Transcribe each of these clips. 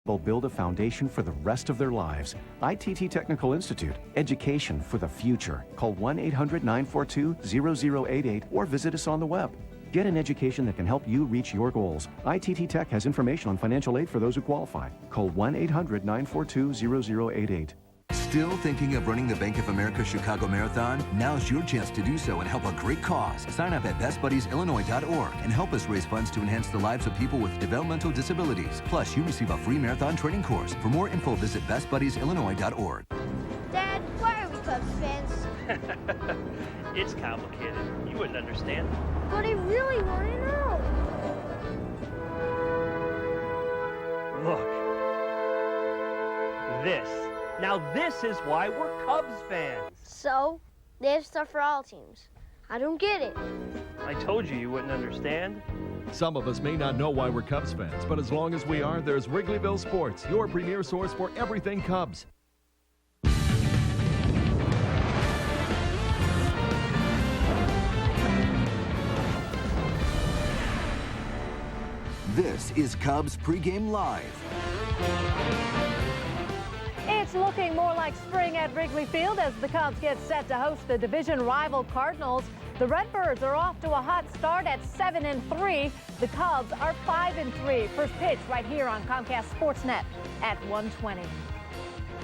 They'll build a foundation for the rest of their lives. ITT Technical Institute, education for the future. Call 1-800-942-0088 or visit us on the web. Get an education that can help you reach your goals. ITT Tech has information on financial aid for those who qualify. Call 1-800-942-0088. Still thinking of running the Bank of America Chicago Marathon? Now's your chance to do so and help a great cause. Sign up at bestbuddiesillinois.org and help us raise funds to enhance the lives of people with developmental disabilities. Plus, you receive a free marathon training course. For more info, visit bestbuddiesillinois.org. Dad, why are we Cubs fans? It's complicated. You wouldn't understand. But I really want to know. Look. Now this is why we're Cubs fans. So, they have stuff for all teams. I don't get it. I told you wouldn't understand. Some of us may not know why we're Cubs fans, but as long as we are, there's Wrigleyville Sports, your premier source for everything Cubs. This is Cubs Pregame Live. It's looking more like spring at Wrigley Field as the Cubs get set to host the division rival Cardinals. The Redbirds are off to a hot start at 7-3. The Cubs are 5-3. First pitch right here on Comcast Sportsnet at 1:20.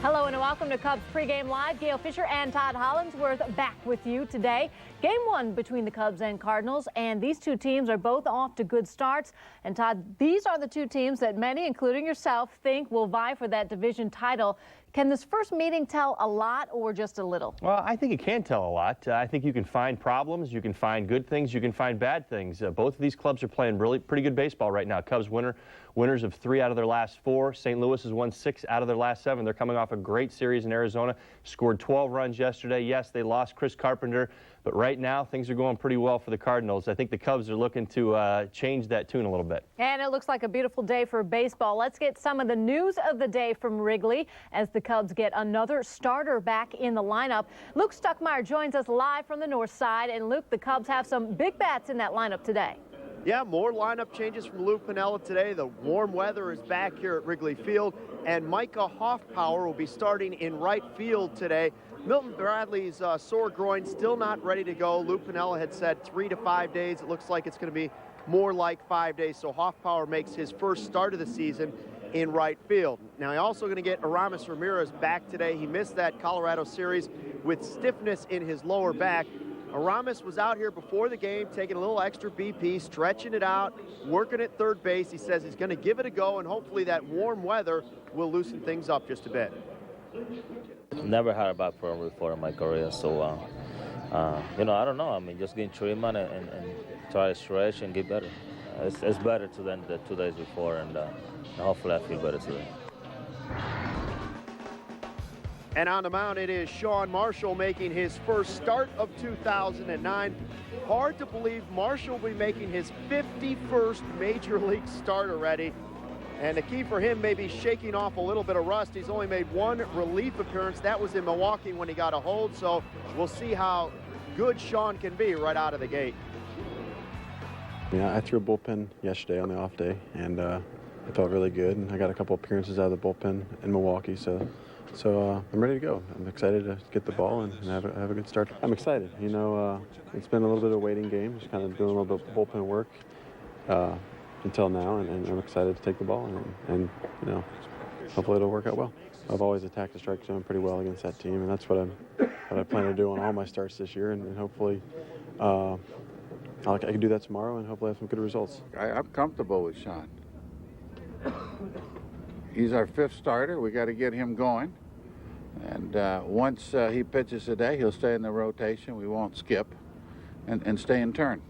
Hello and welcome to Cubs Pregame Live. Gail Fisher and Todd Hollinsworth back with you today. Game one between the Cubs and Cardinals, and these two teams are both off to good starts. And Todd, these are the two teams that many, including yourself, think will vie for that division title. Can this first meeting tell a lot or just a little? Well, I think it can tell a lot. I think you can find problems, you can find good things, you can find bad things. Both of these clubs are playing pretty good baseball right now. Cubs winners of 3 out of their last 4. St. Louis has won 6 out of their last 7. They're coming off a great series in Arizona. Scored 12 runs yesterday. Yes, they lost Chris Carpenter, but right now things are going pretty well for the Cardinals. I think the Cubs are looking to change that tune a little bit. And it looks like a beautiful day for baseball. Let's get some of the news of the day from Wrigley as the Cubs get another starter back in the lineup. Luke Stuckmeyer joins us live from the north side. And Luke, the Cubs have some big bats in that lineup today. Yeah, more lineup changes from Lou Piniella today. The warm weather is back here at Wrigley Field, and Micah Hoffpower will be starting in right field today. Milton Bradley's sore groin still not ready to go. Lou Piniella had said 3 to 5 days. It looks like it's going to be more like 5 days, so Hoffpower makes his first start of the season in right field. Now, he's also going to get Aramis Ramirez back today. He missed that Colorado series with stiffness in his lower back. Aramis was out here before the game, taking a little extra BP, stretching it out, working at third base. He says he's going to give it a go, and hopefully that warm weather will loosen things up just a bit. Never had a back problem before in my career, so, I don't know. I mean, just getting treatment and try to stretch and get better. It's better than the 2 days before, and hopefully I feel better today. And on the mound, it is Sean Marshall making his first start of 2009. Hard to believe Marshall will be making his 51st Major League start already. And the key for him may be shaking off a little bit of rust. He's only made 1 relief appearance. That was in Milwaukee when he got a hold. So we'll see how good Sean can be right out of the gate. Yeah, I threw a bullpen yesterday on the off day, and I felt really good. And I got a couple appearances out of the bullpen in Milwaukee, so I'm ready to go. I'm excited to get the ball and have a good start. I'm excited. It's been a little bit of a waiting game, just kind of doing a little bit of bullpen work until now, and I'm excited to take the ball and hopefully it'll work out well. I've always attacked the strike zone pretty well against that team, and that's what I plan to do on all my starts this year, and hopefully I can do that tomorrow and hopefully have some good results. I'm comfortable with Sean. He's our 5th starter. We got to get him going. And once he pitches today, he'll stay in the rotation. We won't skip and stay in turn.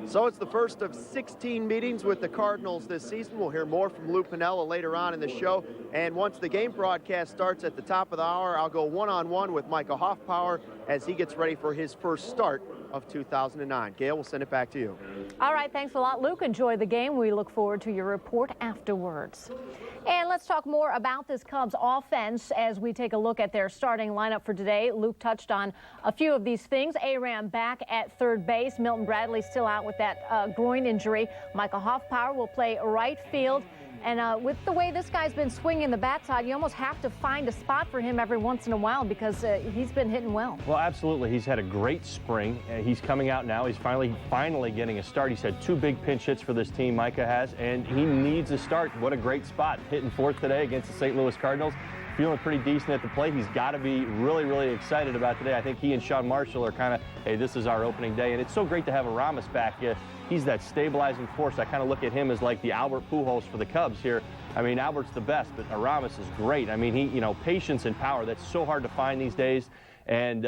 So it's the first of 16 meetings with the Cardinals this season. We'll hear more from Lou Piniella later on in the show. And once the game broadcast starts at the top of the hour, I'll go one-on-one with Micah Hoffpower as he gets ready for his first start of 2009. Gail, we'll send it back to you. All right, thanks a lot, Luke. Enjoy the game. We look forward to your report afterwards. And let's talk more about this Cubs offense as we take a look at their starting lineup for today. Luke touched on a few of these things. Aram back at third base. Milton Bradley still out with that groin injury. Micah Hoffpower will play right field. And with the way this guy's been swinging the bat side, you almost have to find a spot for him every once in a while because he's been hitting well. Well, absolutely. He's had a great spring. He's coming out now. He's finally getting a start. He's had 2 big pinch hits for this team, Micah has, and he needs a start. What a great spot. Hitting 4th today against the St. Louis Cardinals. Feeling pretty decent at the plate. He's got to be really, really excited about today. I think he and Sean Marshall are kind of, hey, this is our opening day. And it's so great to have Aramis back. He's that stabilizing force. I kind of look at him as like the Albert Pujols for the Cubs here. I mean, Albert's the best, but Aramis is great. I mean, patience and power, that's so hard to find these days. And,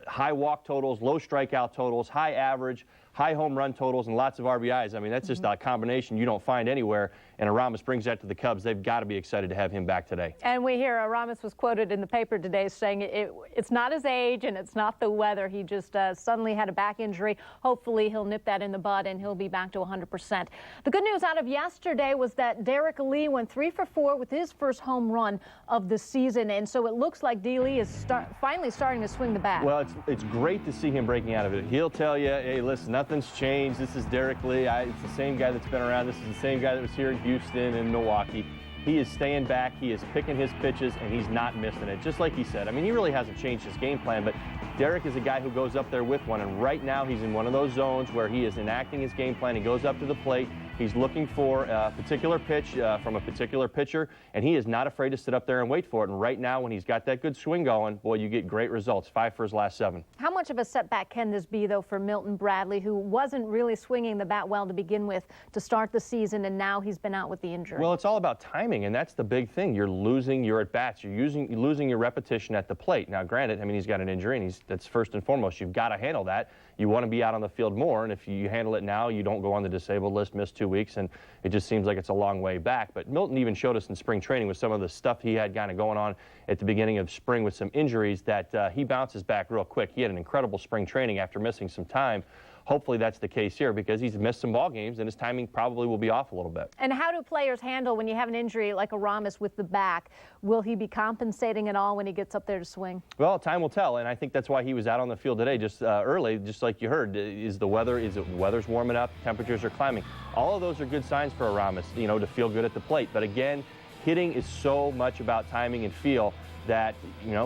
high walk totals, low strikeout totals, high average, high home run totals, and lots of RBIs. I mean, that's just a combination you don't find anywhere. And Aramis brings that to the Cubs. They've got to be excited to have him back today. And we hear Aramis was quoted in the paper today saying it's not his age and it's not the weather. He just suddenly had a back injury. Hopefully he'll nip that in the bud and he'll be back to 100%. The good news out of yesterday was that Derek Lee went 3 for 4 with his first home run of the season. And so it looks like D. Lee is finally starting to swing the bat. Well, it's great to see him breaking out of it. He'll tell you, hey, listen, nothing's changed. This is Derek Lee. It's the same guy that's been around. This is the same guy that was here in Houston and Milwaukee. He is staying back. He is picking his pitches, and he's not missing it, just like he said. I mean, he really hasn't changed his game plan, but Derek is a guy who goes up there with one, and right now he's in one of those zones where he is enacting his game plan. He goes up to the plate. He's looking for a particular pitch from a particular pitcher, and he is not afraid to sit up there and wait for it. And right now, when he's got that good swing going, boy, you get great results. 5 for his last 7. How much of a setback can this be, though, for Milton Bradley, who wasn't really swinging the bat well to begin with to start the season, and now he's been out with the injury? Well, it's all about timing, and that's the big thing. You're losing your at-bats. You're losing your repetition at the plate. Now, granted, I mean, he's got an injury, and that's first and foremost. You've got to handle that. You want to be out on the field more, and if you handle it now, you don't go on the disabled list, miss 2 weeks, and it just seems like it's a long way back. But Milton even showed us in spring training with some of the stuff he had kind of going on at the beginning of spring with some injuries that he bounces back real quick. He had an incredible spring training after missing some time. Hopefully that's the case here because he's missed some ball games and his timing probably will be off a little bit. And how do players handle when you have an injury like Aramis with the back? Will he be compensating at all when he gets up there to swing? Well, time will tell, and I think that's why he was out on the field today just early, just like you heard. Is the weather's warming up, temperatures are climbing. All of those are good signs for Aramis, to feel good at the plate. But again, hitting is so much about timing and feel that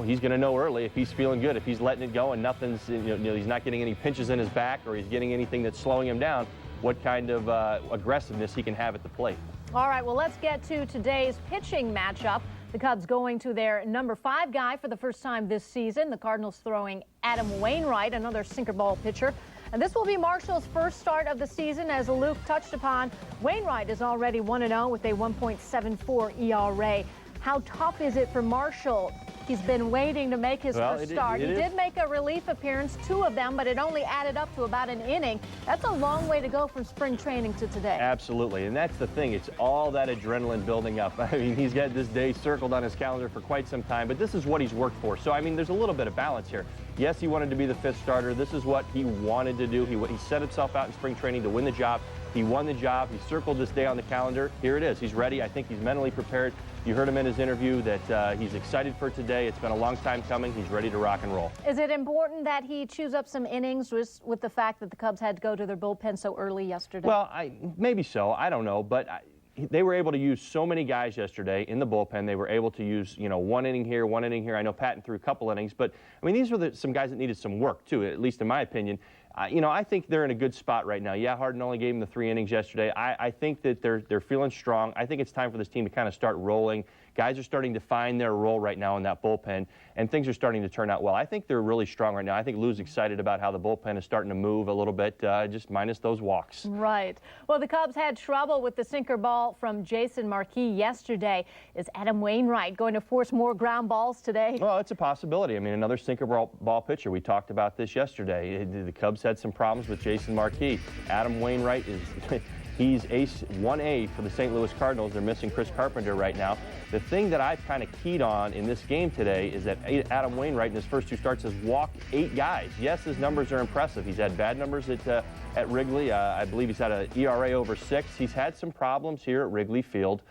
he's going to know early if he's feeling good, if he's letting it go and nothing's he's not getting any pinches in his back or he's getting anything that's slowing him down, what kind of aggressiveness he can have at the plate. All right, well, let's get to today's pitching matchup. The Cubs going to their number 5 guy for the first time this season. The Cardinals throwing Adam Wainwright, another sinker ball pitcher. And this will be Marshall's first start of the season. As Luke touched upon, Wainwright is already 1-0 with a 1.74 ERA. How tough is it for Marshall? He's been waiting to make his first start. He did make a relief appearance, 2 of them, but it only added up to about an inning. That's a long way to go from spring training to today. Absolutely, and that's the thing. It's all that adrenaline building up. I mean, he's got this day circled on his calendar for quite some time, but this is what he's worked for. So, I mean, there's a little bit of balance here. Yes, he wanted to be the 5th starter. This is what he wanted to do. He set himself out in spring training to win the job. He won the job. He circled this day on the calendar. Here it is. He's ready. I think he's mentally prepared. You heard him in his interview that he's excited for today. It's been a long time coming. He's ready to rock and roll. Is it important that he chews up some innings with the fact that the Cubs had to go to their bullpen so early yesterday? Well, maybe so. I don't know. But they were able to use so many guys yesterday in the bullpen. They were able to use, 1 inning here, 1 inning here. I know Patton threw a couple innings. But, I mean, these were some guys that needed some work, too, at least in my opinion. I think they're in a good spot right now. Yeah, Harden only gave them the 3 innings yesterday. I think that they're feeling strong. I think it's time for this team to kind of start rolling. Guys are starting to find their role right now in that bullpen, and things are starting to turn out well. I think they're really strong right now. I think Lou's excited about how the bullpen is starting to move a little bit, just minus those walks. Right. Well, the Cubs had trouble with the sinker ball from Jason Marquis yesterday. Is Adam Wainwright going to force more ground balls today? Well, it's a possibility. I mean, another sinker ball pitcher. We talked about this yesterday. The Cubs had some problems with Jason Marquis. Adam Wainwright is... He's ace 1A for the St. Louis Cardinals. They're missing Chris Carpenter right now. The thing that I've kind of keyed on in this game today is that Adam Wainwright in his first 2 starts has walked 8 guys. Yes, his numbers are impressive. He's had bad numbers at Wrigley. I believe he's had an ERA over 6. He's had some problems here at Wrigley Field.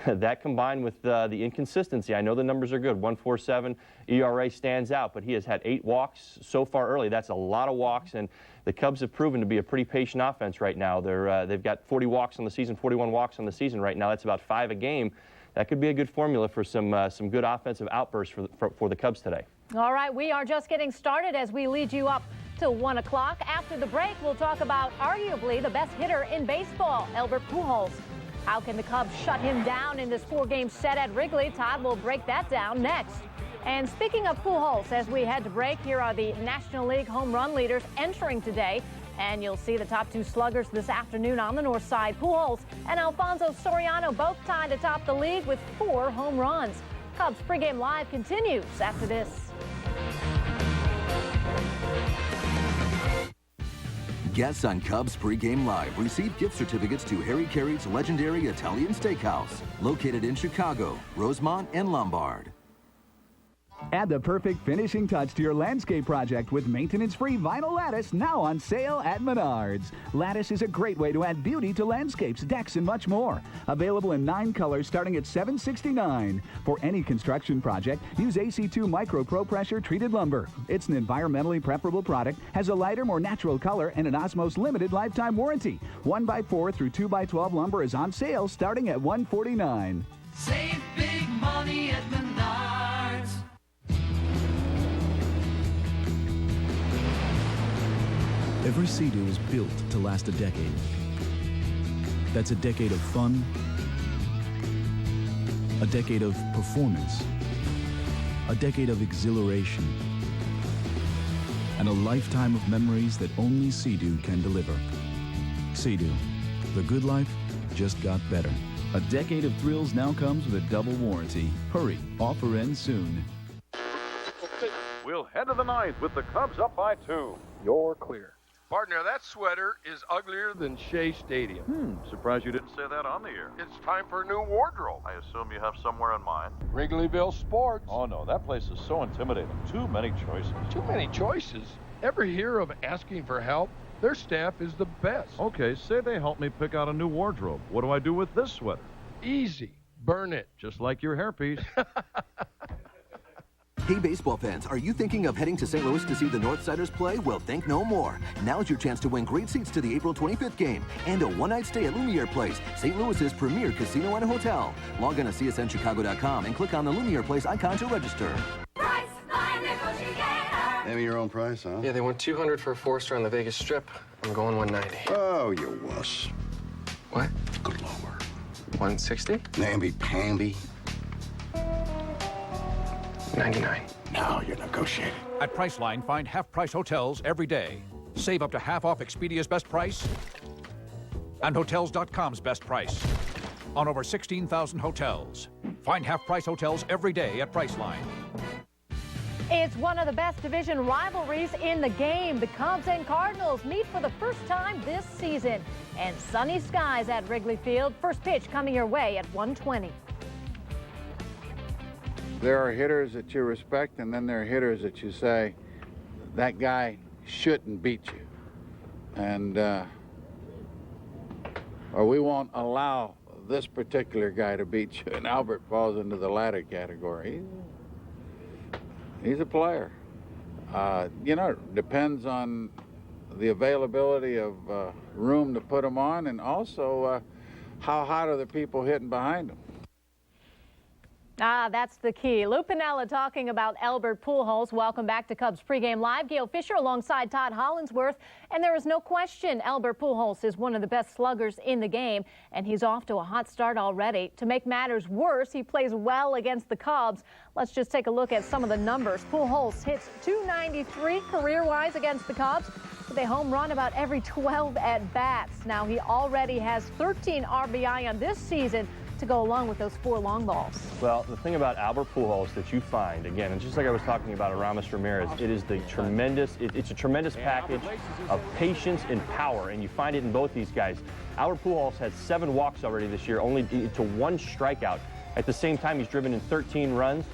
That combined with the inconsistency, I know the numbers are good. 1.47 ERA stands out, but he has had 8 walks so far early. That's a lot of walks, and the Cubs have proven to be a pretty patient offense right now. They've got 40 walks on the season, 41 walks on the season right now. That's about 5 a game. That could be a good formula for some good offensive outbursts for the Cubs today. All right, we are just getting started as we lead you up till 1 o'clock. After the break, we'll talk about arguably the best hitter in baseball, Albert Pujols. How can the Cubs shut him down in this 4-game set at Wrigley? Todd will break that down next. And speaking of Pujols, as we head to break, here are the National League home run leaders entering today. And you'll see the top 2 sluggers this afternoon on the north side. Pujols and Alfonso Soriano both tied atop the league with 4 home runs. Cubs Pregame Live continues after this. Guests on Cubs Pregame Live receive gift certificates to Harry Carey's legendary Italian Steakhouse, located in Chicago, Rosemont, and Lombard. Add the perfect finishing touch to your landscape project with maintenance-free vinyl lattice now on sale at Menards. Lattice is a great way to add beauty to landscapes, decks, and much more. Available in 9 colors starting at $7.69. For any construction project, use AC2 Micro Pro Pressure treated lumber. It's an environmentally preferable product, has a lighter, more natural color, and an Osmos limited lifetime warranty. 1x4 through 2x12 lumber is on sale starting at $149. Save big money at Menards. Every Sea-Doo is built to last a decade. That's a decade of fun, a decade of performance, a decade of exhilaration, and a lifetime of memories that only Sea-Doo can deliver. Sea-Doo, the good life just got better. A decade of thrills now comes with a double warranty. Hurry, offer ends soon. We'll head to the 9th with the Cubs up by 2. You're clear. Partner, that sweater is uglier than Shea Stadium. Surprised you didn't say that on the air. It's time for a new wardrobe. I assume you have somewhere in mind. Wrigleyville Sports. Oh no, that place is so intimidating. Too many choices. Too many choices? Ever hear of asking for help? Their staff is the best. Okay, say they help me pick out a new wardrobe. What do I do with this sweater? Easy. Burn it. Just like your hairpiece. Hey, baseball fans, are you thinking of heading to St. Louis to see the Northsiders play? Well, think no more. Now's your chance to win great seats to the April 25th game and a one-night stay at Lumiere Place, St. Louis's premier casino and hotel. Log on to csnchicago.com and click on the Lumiere Place icon to register. Maybe your own price, huh? Yeah, they want $200 for a 4-star on the Vegas Strip. I'm going $190. Oh, you wuss. What? Go lower. $160? Namby-pamby. $99. Now you're negotiating. At Priceline, find half-price hotels every day. Save up to half off Expedia's best price and Hotels.com's best price on over 16,000 hotels. Find half-price hotels every day at Priceline. It's one of the best division rivalries in the game. The Cubs and Cardinals meet for the first time this season. And sunny skies at Wrigley Field. First pitch coming your way at 1:20. There are hitters that you respect, and then there are hitters that you say, that guy shouldn't beat you. And, or we won't allow this particular guy to beat you. And Albert falls into the latter category. He's a player. You know, it depends on the availability of room to put him on, and also how hot are the people hitting behind him. That's the key. Lou Piniella talking about Albert Pujols. Welcome back to Cubs Pregame Live. Gail Fisher alongside Todd Hollinsworth. And there is no question Albert Pujols is one of the best sluggers in the game, and he's off to a hot start already. To make matters worse, he plays well against the Cubs. Let's just take a look at some of the numbers. Pujols hits .293 career-wise against the Cubs with a home run about every 12 at-bats. Now, he already has 13 RBI on this season to go along with those 4 long balls. Well, the thing about Albert Pujols that you find, again, and just like I was talking about Aramis Ramirez, it is the tremendous, it's a tremendous package of patience and power, and you find it in both these guys. Albert Pujols has 7 walks already this year, only to 1 strikeout. At the same time, he's driven in 13 runs.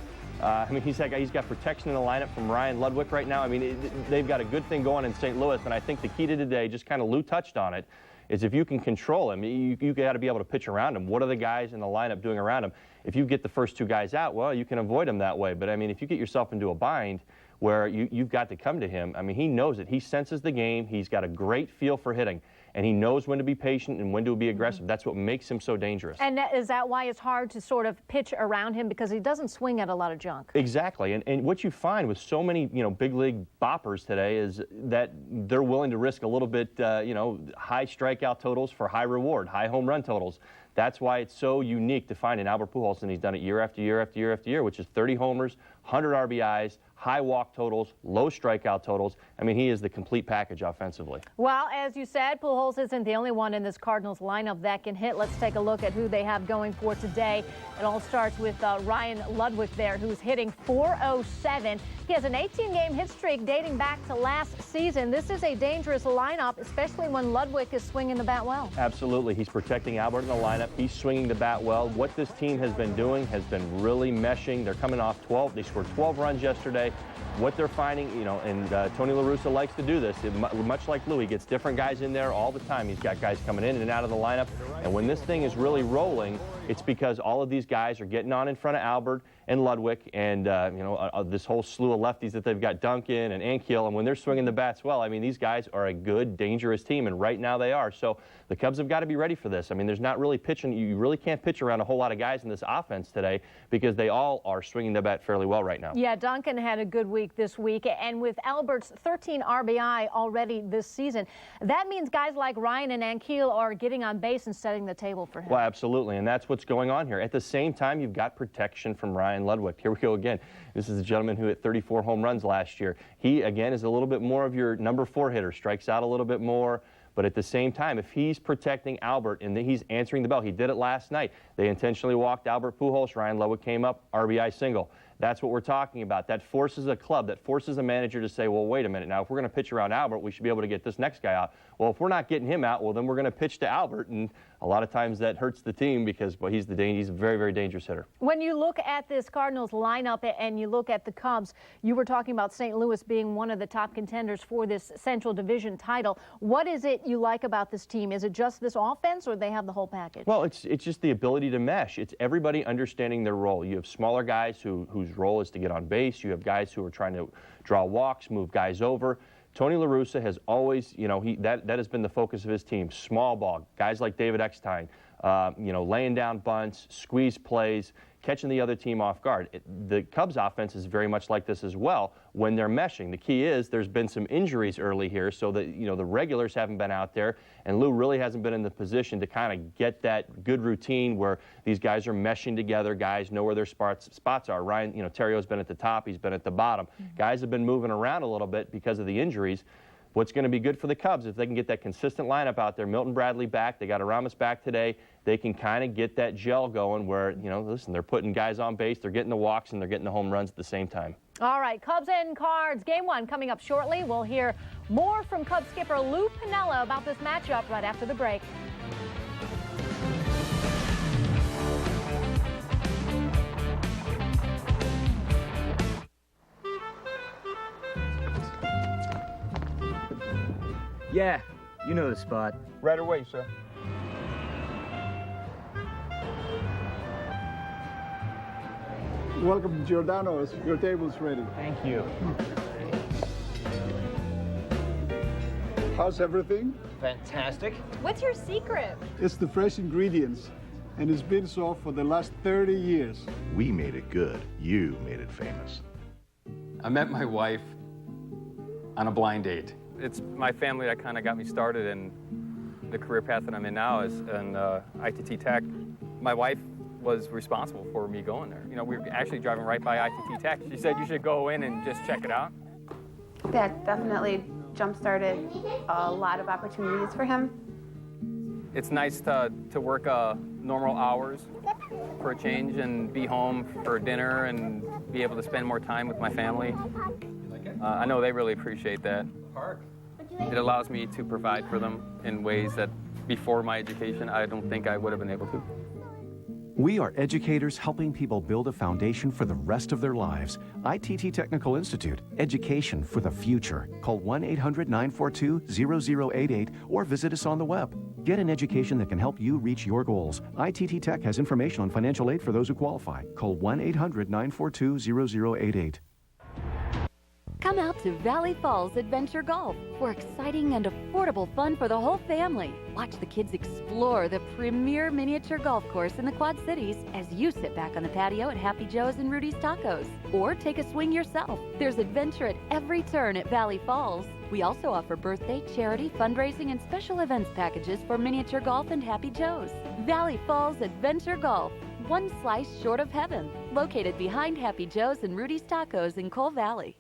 I mean, he's got protection in the lineup from Ryan Ludwig right now. I mean, they've got a good thing going in St. Louis, and I think the key to today, just kind of Lou touched on it, is if you can control him, you got to be able to pitch around him. What are the guys in the lineup doing around him? If you get the first two guys out, well, you can avoid him that way. But, I mean, if you get yourself into a bind where you've got to come to him, I mean, he knows it. He senses the game. He's got a great feel for hitting. And he knows when to be patient and when to be aggressive. That's what makes him so dangerous. And is that why it's hard to sort of pitch around him? Because he doesn't swing at a lot of junk. Exactly. And what you find with so many, big league boppers today is that they're willing to risk a little bit, high strikeout totals for high reward, high home run totals. That's why it's so unique to find in Albert Pujols, and he's done it year after year after year after year, which is 30 homers, 100 RBIs, high walk totals, low strikeout totals. I mean, he is the complete package offensively. Well, as you said, Pujols isn't the only one in this Cardinals lineup that can hit. Let's take a look at who they have going for today. It all starts with Ryan Ludwig there, who's hitting .407. He has an 18-game hit streak dating back to last season. This is a dangerous lineup, especially when Ludwig is swinging the bat well. Absolutely. He's protecting Albert in the lineup. He's swinging the bat well. What this team has been doing has been really meshing. They're coming off 12. They scored 12 runs yesterday. What they're finding, and Tony La Russa likes to do this, much like Lou, he gets different guys in there all the time. He's got guys coming in and out of the lineup. And when this thing is really rolling, it's because all of these guys are getting on in front of Albert and Ludwig and, this whole slew of lefties that they've got, Duncan and Ankiel. And when they're swinging the bats well, I mean, these guys are a good, dangerous team, and right now they are. So the Cubs have got to be ready for this. I mean, there's not really pitching. You really can't pitch around a whole lot of guys in this offense today because they all are swinging the bat fairly well right now. Yeah, Duncan had a good week this week, and with Albert's 13 RBI already this season, that means guys like Ryan and Ankiel are getting on base and setting the table for him. Well, absolutely, and that's what's going on here. At the same time, you've got protection from Ryan Ludwig. Here we go again. This is a gentleman who hit 34 home runs last year. He, again, is a little bit more of your number 4 hitter, strikes out a little bit more. But at the same time, if he's protecting Albert and he's answering the bell, he did it last night. They intentionally walked Albert Pujols. Ryan Ludwig came up, RBI single. That's what we're talking about. That forces a club, that forces a manager to say, well, wait a minute. Now, if we're going to pitch around Albert, we should be able to get this next guy out. Well, if we're not getting him out, well, then we're going to pitch to Albert. And a lot of times that hurts the team because, well, he's a very, very dangerous hitter. When you look at this Cardinals lineup and you look at the Cubs, you were talking about St. Louis being one of the top contenders for this Central Division title. What is it you like about this team? Is it just this offense, or they have the whole package? Well, it's just the ability to mesh. It's everybody understanding their role. You have smaller guys whose role is to get on base. You have guys who are trying to draw walks, move guys over. Tony La Russa has always, that has been the focus of his team. Small ball, guys like David Eckstein, laying down bunts, squeeze plays, catching the other team off guard. The Cubs offense is very much like this as well when they're meshing. The key is there's been some injuries early here, so that the regulars haven't been out there, and Lou really hasn't been in the position to kind of get that good routine where these guys are meshing together. Guys know where their spots are. Ryan, Terrio's been at the top, he's been at the bottom. Guys have been moving around a little bit because of the injuries. What's going to be good for the Cubs if they can get that consistent lineup out there. Milton Bradley back. They got Aramis back today. They can kind of get that gel going where, listen, they're putting guys on base, they're getting the walks, and they're getting the home runs at the same time. All right, Cubs and Cards, Game 1 coming up shortly. We'll hear more from Cubs skipper Lou Piniella about this matchup right after the break. Yeah, you know the spot. Right away, sir. Welcome to Giordano's. Your table's ready. Thank you. How's everything? Fantastic. What's your secret? It's the fresh ingredients, and it's been so for the last 30 years. We made it good. You made it famous. I met my wife on a blind date. It's my family that kind of got me started in the career path that I'm in now is in ITT Tech. My wife was responsible for me going there. We were actually driving right by ITT Tech. She said you should go in and just check it out. That definitely jump-started a lot of opportunities for him. It's nice to work normal hours for a change and be home for dinner and be able to spend more time with my family. I know they really appreciate that. It allows me to provide for them in ways that before my education, I don't think I would have been able to. We are educators helping people build a foundation for the rest of their lives. ITT Technical Institute, education for the future. Call 1-800-942-0088 or visit us on the web. Get an education that can help you reach your goals. ITT Tech has information on financial aid for those who qualify. Call 1-800-942-0088. Come out to Valley Falls Adventure Golf for exciting and affordable fun for the whole family. Watch the kids explore the premier miniature golf course in the Quad Cities as you sit back on the patio at Happy Joe's and Rudy's Tacos. Or take a swing yourself. There's adventure at every turn at Valley Falls. We also offer birthday, charity, fundraising, and special events packages for miniature golf and Happy Joe's. Valley Falls Adventure Golf, one slice short of heaven. Located behind Happy Joe's and Rudy's Tacos in Coal Valley.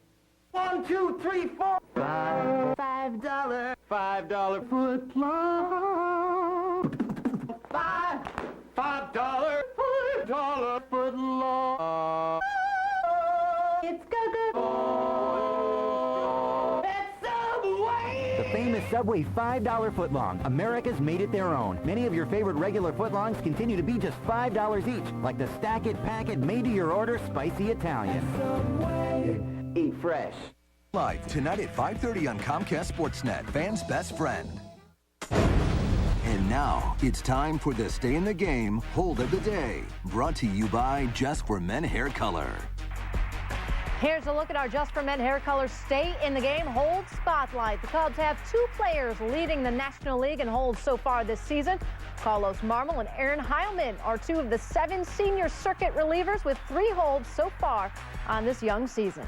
1, 2, 3, 4, $5 foot long. $5 foot long. It's go-go. It's Subway. The famous Subway $5 footlong. America's made it their own. Many of your favorite regular footlongs continue to be just $5 each, like the Stack It, Pack It, made-to-your-order Spicy Italian. Subway. Eat fresh. Live tonight at 5:30 on Comcast Sportsnet, fans' best friend. And now, it's time for the Stay in the Game Hold of the Day, brought to you by Just for Men Hair Color. Here's a look at our Just for Men Hair Color Stay in the Game Hold Spotlight. The Cubs have 2 players leading the National League in holds so far this season. Carlos Marmol and Aaron Heilman are 2 of the 7 senior circuit relievers with 3 holds so far on this young season.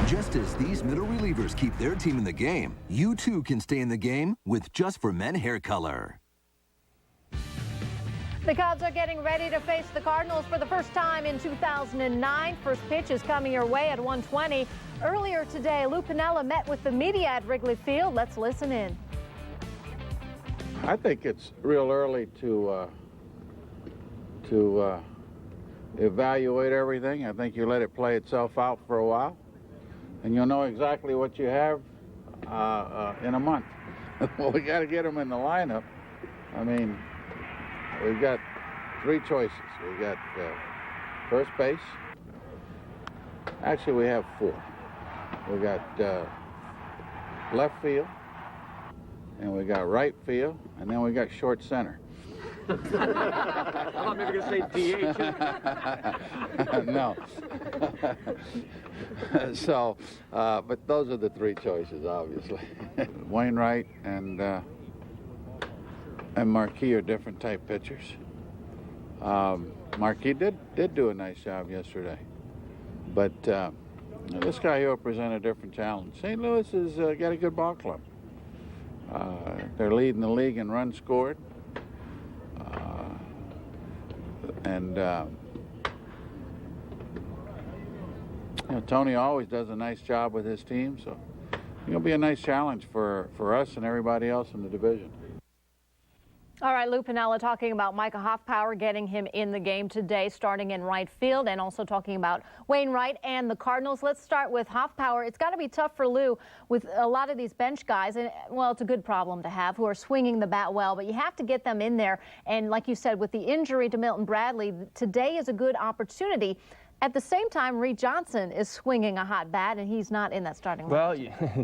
Just as these middle relievers keep their team in the game, you too can stay in the game with Just for Men Hair Color. The Cubs are getting ready to face the Cardinals for the first time in 2009. First pitch is coming your way at 1:20. Earlier today, Lou Piniella met with the media at Wrigley Field. Let's listen in. I think it's real early to evaluate everything. I think you let it play itself out for a while, and you'll know exactly what you have in a month. Well, we got to get them in the lineup. I mean, we've got 3 choices. We got first base. Actually, we have 4. We got left field, and we got right field, and then we got short center. I thought maybe you were going to say DH. No. So, but those are the 3 choices, obviously. Wainwright and Marquis are different type pitchers. Marquis did do a nice job yesterday, but this guy here will present a different challenge. St. Louis has got a good ball club. They're leading the league in runs scored. Tony always does a nice job with his team, so it'll be a nice challenge for us and everybody else in the division. All right, Lou Piniella talking about Micah Hoffpower, getting him in the game today, starting in right field, and also talking about Wainwright and the Cardinals. Let's start with Hoffpower. It's got to be tough for Lou with a lot of these bench guys, and, well, it's a good problem to have, who are swinging the bat well, but you have to get them in there. And like you said, with the injury to Milton Bradley, today is a good opportunity. At the same time, Reed Johnson is swinging a hot bat, and he's not in that starting lineup. Well,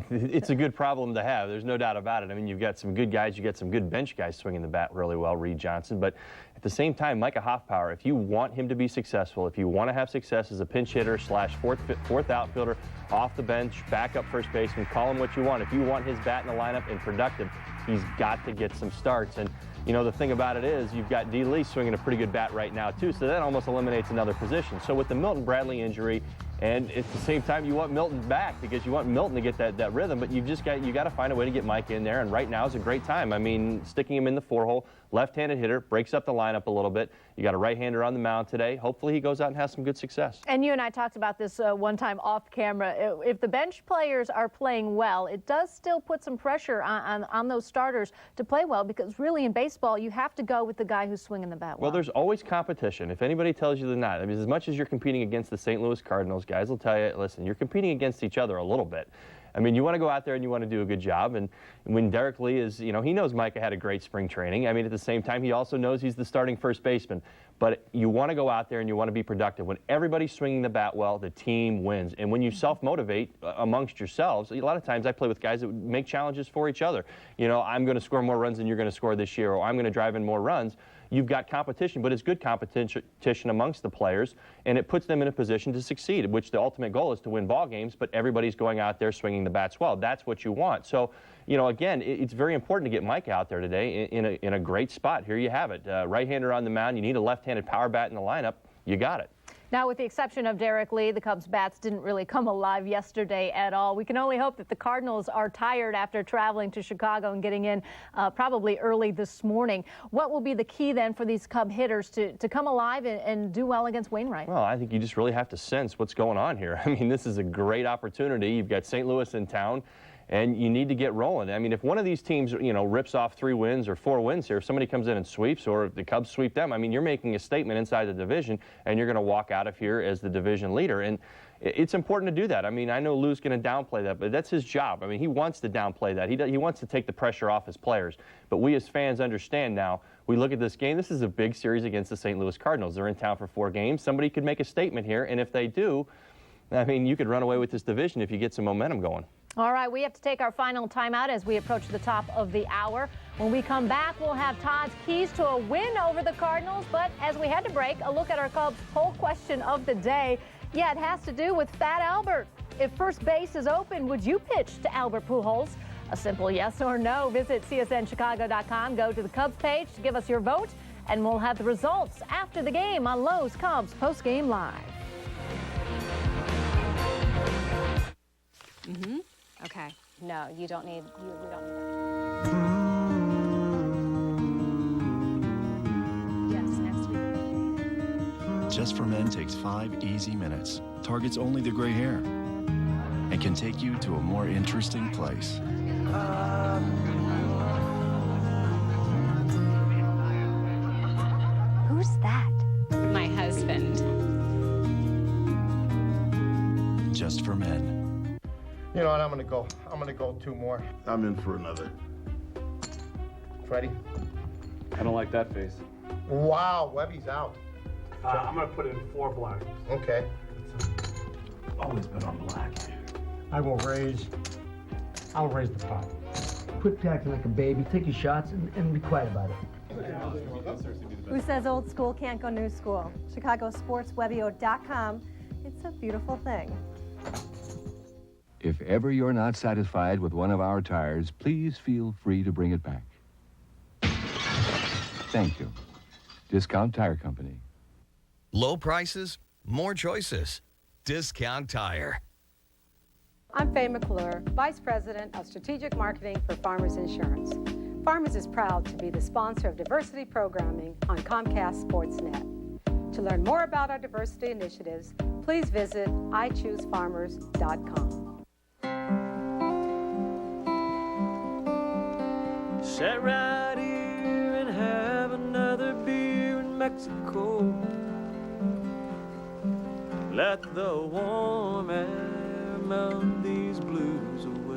it's a good problem to have. There's no doubt about it. I mean, you've got some good guys. You've got some good bench guys swinging the bat really well, Reed Johnson. But at the same time, Micah Hoffpower, if you want him to be successful, if you want to have success as a pinch hitter / fourth outfielder, off the bench, backup first baseman, call him what you want. If you want his bat in the lineup and productive, he's got to get some starts. And you know, the thing about it is you've got D. Lee swinging a pretty good bat right now, too, so that almost eliminates another position. So with the Milton Bradley injury, and at the same time, you want Milton back because you want Milton to get that rhythm, but you got to find a way to get Mike in there, and right now is a great time. I mean, sticking him in the 4-hole, left-handed hitter, breaks up the lineup a little bit. You got a right-hander on the mound today. Hopefully he goes out and has some good success. And you and I talked about this one time off camera. If the bench players are playing well, it does still put some pressure on those starters to play well, because really in baseball, you have to go with the guy who's swinging the bat well. Well, there's always competition. If anybody tells you they're not, I mean, as much as you're competing against the St. Louis Cardinals, guys will tell you, listen, you're competing against each other a little bit. I mean, you want to go out there and you want to do a good job. And when Derek Lee is, you know, he knows Micah had a great spring training. I mean, at the same time, he also knows he's the starting first baseman. But you want to go out there and you want to be productive. When everybody's swinging the bat well, the team wins. And when you self-motivate amongst yourselves, a lot of times I play with guys that make challenges for each other. You know, I'm going to score more runs than you're going to score this year, or I'm going to drive in more runs. You've got competition, but it's good competition amongst the players, and it puts them in a position to succeed, which the ultimate goal is to win ball games, but everybody's going out there swinging the bats well. That's what you want. So, you know, again, it's very important to get Mike out there today in a great spot. Here you have it. Right-hander on the mound. You need a left-handed power bat in the lineup. You got it. Now, with the exception of Derek Lee, the Cubs bats didn't really come alive yesterday at all. We can only hope that the Cardinals are tired after traveling to Chicago and getting in probably early this morning. What will be the key then for these Cub hitters to come alive and do well against Wainwright? Well, I think you just really have to sense what's going on here. I mean, this is a great opportunity. You've got St. Louis in town, and you need to get rolling. I mean, if one of these teams, you know, rips off 3 wins or 4 wins here, if somebody comes in and sweeps, or if the Cubs sweep them, I mean, you're making a statement inside the division, and you're going to walk out of here as the division leader. And it's important to do that. I mean, I know Lou's going to downplay that, but that's his job. I mean, he wants to downplay that. He wants to take the pressure off his players. But we as fans understand now, we look at this game, this is a big series against the St. Louis Cardinals. They're in town for 4 games. Somebody could make a statement here, and if they do, I mean, you could run away with this division if you get some momentum going. All right, we have to take our final timeout as we approach the top of the hour. When we come back, we'll have Todd's keys to a win over the Cardinals. But as we head to break, a look at our Cubs poll question of the day. Yeah, it has to do with Fat Albert. If first base is open, would you pitch to Albert Pujols? A simple yes or no. Visit CSNChicago.com. Go to the Cubs page to give us your vote, and we'll have the results after the game on Lowe's Cubs Postgame Live. Mm-hmm. Okay. No, you don't need. We don't need that. Yes, next week. Just for Men takes 5 easy minutes, targets only the gray hair, and can take you to a more interesting place. Who's that? My husband. Just for Men. You know what, I'm gonna go 2 more. I'm in for another. Freddie? I don't like that face. Wow, Webby's out. I'm gonna put in 4 black. Okay. Always been on black. I'll raise the pot. Quit acting like a baby, take your shots, and be quiet about it. Who says old school can't go new school? ChicagoSportsWebio.com. It's a beautiful thing. If ever you're not satisfied with one of our tires, please feel free to bring it back. Thank you. Discount Tire Company. Low prices, more choices. Discount Tire. I'm Faye McClure, Vice President of Strategic Marketing for Farmers Insurance. Farmers is proud to be the sponsor of diversity programming on Comcast Sportsnet. To learn more about our diversity initiatives, please visit iChooseFarmers.com. Sit right here and have another beer in Mexico. Let the warm air melt these blues away.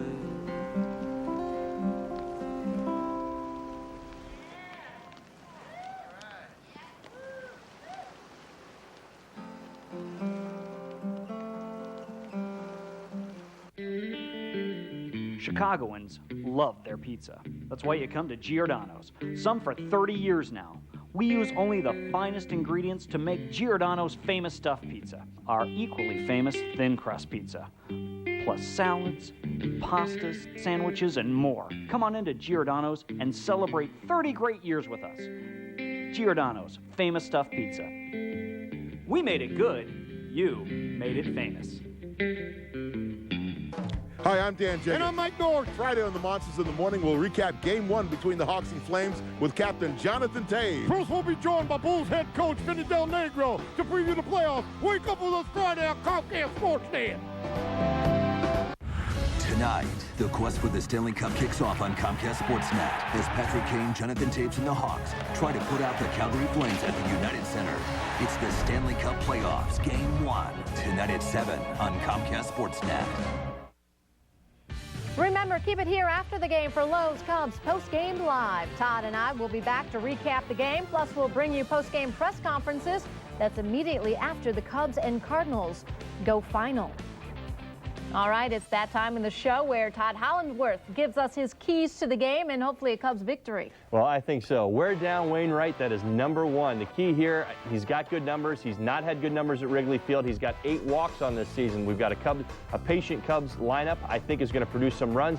Chicagoans love their pizza. That's why you come to Giordano's, some for 30 years now. We use only the finest ingredients to make Giordano's famous stuffed pizza, our equally famous thin crust pizza, plus salads, pastas, sandwiches, and more. Come on into Giordano's and celebrate 30 great years with us. Giordano's famous stuffed pizza. We made it good. You made it famous. Hi, I'm Dan Jenkins. And I'm Mike North. Friday on the Monsters in the Morning, we'll recap Game 1 between the Hawks and Flames with Captain Jonathan Taves. First, we'll be joined by Bulls head coach Vinny Del Negro to preview the playoffs. Wake up with us Friday on Comcast Sportsnet. Tonight, the quest for the Stanley Cup kicks off on Comcast Sportsnet as Patrick Kane, Jonathan Taves, and the Hawks try to put out the Calgary Flames at the United Center. It's the Stanley Cup Playoffs, Game 1, tonight at 7 on Comcast Sportsnet. Remember, keep it here after the game for Lowe's Cubs Post-Game Live. Todd and I will be back to recap the game, plus we'll bring you post-game press conferences. That's immediately after the Cubs and Cardinals go final. All right, it's that time in the show where Todd Hollandworth gives us his keys to the game and hopefully a Cubs victory. Well, I think so. Wear down Wainwright. That is number one. The key here, he's got good numbers. He's not had good numbers at Wrigley Field. He's got 8 walks on this season. We've got a patient Cubs lineup I think is going to produce some runs.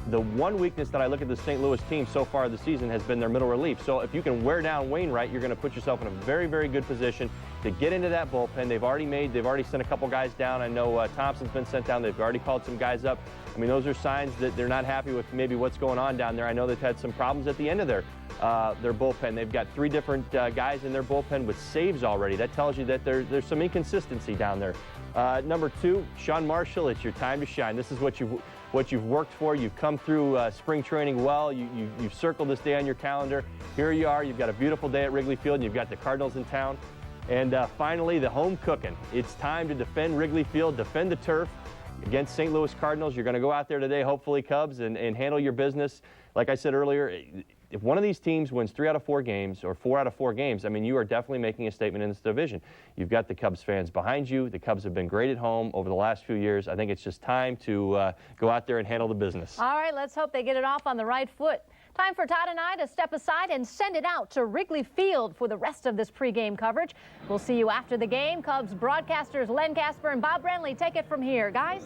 The one weakness that I look at the St. Louis team so far this season has been their middle relief. So if you can wear down Wainwright, you're going to put yourself in a very, very good position to get into that bullpen. They've already sent a couple guys down. I know Thompson's been sent down. They've already called some guys up. I mean, those are signs that they're not happy with maybe what's going on down there. I know they've had some problems at the end of their bullpen. They've got 3 different guys in their bullpen with saves already. That tells you that there's some inconsistency down there. Number 2, Sean Marshall, it's your time to shine. This is what you've worked for. You've come through spring training well. You've circled this day on your calendar. Here you are. You've got a beautiful day at Wrigley Field, and you've got the Cardinals in town. And finally, the home cooking. It's time to defend Wrigley Field, defend the turf against St. Louis Cardinals. You're going to go out there today, hopefully, Cubs, and handle your business. Like I said earlier, if one of these teams wins 3 out of 4 games or 4 out of 4 games, I mean, you are definitely making a statement in this division. You've got the Cubs fans behind you. The Cubs have been great at home over the last few years. I think it's just time to go out there and handle the business. All right, let's hope they get it off on the right foot. Time for Todd and I to step aside and send it out to Wrigley Field for the rest of this pregame coverage. We'll see you after the game. Cubs broadcasters Len Casper and Bob Brenly take it from here. Guys?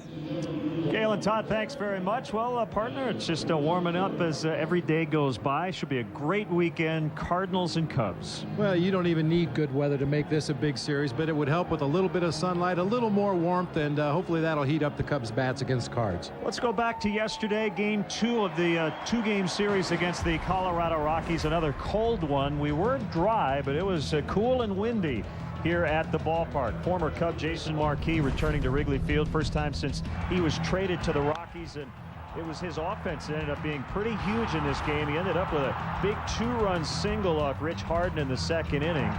Gail and Todd, thanks very much. Well, partner, it's just warming up as every day goes by. Should be a great weekend, Cardinals and Cubs. Well, you don't even need good weather to make this a big series, but it would help with a little bit of sunlight, a little more warmth, and hopefully that'll heat up the Cubs' bats against Cards. Let's go back to yesterday, game 2 of the 2-game series against the Colorado Rockies. Another cold one. We were dry, but it was cool and windy here at the ballpark. Former Cub Jason Marquis returning to Wrigley Field. First time since he was traded to the Rockies, and it was his offense that ended up being pretty huge in this game. He ended up with a big 2-run single off Rich Harden in the 2nd inning,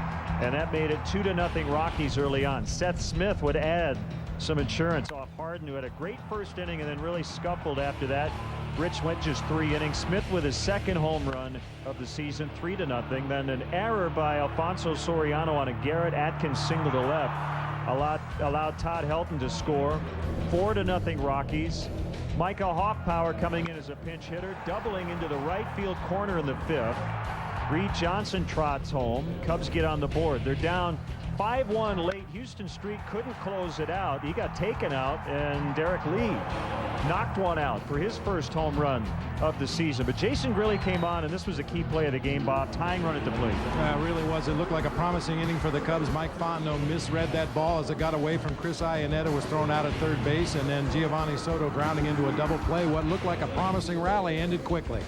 and that made it 2-0 Rockies early on. Seth Smith would add some insurance off Harden, who had a great first inning and then really scuffled after that. Rich went just 3 innings. Smith with his 2nd home run of the season, 3-0. Then an error by Alfonso Soriano on a Garrett Atkins single to left allowed Todd Helton to score. 4-0 Rockies. Micah Hoffpower coming in as a pinch hitter, doubling into the right field corner in the 5th. Reed Johnson trots home. Cubs get on the board. They're down 5-1 late. Houston Street couldn't close it out. He got taken out, and Derek Lee knocked one out for his first home run of the season. But Jason Grilli came on, and this was a key play of the game, Bob. Tying run at the plate. It really was. It looked like a promising inning for the Cubs. Mike Fontenot misread that ball as it got away from Chris Iannetta, was thrown out at third base, and then Giovanni Soto grounding into a double play. What looked like a promising rally ended quickly.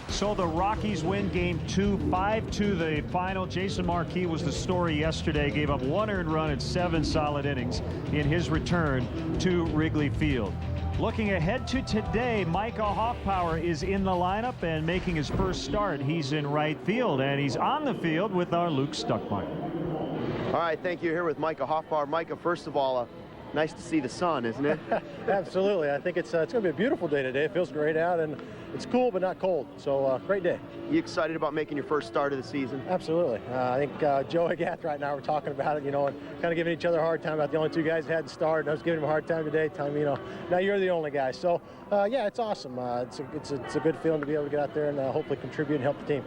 So the Rockies win game 2, 5-2 the final. Jason Marquis was the story yesterday. Gave up 1 earned run in 7 solid innings in his return to Wrigley Field. Looking ahead to today, Micah Hoffpower is in the lineup and making his first start. He's in right field, and he's on the field with our Luke Stuckmeyer. All right, thank you. Here with Micah Hoffpower. Micah, first of all, nice to see the sun, isn't it? Absolutely. I think it's going to be a beautiful day today. It feels great out, and it's cool but not cold. So great day. You excited about making your first start of the season? Absolutely. I think Joe Agath and I were talking about it, and kind of giving each other a hard time about the only 2 guys that hadn't started. And I was giving him a hard time today, telling me, now you're the only guy. So yeah, it's awesome. It's a good feeling to be able to get out there and hopefully contribute and help the team.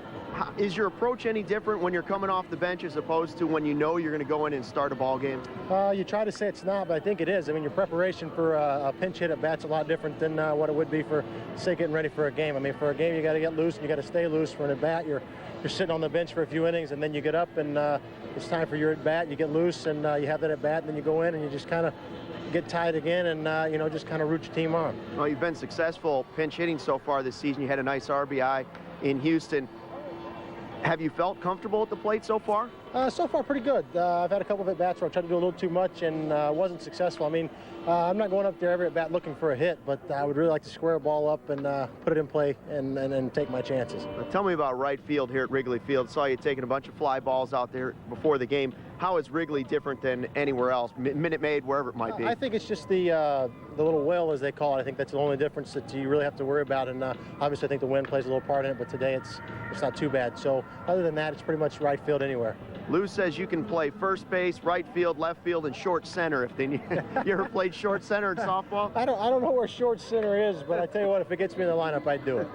Is your approach any different when you're coming off the bench as opposed to when you know you're going to go in and start a ball game? You try to say it's not, but I think it is. I mean, your preparation for a pinch hit at bat's a lot different than what it would be for, say, getting ready for a game. I mean, for a game, you got to get loose and you got to stay loose. For an at bat, you're sitting on the bench for a few innings, and then you get up and it's time for your at bat. You get loose and you have that at bat, and then you go in and you just kind of get tied again and just kind of root your team on. Well, you've been successful pinch hitting so far this season. You had a nice RBI in Houston. Have you felt comfortable at the plate so far? So far, pretty good. I've had a couple of at-bats where I tried to do a little too much and wasn't successful. I mean, I'm not going up there every at-bat looking for a hit, but I would really like to square a ball up and put it in play and take my chances. Tell me about right field here at Wrigley Field. Saw you taking a bunch of fly balls out there before the game. How is Wrigley different than anywhere else? Minute Maid, wherever it might be. I think it's just the little well, as they call it. I think that's the only difference that you really have to worry about. And obviously, I think the wind plays a little part in it, but today it's not too bad. So other than that, it's pretty much right field anywhere. Lou says you can play first base, right field, left field, and short center if they need. You ever played short center in softball? I don't know where short center is, but I tell you what, if it gets me in the lineup, I'd do it.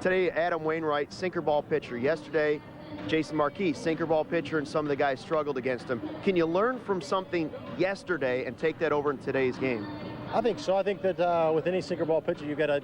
Today, Adam Wainwright, sinker ball pitcher. Yesterday, Jason Marquis, sinker ball pitcher, and some of the guys struggled against him. Can you learn from something yesterday and take that over in today's game? I think so. I think that with any sinker ball pitcher, you gotta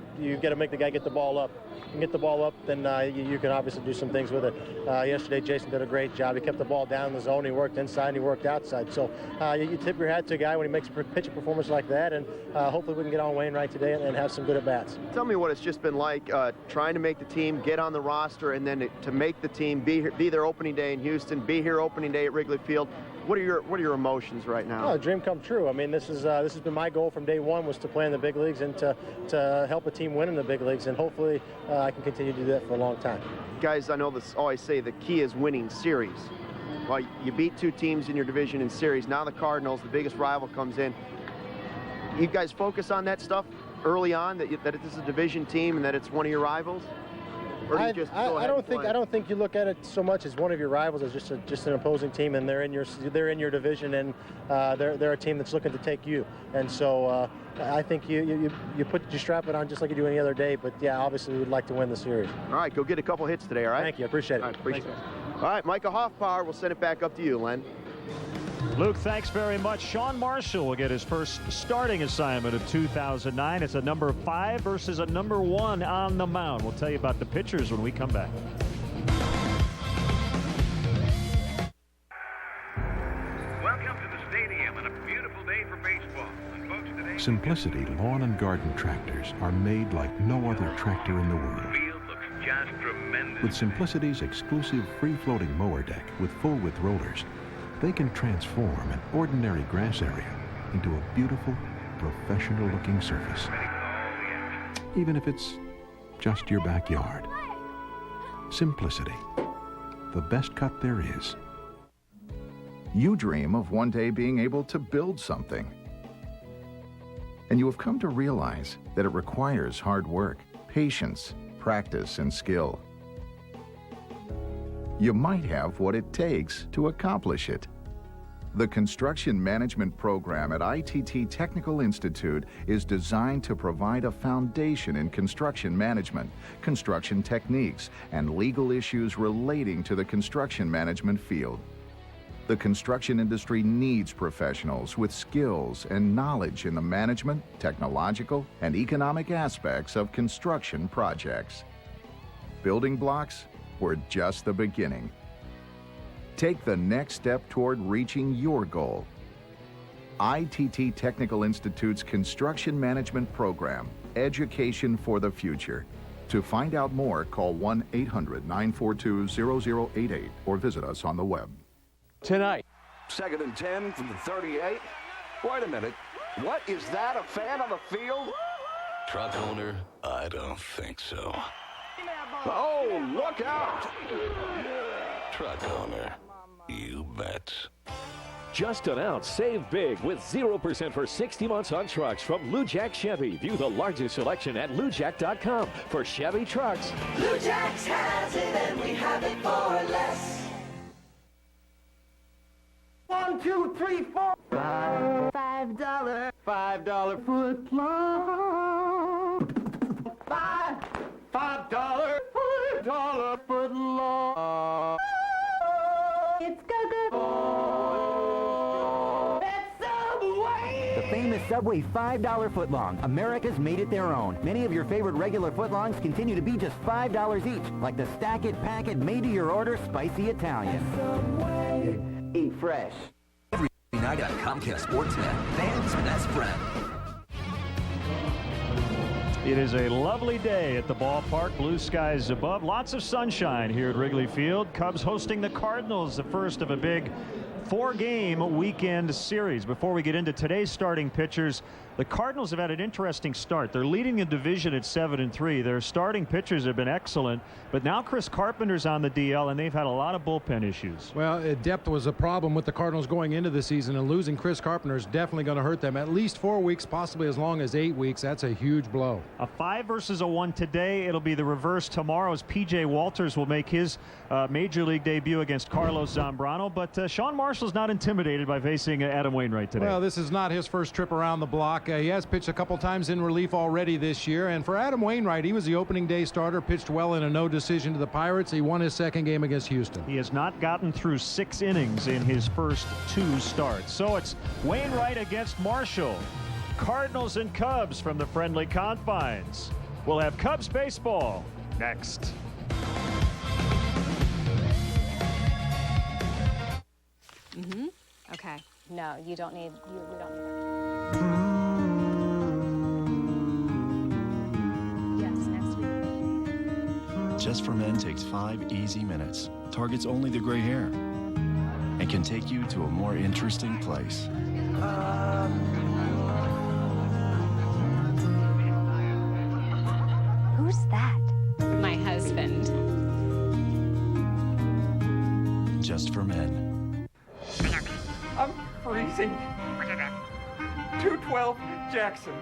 make the guy get the ball up. You can get the ball up, then you can obviously do some things with it. Yesterday, Jason did a great job. He kept the ball down in the zone. He worked inside and he worked outside. So you tip your hat to a guy when he makes a pitching performance like that, and hopefully we can get on Wainwright today and have some good at-bats. Tell me what it's just been like trying to make the team, get on the roster, and then to make the team be there opening day in Houston, be here opening day at Wrigley Field. What are your emotions right now? Oh, a dream come true. I mean, this has been my goal from day one, was to play in the big leagues and to help a team win in the big leagues, and hopefully I can continue to do that for a long time. Guys, I know this always say the key is winning series. Well, you beat two teams in your division in series. Now the Cardinals, the biggest rival, comes in. You guys focus on that stuff early on, that it is a division team and that it's one of your rivals? Or do you just go ahead I don't think you look at it so much as one of your rivals, as just an opposing team, and they're in your division, and they're a team that's looking to take you. And so I think you strap it on just like you do any other day. But yeah, obviously we would like to win the series. All right, go get a couple hits today. All right. Thank you. I appreciate it. All right, appreciate it. All right, Micah Hoffpauir, we'll send it back up to you, Len. Luke, thanks very much. Sean Marshall will get his first starting assignment of 2009. It's a number 5 versus a number 1 on the mound. We'll tell you about the pitchers when we come back. Welcome to the stadium on a beautiful day for baseball. And folks, today, Simplicity lawn and garden tractors are made like no other tractor in the world. the field looks just tremendous. With Simplicity's exclusive free-floating mower deck with full-width rollers, they can transform an ordinary grass area into a beautiful, professional-looking surface. Even if it's just your backyard. Simplicity, the best cut there is. You dream of one day being able to build something. And you have come to realize that it requires hard work, patience, practice, and skill. You might have what it takes to accomplish it. The Construction Management Program at ITT Technical Institute is designed to provide a foundation in construction management, construction techniques, and legal issues relating to the construction management field. The construction industry needs professionals with skills and knowledge in the management, technological, and economic aspects of construction projects. Building blocks were just the beginning. Take the next step toward reaching your goal. ITT Technical Institute's Construction Management Program, Education for the Future. To find out more, call 1-800-942-0088 or visit us on the web. Tonight, 2nd and 10 from the 38. Wait a minute. What is that? A fan on the field? Truck owner, I don't think so. Oh, look out! Truck owner, you bet. Just announced Save Big with 0% for 60 months on trucks from Lou Jack Chevy. View the largest selection at LouJack.com for Chevy trucks. Lou Jack's has it and we have it for less. 1, 2, 3, 4. $5. $5 foot long. $5 foot long. It's go-go. That's Subway. The famous Subway $5 footlong. America's made it their own. Many of your favorite regular footlongs continue to be just $5 each, like the Stack It, Pack It, made-to-your-order spicy Italian. Subway. Eat fresh. Every night on Comcast Sportsnet, fans' best friend. It is a lovely day at the ballpark. Blue skies above. Lots of sunshine here at Wrigley Field. Cubs hosting the Cardinals, the first of a big 4-game weekend series. Before we get into today's starting pitchers, the Cardinals have had an interesting start. They're leading the division at 7-3. Their starting pitchers have been excellent, but now Chris Carpenter's on the DL, and they've had a lot of bullpen issues. Well, depth was a problem with the Cardinals going into the season, and losing Chris Carpenter is definitely going to hurt them. At least 4 weeks, possibly as long as 8 weeks. That's a huge blow. A 5 versus a 1 today. It'll be the reverse tomorrow as P.J. Walters will make his Major League debut against Carlos Zambrano, but Sean Marshall's not intimidated by facing Adam Wainwright today. Well, this is not his first trip around the block. He has pitched a couple times in relief already this year, and for Adam Wainwright, he was the opening day starter, pitched well in a no decision to the Pirates. He won his second game against Houston. He has not gotten through 6 innings in his first 2 starts. So it's Wainwright against Marshall. Cardinals and Cubs from the friendly confines. We'll have Cubs baseball next. Okay. No, you don't need. We don't need that. Yes, next week. Just for Men takes 5 easy minutes, targets only the gray hair, and can take you to a more interesting place. Who's that? My husband. Just for Men. I'm freezing. 212 Jackson.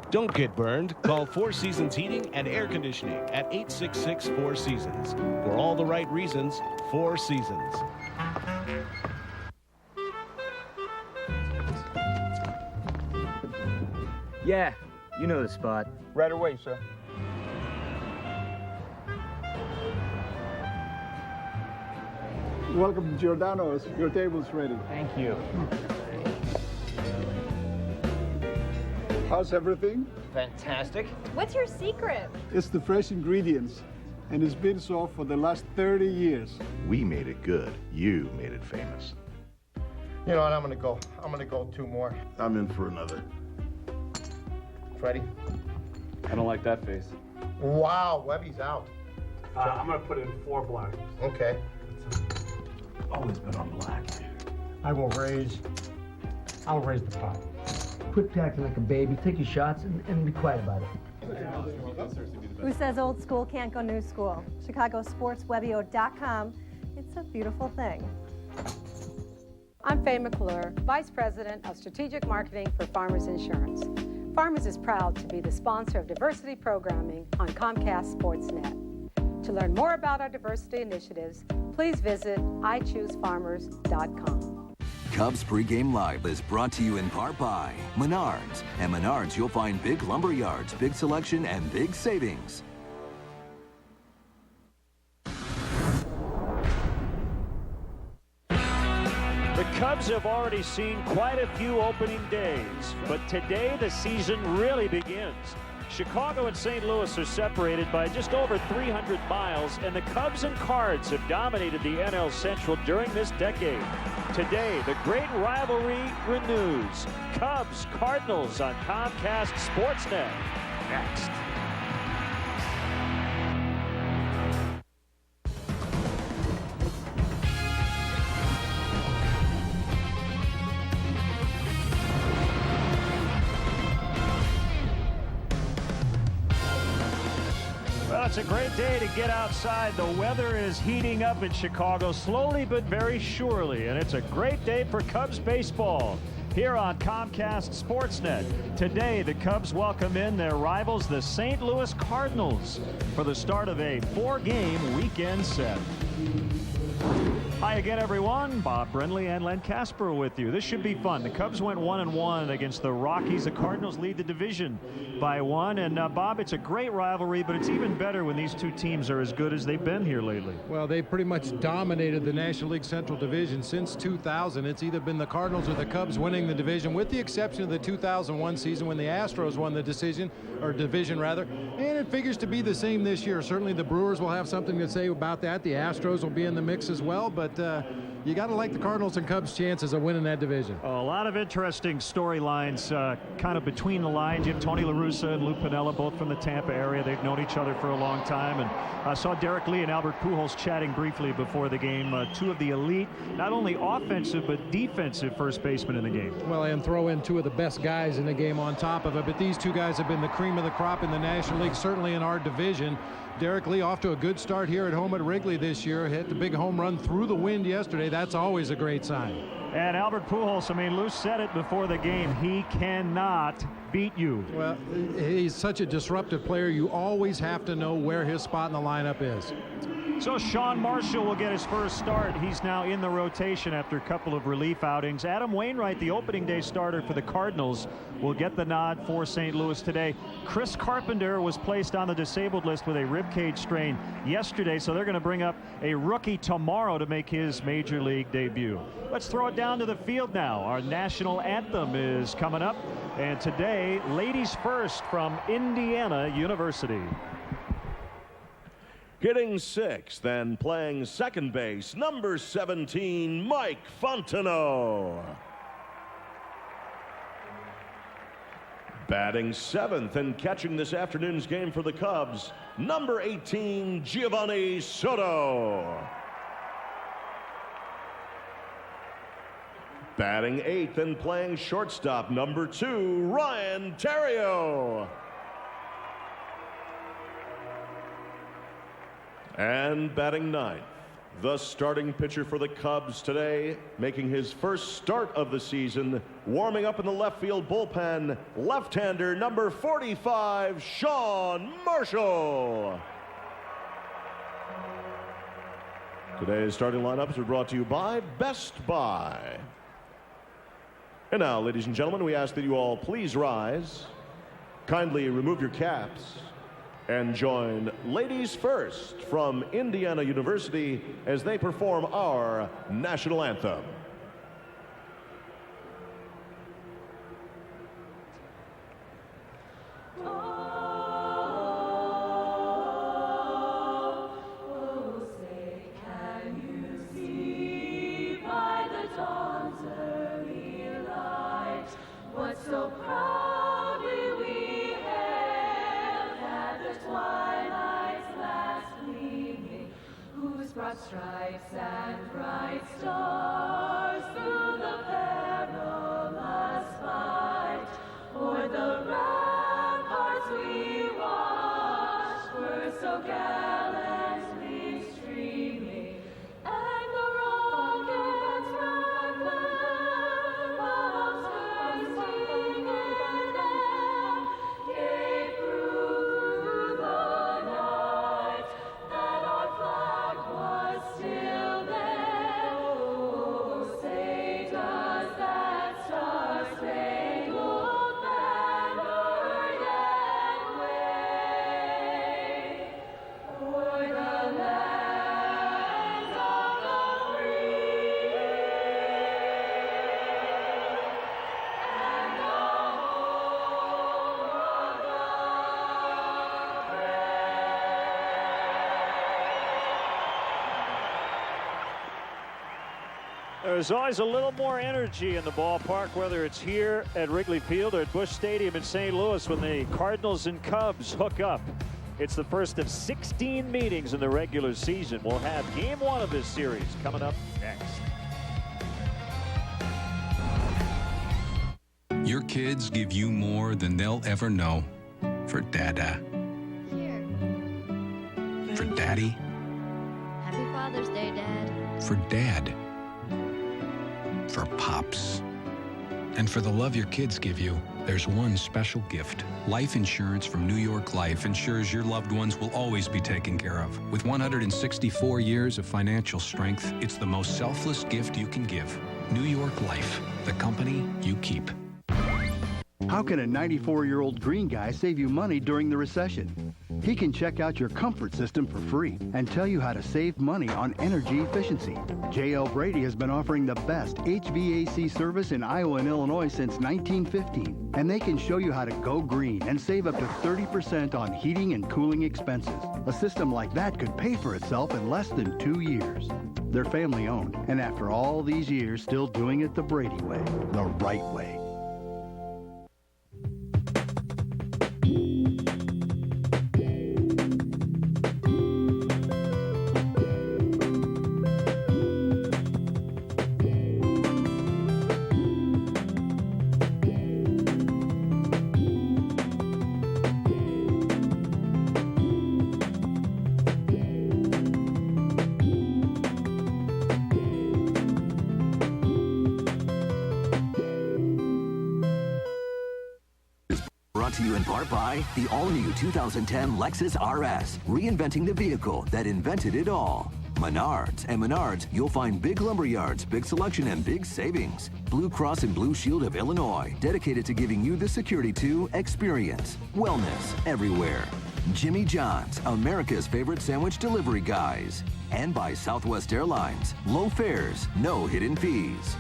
Don't get burned. Call 4 Seasons Heating and Air Conditioning at 866-4Seasons. For all the right reasons, 4 Seasons. Yeah, you know the spot. Right away, sir. Welcome to Giordano's. Your table's ready. Thank you. How's everything? Fantastic. What's your secret? It's the fresh ingredients, and it's been so for the last 30 years. We made it good. You made it famous. You know what? I'm gonna go 2 more. I'm in for another. Freddie? I don't like that face. Wow, Webby's out. I'm gonna put in 4 black. Okay. Always been on black. I'll raise the pot. Quit acting like a baby. Take your shots and be quiet about it. Who says old school can't go new school? ChicagoSportsWebio.com. It's a beautiful thing. I'm Faye McClure, Vice President of Strategic Marketing for Farmers Insurance. Farmers is proud to be the sponsor of diversity programming on Comcast Sportsnet. To learn more about our diversity initiatives, please visit iChooseFarmers.com. Cubs Pregame Live is brought to you in part by Menards. At Menards, you'll find big lumber yards, big selection, and big savings. The Cubs have already seen quite a few opening days, but today the season really begins. Chicago and St. Louis are separated by just over 300 miles, and the Cubs and Cards have dominated the NL Central during this decade. Today, the great rivalry renews. Cubs, Cardinals on Comcast Sportsnet. Next. Well, it's a great day to get outside. The weather is heating up in Chicago slowly but very surely, and it's a great day for Cubs baseball here on Comcast Sportsnet. Today, the Cubs welcome in their rivals, the St. Louis Cardinals, for the start of a 4-game weekend set. Hi again, everyone. Bob Brenly and Len Casper with you. This should be fun. The Cubs went 1-1 against the Rockies. The Cardinals lead the division by 1. And Bob, it's a great rivalry, but it's even better when these two teams are as good as they've been here lately. Well, they pretty much dominated the National League Central Division since 2000. It's either been the Cardinals or the Cubs winning the division, with the exception of the 2001 season when the Astros won the division, and it figures to be the same this year. Certainly the Brewers will have something to say about that. The Astros will be in the mix as well, but you got to like the Cardinals and Cubs' chances of winning that division. A lot of interesting storylines kind of between the lines. You have Tony La Russa and Lou Piniella, both from the Tampa area. They've known each other for a long time. And I saw Derek Lee and Albert Pujols chatting briefly before the game. Two of the elite, not only offensive, but defensive first basemen in the game. Well, and throw in two of the best guys in the game on top of it. But these two guys have been the cream of the crop in the National League, certainly in our division. Derek Lee off to a good start here at home at Wrigley this year. Hit the big home run through the wind yesterday. That's always a great sign. And Albert Pujols, I mean, Lou said it before the game. He cannot beat you. Well, he's such a disruptive player. You always have to know where his spot in the lineup is. So Sean Marshall will get his first start. He's now in the rotation after a couple of relief outings. Adam Wainwright, the opening day starter for the Cardinals, will get the nod for St. Louis today. Chris Carpenter was placed on the disabled list with a ribcage strain yesterday, so they're going to bring up a rookie tomorrow to make his major league debut. Let's throw it down to the field now. Our national anthem is coming up, and today, ladies first from Indiana University. Hitting sixth and playing second base, number 17, Mike Fontenot. Batting seventh and catching this afternoon's game for the Cubs, number 18, Giovanni Soto. Batting eighth and playing shortstop, number 2, Ryan Theriot. And batting ninth, the starting pitcher for the Cubs today, making his first start of the season, warming up in the left field bullpen, left-hander number 45, Sean Marshall. Today's starting lineups are brought to you by Best Buy. And now, ladies and gentlemen, we ask that you all please rise, kindly remove your caps, and join ladies first from Indiana University as they perform our national anthem. Stripes and bright stars through the perilous fight, o'er the ramparts we watched were so gallantly streaming, and the rockets ran them of bursting in air, gave proof through the night that our flag was still there. Oh, say does that star-spangled banner yet wave o'er the lands of the free and the home of the brave. There's always a little more energy in the ballpark, whether it's here at Wrigley Field or at Busch Stadium in St. Louis when the Cardinals and Cubs hook up. It's the first of 16 meetings in the regular season. We'll have game 1 of this series coming up next. Your kids give you more than they'll ever know. For Dada. Here. For Daddy. Happy Father's Day, Dad. For Dad. For Pops. And for the love your kids give you, there's one special gift. Life insurance from New York Life ensures your loved ones will always be taken care of. With 164 years of financial strength, it's the most selfless gift you can give. New York Life, the company you keep. How can a 94-year-old green guy save you money during the recession? He can check out your comfort system for free and tell you how to save money on energy efficiency. J.L. Brady has been offering the best HVAC service in Iowa and Illinois since 1915, and they can show you how to go green and save up to 30% on heating and cooling expenses. A system like that could pay for itself in less than 2 years. They're family-owned, and after all these years, still doing it the Brady way, the right way. Brought to you in part by the all-new 2010 Lexus RS, reinventing the vehicle that invented it all. Menards. At Menards, you'll find big lumber yards, big selection, and big savings. Blue Cross and Blue Shield of Illinois, dedicated to giving you the security to experience wellness everywhere. Jimmy John's, America's favorite sandwich delivery guys. And by Southwest Airlines, low fares, no hidden fees.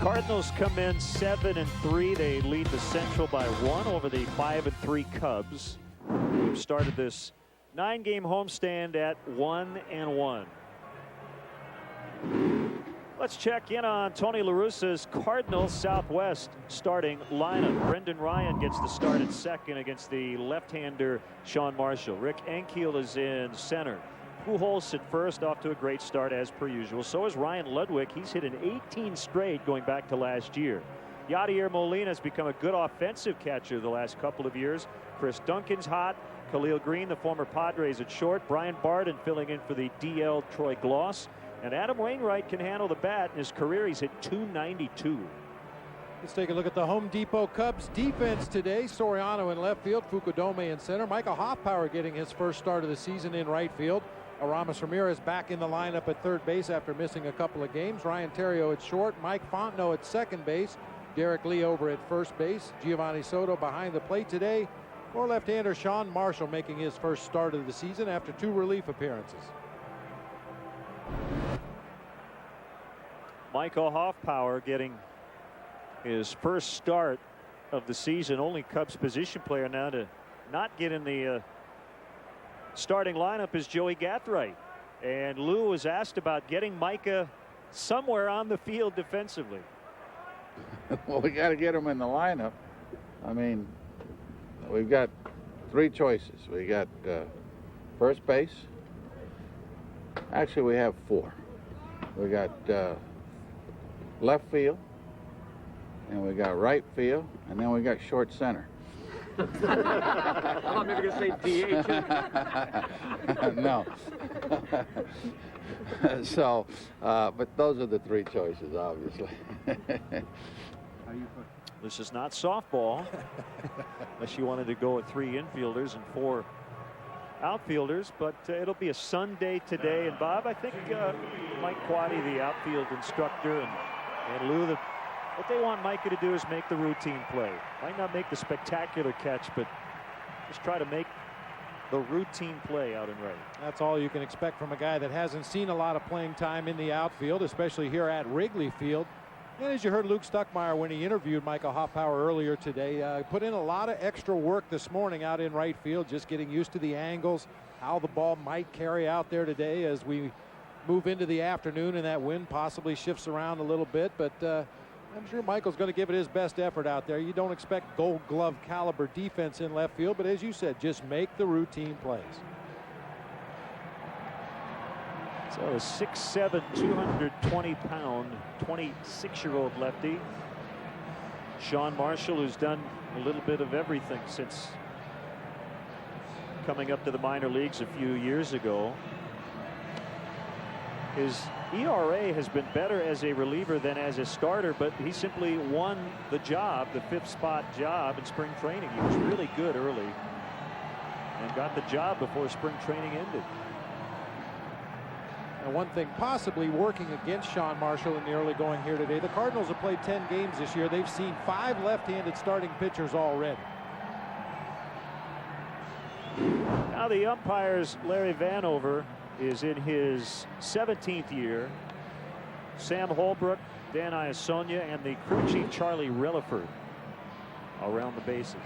Cardinals come in 7-3. They lead the Central by 1 over the 5-3 Cubs, who started this 9-game homestand at 1-1. Let's check in on Tony La Russa's Cardinals Southwest starting lineup. Brendan Ryan gets the start at second against the left-hander Sean Marshall. Rick Ankiel is in center. Pujols at first, off to a great start as per usual. So is Ryan Ludwig. He's hit an 18 straight going back to last year. Yadier Molina has become a good offensive catcher the last couple of years. Chris Duncan's hot. Khalil Green, the former Padres, at short. Brian Barden filling in for the DL Troy Gloss. And Adam Wainwright can handle the bat. In his career, he's hit .292. Let's take a look at the Home Depot Cubs defense today. Soriano in left field, Fukudome in center. Michael Hoffpower getting his first start of the season in right field. Aramis Ramirez back in the lineup at third base after missing a couple of games. Ryan Theriot at short. Mike Fontenot at second base. Derek Lee over at first base. Giovanni Soto behind the plate today. For left-hander Sean Marshall making his first start of the season after 2 relief appearances. Michael Hoffpower getting his first start of the season. Only Cubs position player now to not get in the starting lineup is Joey Gathright. And Lou was asked about getting Micah somewhere on the field defensively. Well, we got to get him in the lineup. I mean, we've got 3 choices. We got first base. Actually, we have 4. We got left field, and we got right field, and then we got short center. I thought maybe you were going to say DH. No. So, but those are the 3 choices, obviously. This is not softball, unless you wanted to go with 3 infielders and 4 outfielders, but it'll be a Sunday today. And Bob, I think Mike Quaddy, the outfield instructor, and Lou, what they want Micah to do is make the routine play. Might not make the spectacular catch, but just try to make the routine play out in right. That's all you can expect from a guy that hasn't seen a lot of playing time in the outfield, especially here at Wrigley Field. And as you heard Luke Stuckmeyer when he interviewed Michael Hoffpower earlier today, put in a lot of extra work this morning out in right field, just getting used to the angles, how the ball might carry out there today as we move into the afternoon and that wind possibly shifts around a little bit. But I'm sure Michael's going to give it his best effort out there. You don't expect Gold Glove caliber defense in left field, but as you said, just make the routine plays. So a 6'7", 220-pound, 26-year-old lefty. Sean Marshall, who's done a little bit of everything since coming up to the minor leagues a few years ago. His ERA has been better as a reliever than as a starter, but he simply won the job, the 5th spot job in spring training. He was really good early and got the job before spring training ended. And one thing possibly working against Sean Marshall in the early going here today, the Cardinals have played 10 games this year. They've seen 5 left-handed starting pitchers already. Now the umpires, Larry Vanover, is in his 17th year. Sam Holbrook, Dan Iasonia, and the crew chief Charlie Rilliford around the bases.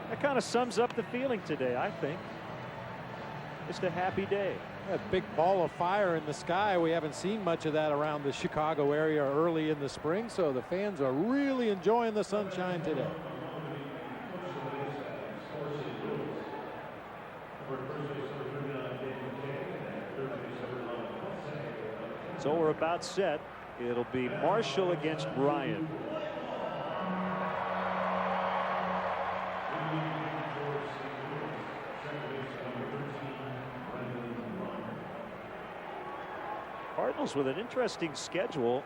That kind of sums up the feeling today, I think. Just a happy day. That big ball of fire in the sky. We haven't seen much of that around the Chicago area early in the spring, so the fans are really enjoying the sunshine today. So we're about set. It'll be Marshall against Ryan. Cardinals with an interesting schedule.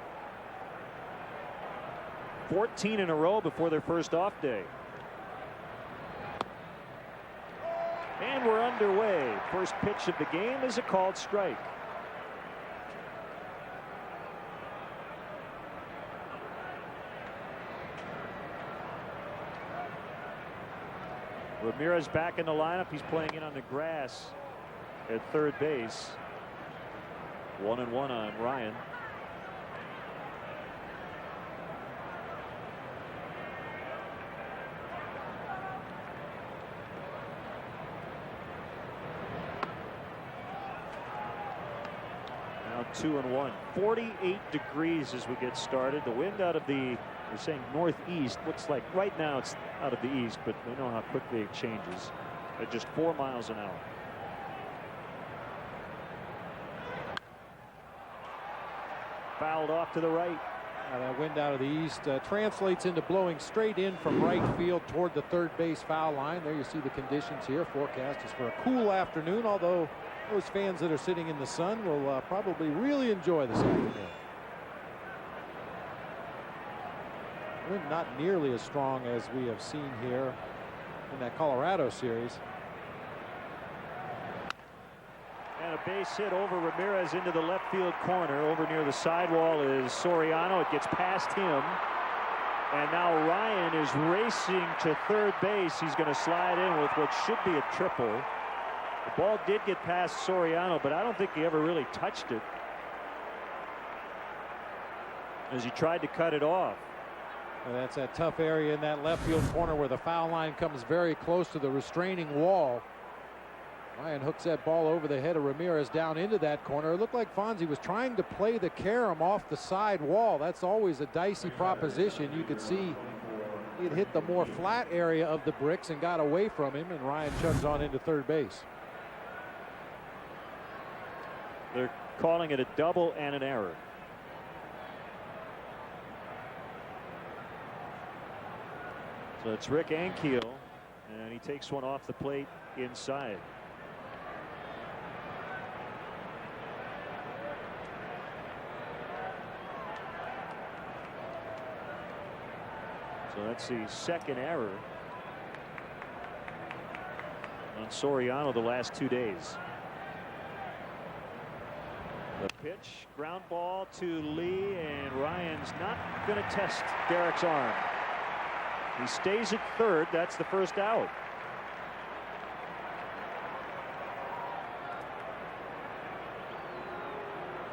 14 in a row before their first off day. And we're underway. First pitch of the game is a called strike. Ramirez back in the lineup. He's playing in on the grass at third base. 1-1 on Ryan. Now 2-1. 48 degrees as we get started. The wind out of the, we're saying northeast. Looks like right now it's out of the east, but we know how quickly it changes at just 4 miles an hour. Fouled off to the right. That wind out of the east translates into blowing straight in from right field toward the third base foul line. There you see the conditions here. Forecast is for a cool afternoon, although those fans that are sitting in the sun will probably really enjoy this afternoon. Wind not nearly as strong as we have seen here in that Colorado series. And a base hit over Ramirez into the left field corner. Over near the sidewall is Soriano. It gets past him. And now Ryan is racing to third base. He's going to slide in with what should be a triple. The ball did get past Soriano, but I don't think he ever really touched it as he tried to cut it off. Well, that's that tough area in that left field corner where the foul line comes very close to the restraining wall. Ryan hooks that ball over the head of Ramirez down into that corner. It looked like Fonzie was trying to play the carom off the side wall. That's always a dicey proposition. You could see it hit the more flat area of the bricks and got away from him, and Ryan chugs on into third base. They're calling it a double and an error. So it's Rick Ankiel, and he takes one off the plate inside. So that's the second error on Soriano the last 2 days. The pitch, ground ball to Lee, and Ryan's not going to test Derek's arm. He stays at third. That's the first out.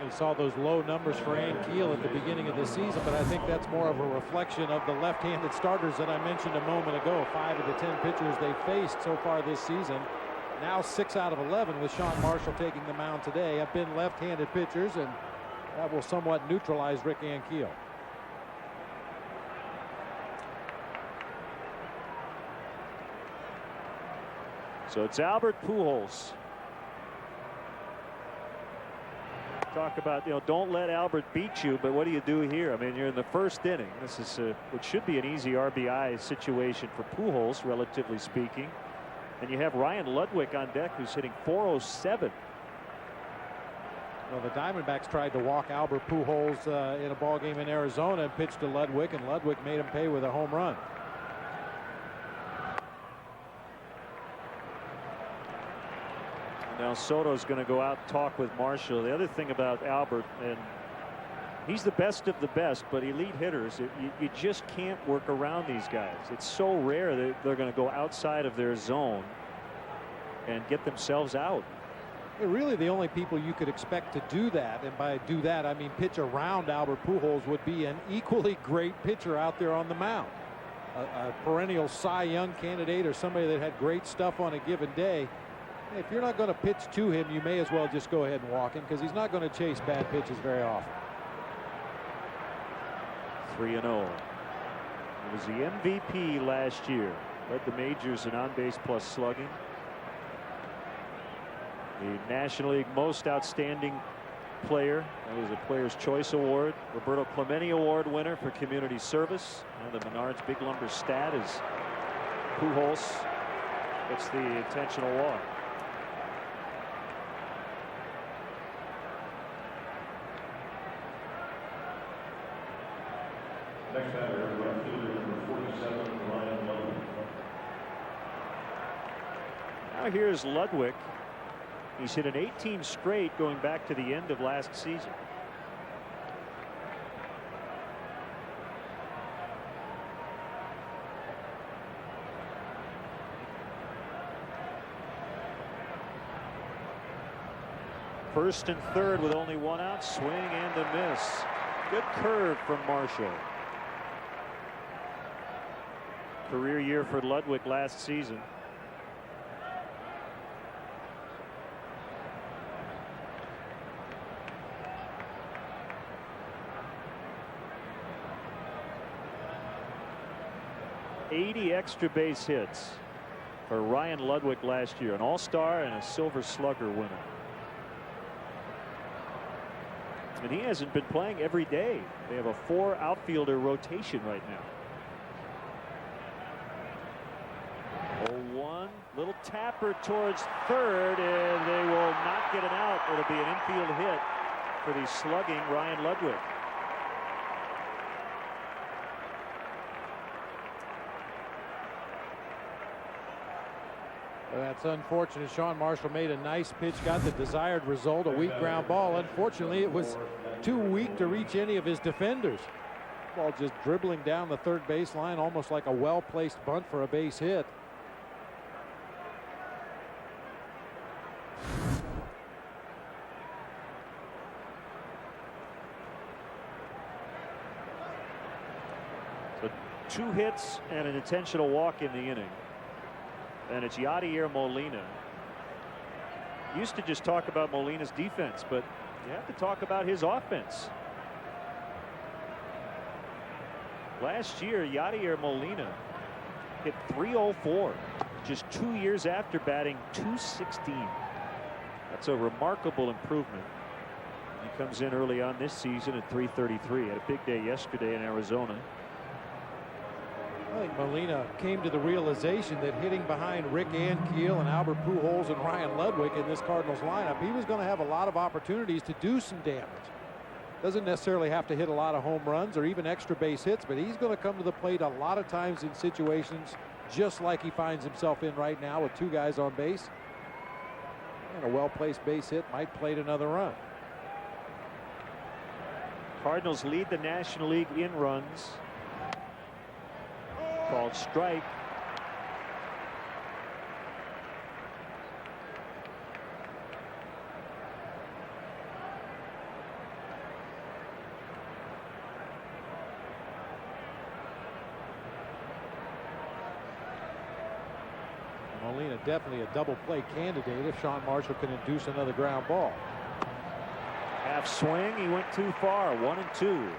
We saw those low numbers for Ankiel at the beginning of the season, but I think that's more of a reflection of the left-handed starters that I mentioned a moment ago. 5 of the 10 pitchers they faced so far this season. Now 6 out of 11 with Sean Marshall taking the mound today have been left-handed pitchers, and that will somewhat neutralize Rick Ankiel. So it's Albert Pujols. Talk about, don't let Albert beat you, but what do you do here? I mean, you're in the first inning. This is what should be an easy RBI situation for Pujols, relatively speaking. And you have Ryan Ludwig on deck, who's hitting .407. Well, the Diamondbacks tried to walk Albert Pujols in a ball game in Arizona and pitched to Ludwig, and Ludwig made him pay with a home run. Now Soto's going to go out and talk with Marshall. The other thing about Albert, and he's the best of the best, but elite hitters, you just can't work around these guys. It's so rare that they're going to go outside of their zone and get themselves out. Really, the only people you could expect to do that, and by do that I mean pitch around Albert Pujols, would be an equally great pitcher out there on the mound. A perennial Cy Young candidate or somebody that had great stuff on a given day. If you're not going to pitch to him, you may as well just go ahead and walk him, because he's not going to chase bad pitches very often. 3-0. He was the MVP last year. Led the majors in on-base plus slugging. The National League Most Outstanding Player. That was a Player's Choice Award. Roberto Clemente Award winner for community service. And the Menards Big Lumber stat is Pujols gets the intentional walk. Next batter, right fielder number 47, Ryan Ludwig. Now here's Ludwig. He's hit an 18 straight going back to the end of last season. First and third with only one out. Swing and a miss. Good curve from Marshall. Career year for Ludwig last season. .80 extra base hits for Ryan Ludwig last year, an all-star and a Silver Slugger winner. And he hasn't been playing every day. They have a 4 outfielder rotation right now. 0-1, little tapper towards third, and they will not get it out. It'll be an infield hit for the slugging Ryan Ludwig. That's unfortunate. Sean Marshall made a nice pitch, got the desired result, a weak ground ball. Unfortunately, it was too weak to reach any of his defenders. Ball just dribbling down the third baseline, almost like a well-placed bunt for a base hit. So 2 hits and an intentional walk in the inning. And it's Yadier Molina. Used to just talk about Molina's defense, but you have to talk about his offense. Last year, Yadier Molina hit .304 just 2 years after batting .216. That's a remarkable improvement. He comes in early on this season at .333. Had a big day yesterday in Arizona. I think Molina came to the realization that hitting behind Rick Ankiel and Albert Pujols and Ryan Ludwig in this Cardinals lineup, he was going to have a lot of opportunities to do some damage. Doesn't necessarily have to hit a lot of home runs or even extra base hits, but he's going to come to the plate a lot of times in situations just like he finds himself in right now with 2 guys on base. And a well-placed base hit might plate another run. Cardinals lead the National League in runs. Called strike. Molina definitely a double play candidate if Sean Marshall can induce another ground ball. Half swing, he went too far. 1-2.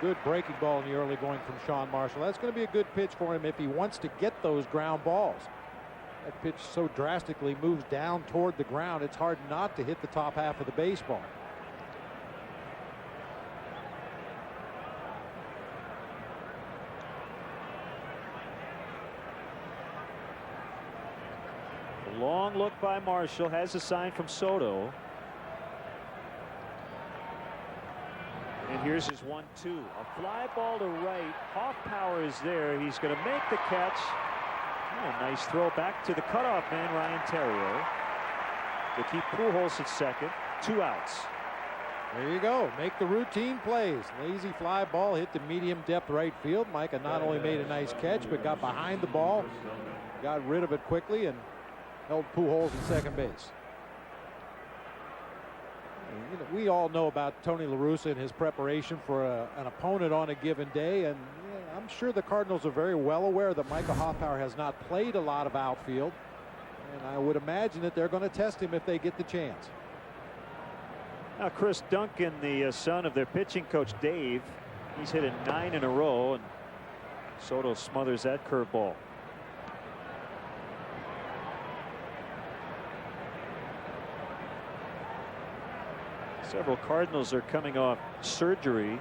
Good breaking ball in the early going from Sean Marshall. That's going to be a good pitch for him if he wants to get those ground balls. That pitch so drastically moves down toward the ground, it's hard not to hit the top half of the baseball. A long look by Marshall, has a sign from Soto. And here's his 1-2. A fly ball to right. Hoffpauir is there. He's going to make the catch. Oh, nice throw back to the cutoff man, Ryan Theriot, to keep Pujols at second. 2 outs. There you go. Make the routine plays. Lazy fly ball hit the medium depth right field. Micah not only made a nice catch, but got behind the ball, got rid of it quickly, and held Pujols at second base. You know, we all know about Tony La Russa and his preparation for an opponent on a given day, and I'm sure the Cardinals are very well aware that Micah Hoffpauir has not played a lot of outfield, and I would imagine that they're going to test him if they get the chance. Now Chris Duncan, the son of their pitching coach Dave, he's hit a 9 in a row, and Soto smothers that curveball. Several Cardinals are coming off surgery,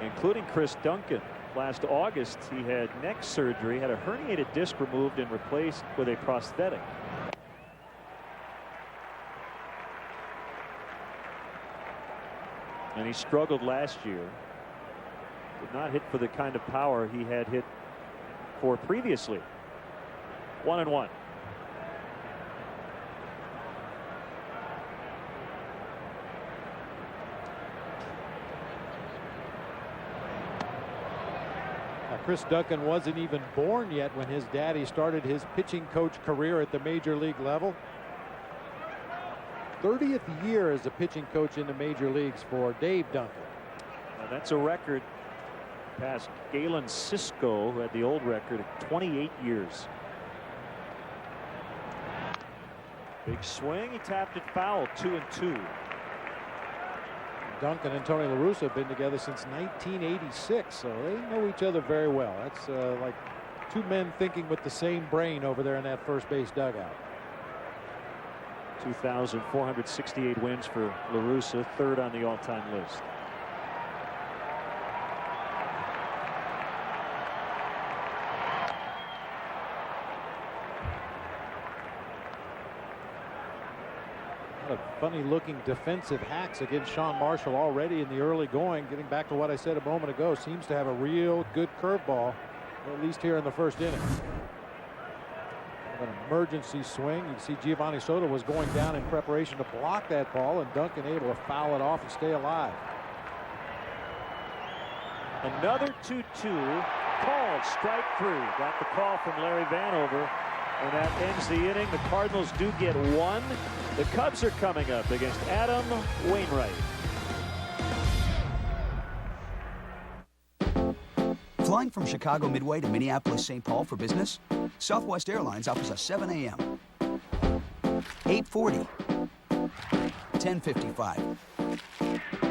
including Chris Duncan. Last August, he had neck surgery, had a herniated disc removed and replaced with a prosthetic. And he struggled last year. Did not hit for the kind of power he had hit for previously. 1-1. Chris Duncan wasn't even born yet when his daddy started his pitching coach career at the major league level. 30th year as a pitching coach in the major leagues for Dave Duncan. Now that's a record past Galen Cisco, who had the old record of 28 years. Big swing. He tapped it foul. 2-2. Duncan and Tony La Russa have been together since 1986, so they know each other very well. That's like two men thinking with the same brain over there in that first base dugout. 2,468 wins for La Russa, third on the all-time list. Funny looking defensive hacks against Sean Marshall already in the early going. Getting back to what I said a moment ago, seems to have a real good curveball, at least here in the first inning. An emergency swing. You can see Giovanni Soto was going down in preparation to block that ball, and Duncan able to foul it off and stay alive. Another 2-2 called, strike 3. Got the call from Larry Vanover, and that ends the inning. The Cardinals do get 1. The Cubs are coming up against Adam Wainwright. Flying from Chicago Midway to Minneapolis-St. Paul for business? Southwest Airlines offers a 7 a.m., 8:40, 10:55,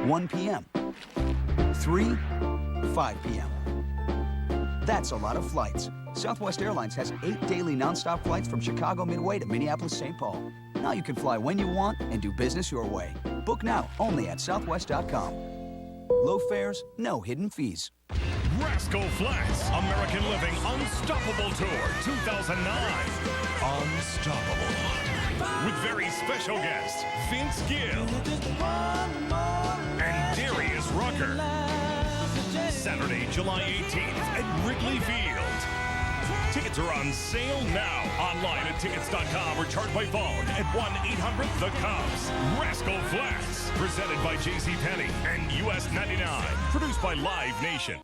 1 p.m., 3, 5 p.m. That's a lot of flights. Southwest Airlines has 8 daily nonstop flights from Chicago Midway to Minneapolis-St. Paul. Now you can fly when you want and do business your way. Book now only at southwest.com. Low fares, no hidden fees. Rascal Flatts American Living Unstoppable Tour 2009. Unstoppable. With very special guests Vince Gill and Darius Rucker. Saturday, July 18th at Wrigley Field. Tickets are on sale now. Online at tickets.com or chart by phone at 1-800-THE-CUBS. Rascal Flatts. Presented by JCPenney and US 99. Produced by Live Nation.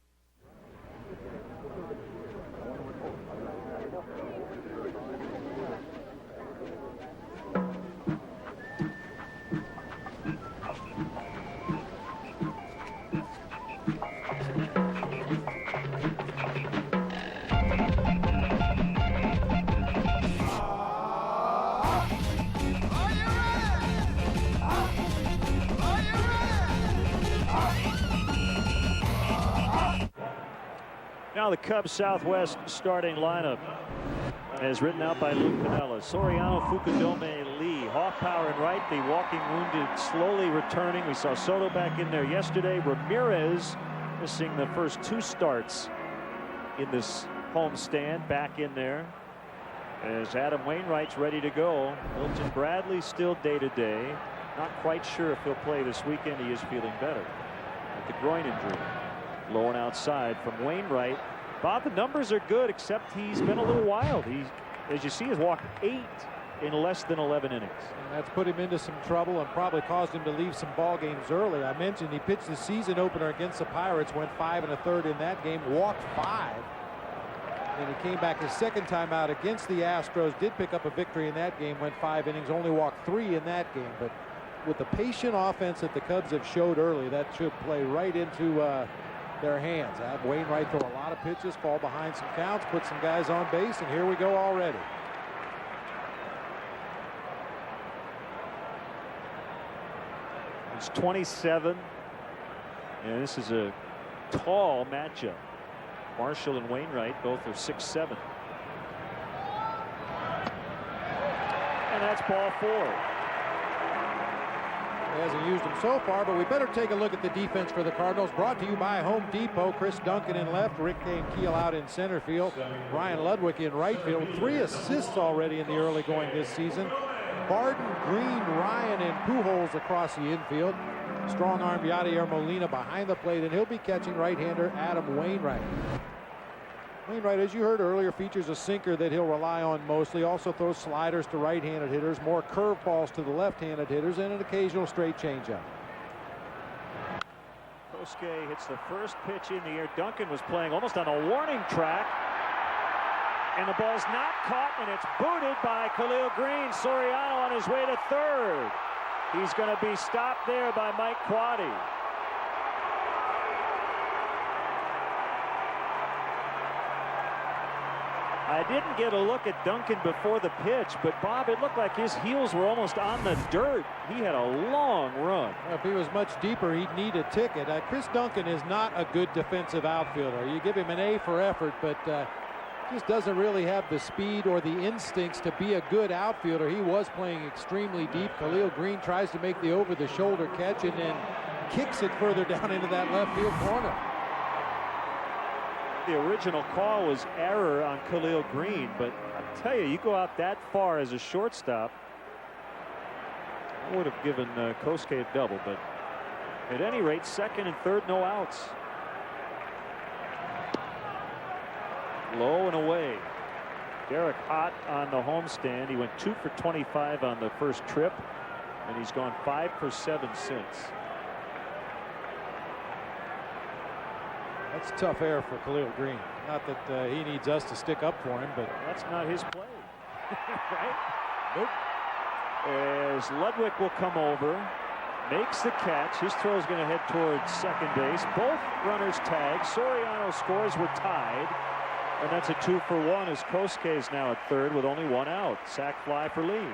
Now the Cubs Southwest starting lineup as written out by Lou Piniella. Soriano, Fukudome, Lee, Hoffpauir in right, the walking wounded slowly returning. We saw Soto back in there yesterday. Ramirez missing the first 2 starts in this homestand, back in there as Adam Wainwright's ready to go. Milton Bradley still day-to-day. Not quite sure if he'll play this weekend. He is feeling better with the groin injury. Low and outside from Wainwright. Bob, the numbers are good, except he's been a little wild. He, as you see, has walked 8 in less than 11 innings. And that's put him into some trouble and probably caused him to leave some ball games early. I mentioned he pitched the season opener against the Pirates, went 5 1/3 in that game, walked 5. And he came back his second time out against the Astros, did pick up a victory in that game, went 5 innings, only walked 3 in that game. But with the patient offense that the Cubs have showed early, that should play right into their hands. Have Wainwright throw a lot of pitches, fall behind some counts, put some guys on base, and here we go already. It's 27, and this is a tall matchup. Marshall and Wainwright both are 6'7". And that's ball 4. He hasn't used them so far, but we better take a look at the defense for the Cardinals. Brought to you by Home Depot. Chris Duncan in left, Rick Keel out in center field, Ryan Ludwig in right field. 3 assists already in the early going this season. Barden, Green, Ryan, and Pujols across the infield. Strong-armed Yadier Molina behind the plate, and he'll be catching right-hander Adam Wainwright. Wainwright, as you heard earlier, features a sinker that he'll rely on mostly. Also throws sliders to right-handed hitters, more curveballs to the left-handed hitters, and an occasional straight changeup. Kosuke hits the first pitch in the air. Duncan was playing almost on a warning track. And the ball's not caught, and it's booted by Khalil Green. Soriano on his way to third. He's going to be stopped there by Mike Quaddy. I didn't get a look at Duncan before the pitch, but Bob, it looked like his heels were almost on the dirt. He had a long run. Well, if he was much deeper, he'd need a ticket. Chris Duncan is not a good defensive outfielder. You give him an A for effort, but just doesn't really have the speed or the instincts to be a good outfielder. He was playing extremely deep. Khalil Green tries to make the over-the-shoulder catch and then kicks it further down into that left field corner. The original call was error on Khalil Green, but I tell you, you go out that far as a shortstop, I would have given Kosuke a double, but at any rate, second and third, no outs. Low and away. Derek Hott on the homestand. He went 2 for 25 on the first trip, and he's gone 5 for 7 since. That's tough air for Khalil Green. Not that he needs us to stick up for him, but that's not his play. Right? Nope. As Ludwig will come over, makes the catch. His throw is going to head towards second base. Both runners tagged. Soriano scores. We're tied. And that's a 2 for 1 as Kosuke is now at third with only 1 out. Sac fly for Lee.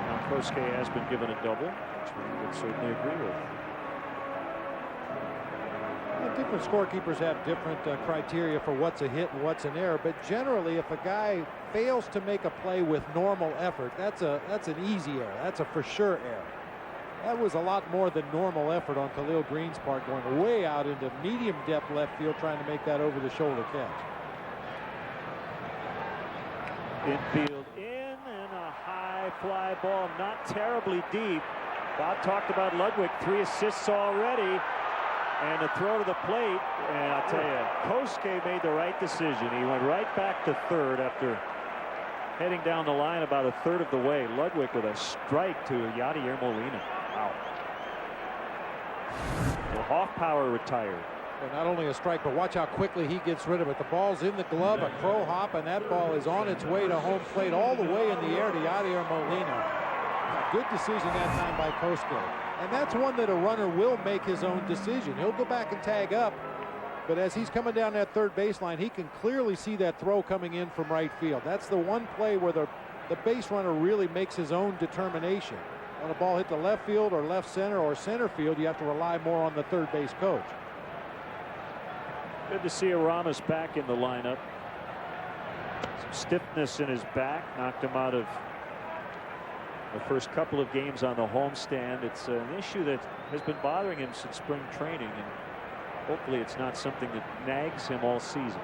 Now Kosuke has been given a double, which we would certainly agree with. Different scorekeepers have different criteria for what's a hit and what's an error, but generally if a guy fails to make a play with normal effort, that's an easy error. That's a for sure error. That was a lot more than normal effort on Khalil Green's part, going way out into medium depth left field trying to make that over the shoulder catch. Infield in, and a high fly ball, not terribly deep. Bob talked about Ludwig, 3 assists already. And the throw to the plate, and I'll tell you, Kosuke made the right decision. He went right back to third after heading down the line about a third of the way. Ludwig with a strike to Yadier Molina. Wow. Well, Hoffpower retired. Well, not only a strike, but watch how quickly he gets rid of it. The ball's in the glove, a crow hop, and that ball is on its way to home plate all the way in the air to Yadier Molina. A good decision that time by Kosuke. And that's one that a runner will make his own decision. He'll go back and tag up, but as he's coming down that third baseline, he can clearly see that throw coming in from right field. That's the one play where the base runner really makes his own determination. When a ball hit the left field or left center or center field, you have to rely more on the third base coach. Good to see Aramis back in the lineup. Some stiffness in his back knocked him out of the first couple of games on the homestand. It's an issue that has been bothering him since spring training, and Hopefully it's not something that nags him all season.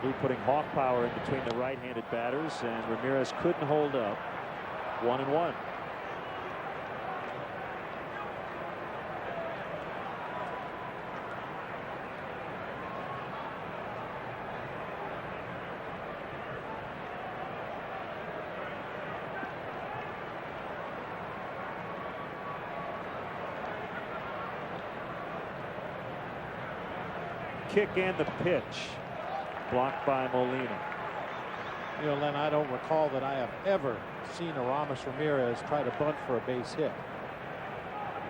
Lou putting hawk power in between the right-handed batters, and Ramirez couldn't hold up. 1-1. Kick and the pitch. Blocked by Molina. You know, Len, I don't recall that I have ever seen Aramis Ramirez try to bunt for a base hit.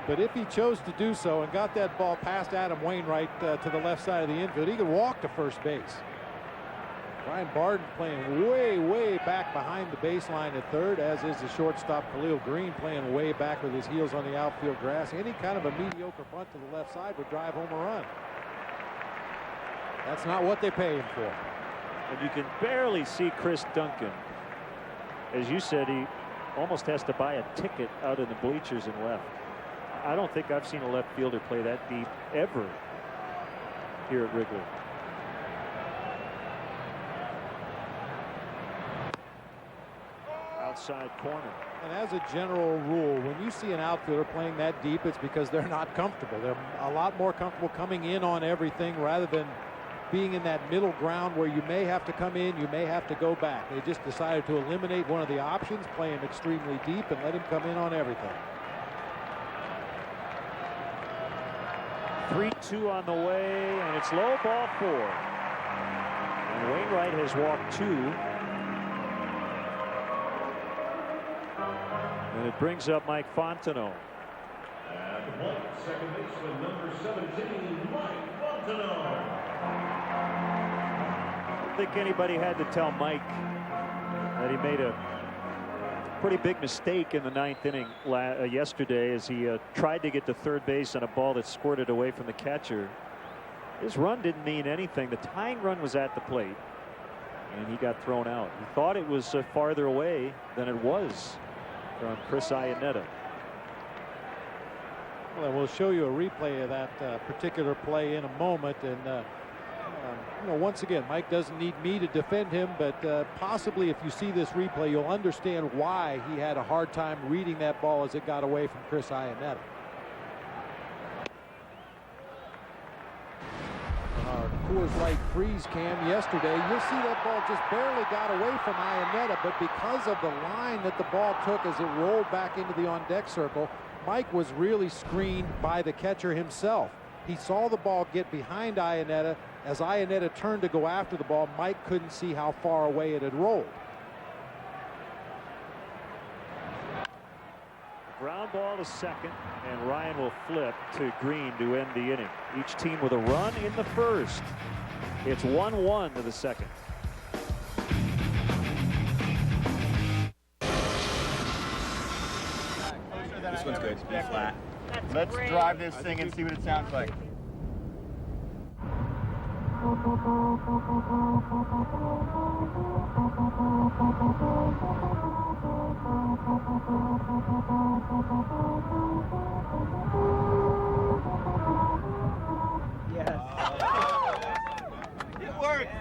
But if he chose to do so and got that ball past Adam Wainwright to the left side of the infield, he could walk to first base. Brian Barden playing way back behind the baseline at third, as is the shortstop Khalil Green playing way back with his heels on the outfield grass. Any kind of a mediocre bunt to the left side would drive home a run. That's not what they pay him for. And you can barely see Chris Duncan. As you said, he almost has to buy a ticket out in the bleachers and left. I don't think I've seen a left fielder play that deep ever here at Wrigley. Outside corner. And as a general rule, when you see an outfielder playing that deep, it's because they're not comfortable. They're a lot more comfortable coming in on everything rather than being in that middle ground where you may have to come in, you may have to go back. They just decided to eliminate one of the options, play him extremely deep, and let him come in on everything. 3-2 on the way, and it's low, ball 4. And Wainwright has walked 2. And it brings up Mike Fontenot. At the plate, second baseman number 17, Mike Fontenot. I don't think anybody had to tell Mike that he made a pretty big mistake in the 9th inning yesterday as he tried to get to third base on a ball that squirted away from the catcher. His run didn't mean anything. The tying run was at the plate, and he got thrown out. He thought it was farther away than it was from Chris Iannetta. Well, we'll show you a replay of that particular play in a moment, and you know, once again, Mike doesn't need me to defend him, but possibly if you see this replay, you'll understand why he had a hard time reading that ball as it got away from Chris Iannetta. Our Coors Light freeze cam yesterday, you'll see that ball just barely got away from Iannetta, but because of the line that the ball took as it rolled back into the on-deck circle, Mike was really screened by the catcher himself. He saw the ball get behind Iannetta. As Iannetta turned to go after the ball, Mike couldn't see how far away it had rolled. Ground ball to second, and Ryan will flip to Green to end the inning. Each team with a run in the first. It's 1-1 to the second. This one's good. Be flat. Let's drive this thing and see what it sounds like. Yes. It worked.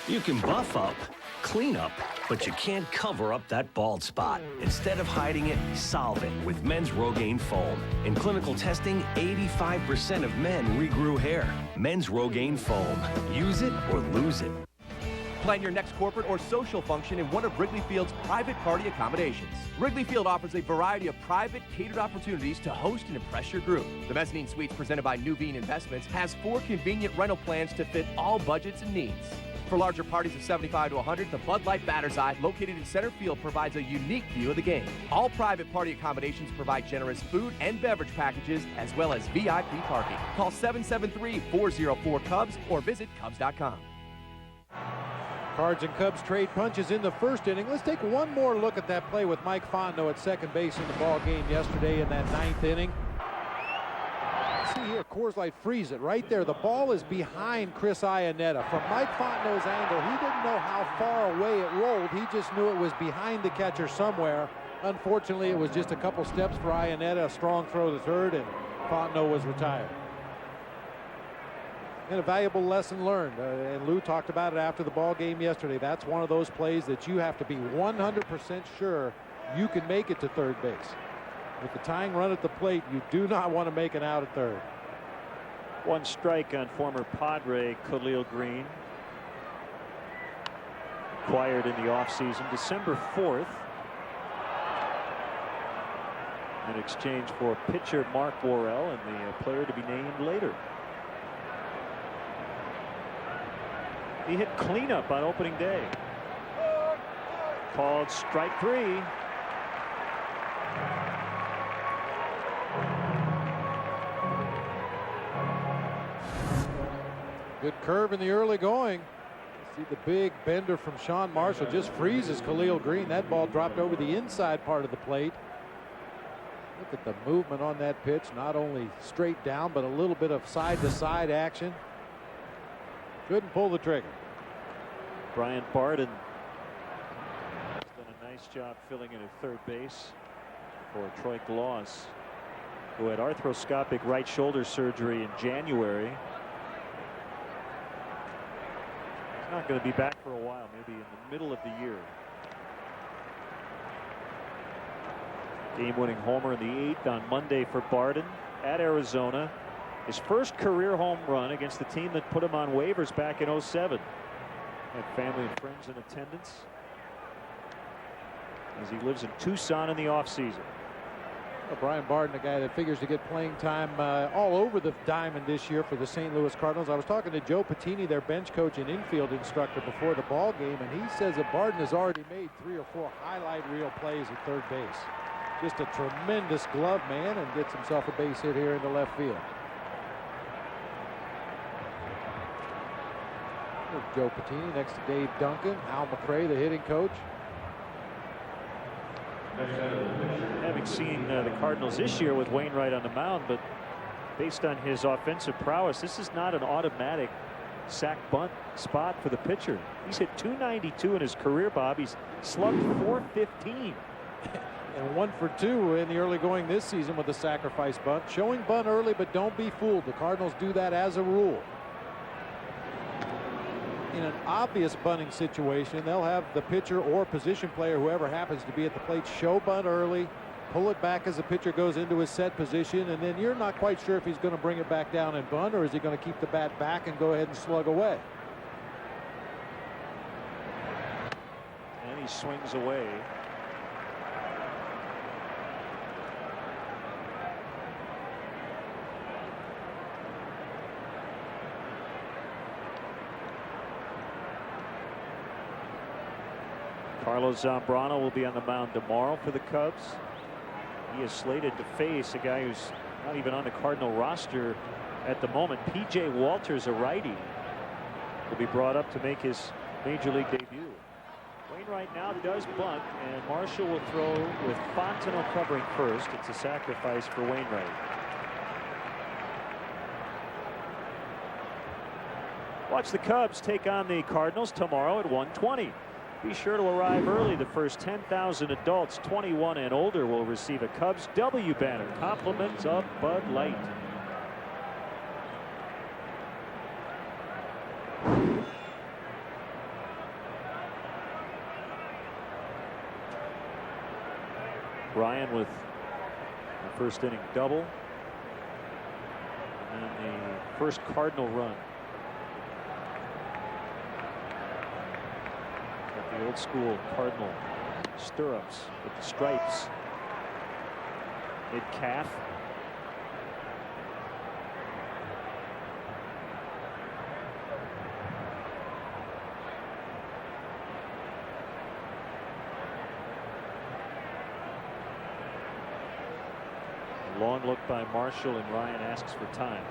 You can buff up, clean up, but you can't cover up that bald spot. Instead of hiding it, solve it with Men's Rogaine Foam. In clinical testing, 85% of men regrew hair. Men's Rogaine Foam. Use it or lose it. Plan your next corporate or social function in one of Wrigley Field's private party accommodations. Wrigley Field offers a variety of private, catered opportunities to host and impress your group. The Mezzanine Suites presented by Nuveen Investments has 4 convenient rental plans to fit all budgets and needs. For larger parties of 75 to 100, the Bud Light Batter's Eye, located in center field, provides a unique view of the game. All private party accommodations provide generous food and beverage packages, as well as VIP parking. Call 773-404-CUBS or visit Cubs.com. Cards and Cubs trade punches in the first inning. Let's take one more look at that play with Mike Fontenot at second base in the ball game yesterday in that 9th inning. See here, Coors Light freeze it right there. The ball is behind Chris Iannetta. From Mike Fontenot's angle, he didn't know how far away it rolled. He just knew it was behind the catcher somewhere. Unfortunately, it was just a couple steps for Iannetta. A strong throw to third, and Fontenot was retired. And a valuable lesson learned, and Lou talked about it after the ball game yesterday. That's one of those plays that you have to be 100% sure you can make it to third base. With the tying run at the plate, you do not want to make an out at third. One strike on former Padre Khalil Green. Acquired in the offseason, December 4th. In exchange for pitcher Mark Worrell and the player to be named later. He hit cleanup on opening day. Called strike 3. Good curve in the early going. See the big bender from Sean Marshall just freezes Khalil Green. That ball dropped over the inside part of the plate. Look at the movement on that pitch. Not only straight down, but a little bit of side-to-side action. Couldn't pull the trigger. Brian Barden has done a nice job filling in at third base for Troy Gloss, who had arthroscopic right shoulder surgery in January. He's not going to be back for a while, maybe in the middle of the year. Game-winning homer in the 8th on Monday for Barden at Arizona. His first career home run against the team that put him on waivers back in '07. Had family and friends in attendance as he lives in Tucson in the offseason. Well, Brian Barden, a guy that figures to get playing time all over the diamond this year for the St. Louis Cardinals. I was talking to Joe Patini, their bench coach and infield instructor, before the ball game, and he says that Barden has already made 3 or 4 highlight reel plays at third base. Just a tremendous glove man, and gets himself a base hit here into left field. Joe Patini next to Dave Duncan. Al McRae, the hitting coach. Having seen the Cardinals this year with Wainwright on the mound, but based on his offensive prowess, this is not an automatic sack bunt spot for the pitcher. He's hit .292 in his career, Bob. He's slugged .415. And 1 for 2 in the early going this season with a sacrifice bunt. Showing bunt early, but don't be fooled. The Cardinals do that as a rule. In an obvious bunting situation, they'll have the pitcher or position player, whoever happens to be at the plate, show bunt early, pull it back as the pitcher goes into his set position, and then you're not quite sure if he's going to bring it back down and bunt, or is he going to keep the bat back and go ahead and slug away. And he swings away. Carlos Zambrano will be on the mound tomorrow for the Cubs. He is slated to face a guy who's not even on the Cardinal roster at the moment. P.J. Walters, a righty, will be brought up to make his major league debut. Wainwright now does bunt, and Marshall will throw with Fontenot covering first. It's a sacrifice for Wainwright. Watch the Cubs take on the Cardinals tomorrow at 1:20. Be sure to arrive early. The first 10,000 adults 21 and older will receive a Cubs W banner. Compliments of Bud Light. Ryan with the first inning double. And the first Cardinal run. The old school Cardinal stirrups with the stripes. Mid calf. A long look by Marshall, and Ryan asks for time.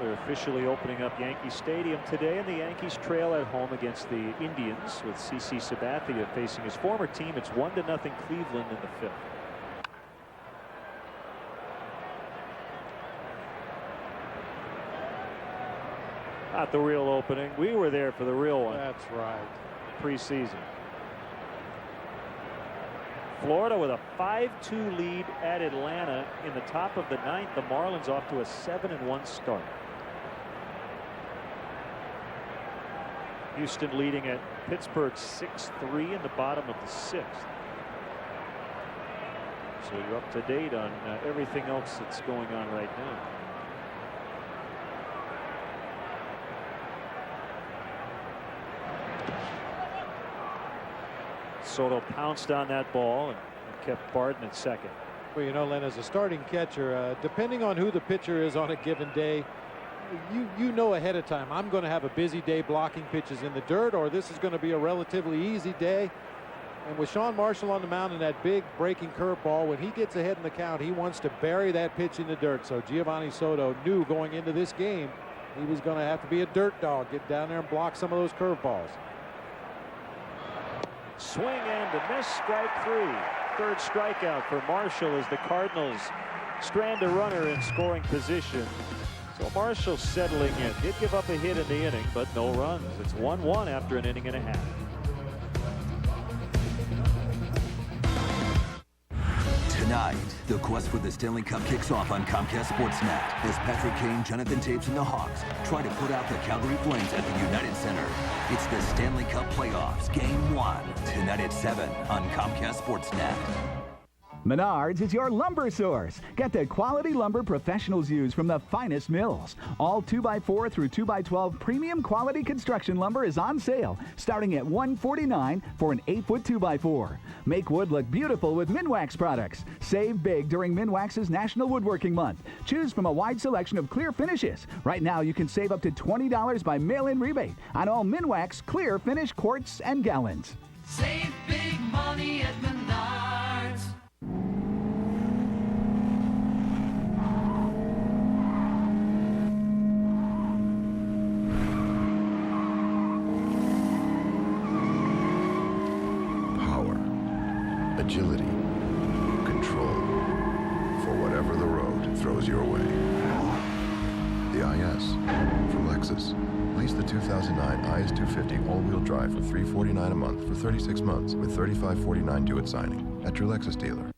They're officially opening up Yankee Stadium today, and the Yankees trail at home against the Indians with CC Sabathia facing his former team. It's 1-0 Cleveland in the 5th. Not the real opening. We were there for the real one. That's right. Preseason. Florida with a 5-2 lead at Atlanta in the top of the 9th. The Marlins off to a 7-1 start. Houston leading at Pittsburgh 6-3 in the bottom of the 6th. So you're up to date on everything else that's going on right now. Soto pounced on that ball and kept Barton at second. Well, you know, Len, as a starting catcher, depending on who the pitcher is on a given day, you know ahead of time, I'm going to have a busy day blocking pitches in the dirt, or this is going to be a relatively easy day. And with Sean Marshall on the mound and that big breaking curveball, when he gets ahead in the count, he wants to bury that pitch in the dirt. So Giovanni Soto knew going into this game he was going to have to be a dirt dog, get down there and block some of those curveballs. Swing and a miss, strike 3. Third strikeout for Marshall as the Cardinals strand a runner in scoring position. So Marshall settling in. Did give up a hit in the inning, but no runs. It's 1-1 after an inning and a half. Tonight, the quest for the Stanley Cup kicks off on Comcast Sportsnet as Patrick Kane, Jonathan Taves, and the Hawks try to put out the Calgary Flames at the United Center. It's the Stanley Cup Playoffs, Game 1, tonight at 7 on Comcast Sportsnet. Menards is your lumber source. Get the quality lumber professionals use from the finest mills. All 2x4 through 2x12 premium quality construction lumber is on sale, starting at $149 for an 8-foot 2x4. Make wood look beautiful with Minwax products. Save big during Minwax's National Woodworking Month. Choose from a wide selection of clear finishes. Right now, you can save up to $20 by mail-in rebate on all Minwax clear finish quarts and gallons. Save big money at Menards. Agility, control, for whatever the road throws your way. The IS from Lexus. Lease the 2009 IS 250 all-wheel drive for $349 a month for 36 months with $35.49 due at signing at your Lexus dealer.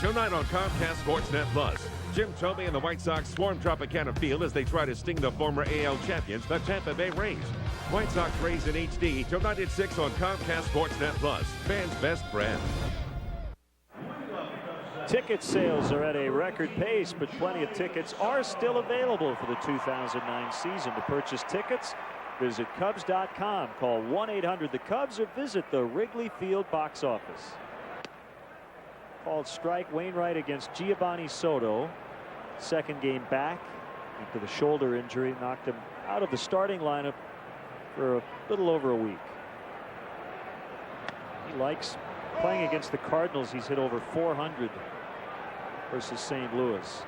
Tonight on Comcast Sportsnet Plus, Jim Thome and the White Sox swarm Tropicana Field as they try to sting the former AL champions, the Tampa Bay Rays. White Sox Rays in HD tonight at 6 on Comcast Sportsnet Plus, fans' best friend. Ticket sales are at a record pace, but plenty of tickets are still available for the 2009 season. To purchase tickets, visit Cubs.com, call 1-800-THE-CUBS, or visit the Wrigley Field box office. Called strike. Wainwright against Giovanni Soto. Second game back after the shoulder injury knocked him out of the starting lineup for a little over a week. He likes playing against the Cardinals. He's hit over 400 versus St. Louis.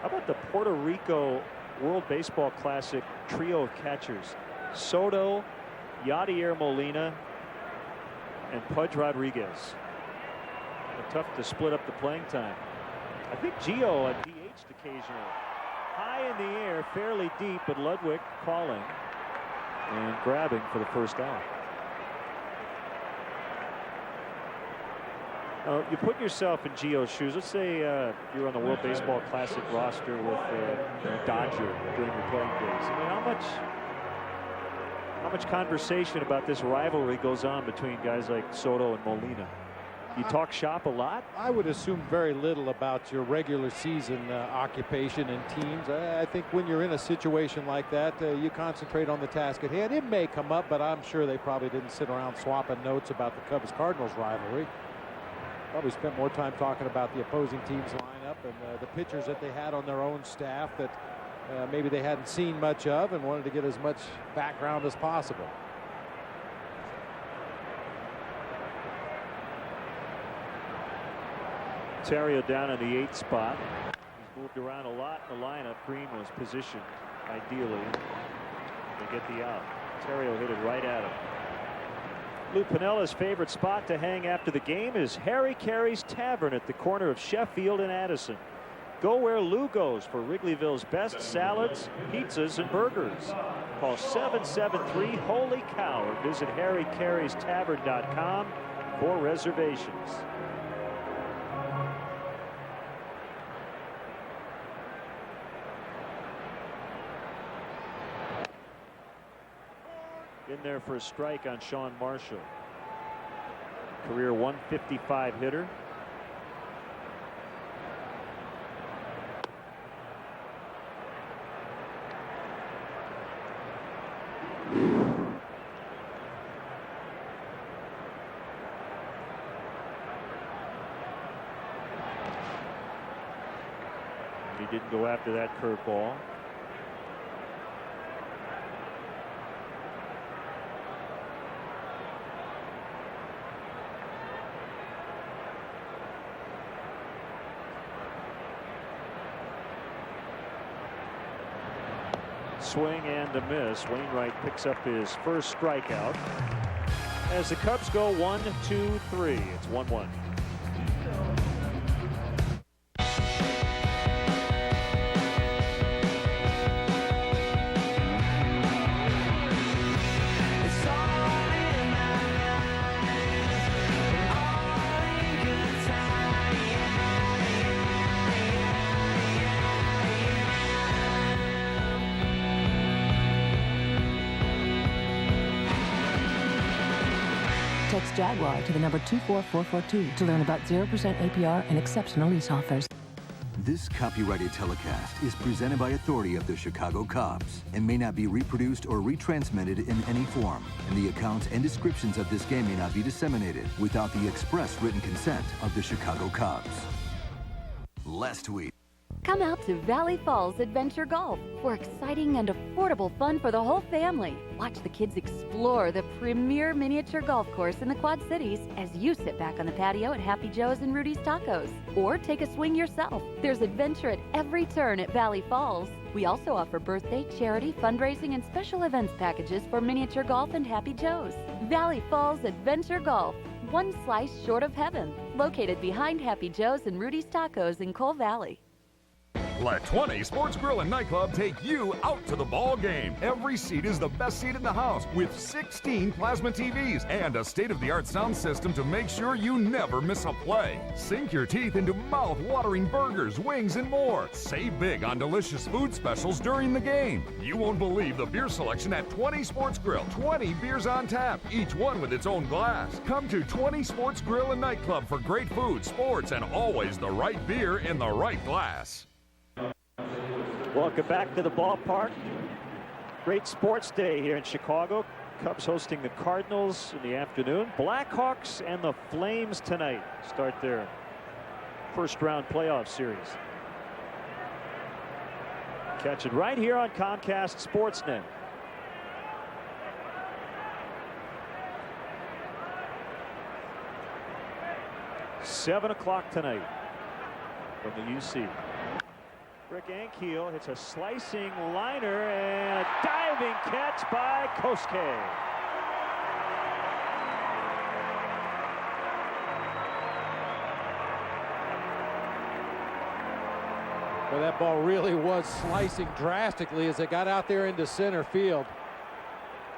How about the Puerto Rico World Baseball Classic trio of catchers? Soto, Yadier Molina, and Pudge Rodriguez. Tough to split up the playing time. I think Gio DH'd occasionally. High in the air, fairly deep, but Ludwig calling and grabbing for the first out. You put yourself in Gio's shoes. Let's say you're on the World Baseball Classic roster with Dodger during your playing days. I mean, how much conversation about this rivalry goes on between guys like Soto and Molina? You talk shop a lot? I would assume very little about your regular season occupation and teams. I think when you're in a situation like that, you concentrate on the task at hand. It may come up, but I'm sure they probably didn't sit around swapping notes about the Cubs-Cardinals rivalry. Probably spent more time talking about the opposing team's lineup and the pitchers that they had on their own staff that maybe they hadn't seen much of and wanted to get as much background as possible. Ontario down in the 8th spot. He's moved around a lot in the lineup. Green was positioned ideally to get the out. Terrio hit it right at him. Lou Pinella's favorite spot to hang after the game is Harry Carey's Tavern at the corner of Sheffield and Addison. Go where Lou goes for Wrigleyville's best salads, pizzas, and burgers. Call 773-HOLY-COW or visit harrycareystavern.com for reservations. In there for a strike on Sean Marshall. Career 155 hitter. He didn't go after that curveball. Swing and a miss. Wainwright picks up his first strikeout as the Cubs go 1-2-3. It's 1-1. Text Jaguar to the number 24442 to learn about 0% APR and exceptional lease offers. This copyrighted telecast is presented by authority of the Chicago Cubs and may not be reproduced or retransmitted in any form. And the accounts and descriptions of this game may not be disseminated without the express written consent of the Chicago Cubs. Last week. Come out to Valley Falls Adventure Golf for exciting and affordable fun for the whole family. Watch the kids explore the premier miniature golf course in the Quad Cities as you sit back on the patio at Happy Joe's and Rudy's Tacos. Or take a swing yourself. There's adventure at every turn at Valley Falls. We also offer birthday, charity, fundraising, and special events packages for miniature golf and Happy Joe's. Valley Falls Adventure Golf, one slice short of heaven. Located behind Happy Joe's and Rudy's Tacos in Coal Valley. Let 20 Sports Grill and Nightclub take you out to the ball game. Every seat is the best seat in the house with 16 plasma TVs and a state-of-the-art sound system to make sure you never miss a play. Sink your teeth into mouth-watering burgers, wings, and more. Save big on delicious food specials during the game. You won't believe the beer selection at 20 Sports Grill. 20 beers on tap, each one with its own glass. Come to 20 Sports Grill and Nightclub for great food, sports, and always the right beer in the right glass. Welcome back to the ballpark. Great sports day here in Chicago. Cubs hosting the Cardinals in the afternoon. Blackhawks and the Flames tonight start their first round playoff series. Catch it right here on Comcast Sportsnet. Seven o'clock tonight from the UC. Rick Ankiel hits a slicing liner and a diving catch by Kosuke. Well, that ball really was slicing drastically as it got out there into center field.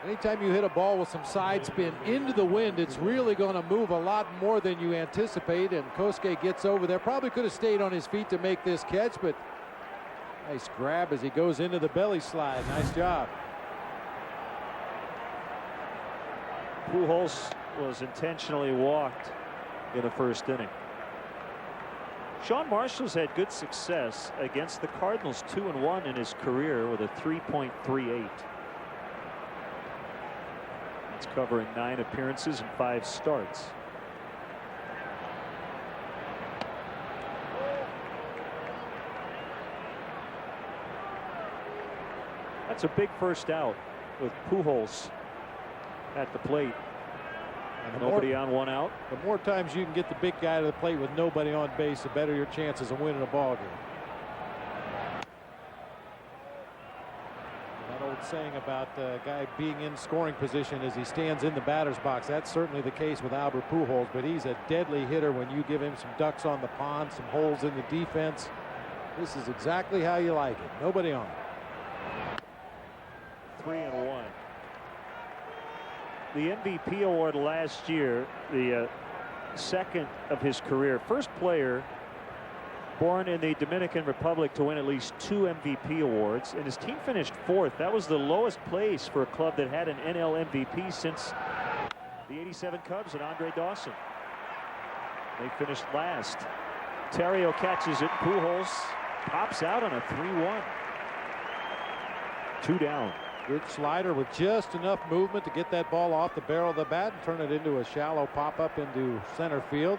Anytime you hit a ball with some side spin into the wind, it's really going to move a lot more than you anticipate, and Kosuke gets over there. Probably could have stayed on his feet to make this catch, but nice grab as he goes into the belly slide. Nice job. Pujols was intentionally walked in the first inning. Sean Marshall's had good success against the Cardinals, 2-1 in his career with a 3.38. It's covering 9 appearances and 5 starts. That's a big first out with Pujols at the plate. And nobody on, 1 out. The more times you can get the big guy to the plate with nobody on base, the better your chances of winning a ball game. saying about the guy being in scoring position as he stands in the batter's box. That's certainly the case with Albert Pujols, but he's a deadly hitter when you give him some ducks on the pond, some holes in the defense. This is exactly how you like it. Nobody on. 3-1. The MVP award last year, the second of his career. First player born in the Dominican Republic to win at least 2 MVP awards, and his team finished 4th. That was the lowest place for a club that had an NL MVP since the '87 Cubs and Andre Dawson. They finished last. Terrio catches it. Pujols pops out on a 3-1. 2 down. Good slider with just enough movement to get that ball off the barrel of the bat and turn it into a shallow pop-up into center field.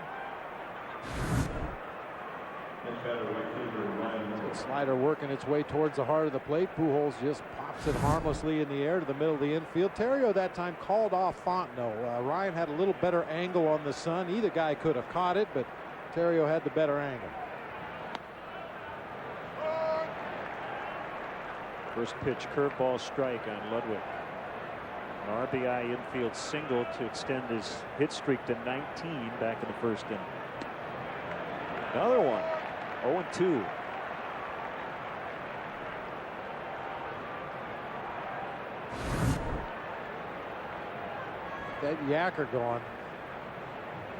Slider working its way towards the heart of the plate. Pujols just pops it harmlessly in the air to the middle of the infield. Terrio that time called off Fontenot. Ryan had a little better angle on the sun. Either guy could have caught it, but Terrio had the better angle. First pitch curveball strike on Ludwig. An RBI infield single to extend his hit streak to 19 back in the first inning. Another one. 0-2. That yacker going.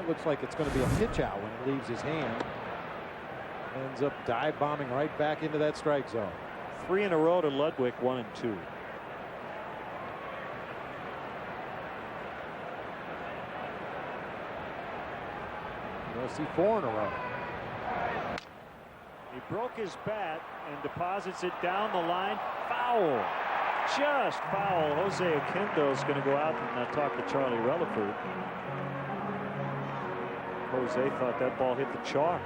It looks like it's going to be a pitch out when it leaves his hand. Ends up dive bombing right back into that strike zone. 3 in a row to Ludwig, 1-2. You'll see 4 in a row. He broke his bat and deposits it down the line. Foul. Just foul. Jose Oquendo is going to go out and talk to Charlie Relaford. Jose thought that ball hit the chalk.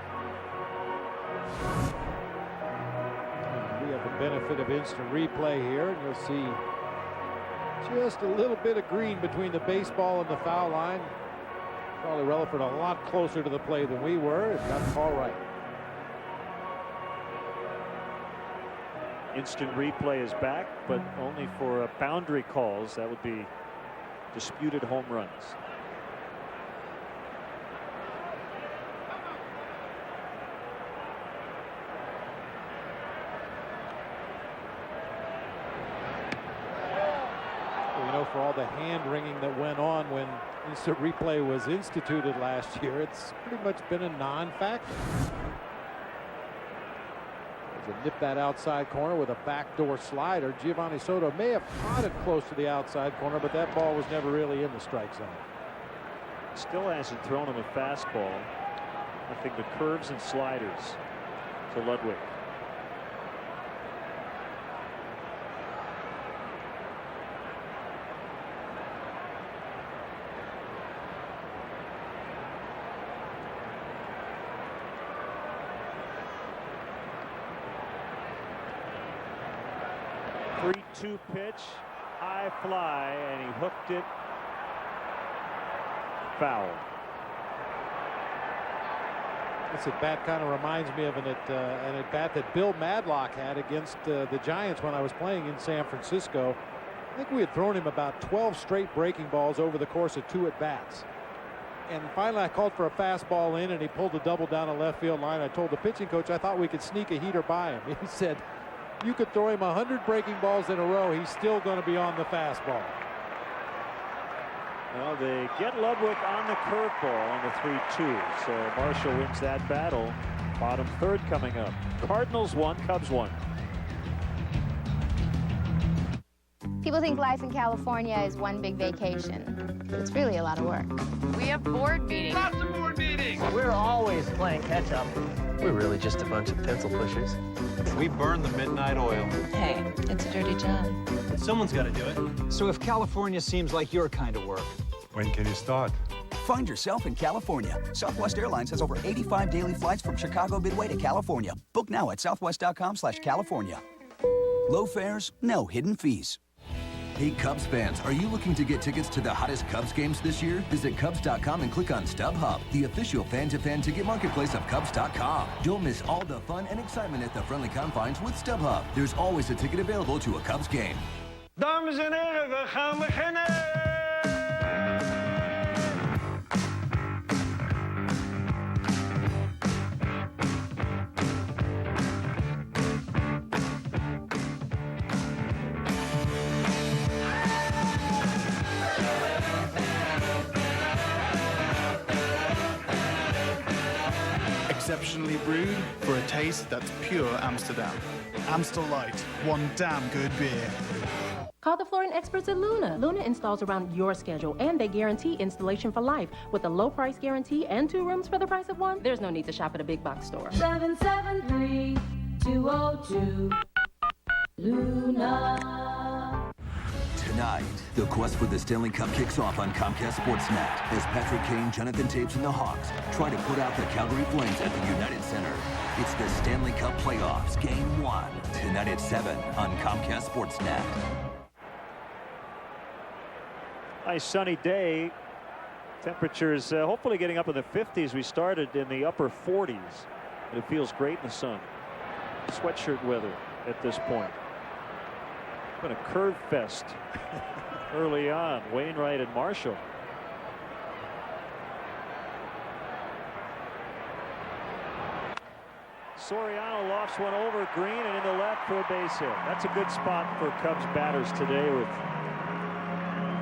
We have the benefit of instant replay here, and you'll see just a little bit of green between the baseball and the foul line. Charlie Relaford a lot closer to the play than we were, and got the call right. Instant replay is back, but only for boundary calls. That would be disputed home runs. You know, for all the hand wringing that went on when instant replay was instituted last year, it's pretty much been a non-factor. Nip that outside corner with a backdoor slider. Giovanni Soto may have caught it close to the outside corner, but that ball was never really in the strike zone. Still hasn't thrown him a fastball. Nothing but curves and sliders to Ludwig. Two pitch, high fly, and he hooked it foul. This at bat kind of reminds me of an at bat that Bill Madlock had against the Giants when I was playing in San Francisco. I think we had thrown him about 12 straight breaking balls over the course of 2 at bats. And finally I called for a fastball in, and he pulled a double down the left field line. I told the pitching coach I thought we could sneak a heater by him. He said, you could throw him 100 breaking balls in a row, he's still going to be on the fastball. Well, they get Ludwig on the curveball on the 3-2, so Marshall wins that battle. Bottom third coming up. Cardinals 1, Cubs 1. People think life in California is one big vacation. It's really a lot of work. We have board meetings. Lots of board meetings. We're always playing catch up. We're really just a bunch of pencil pushers. We burn the midnight oil. Hey, it's a dirty job. Someone's got to do it. So if California seems like your kind of work, when can you start? Find yourself in California. Southwest Airlines has over 85 daily flights from Chicago Midway to California. Book now at southwest.com/California. Low fares, no hidden fees. Hey Cubs fans, are you looking to get tickets to the hottest Cubs games this year? Visit Cubs.com and click on StubHub, the official fan-to-fan ticket marketplace of Cubs.com. Don't miss all the fun and excitement at the friendly confines with StubHub. There's always a ticket available to a Cubs game. Dames en heren, we gaan beginnen! Exceptionally brewed for a taste that's pure Amsterdam. Amstel Light, one damn good beer. Call the flooring experts at Luna. Luna installs around your schedule, and they guarantee installation for life. With a low price guarantee and 2 rooms for the price of 1, there's no need to shop at a big box store. 773-202 Luna. Tonight, the quest for the Stanley Cup kicks off on Comcast Sportsnet as Patrick Kane, Jonathan Taves, and the Hawks try to put out the Calgary Flames at the United Center. It's the Stanley Cup Playoffs, Game 1, tonight at 7 on Comcast Sportsnet. Nice sunny day. Temperatures hopefully getting up in the 50s. We started in the upper 40s. But it feels great in the sun. Sweatshirt weather at this point. Been a curve fest early on. Wainwright and Marshall. Soriano lofts one over Green and into left for a base hit. That's a good spot for Cubs batters today with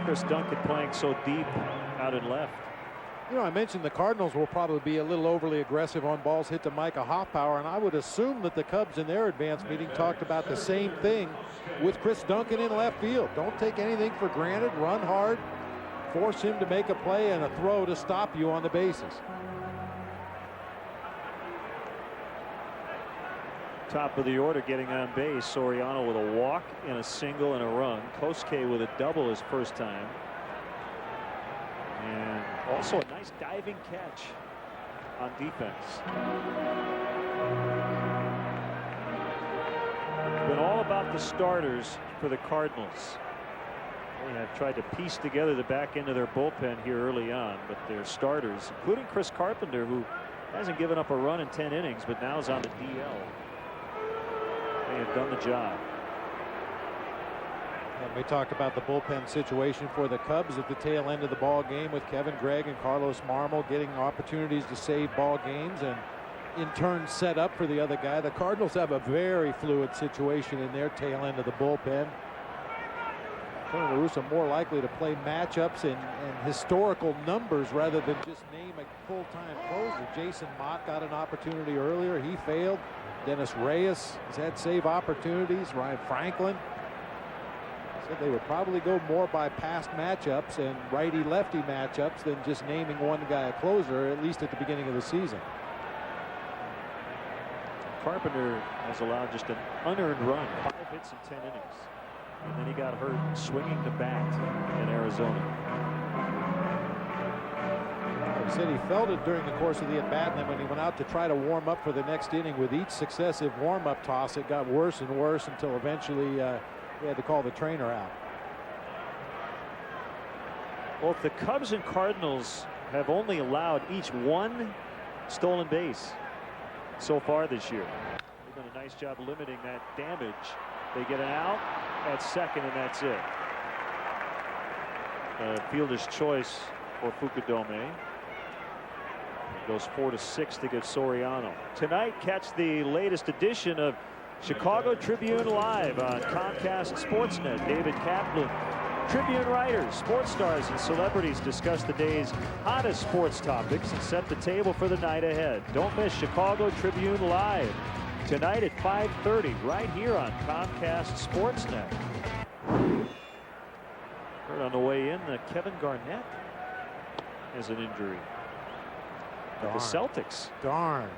Chris Duncan playing so deep out in left. You know, I mentioned the Cardinals will probably be a little overly aggressive on balls hit to Micah Hoffpauir, and I would assume that the Cubs in their advance meeting talked about the same thing with Chris Duncan in left field. Don't take anything for granted. Run hard. Force him to make a play and a throw to stop you on the bases. Top of the order getting on base. Soriano with a walk and a single and a run. Kosuke with a double his first time. And also a nice diving catch on defense. Been all about the starters for the Cardinals. They have tried to piece together the back end of their bullpen here early on, but their starters, including Chris Carpenter, who hasn't given up a run in 10 innings, but now is on the DL. They have done the job. And we talked about the bullpen situation for the Cubs at the tail end of the ball game with Kevin Gregg and Carlos Marmol getting opportunities to save ball games and in turn set up for the other guy. The Cardinals have a very fluid situation in their tail end of the bullpen. Tony La Russa more likely to play matchups and historical numbers rather than just name a full-time closer. Jason Mott got an opportunity earlier. He failed. Dennis Reyes has had save opportunities. Ryan Franklin said they would probably go more by past matchups and righty-lefty matchups than just naming one guy a closer, at least at the beginning of the season. Carpenter has allowed just an unearned run, 5 hits in 10 innings. And then he got hurt swinging the bat in Arizona. He said he felt it during the course of the at-bat, and then when he went out to try to warm up for the next inning, with each successive warm-up toss, it got worse and worse until eventually they had to call the trainer out. Both the Cubs and Cardinals have only allowed each 1 stolen base so far this year. They've done a nice job limiting that damage. They get an out at second, and that's it. Fielder's choice for Fukudome. It goes 4-6 to get Soriano. Tonight, catch the latest edition of Chicago Tribune Live on Comcast Sportsnet. David Kaplan, Tribune writers, sports stars, and celebrities discuss the day's hottest sports topics and set the table for the night ahead. Don't miss Chicago Tribune Live tonight at 5:30 right here on Comcast Sportsnet. Heard on the way in that Kevin Garnett has an injury. The Celtics. Darn.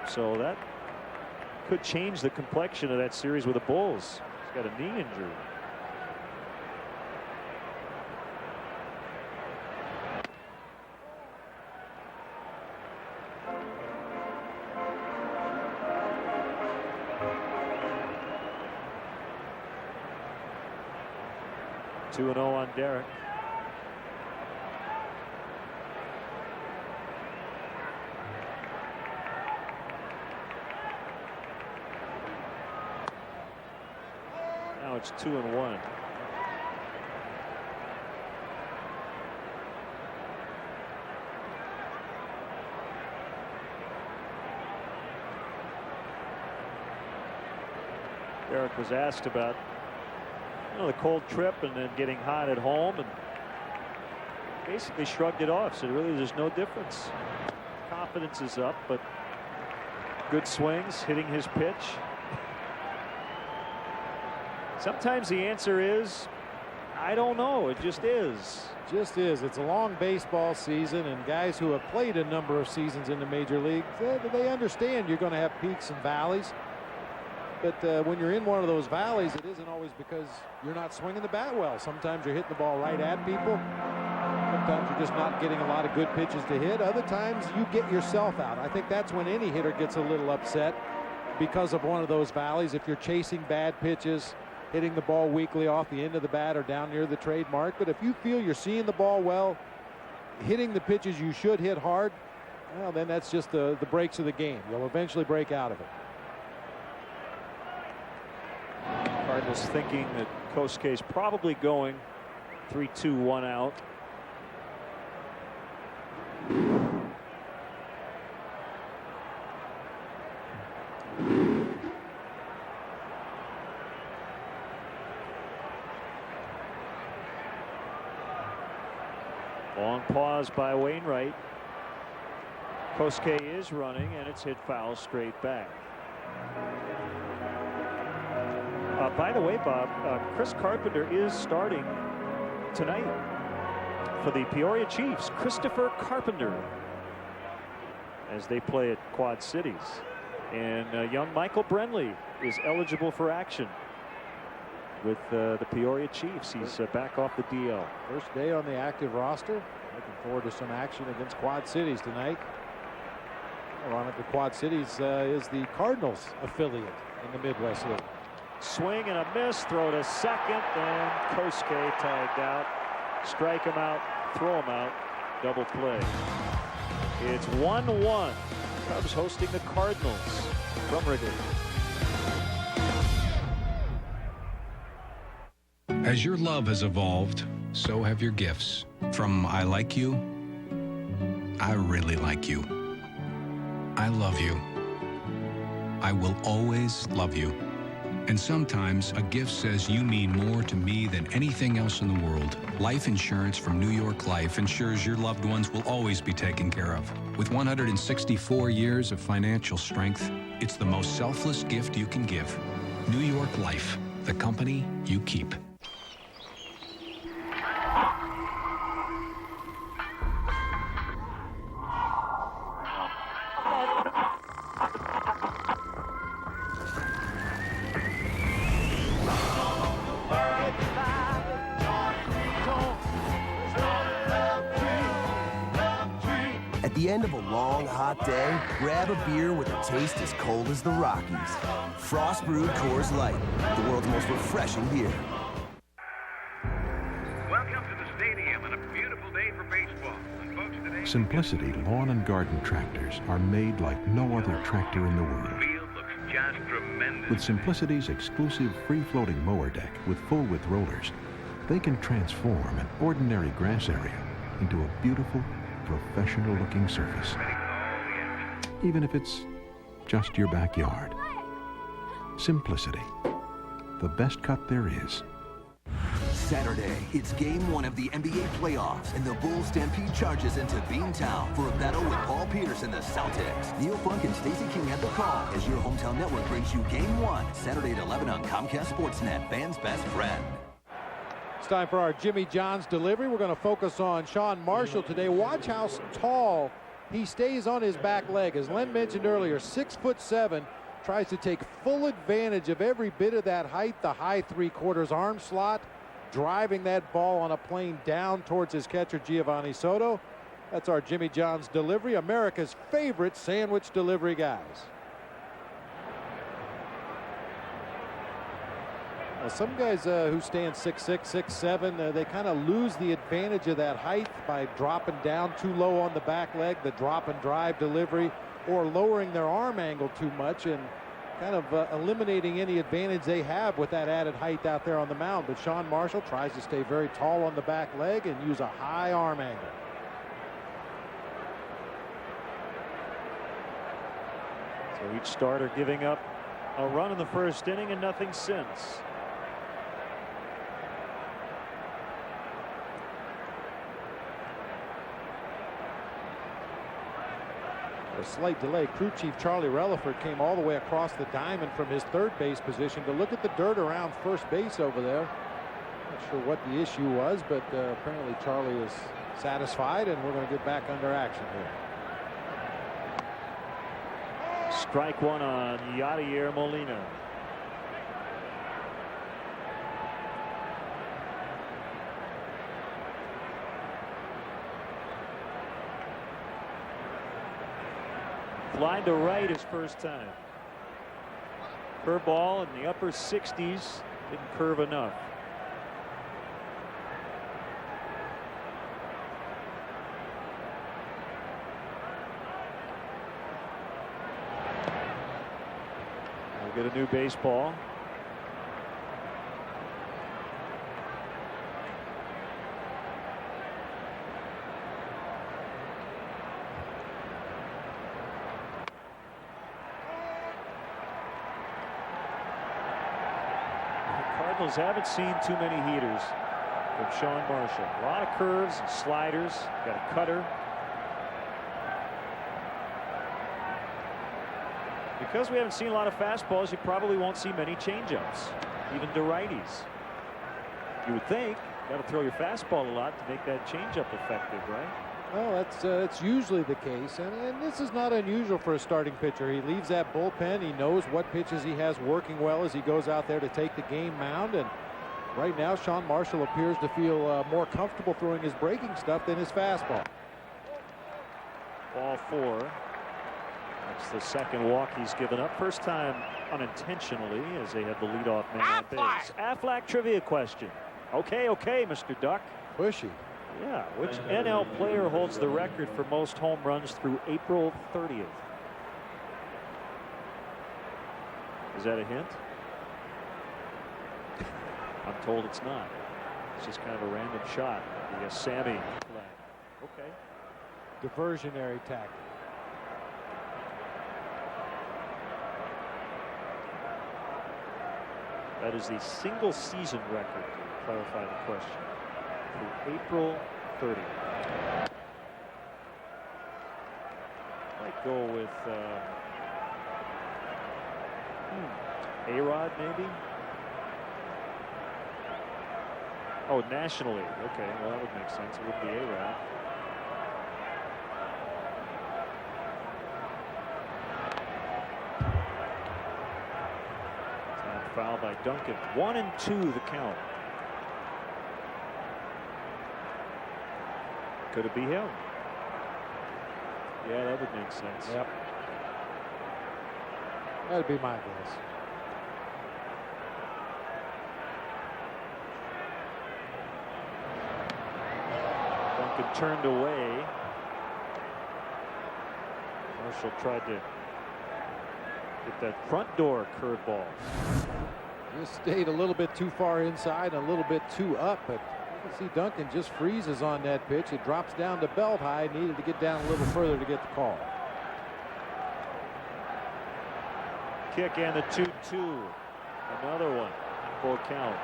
So that could change the complexion of that series with the Bulls. He's got a knee injury. Two 2-0 on Derek. Now it's 2-1. Eric was asked about the cold trip and then getting hot at home, and basically shrugged it off. So really there's no difference. Confidence is up, but good swings, hitting his pitch. Sometimes the answer is, I don't know. It just is. Just is. It's a long baseball season, and guys who have played a number of seasons in the major leagues, they understand you're going to have peaks and valleys. But when you're in one of those valleys, it isn't always because you're not swinging the bat well. Sometimes you're hitting the ball right at people. Sometimes you're just not getting a lot of good pitches to hit. Other times you get yourself out. I think that's when any hitter gets a little upset because of one of those valleys. If you're chasing bad pitches, hitting the ball weakly off the end of the bat or down near the trademark. But if you feel you're seeing the ball well, hitting the pitches you should hit hard, well, then that's just the breaks of the game. You'll eventually break out of it. Cardinals thinking that Kosuke's probably going 3-2-1 out. Long pause by Wainwright. Kosuke is running, and it's hit foul straight back. By the way, Bob, Chris Carpenter is starting tonight for the Peoria Chiefs. Christopher Carpenter, as they play at Quad Cities. And young Michael Brenly is eligible for action with the Peoria Chiefs. He's back off the DL. First day on the active roster. Looking forward to some action against Quad Cities tonight. Ironically, Quad Cities is the Cardinals affiliate in the Midwest League. Swing and a miss, throw to second, and Kosuke tagged out. Strike him out, throw him out, double play. It's 1-1. Cubs hosting the Cardinals from Wrigley. As your love has evolved, so have your gifts. From I like you, I really like you. I love you. I will always love you. And sometimes a gift says you mean more to me than anything else in the world. Life insurance from New York Life ensures your loved ones will always be taken care of. With 164 years of financial strength, it's the most selfless gift you can give. New York Life, the company you keep. At the end of a long, hot day, grab a beer with a taste as cold as the Rockies. Frost Brewed Coors Light, the world's most refreshing beer. Welcome to the stadium on a beautiful day for baseball. And folks, today, Simplicity lawn and garden tractors are made like no other tractor in the world. the field looks just tremendous. With Simplicity's exclusive free-floating mower deck with full-width rollers, they can transform an ordinary grass area into a beautiful, professional-looking surface. Even if it's just your backyard. Simplicity, the best cut there is. Saturday, it's Game 1 of the NBA playoffs, and the Bulls Stampede charges into Beantown for a battle with Paul Pierce and the Celtics. Neil Funk and Stacey King at the call as your hometown network brings you Game 1, Saturday at 11 on Comcast Sportsnet, fans' best friend. It's time for our Jimmy John's delivery. We're going to focus on Sean Marshall today. Watch how tall he stays on his back leg. As Len mentioned earlier, 6'7", tries to take full advantage of every bit of that height, the high three-quarters arm slot, driving that ball on a plane down towards his catcher, Giovanni Soto. That's our Jimmy John's delivery, America's favorite sandwich delivery guys. Some guys who stand 6'6", 6'7", they kind of lose the advantage of that height by dropping down too low on the back leg, the drop and drive delivery, or lowering their arm angle too much. And kind of eliminating any advantage they have with that added height out there on the mound. But Sean Marshall tries to stay very tall on the back leg and use a high arm angle. So each starter giving up a run in the first inning and nothing since. A slight delay. Crew chief Charlie Relaford came all the way across the diamond from his third base position to look at the dirt around first base over there. Not sure what the issue was, but apparently Charlie is satisfied, and we're going to get back under action here. Strike one on Yadier Molina. Fly to right his first time. Curveball in the upper 60s. Didn't curve enough. We'll get a new baseball. Cardinals haven't seen too many heaters from Sean Marshall. A lot of curves and sliders. Got a cutter. Because we haven't seen a lot of fastballs, you probably won't see many changeups, even to righties. You would think you got to throw your fastball a lot to make that changeup effective, right? Well, that's usually the case, and this is not unusual for a starting pitcher. He leaves that bullpen. He knows what pitches he has working well as he goes out there to take the game mound. And right now, Sean Marshall appears to feel more comfortable throwing his breaking stuff than his fastball. Ball four. That's the second walk he's given up. First time unintentionally, as they had the leadoff man on base. Aflac trivia question. Okay, Mr. Duck. Pushy. Yeah, which NL player holds the record for most home runs through April 30th? Is that a hint? I'm told it's not. It's just kind of a random shot. The Sammy flag. Okay. Diversionary tactic. That is the single season record, to clarify the question. Through April 30th. Might go with A-Rod maybe. Oh, nationally. Okay, well that would make sense. It would be A-Rod. Foul by Duncan. 1-2 the count. Could it be him? Yeah, that would make sense. Yep. That'd be my guess. Duncan turned away. Marshall tried to get that front door curveball. Just stayed a little bit too far inside, a little bit too up, but you can see Duncan just freezes on that pitch. It drops down to belt high. Needed to get down a little further to get the call. Kick and the 2-2. Another one. Full count.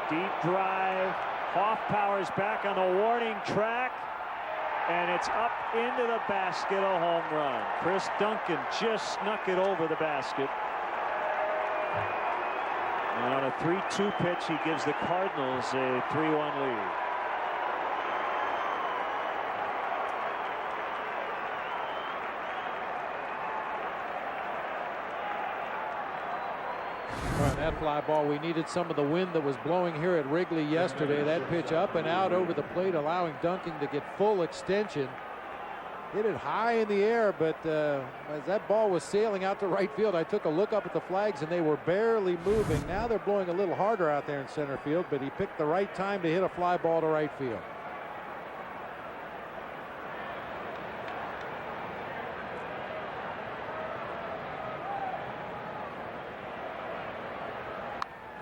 Deep drive. Hoff powers back on the warning track. And it's up into the basket, a home run. Chris Duncan just snuck it over the basket. And on a 3-2 pitch, he gives the Cardinals a 3-1 lead. On that fly ball, we needed some of the wind that was blowing here at Wrigley yesterday. That pitch up and out over the plate, allowing Duncan to get full extension. Hit it high in the air, but as that ball was sailing out to right field, I took a look up at the flags, and they were barely moving. Now they're blowing a little harder out there in center field, but he picked the right time to hit a fly ball to right field.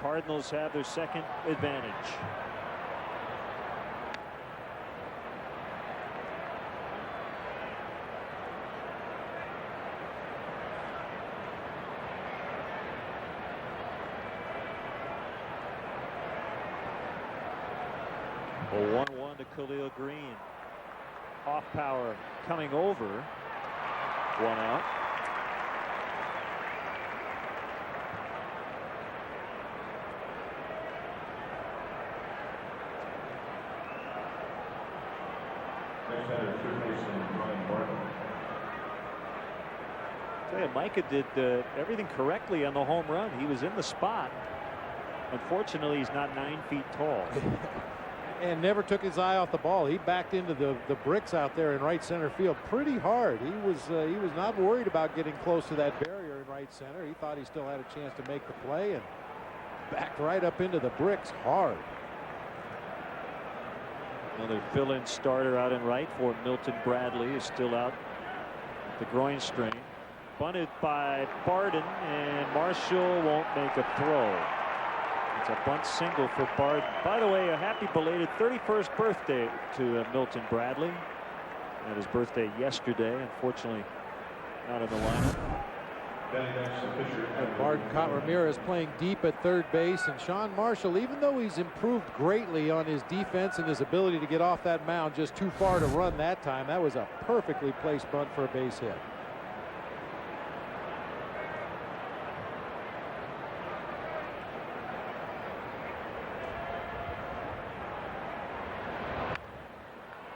Cardinals have their second advantage. A 1-1 to Khalil Green. Off power coming over. 1 out. I tell you, Micah did everything correctly on the home run. He was in the spot. Unfortunately, he's not 9 feet tall. And never took his eye off the ball. He backed into the bricks out there in right center field pretty hard. He was not worried about getting close to that barrier in right center. He thought he still had a chance to make the play and backed right up into the bricks hard. Another fill-in starter out in right for Milton Bradley is still out with the groin strain. Bunted by Barden, and Marshall won't make a throw. It's a bunt single for Barden. By the way, a happy belated 31st birthday to Milton Bradley. Had his birthday yesterday. Unfortunately, not in the lineup. And Barden caught Ramirez playing deep at third base, and Sean Marshall, even though he's improved greatly on his defense and his ability to get off that mound just too far to run that time, that was a perfectly placed bunt for a base hit.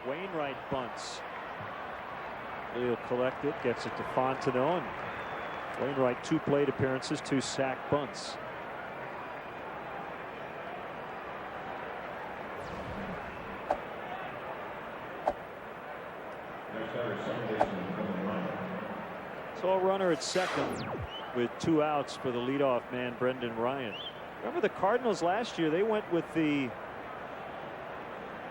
Wainwright bunts. He'll collect it, gets it to Fontenot. And Wainwright, 2 plate appearances, 2 sack bunts. So a runner at second with 2 outs for the leadoff man, Brendan Ryan. Remember the Cardinals last year, they went with the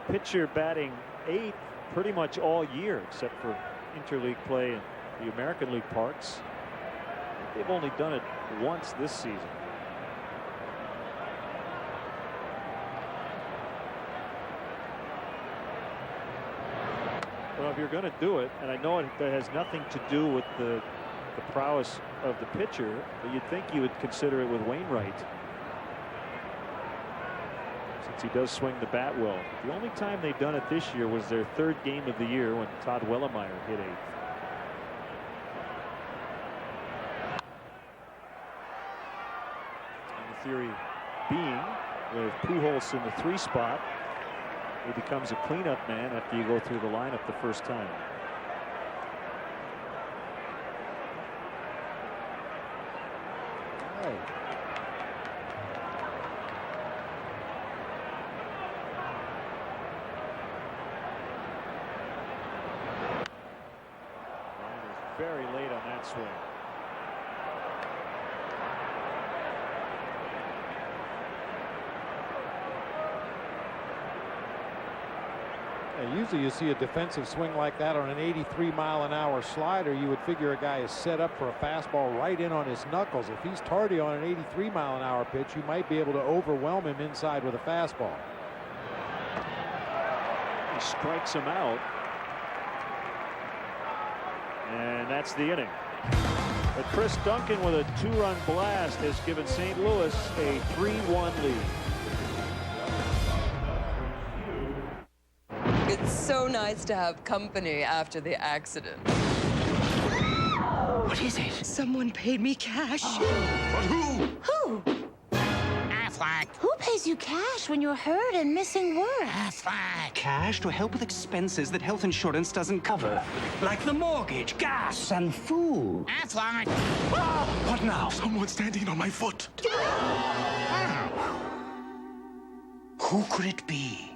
pitcher batting 8th pretty much all year, except for interleague play in the American League parks. They've only done it once this season. Well, if you're going to do it, and I know it has nothing to do with the prowess of the pitcher, but you'd think you would consider it with Wainwright, since he does swing the bat well. The only time they've done it this year was their 3rd game of the year when Todd Wellemeyer hit 8th. And the theory being, with Pujols in the 3 spot, he becomes a cleanup man after you go through the lineup the first time. Very late on that swing. Usually you see a defensive swing like that on an 83-mile-an-hour slider. You would figure a guy is set up for a fastball right in on his knuckles. If he's tardy on an 83-mile-an-hour pitch, you might be able to overwhelm him inside with a fastball. He strikes him out. And that's the inning. But Chris Duncan with a 2-run blast has given St. Louis a 3-1 lead. It's so nice to have company after the accident. What is it? Someone paid me cash. But who? Who? Affleck. Who pays you cash when you're hurt and missing work? Affleck. Cash to help with expenses that health insurance doesn't cover. Like the mortgage, gas, and food. Affleck. What now? Someone's standing on my foot. Who could it be?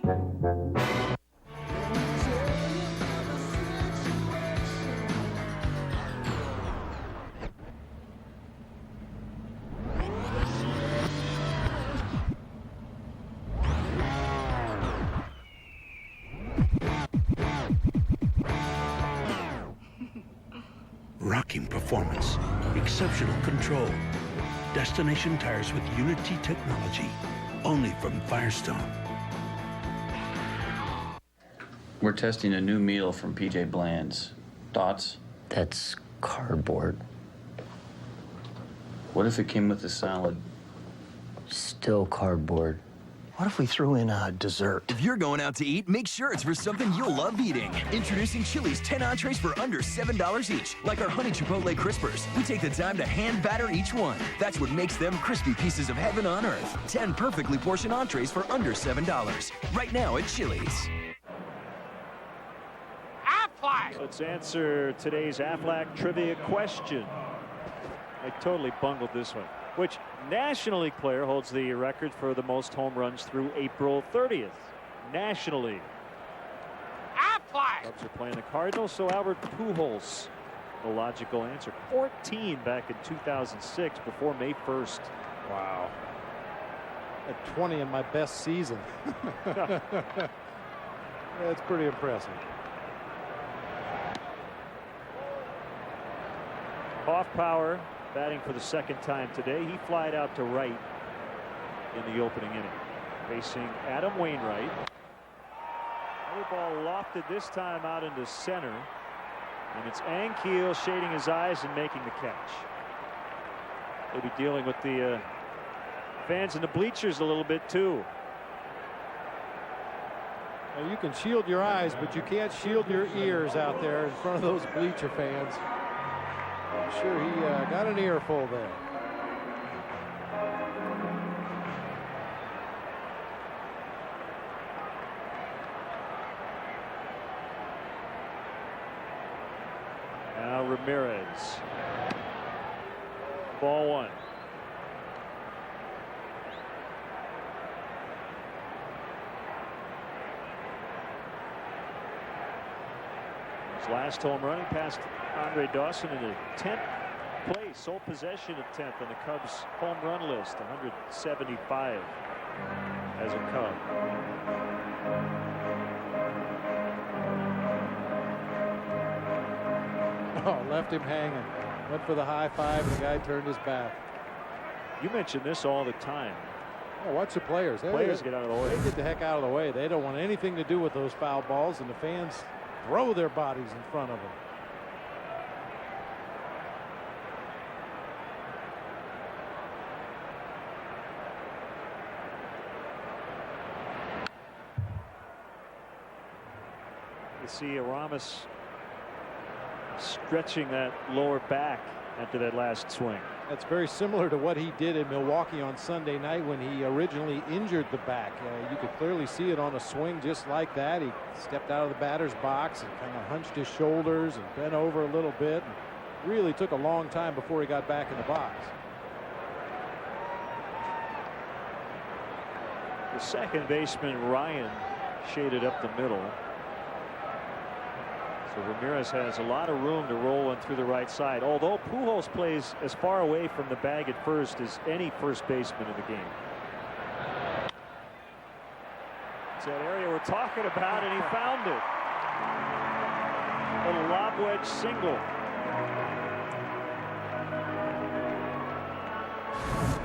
Rocking performance, exceptional control. Destination tires with Unity technology, only from Firestone. We're testing a new meal from PJ Bland's. Thoughts? That's cardboard. What if it came with a salad? Still cardboard. What if we threw in a dessert? If you're going out to eat, make sure it's for something you'll love eating. Introducing Chili's 10 entrees for under $7 each. Like our Honey Chipotle Crispers. We take the time to hand batter each one. That's what makes them crispy pieces of heaven on earth. 10 perfectly portioned entrees for under $7. Right now at Chili's. Aflac! Let's answer today's Aflac trivia question. I totally bungled this one. Which National League player holds the record for the most home runs through April 30th? National League. Cubs are playing the Cardinals, so Albert Pujols, the logical answer. 14 back in 2006 before May 1st. Wow. At 20 in my best season. That's pretty impressive. Hoffpauir batting for the second time today. He flied out to right in the opening inning, facing Adam Wainwright. Another ball lofted this time out into center, and it's Ankiel shading his eyes and making the catch. They'll be dealing with the fans in the bleachers a little bit too. Well, you can shield your eyes, but you can't shield your ears out there in front of those bleacher fans. I'm sure he got an earful there. Now Ramirez. Ball one. His last home run, he passed Andre Dawson in the 10th place, sole possession of 10th on the Cubs home run list, 175 as a Cub. Oh, left him hanging. Went for the high five, and the guy turned his back. You mention this all the time. Oh, watch the players. Players get out of the way. They get the heck out of the way. They don't want anything to do with those foul balls, and the fans throw their bodies in front of them. You see Aramis stretching that lower back after that last swing. That's very similar to what he did in Milwaukee on Sunday night when he originally injured the back. You could clearly see it on a swing just like that. He stepped out of the batter's box and kind of hunched his shoulders and bent over a little bit. And really took a long time before he got back in the box. The second baseman, Ryan, shaded up the middle. So Ramirez has a lot of room to roll one through the right side, although Pujols plays as far away from the bag at first as any first baseman in the game. It's that area we're talking about, and he found it. Little lob wedge single.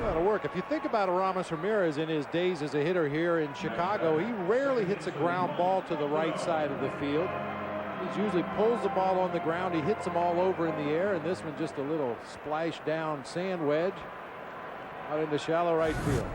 That'll work. If you think about Aramis Ramirez in his days as a hitter here in Chicago, he rarely hits a ground ball to the right side of the field. He usually pulls the ball on the ground. He hits them all over in the air, and this one just a little splash down sand wedge out into shallow right field.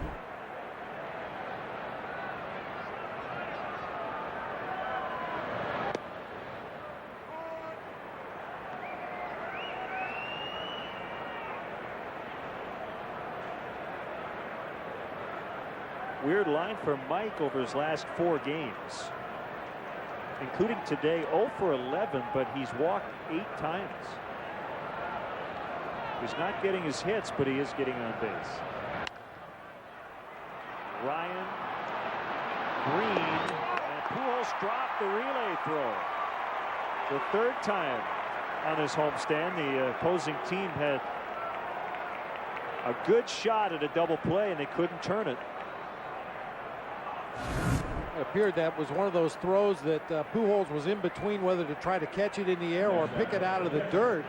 Weird line for Mike over his last 4 games, including today. 0 for 11, but he's walked 8 times. He's not getting his hits, but he is getting on base. Ryan, Green, and Pujols dropped the relay throw. The 3rd time on this homestand. The opposing team had a good shot at a double play, and they couldn't turn it. It appeared that was one of those throws that Pujols was in between whether to try to catch it in the air or pick it out of the dirt.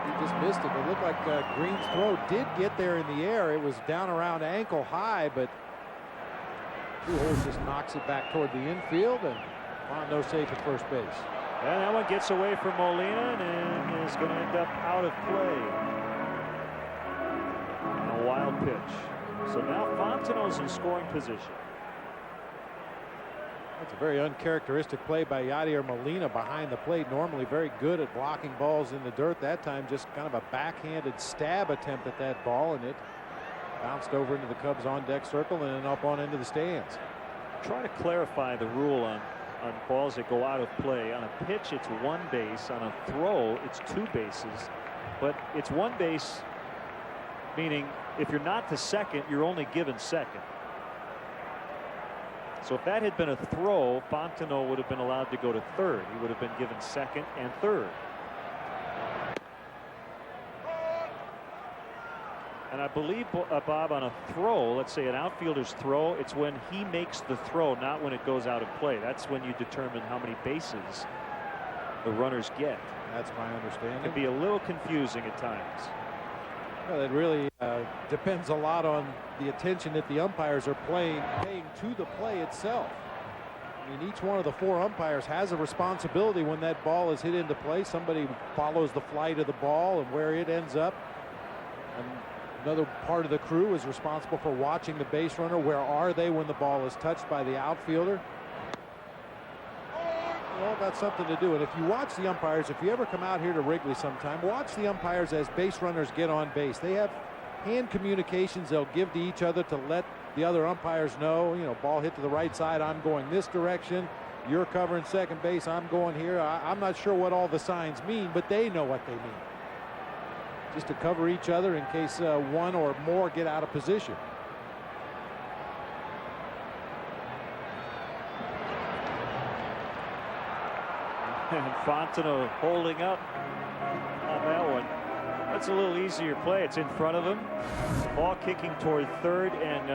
He just missed it. It looked like Green's throw did get there in the air. It was down around ankle high, but Pujols just knocks it back toward the infield, and Mondo safe at first base. And that one gets away from Molina and is going to end up out of play. A wild pitch. So now Fontenot's in scoring position. That's a very uncharacteristic play by Yadier Molina behind the plate. Normally very good at blocking balls in the dirt. That time just kind of a backhanded stab attempt at that ball, and it bounced over into the Cubs on deck circle and then up on into the stands. Try to clarify the rule on balls that go out of play. On a pitch, it's 1 base. On a throw, it's 2 bases. But it's 1 base, meaning if you're not to second, you're only given second. So if that had been a throw, Fontenot would have been allowed to go to third. He would have been given second and third. And I believe, Bob, on a throw, let's say an outfielder's throw, it's when he makes the throw, not when it goes out of play. That's when you determine how many bases the runners get. That's my understanding. It can be a little confusing at times. Well, it really depends a lot on the attention that the umpires are paying to the play itself. I mean, each one of the 4 umpires has a responsibility when that ball is hit into play. Somebody follows the flight of the ball and where it ends up. And another part of the crew is responsible for watching the base runner. Where are they when the ball is touched by the outfielder? Well, that's something to do. And if you watch the umpires, if you ever come out here to Wrigley sometime, watch the umpires as base runners get on base. They have hand communications they'll give to each other to let the other umpires know, you know, ball hit to the right side, I'm going this direction. You're covering second base, I'm going here. I'm not sure what all the signs mean, but they know what they mean. Just to cover each other in case one or more get out of position. And Fontenot holding up on that one. That's a little easier play. It's in front of him. Ball kicking toward third, and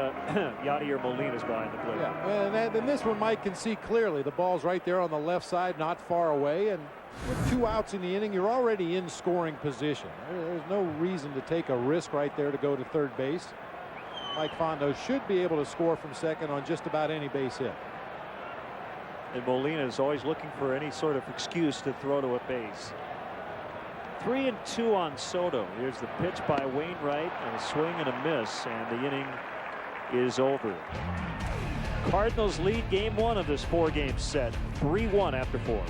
Yadier Molina's behind the plate. Yeah, and this one Mike can see clearly. The ball's right there on the left side, not far away. And with 2 outs in the inning, you're already in scoring position. There's no reason to take a risk right there to go to third base. Mike Fontenot should be able to score from second on just about any base hit. And Molina is always looking for any sort of excuse to throw to a base. 3-2 on Soto. Here's the pitch by Wainwright, and a swing and a miss, and the inning is over. Cardinals lead game 1 of this 4-game set, 3-1 after 4.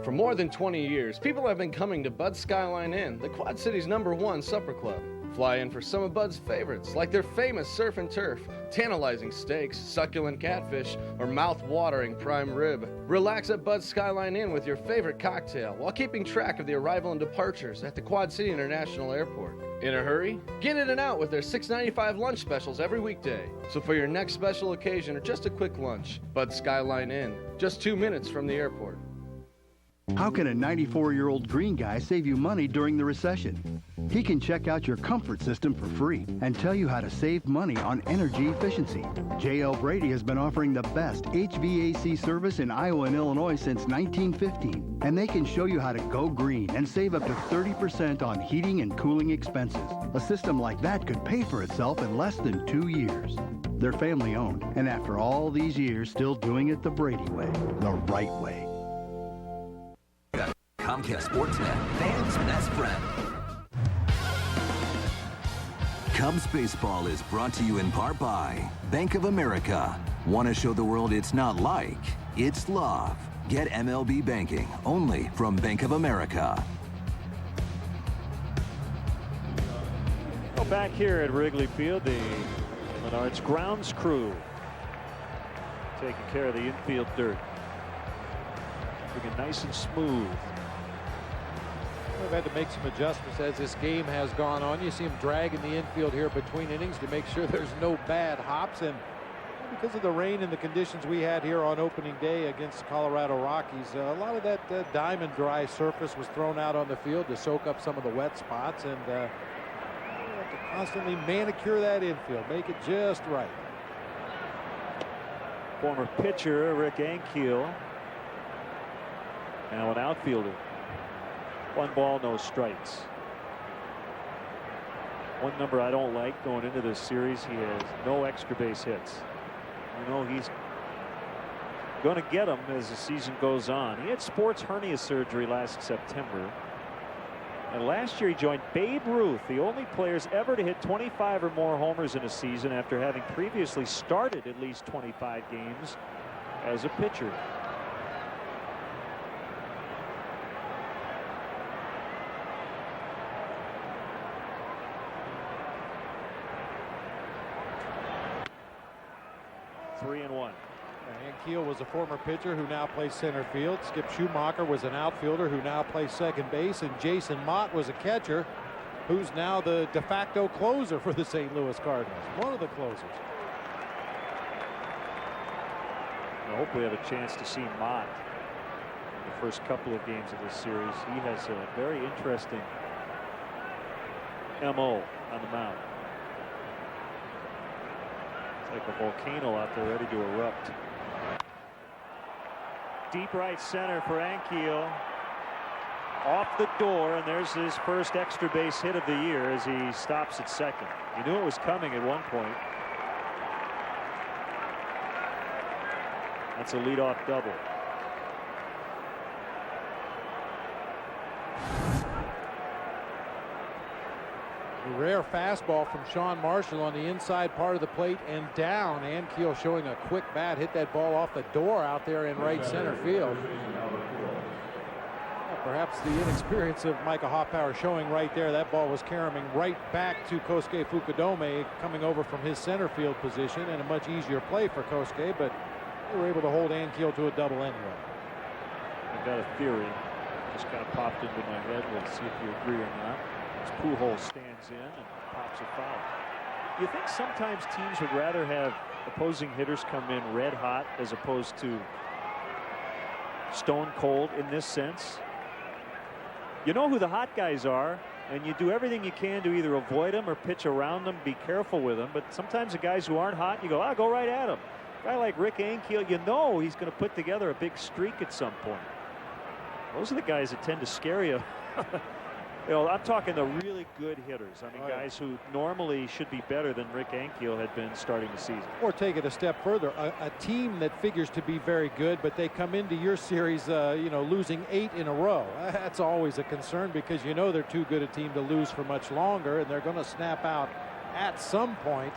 For more than 20 years, people have been coming to Bud's Skyline Inn, the Quad City's #1 supper club. Fly in for some of Bud's favorites, like their famous surf and turf, tantalizing steaks, succulent catfish, or mouth-watering prime rib. Relax at Bud's Skyline Inn with your favorite cocktail while keeping track of the arrival and departures at the Quad City International Airport. In a hurry? Get in and out with their $6.95 lunch specials every weekday. So for your next special occasion or just a quick lunch, Bud's Skyline Inn, just 2 minutes from the airport. How can a 94-year-old green guy save you money during the recession? He can check out your comfort system for free and tell you how to save money on energy efficiency. J.L. Brady has been offering the best HVAC service in Iowa and Illinois since 1915, and they can show you how to go green and save up to 30% on heating and cooling expenses. A system like that could pay for itself in less than 2 years. They're family-owned, and after all these years, still doing it the Brady way, the right way. Comcast Sportsnet, fans' best friend. Cubs baseball is brought to you in part by Bank of America. Want to show the world it's not like, it's love. Get MLB banking only from Bank of America. Well, back here at Wrigley Field, the Menards grounds crew taking care of the infield dirt. Looking nice and smooth. We've had to make some adjustments as this game has gone on. You see him dragging the infield here between innings to make sure there's no bad hops. And because of the rain and the conditions we had here on opening day against the Colorado Rockies, a lot of that diamond dry surface was thrown out on the field to soak up some of the wet spots. And we have to constantly manicure that infield, make it just right. Former pitcher Rick Ankiel, now an outfielder. 1 ball, no strikes. One number I don't like going into this series, he has no extra base hits. You know he's going to get them as the season goes on. He had sports hernia surgery last September. And last year he joined Babe Ruth, the only players ever to hit 25 or more homers in a season after having previously started at least 25 games as a pitcher. Ankiel was a former pitcher who now plays center field. Skip Schumacher was an outfielder who now plays second base. And Jason Mott was a catcher who's now the de facto closer for the St. Louis Cardinals. One of the closers. I hope we have a chance to see Mott in the first couple of games of this series. He has a very interesting MO on the mound. Like a volcano out there ready to erupt. Deep right center for Ankiel. Off the door, and there's his first extra base hit of the year as he stops at second. You knew it was coming at one point. That's a leadoff double. A rare fastball from Sean Marshall on the inside part of the plate and down. Ankiel showing a quick bat, hit that ball off the door out there in right center field. Well, perhaps the inexperience of Micah Hoffpauir showing right there. That ball was caroming right back to Kosuke Fukudome coming over from his center field position, and a much easier play for Kosuke, but they were able to hold Ankiel to a double anyway. I've got a theory. Just kind of popped into my head. We'll see if you agree or not. As Pujols stands in and pops a foul. You think sometimes teams would rather have opposing hitters come in red hot as opposed to stone cold in this sense? You know who the hot guys are, and you do everything you can to either avoid them or pitch around them, be careful with them. But sometimes the guys who aren't hot, you go, go right at them. A guy like Rick Ankiel, you know he's going to put together a big streak at some point. Those are the guys that tend to scare you. You know, I'm talking the really good hitters. I mean, guys who normally should be better than Rick Ankiel had been starting the season. Or take it a step further, a team that figures to be very good, but they come into your series, you know, losing 8 in a row. That's always a concern because you know they're too good a team to lose for much longer, and they're going to snap out at some point.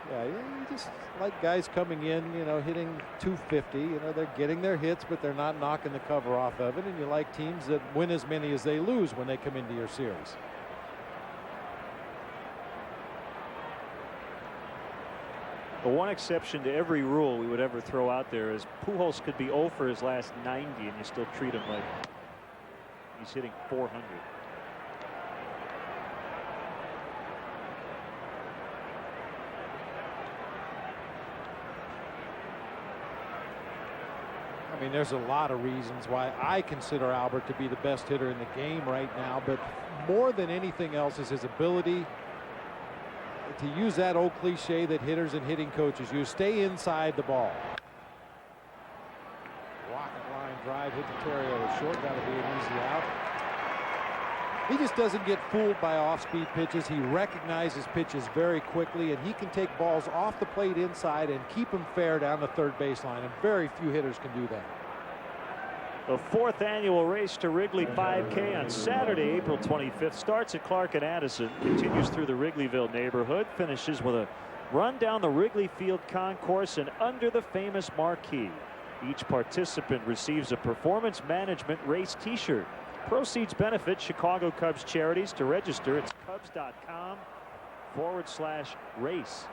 Yeah, you just like guys coming in, you know, hitting 250. You know, they're getting their hits, but they're not knocking the cover off of it. And you like teams that win as many as they lose when they come into your series. The one exception to every rule we would ever throw out there is Pujols could be 0 for his last 90, and you still treat him like he's hitting 400. I mean, there's a lot of reasons why I consider Albert to be the best hitter in the game right now, but more than anything else is his ability to use that old cliche that hitters and hitting coaches use, stay inside the ball. Rocket line drive hit the Terrio short, got to be an easy out. He just doesn't get fooled by off-speed pitches. He recognizes pitches very quickly, and he can take balls off the plate inside and keep them fair down the third baseline, and very few hitters can do that. The 4th annual Race to Wrigley 5K on Saturday, April 25th, starts at Clark and Addison, continues through the Wrigleyville neighborhood, finishes with a run down the Wrigley Field concourse and under the famous marquee. Each participant receives a performance management race t-shirt. Proceeds benefit Chicago Cubs charities. To register, it's cubs.com/race.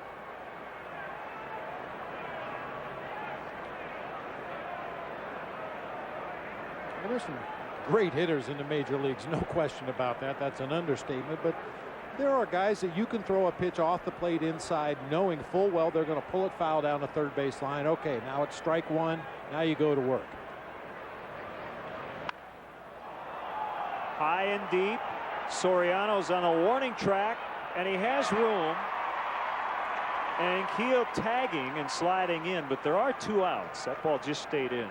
Well, there's some great hitters in the major leagues, no question about that. That's an understatement, but there are guys that you can throw a pitch off the plate inside knowing full well they're going to pull it foul down the third base line. Okay, now it's strike one. Now you go to work. High and deep. Soriano's on a warning track, and he has room. And Keel tagging and sliding in, but there are 2 outs. That ball just stayed in.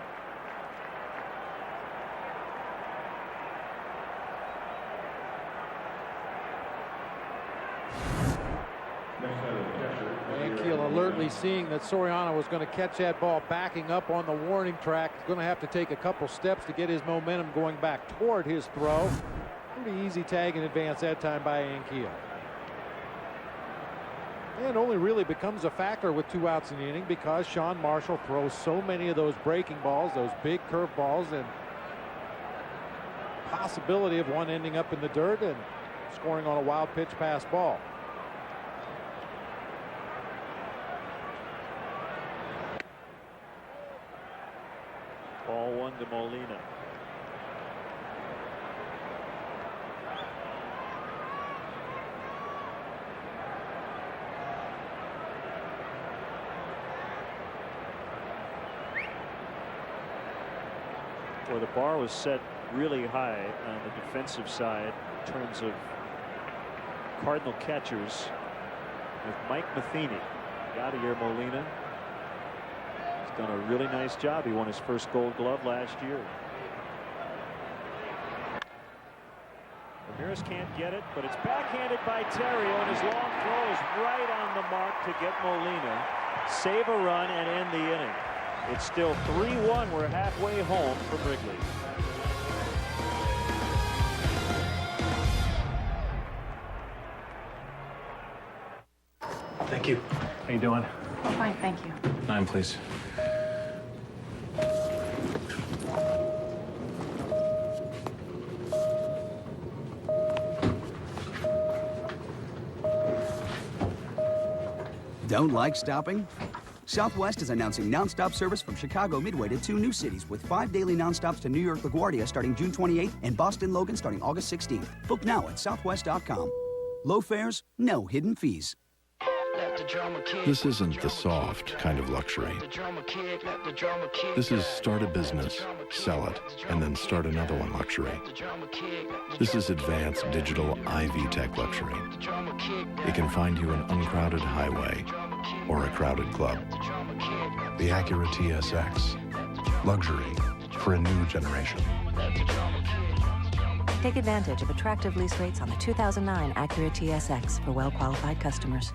And Keel alertly seeing that Soriano was going to catch that ball backing up on the warning track. He's going to have to take a couple steps to get his momentum going back toward his throw. Pretty easy tag in advance that time by Ankiel. And only really becomes a factor with 2 outs in the inning because Sean Marshall throws so many of those breaking balls, those big curve balls, and possibility of one ending up in the dirt and scoring on a wild pitch pass ball. Ball 1 to Molina. Well, the bar was set really high on the defensive side in terms of Cardinal catchers with Mike Matheny. Yadier Molina has done a really nice job. He won his first Gold Glove last year. Ramirez can't get it, but it's backhanded by Terrio, and his long throw is right on the mark to get Molina, save a run, and end the inning. It's still 3-1. We're halfway home from Wrigley. Thank you. How you doing? Oh, fine, thank you. 9, please. Don't like stopping? Southwest is announcing nonstop service from Chicago Midway to 2 new cities with 5 daily nonstops to New York LaGuardia starting June 28th and Boston Logan starting August 16th. Book now at southwest.com. Low fares, no hidden fees. This isn't the soft kind of luxury. This is start a business, sell it, and then start another one luxury. This is advanced digital IV tech luxury. It can find you an uncrowded highway or a crowded club. The Acura TSX. Luxury for a new generation. Take advantage of attractive lease rates on the 2009 Acura TSX for well-qualified customers.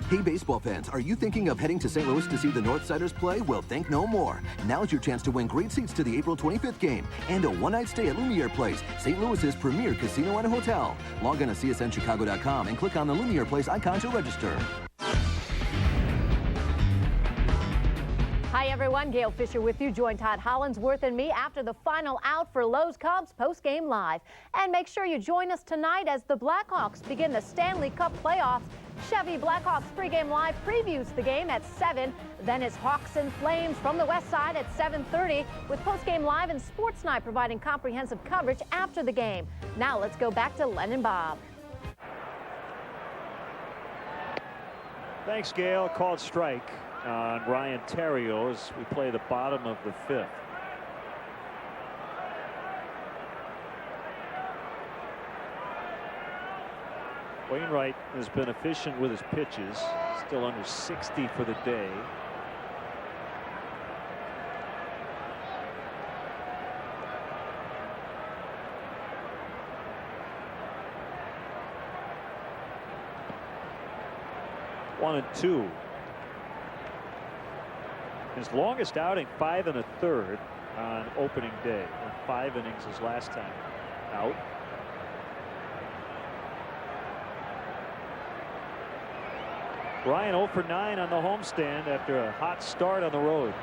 Hey, baseball fans, are you thinking of heading to St. Louis to see the Northsiders play? Well, think no more. Now's your chance to win great seats to the April 25th game and a one-night stay at Lumiere Place, St. Louis's premier casino and hotel. Log on to csnchicago.com and click on the Lumiere Place icon to register. Hi, everyone. Gail Fisher with you. Join Todd Hollandsworth and me after the final out for Lowe's Cubs post-game live. And make sure you join us tonight as the Blackhawks begin the Stanley Cup playoffs. Chevy Blackhawks pregame live previews the game at 7. Then it's Hawks and Flames from the west side at 7:30 with postgame live and Sports Night providing comprehensive coverage after the game. Now let's go back to Len and Bob. Thanks, Gail. Called strike on Ryan Theriot as we play the bottom of the 5th. Wainwright has been efficient with his pitches, still under 60 for the day. One and two. His longest outing, 5 1/3 on opening day. 5 innings his last time out. Ryan 0 for 9 on the homestand after a hot start on the road.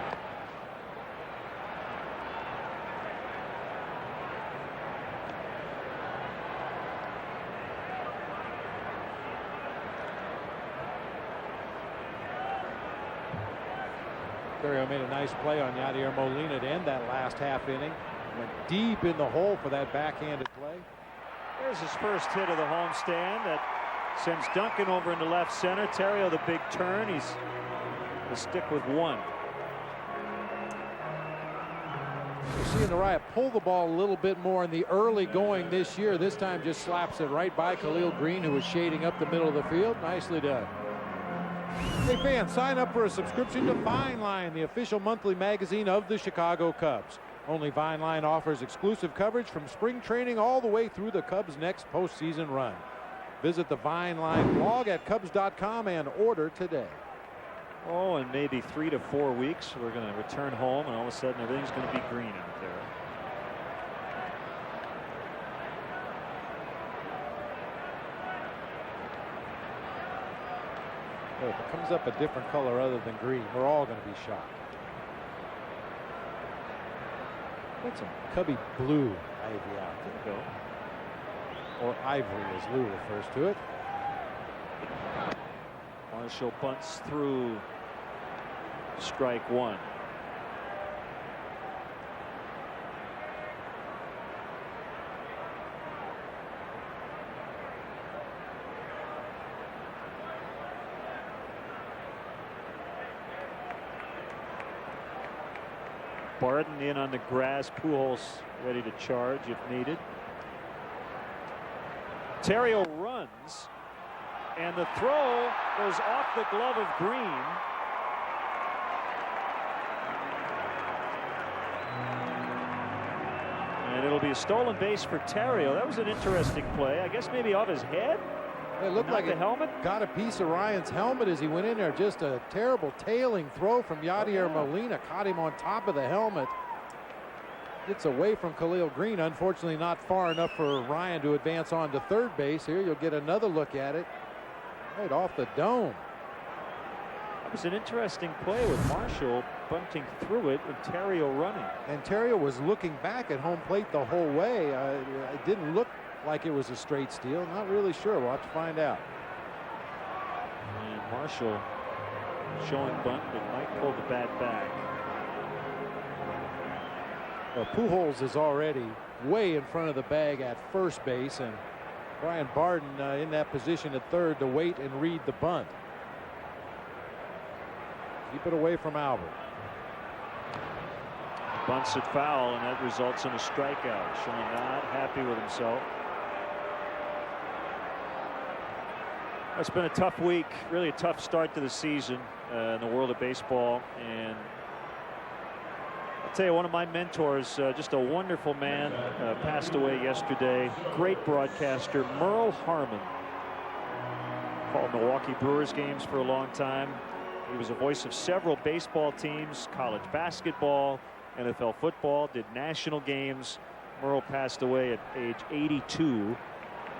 Theriot made a nice play on Yadier Molina to end that last half inning. Went deep in the hole for that backhanded play. There's his first hit of the homestand that sends Duncan over into left center. Theriot the big turn. He's will stick with 1. You're seeing Araya pull the ball a little bit more in the early going this year. This time just slaps it right by Khalil Green, who was shading up the middle of the field. Nicely done. Hey fans, sign up for a subscription to Vine Line, the official monthly magazine of the Chicago Cubs. Only Vine Line offers exclusive coverage from spring training all the way through the Cubs' next postseason run. Visit the Vine Line blog at Cubs.com and order today. Oh, in maybe 3 to 4 weeks, we're going to return home, and all of a sudden everything's going to be green out there. Well, if it comes up a different color other than green, we're all going to be shocked. Got some Cubby blue ivy out there. Or ivory, as Lou refers to it. Marshall bunts through strike 1. Barden in on the grass. Pujols ready to charge if needed. Theriot runs, and the throw goes off the glove of Green. And it'll be a stolen base for Theriot. That was an interesting play. I guess maybe off his head. It looked like the helmet. Got a piece of Ryan's helmet as he went in there. Just a terrible tailing throw from Yadier Molina. Caught him on top of the helmet. Gets away from Khalil Green. Unfortunately, not far enough for Ryan to advance on to third base. Here you'll get another look at it. Right off the dome. That was an interesting play with Marshall bunting through it and Theriot running. And Theriot was looking back at home plate the whole way. It didn't look like it was a straight steal. Not really sure. We'll have to find out. And Marshall showing bunt, but might pull the bat back. Well, Pujols is already way in front of the bag at first base, and Brian Barden in that position at third to wait and read the bunt. Keep it away from Albert. Bunts it foul, and that results in a strikeout. Sean not happy with himself. It's been a tough week, really a tough start to the season in the world of baseball. And I'll tell you, one of my mentors, just a wonderful man, passed away yesterday. Great broadcaster, Merle Harmon. Called Milwaukee Brewers games for a long time. He was a voice of several baseball teams, college basketball, NFL football, did national games. Merle passed away at age 82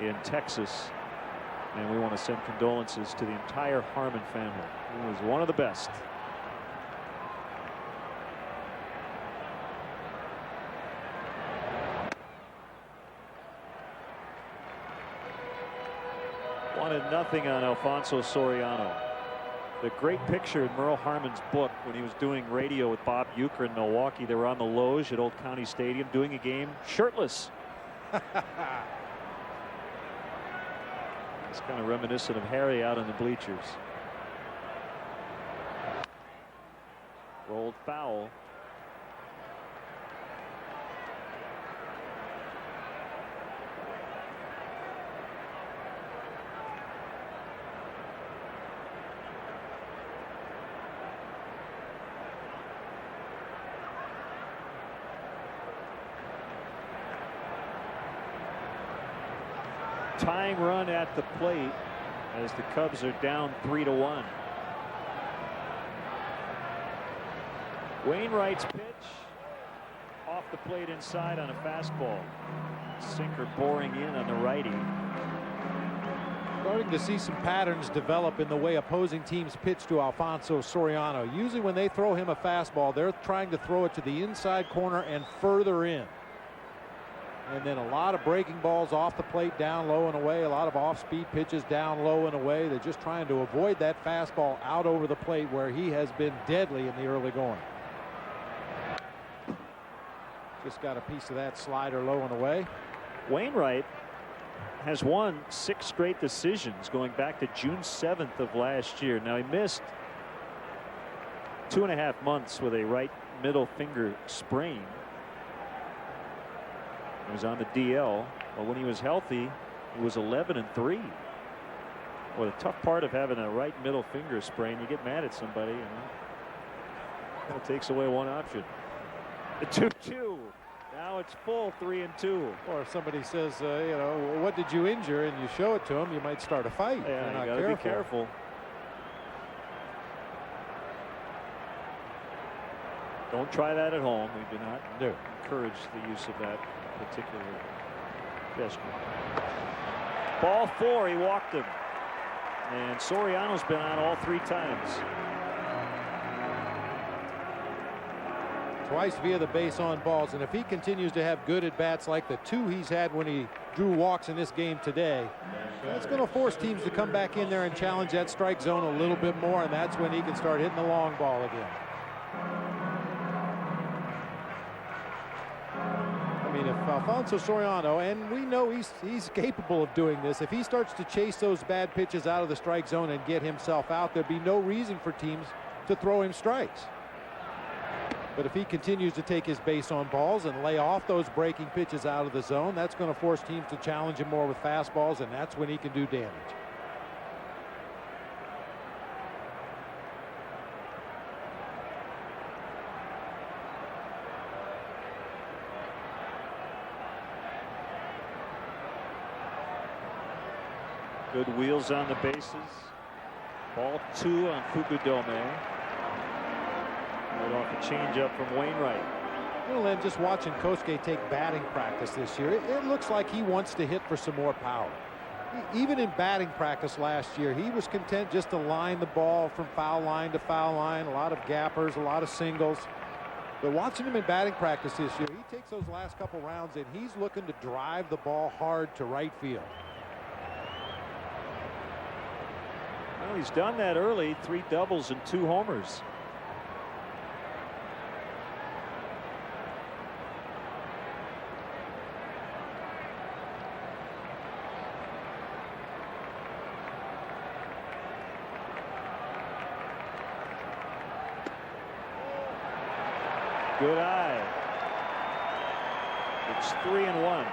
in Texas. And we want to send condolences to the entire Harmon family. He was one of the best. 4-0 on Alfonso Soriano. The great picture in Merle Harmon's book when he was doing radio with Bob Uecker in Milwaukee. They were on the Loge at Old County Stadium doing a game shirtless. It's kind of reminiscent of Harry out in the bleachers. Rolled foul. Tying run at the plate as the Cubs are down 3-1. Wainwright's pitch off the plate inside on a fastball. Sinker boring in on the righty. Starting to see some patterns develop in the way opposing teams pitch to Alfonso Soriano. Usually when they throw him a fastball, they're trying to throw it to the inside corner and further in. And then a lot of breaking balls off the plate down low and away. A lot of off-speed pitches down low and away. They're just trying to avoid that fastball out over the plate where he has been deadly in the early going. Just got a piece of that slider low and away. Wainwright has won 6 straight decisions going back to June 7th of last year. Now he missed 2.5 months with a right middle finger sprain. He was on the DL, but when he was healthy, he was 11-3. Well, the tough part of having a right middle finger sprain, you get mad at somebody, and it takes away one option. The 2-2. Now it's full 3-2. Or if somebody says, you know, what did you injure, and you show it to them, you might start a fight. Yeah, you got to be careful. Don't try that at home. We do not encourage the use of that particular gesture. Ball 4, he walked him. And Soriano's been on all 3 times. Twice via the base on balls, and if he continues to have good at bats like the 2 he's had when he drew walks in this game today, that's going to force teams to come back in there and challenge that strike zone a little bit more, and that's when he can start hitting the long ball again. I mean, if Alfonso Soriano, and we know he's capable of doing this, if he starts to chase those bad pitches out of the strike zone and get himself out, there'd be no reason for teams to throw him strikes. But if he continues to take his base on balls and lay off those breaking pitches out of the zone, that's going to force teams to challenge him more with fastballs, and that's when he can do damage. Good wheels on the bases. Ball 2 on Fukudome. Right off a changeup from Wainwright. Well, and just watching Kosuke take batting practice this year, it looks like he wants to hit for some more power. Even in batting practice last year, he was content just to line the ball from foul line to foul line. A lot of gappers, a lot of singles. But watching him in batting practice this year, he takes those last couple rounds and he's looking to drive the ball hard to right field. Well, he's done that early. 3 doubles and 2 homers. Good eye. It's 3-1.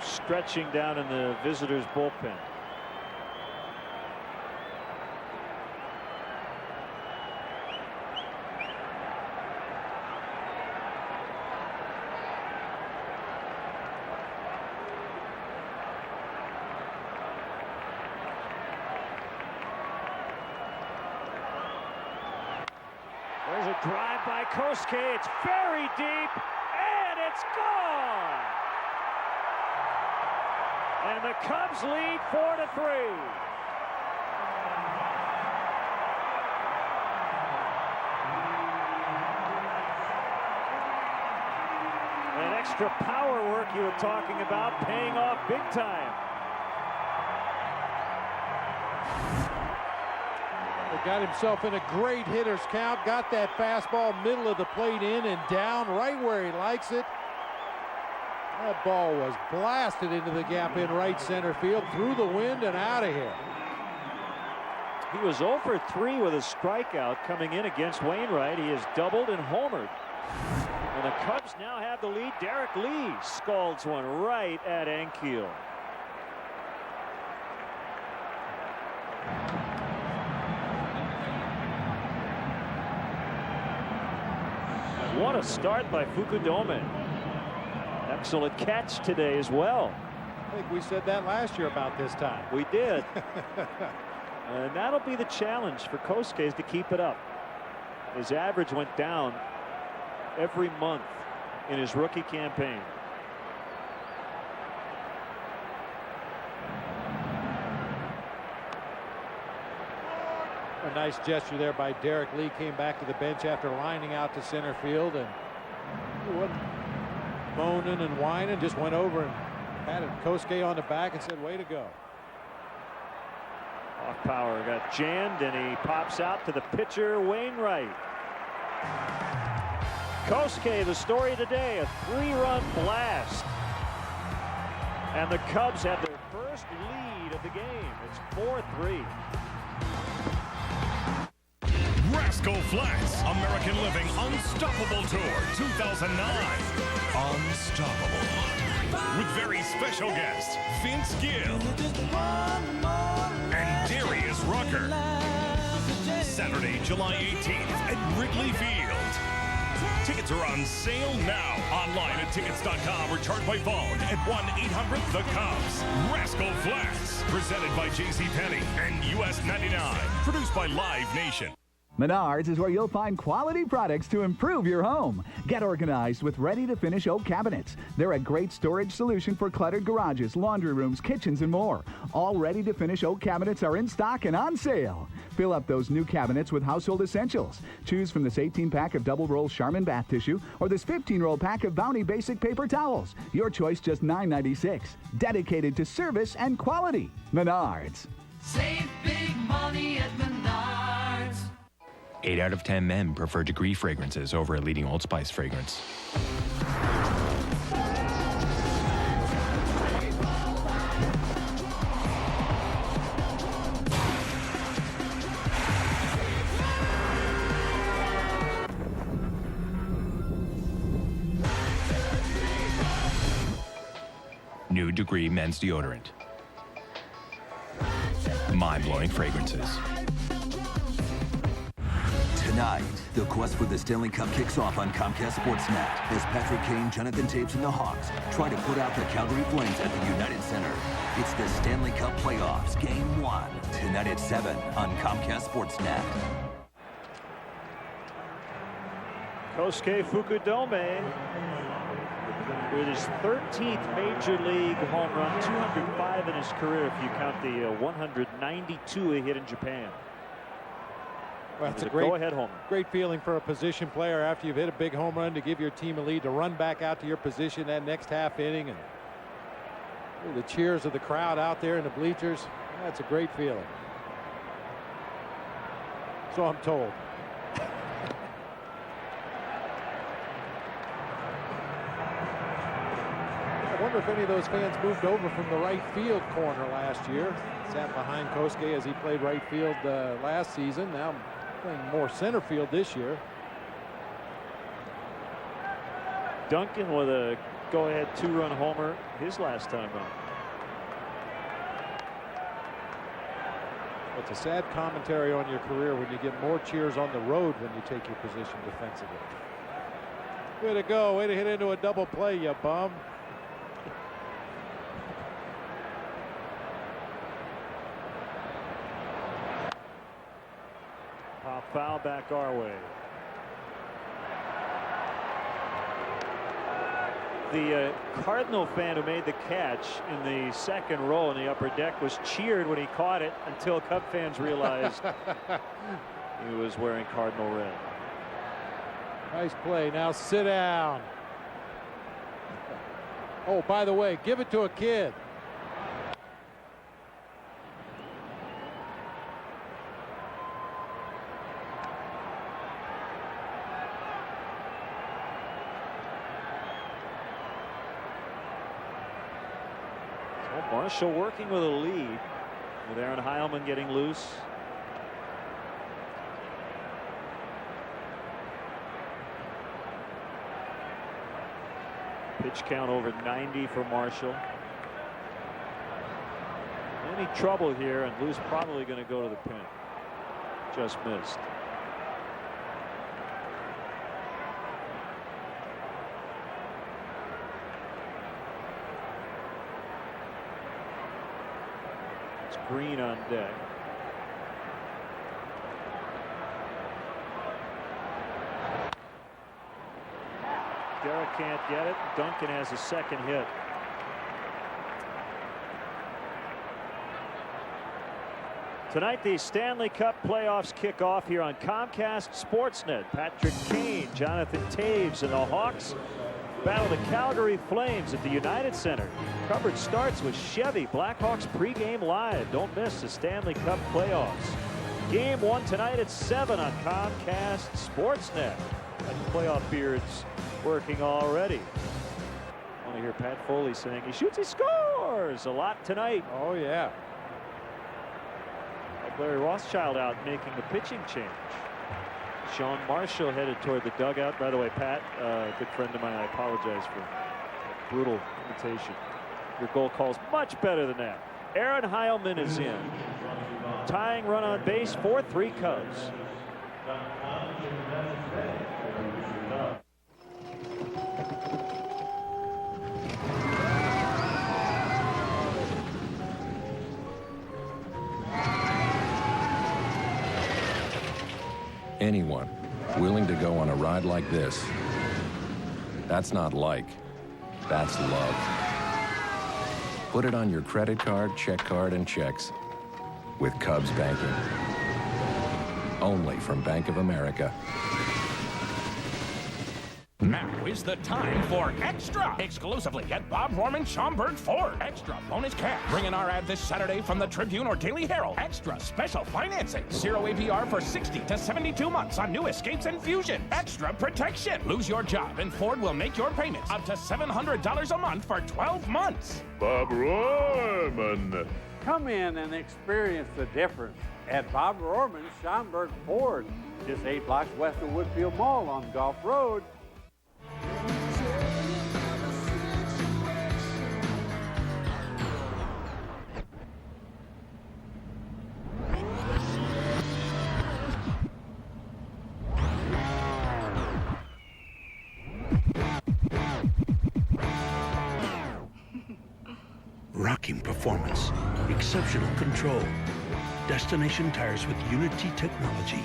Stretching down in the visitors' bullpen. There's a drive by Kosuke. It's very deep, and it's gone. And the Cubs lead 4-3. An extra power work you were talking about paying off big time. He got himself in a great hitter's count, got that fastball middle of the plate in and down right where he likes it. That ball was blasted into the gap in right center field, through the wind and out of here. He was 0 for 3 with a strikeout coming in against Wainwright. He has doubled and homered. And the Cubs now have the lead. Derek Lee scalds one right at Ankiel. What a start by Fukudome. Excellent catch today as well. I think we said that last year about this time. We did. And that'll be the challenge for Kosuke, to keep it up. His average went down every month in his rookie campaign. A nice gesture there by Derek Lee. Came back to the bench after lining out to center field, and he wasn't moaning and whining, just went over and patted Kosuke on the back and said, way to go. Off power got jammed, and he pops out to the pitcher Wainwright. Kosuke, the story today, a 3-run blast, and the Cubs have their first lead of the game. It's 4-3. Rascal Flatts American Living Unstoppable Tour 2009. Unstoppable. With very special guests Vince Gill and Darius Rucker. Saturday, July 18th at Wrigley Field. Tickets are on sale now. Online at tickets.com or charged by phone at 1-800-THE-CUBS. Rascal Flatts. Presented by JCPenney and US 99. Produced by Live Nation. Menards is where you'll find quality products to improve your home. Get organized with ready-to-finish oak cabinets. They're a great storage solution for cluttered garages, laundry rooms, kitchens, and more. All ready-to-finish oak cabinets are in stock and on sale. Fill up those new cabinets with household essentials. Choose from this 18-pack of double-roll Charmin bath tissue or this 15-roll pack of Bounty Basic paper towels. Your choice, just $9.96. Dedicated to service and quality. Menards. Save big money at Menards. 8 out of 10 men prefer Degree fragrances over a leading Old Spice fragrance. New Degree men's deodorant. Mind-blowing fragrances. Tonight, the quest for the Stanley Cup kicks off on Comcast Sportsnet as Patrick Kane, Jonathan Taves, and the Hawks try to put out the Calgary Flames at the United Center. It's the Stanley Cup Playoffs, Game 1, tonight at 7 on Comcast Sportsnet. Kosuke Fukudome with his 13th Major League home run, 205 in his career if you count the 192 he hit in Japan. Well, that's a go-ahead homer. Great feeling for a position player after you've hit a big home run to give your team a lead, to run back out to your position that next half inning, and the cheers of the crowd out there in the bleachers. That's a great feeling. So I'm told. I wonder if any of those fans moved over from the right field corner last year. Sat behind Kosuke as he played right field last season. Now playing more center field this year. Duncan with a go-ahead 2-run homer his last time out. It's a sad commentary on your career when you get more cheers on the road when you take your position defensively. Way to go. Way to hit into a double play, you bum. Pop foul back our way. The Cardinal fan who made the catch in the second row in the upper deck was cheered when he caught it until Cub fans realized he was wearing Cardinal red. Nice play. Now sit down. Oh, by the way, give it to a kid. So Marshall working with a lead, with Aaron Heilman getting loose. Pitch count over 90 for Marshall. Any trouble here, and Lou's probably going to go to the pin. Just missed. It's Green on deck. Derek can't get it. Duncan has a second hit. Tonight, the Stanley Cup playoffs kick off here on Comcast Sportsnet. Patrick Kane, Jonathan Taves, and the Hawks battle the Calgary Flames at the United Center. Coverage starts with Chevy Blackhawks pregame live. Don't miss the Stanley Cup playoffs. Game 1 tonight at 7 on Comcast Sportsnet. And playoff beards working already. I want to hear Pat Foley saying he shoots, he scores a lot tonight. Oh, yeah. Like Larry Rothschild out making the pitching change. Sean Marshall headed toward the dugout. By the way, Pat, a good friend of mine, I apologize for a brutal imitation. Your goal call's much better than that. Aaron Heilman is in. Tying run on base, 4-3 Cubs. Anyone willing to go on a ride like this, that's not like, that's love. Put it on your credit card, check card, and checks with Cubs banking. Only from Bank of America. Now is the time for Extra, exclusively at Bob Rorman Schaumburg Ford. Extra bonus cash. Bring in our ad this Saturday from the Tribune or Daily Herald. Extra special financing. 0 APR for 60 to 72 months on new Escapes and Fusion. Extra protection. Lose your job and Ford will make your payments up to $700 a month for 12 months. Bob Rorman. Come in and experience the difference at Bob Rorman Schaumburg Ford. Just 8 blocks west of Woodfield Mall on Gulf Road. Rocking performance, exceptional control. Destination tires with Unity technology,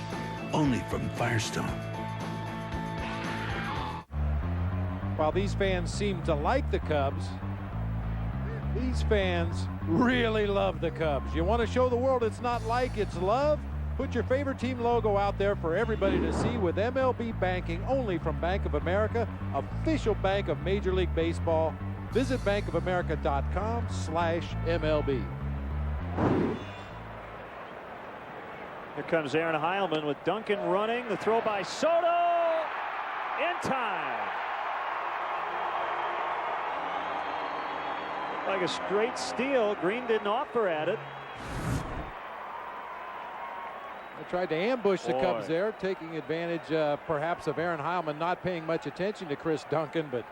only from Firestone. While these fans seem to like the Cubs, these fans really love the Cubs. You want to show the world it's not like, it's love? Put your favorite team logo out there for everybody to see with MLB banking only from Bank of America, official bank of Major League Baseball. Visit bankofamerica.com/MLB. Here comes Aaron Heilman with Duncan running. The throw by Soto in time. Like a straight steal. Green didn't offer at it. They tried to ambush the Cubs there, taking advantage perhaps of Aaron Heilman not paying much attention to Chris Duncan, but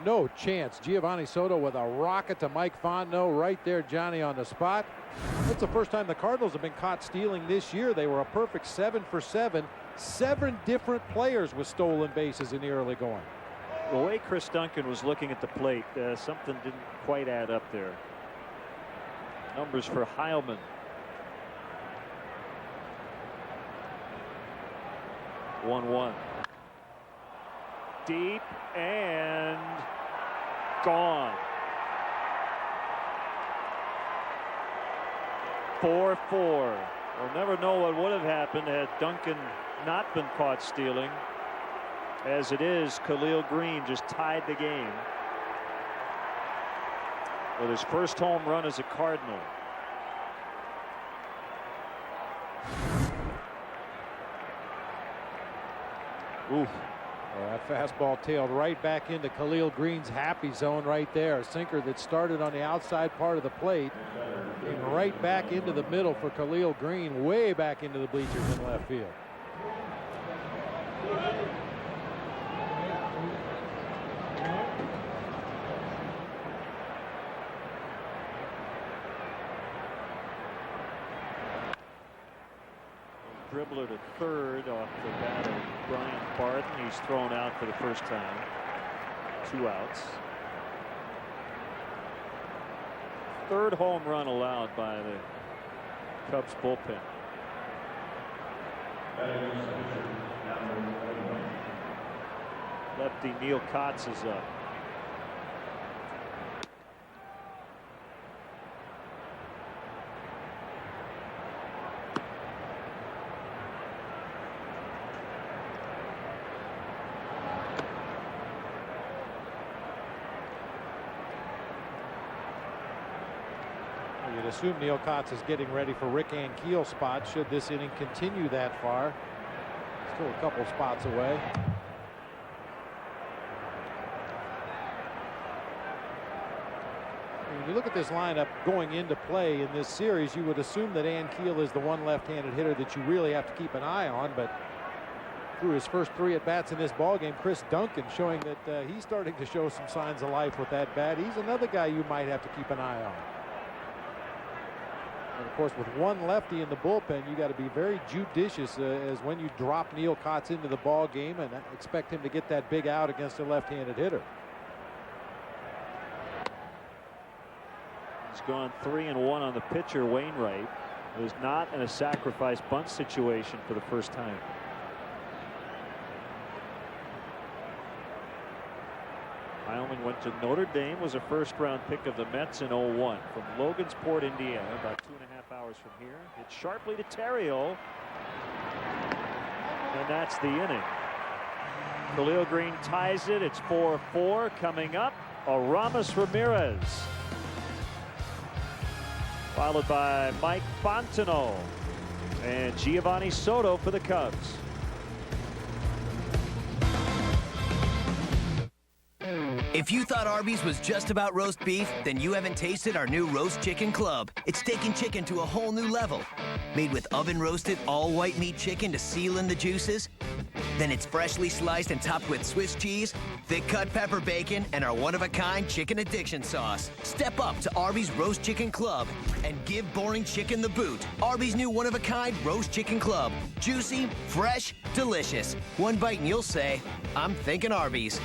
no chance. Giovanni Soto with a rocket to Mike Fontenot right there, Johnny, on the spot. That's the first time the Cardinals have been caught stealing this year. They were a perfect 7 for 7. 7 different players with stolen bases in the early going. The way Chris Duncan was looking at the plate, something didn't quite add up there. Numbers for Heilman. One. Deep and gone. 4-4. We'll never know what would have happened had Duncan not been caught stealing. As it is, Khalil Green just tied the game. with his first home run as a Cardinal. Oof. Well, that fastball tailed right back into Khalil Green's happy zone right there. A sinker that started on the outside part of the plate. Came right back into the middle for Khalil Green, way back into the bleachers in left field. Dribbler to third off the bat of Brian Barton. He's thrown out for the first time. 2 outs. Third home run allowed by the Cubs bullpen. Lefty Neil Kotz is up. You'd assume Neil Kotz is getting ready for Rick Ankiel's spot should this inning continue that far. Still a couple spots away. When you look at this lineup going into play in this series, you would assume that Ankiel is the one left-handed hitter that you really have to keep an eye on, but through his first 3 at-bats in this ballgame, Chris Duncan showing that he's starting to show some signs of life with that bat. He's another guy you might have to keep an eye on. And of course, with one lefty in the bullpen, you got to be very judicious as when you drop Neil Kotz into the ball game and expect him to get that big out against a left-handed hitter. He's gone 3-1 on the pitcher. Wainwright is not in a sacrifice bunt situation for the first time. Heilman went to Notre Dame, was a first-round pick of the Mets in 01 from Logansport, Indiana, about 2.5 hours from here. Hit sharply to Terrio, and that's the inning. Khalil Green ties it. It's 4-4. Coming up, Aramis Ramirez, followed by Mike Fontenot and Giovanni Soto for the Cubs. If you thought Arby's was just about roast beef, then you haven't tasted our new Roast Chicken Club. It's taking chicken to a whole new level. Made with oven-roasted, all-white meat chicken to seal in the juices. Then it's freshly sliced and topped with Swiss cheese, thick-cut pepper bacon, and our one-of-a-kind chicken addiction sauce. Step up to Arby's Roast Chicken Club and give boring chicken the boot. Arby's new one-of-a-kind Roast Chicken Club. Juicy, fresh, delicious. One bite and you'll say, I'm thinking Arby's.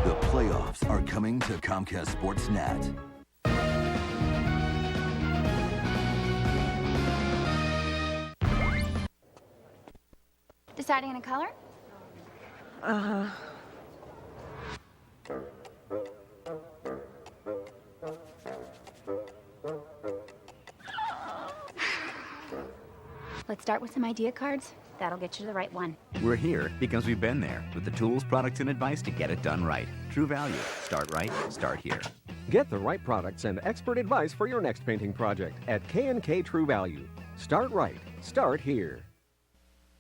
The playoffs are coming to Comcast Sportsnet. Deciding on a color? Let's start with some idea cards. That'll get you to the right one. We're here because we've been there with the tools, products, and advice to get it done right. True Value. Start right, start here. Get the right products and expert advice for your next painting project at K&K True Value. Start right, start here.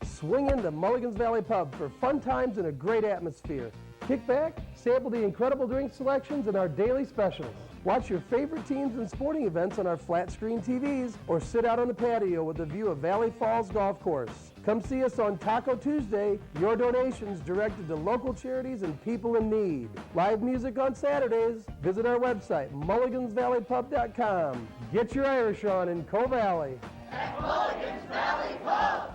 Swing into Mulligan's Valley Pub for fun times and a great atmosphere. Kick back, sample the incredible drink selections and our daily specials. Watch your favorite teams and sporting events on our flat screen TVs or sit out on the patio with a view of Valley Falls Golf Course. Come see us on Taco Tuesday. Your donations directed to local charities and people in need. Live music on Saturdays. Visit our website, mulligansvalleypub.com. Get your Irish on in Coe Valley. At Mulligan's Valley Pub.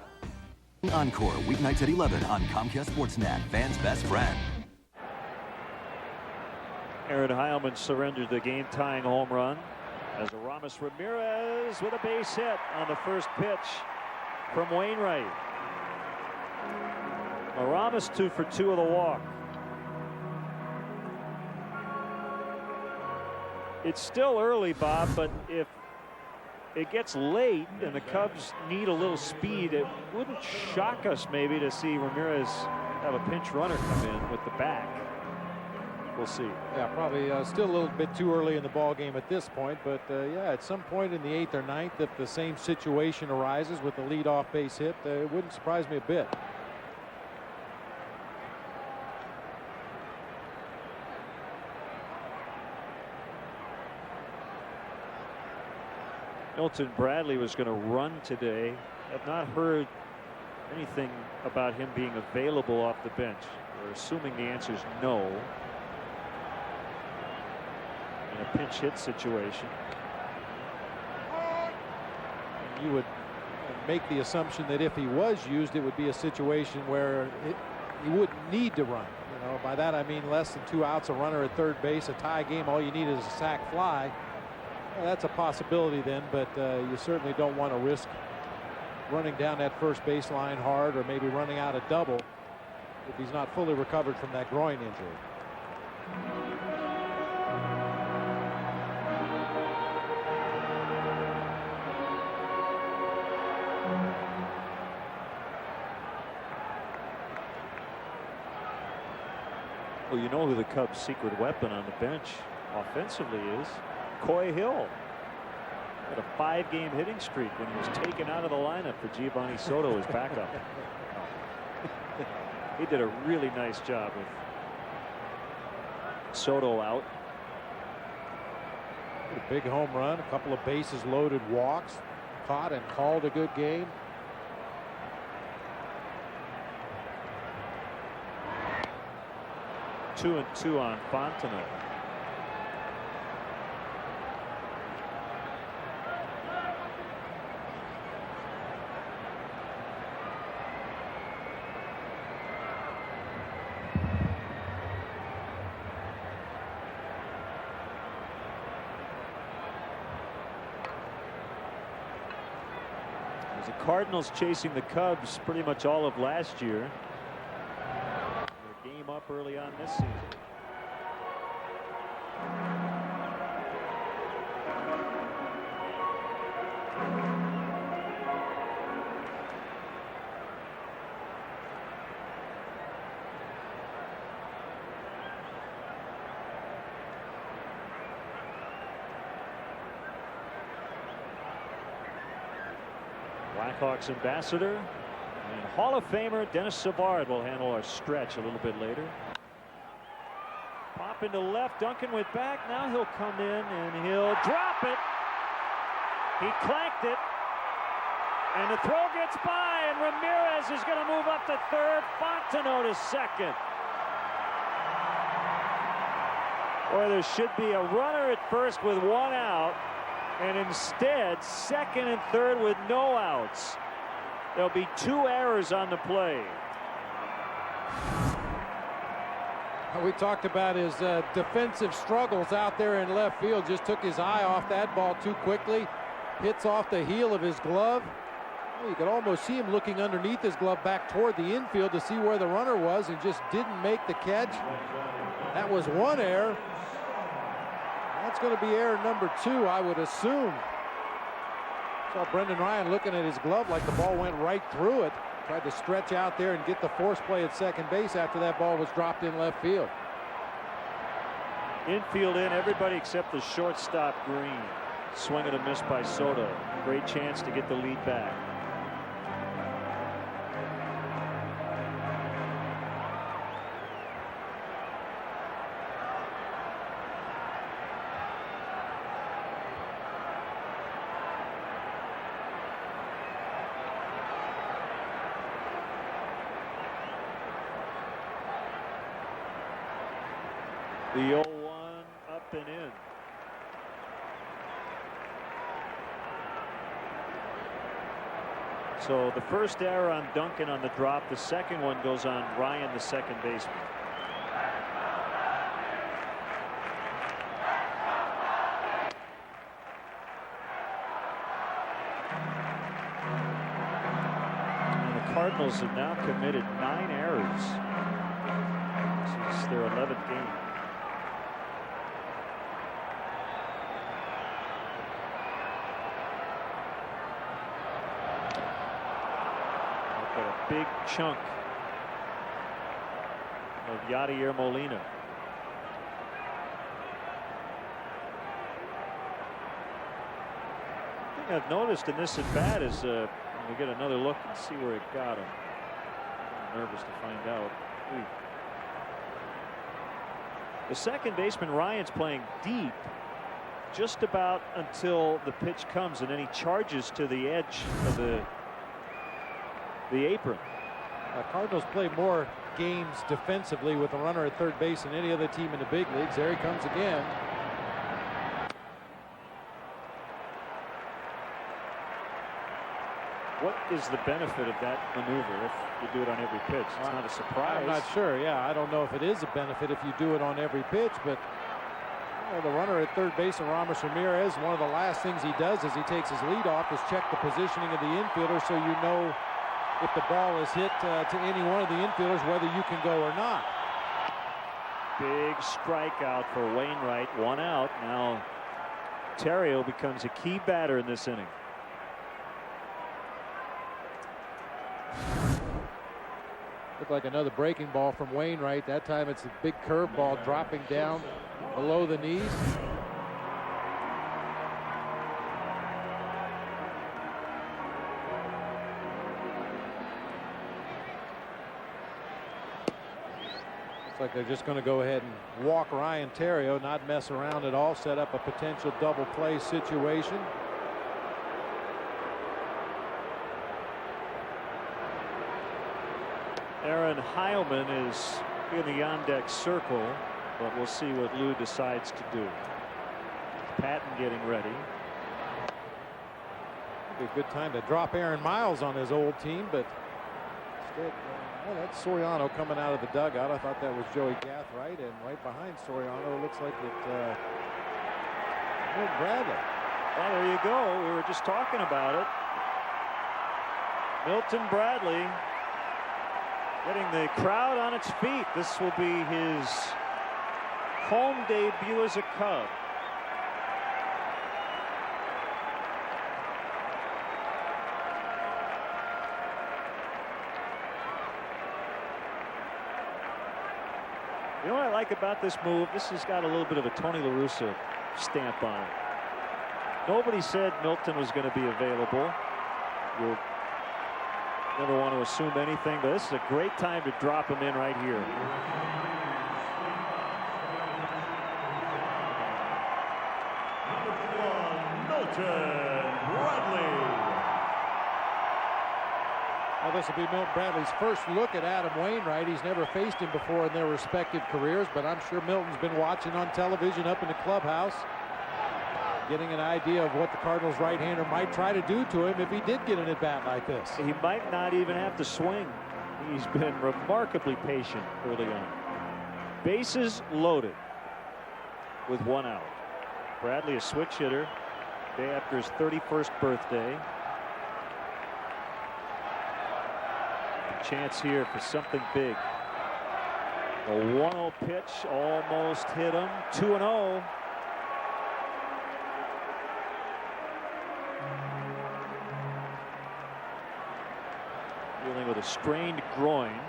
Encore, weeknights at 11 on Comcast Sportsnet, fans' best friend. Aaron Heilman surrendered the game-tying home run as Aramis Ramirez with a base hit on the first pitch from Wainwright. Aramis 2 for 2 of the walk. It's still early, Bob, but if it gets late and the Cubs need a little speed, it wouldn't shock us maybe to see Ramirez have a pinch runner come in with the back. We'll see. Yeah, probably still a little bit too early in the ball game at this point, but yeah, at some point in the 8th or 9th, if the same situation arises with the leadoff base hit, it wouldn't surprise me a bit. Milton Bradley was going to run today. I've not heard anything about him being available off the bench. We're assuming the answer is no. In a pinch hit situation. You would make the assumption that if he was used, it would be a situation where he wouldn't need to run. You know, by that I mean less than 2 outs, a runner at third base, a tie game, all you need is a sac fly. Well, that's a possibility then, but you certainly don't want to risk running down that first baseline hard or maybe running out a double if he's not fully recovered from that groin injury. Well, you know who the Cubs' secret weapon on the bench offensively is. Coy Hill had a 5-game hitting streak when he was taken out of the lineup for Giovanni Soto as backup. He did a really nice job with Soto out. A big home run, a couple of bases loaded walks, caught and called a good game. Two and 2 on Fontenot. The Cardinals chasing the Cubs pretty much all of last year. Their game up early on this season. Blackhawks ambassador and Hall of Famer Dennis Savard will handle our stretch a little bit later. Pop into left. Duncan went back. Now he'll come in and he'll drop it. He clanked it. And the throw gets by, and Ramirez is going to move up to third. Fontenot to second. Boy, there should be a runner at first with 1 out. And instead, second and third with no outs. There'll be 2 errors on the play. We talked about his defensive struggles out there in left field. Just took his eye off that ball too quickly. Hits off the heel of his glove. You could almost see him looking underneath his glove back toward the infield to see where the runner was and just didn't make the catch. That was 1 error. That's going to be error number 2, I would assume. Saw Brendan Ryan looking at his glove like the ball went right through it. Tried to stretch out there and get the force play at second base after that ball was dropped in left field. Infield in, everybody except the shortstop Green. Swing and a miss by Soto. Great chance to get the lead back. The 0-1 up and in. So the first error on Duncan on the drop, the second one goes on Ryan, the second baseman. And the Cardinals have now committed 9 errors. This is their 11th game. big chunk of Yadier Molina. The thing I've noticed in this at bat is we get another look and see where it got him. I'm nervous to find out. The second baseman Ryan's playing deep just about until the pitch comes, and then he charges to the edge of the apron. Cardinals play more games defensively with a runner at third base than any other team in the big leagues. There he comes again. What is the benefit of that maneuver if you do it on every pitch? It's not a surprise. I'm not sure. Yeah, I don't know if it is a benefit if you do it on every pitch, but the runner at third base, Aramis Ramirez, one of the last things he does as he takes his lead off is check the positioning of the infielder so you know if the ball is hit to any one of the infielders, whether you can go or not. Big strikeout for Wainwright. 1 out. Now Terrio becomes a key batter in this inning. Looked like another breaking ball from Wainwright. That time it's a big curveball dropping down below the knees. Looks like they're just going to go ahead and walk Ryan Terrio, not mess around at all, set up a potential double play situation. Aaron Heilman is in the on-deck circle, but we'll see what Lou decides to do. Patton getting ready. Be a good time to drop Aaron Miles on his old team, but instead, that's Soriano coming out of the dugout. I thought that was Joey Gathright, and right behind Soriano, it looks like it. Bradley. Well, there you go. We were just talking about it. Milton Bradley getting the crowd on its feet. This will be his home debut as a Cub. You know what I like about this move? This has got a little bit of a Tony La Russa stamp on it. Nobody said Milton was going to be available. You'll never want to assume anything, but this is a great time to drop him in right here. Milton Bradley. Well, this will be Milton Bradley's first look at Adam Wainwright. He's never faced him before in their respective careers, but I'm sure Milton's been watching on television up in the clubhouse, getting an idea of what the Cardinals right-hander might try to do to him if he did get an at-bat like this. He might not even have to swing. He's been remarkably patient early on. Bases loaded with 1 out. Bradley, a switch hitter, day after his 31st birthday. Chance here for something big. A 1-0 pitch almost hit him. 2-0. Dealing with a strained groin.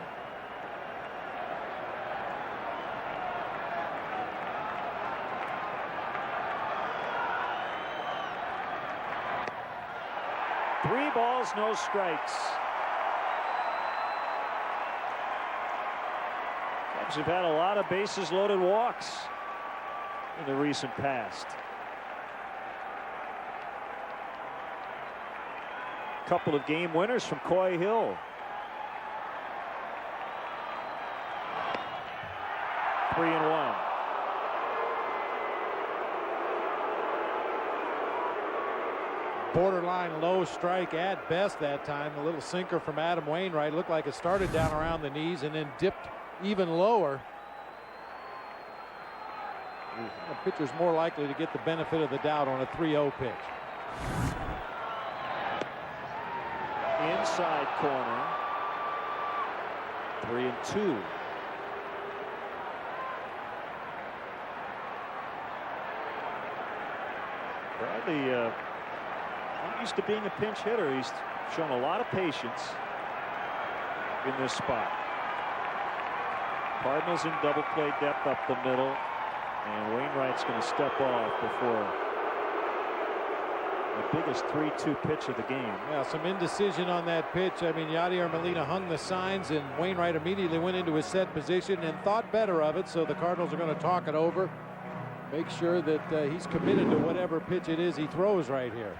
Three balls, no strikes. Cubs have had a lot of bases loaded walks in the recent past. Couple of game winners from Coy Hill. 3-1. Borderline low strike at best that time. A little sinker from Adam Wainwright. Looked like it started down around the knees and then dipped even lower. The pitcher's more likely to get the benefit of the doubt on a 3-0 pitch. Inside corner. 3-2. Bradley not used to being a pinch hitter. He's shown a lot of patience. in this spot. Cardinals in double play depth up the middle, and Wainwright's going to step off before the biggest 3-2 pitch of the game. Yeah, some indecision on that pitch. I mean, Yadier Molina hung the signs, and Wainwright immediately went into his set position and thought better of it, so the Cardinals are going to talk it over, make sure that he's committed to whatever pitch it is he throws right here.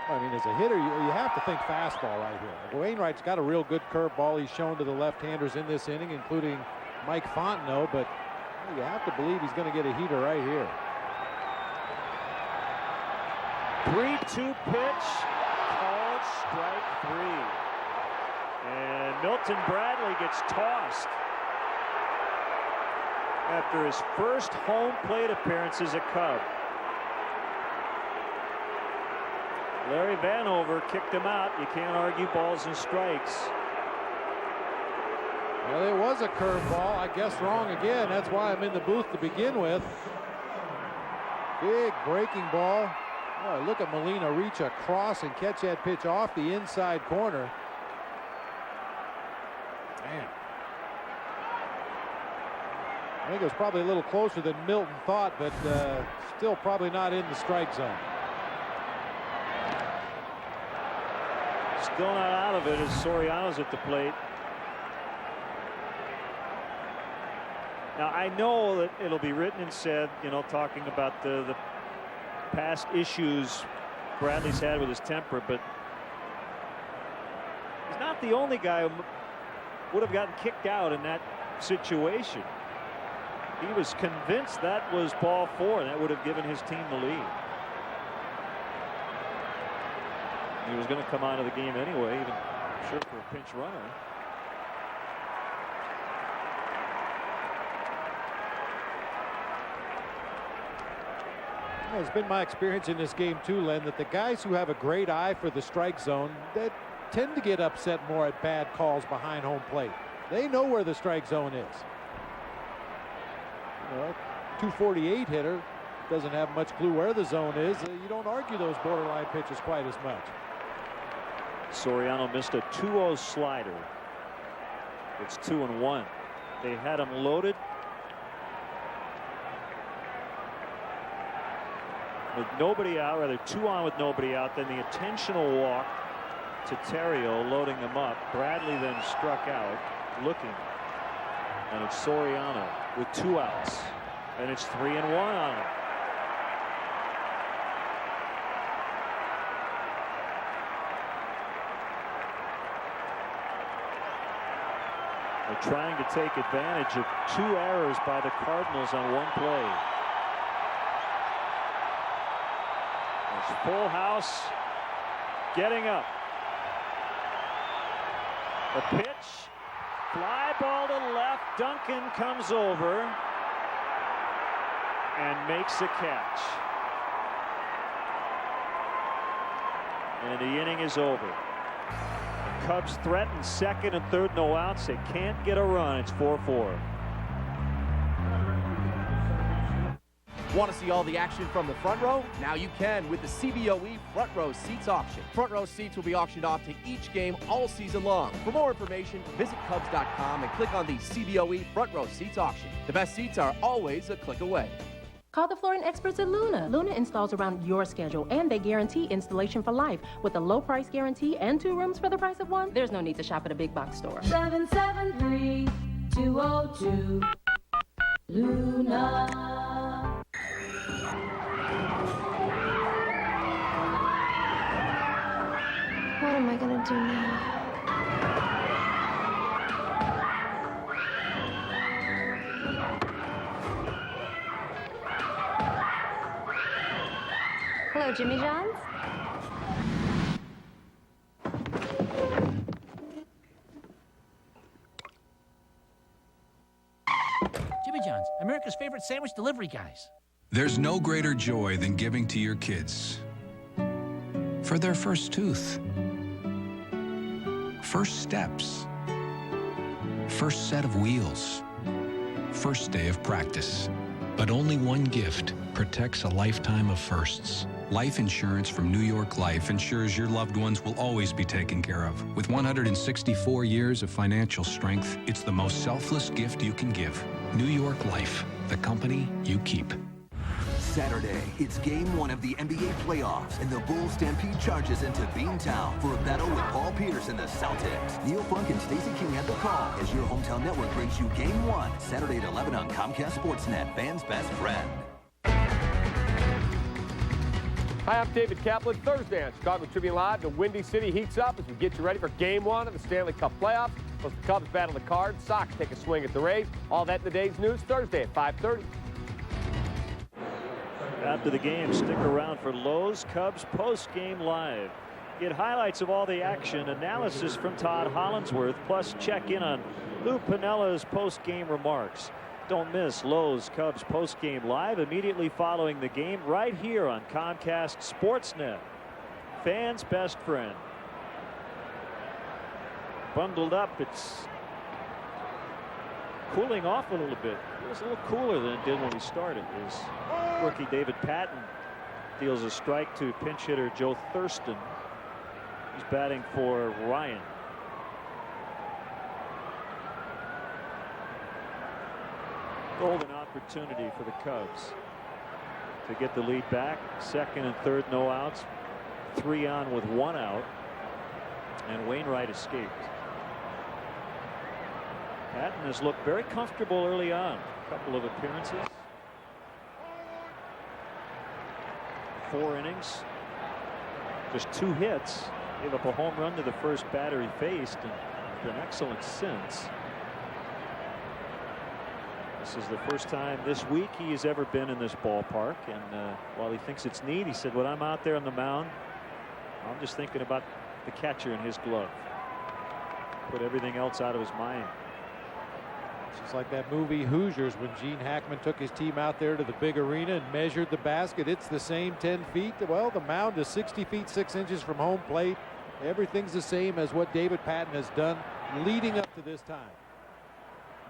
I mean, as a hitter, you have to think fastball right here. Wainwright's got a real good curveball he's shown to the left-handers in this inning, including Mike Fontenot, but you have to believe he's going to get a heater right here. 3-2 pitch, called strike 3. And Milton Bradley gets tossed after his first home plate appearance as a Cub. Larry Vanover kicked him out. You can't argue balls and strikes. Well, it was a curveball. I guess wrong again. That's why I'm in the booth to begin with. Big breaking ball. Oh, look at Molina reach across and catch that pitch off the inside corner. Man. I think it was probably a little closer than Milton thought, but still probably not in the strike zone. Still not out of it as Soriano's at the plate. Now, I know that it'll be written and said, you know, talking about the past issues Bradley's had with his temper, but he's not the only guy who would have gotten kicked out in that situation. He was convinced that was ball 4, and that would have given his team the lead. He was going to come out of the game anyway, even sure for a pinch runner. Well, it's been my experience in this game too, Len, that the guys who have a great eye for the strike zone that tend to get upset more at bad calls behind home plate. They know where the strike zone is. You know, 248 hitter doesn't have much clue where the zone is. You don't argue those borderline pitches quite as much. Soriano missed a 2-0 slider. It's 2-1. They had him loaded with nobody out, rather 2 on with nobody out. Then the intentional walk to Terrio, loading him up. Bradley then struck out, looking, and it's Soriano with 2 outs, and it's 3-1 on him. They're trying to take advantage of 2 errors by the Cardinals on 1 play. There's full house getting up. The pitch, fly ball to left. Duncan comes over and makes a catch. And the inning is over. Cubs threaten second and third, no outs. They can't get a run. It's 4-4. Want to see all the action from the front row? Now you can with the CBOE Front Row Seats auction. Front row seats will be auctioned off to each game all season long. For more information, visit Cubs.com and click on the CBOE Front Row Seats auction. The best seats are always a click away. Call the flooring experts at Luna. Luna installs around your schedule, and they guarantee installation for life. With a low price guarantee and 2 rooms for the price of 1, there's no need to shop at a big box store. 773-202 Luna. What am I gonna do now? Hello, Jimmy John's. Jimmy John's, America's favorite sandwich delivery guys. There's no greater joy than giving to your kids for their first tooth, first steps, first set of wheels, first day of practice. But only one gift protects a lifetime of firsts. Life insurance from New York Life ensures your loved ones will always be taken care of. With 164 years of financial strength, it's the most selfless gift you can give. New York Life, the company you keep. Saturday, it's game 1 of the NBA playoffs, and the Bulls Stampede charges into Beantown for a battle with Paul Pierce and the Celtics. Neil Funk and Stacey King at the call as your hometown network brings you game 1, Saturday at 11 on Comcast Sportsnet, fans' best friend. Hi, I'm David Kaplan. Thursday on Chicago Tribune Live, the Windy City heats up as we get you ready for game 1 of the Stanley Cup playoffs. Plus the Cubs battle the Cards, Sox take a swing at the Rays. All that in the day's news Thursday at 5:30. After the game, stick around for Lowe's Cubs post-game live. Get highlights of all the action, analysis from Todd Hollandsworth, plus check in on Lou Pinella's post-game remarks. Don't miss Lowe's Cubs post-game live immediately following the game right here on Comcast Sportsnet. Fans' best friend. Bundled up, it's cooling off a little bit. It was a little cooler than it did when we started. As rookie David Patton deals a strike to pinch hitter Joe Thurston. He's batting for Ryan. Golden opportunity for the Cubs to get the lead back. Second and third, no outs. 3 on with 1 out. And Wainwright escaped. Patton has looked very comfortable early on. A couple of appearances. 4 innings. Just 2 hits. Gave up a home run to the first batter he faced and been excellent since. This is the first time this week he has ever been in this ballpark, and while he thinks it's neat, he said, when I'm out there on the mound, I'm just thinking about the catcher in his glove. Put everything else out of his mind. It's just like that movie Hoosiers when Gene Hackman took his team out there to the big arena and measured the basket. It's the same 10 feet. Well, the mound is 60 feet 6 inches from home plate. Everything's the same as what David Patton has done leading up to this time.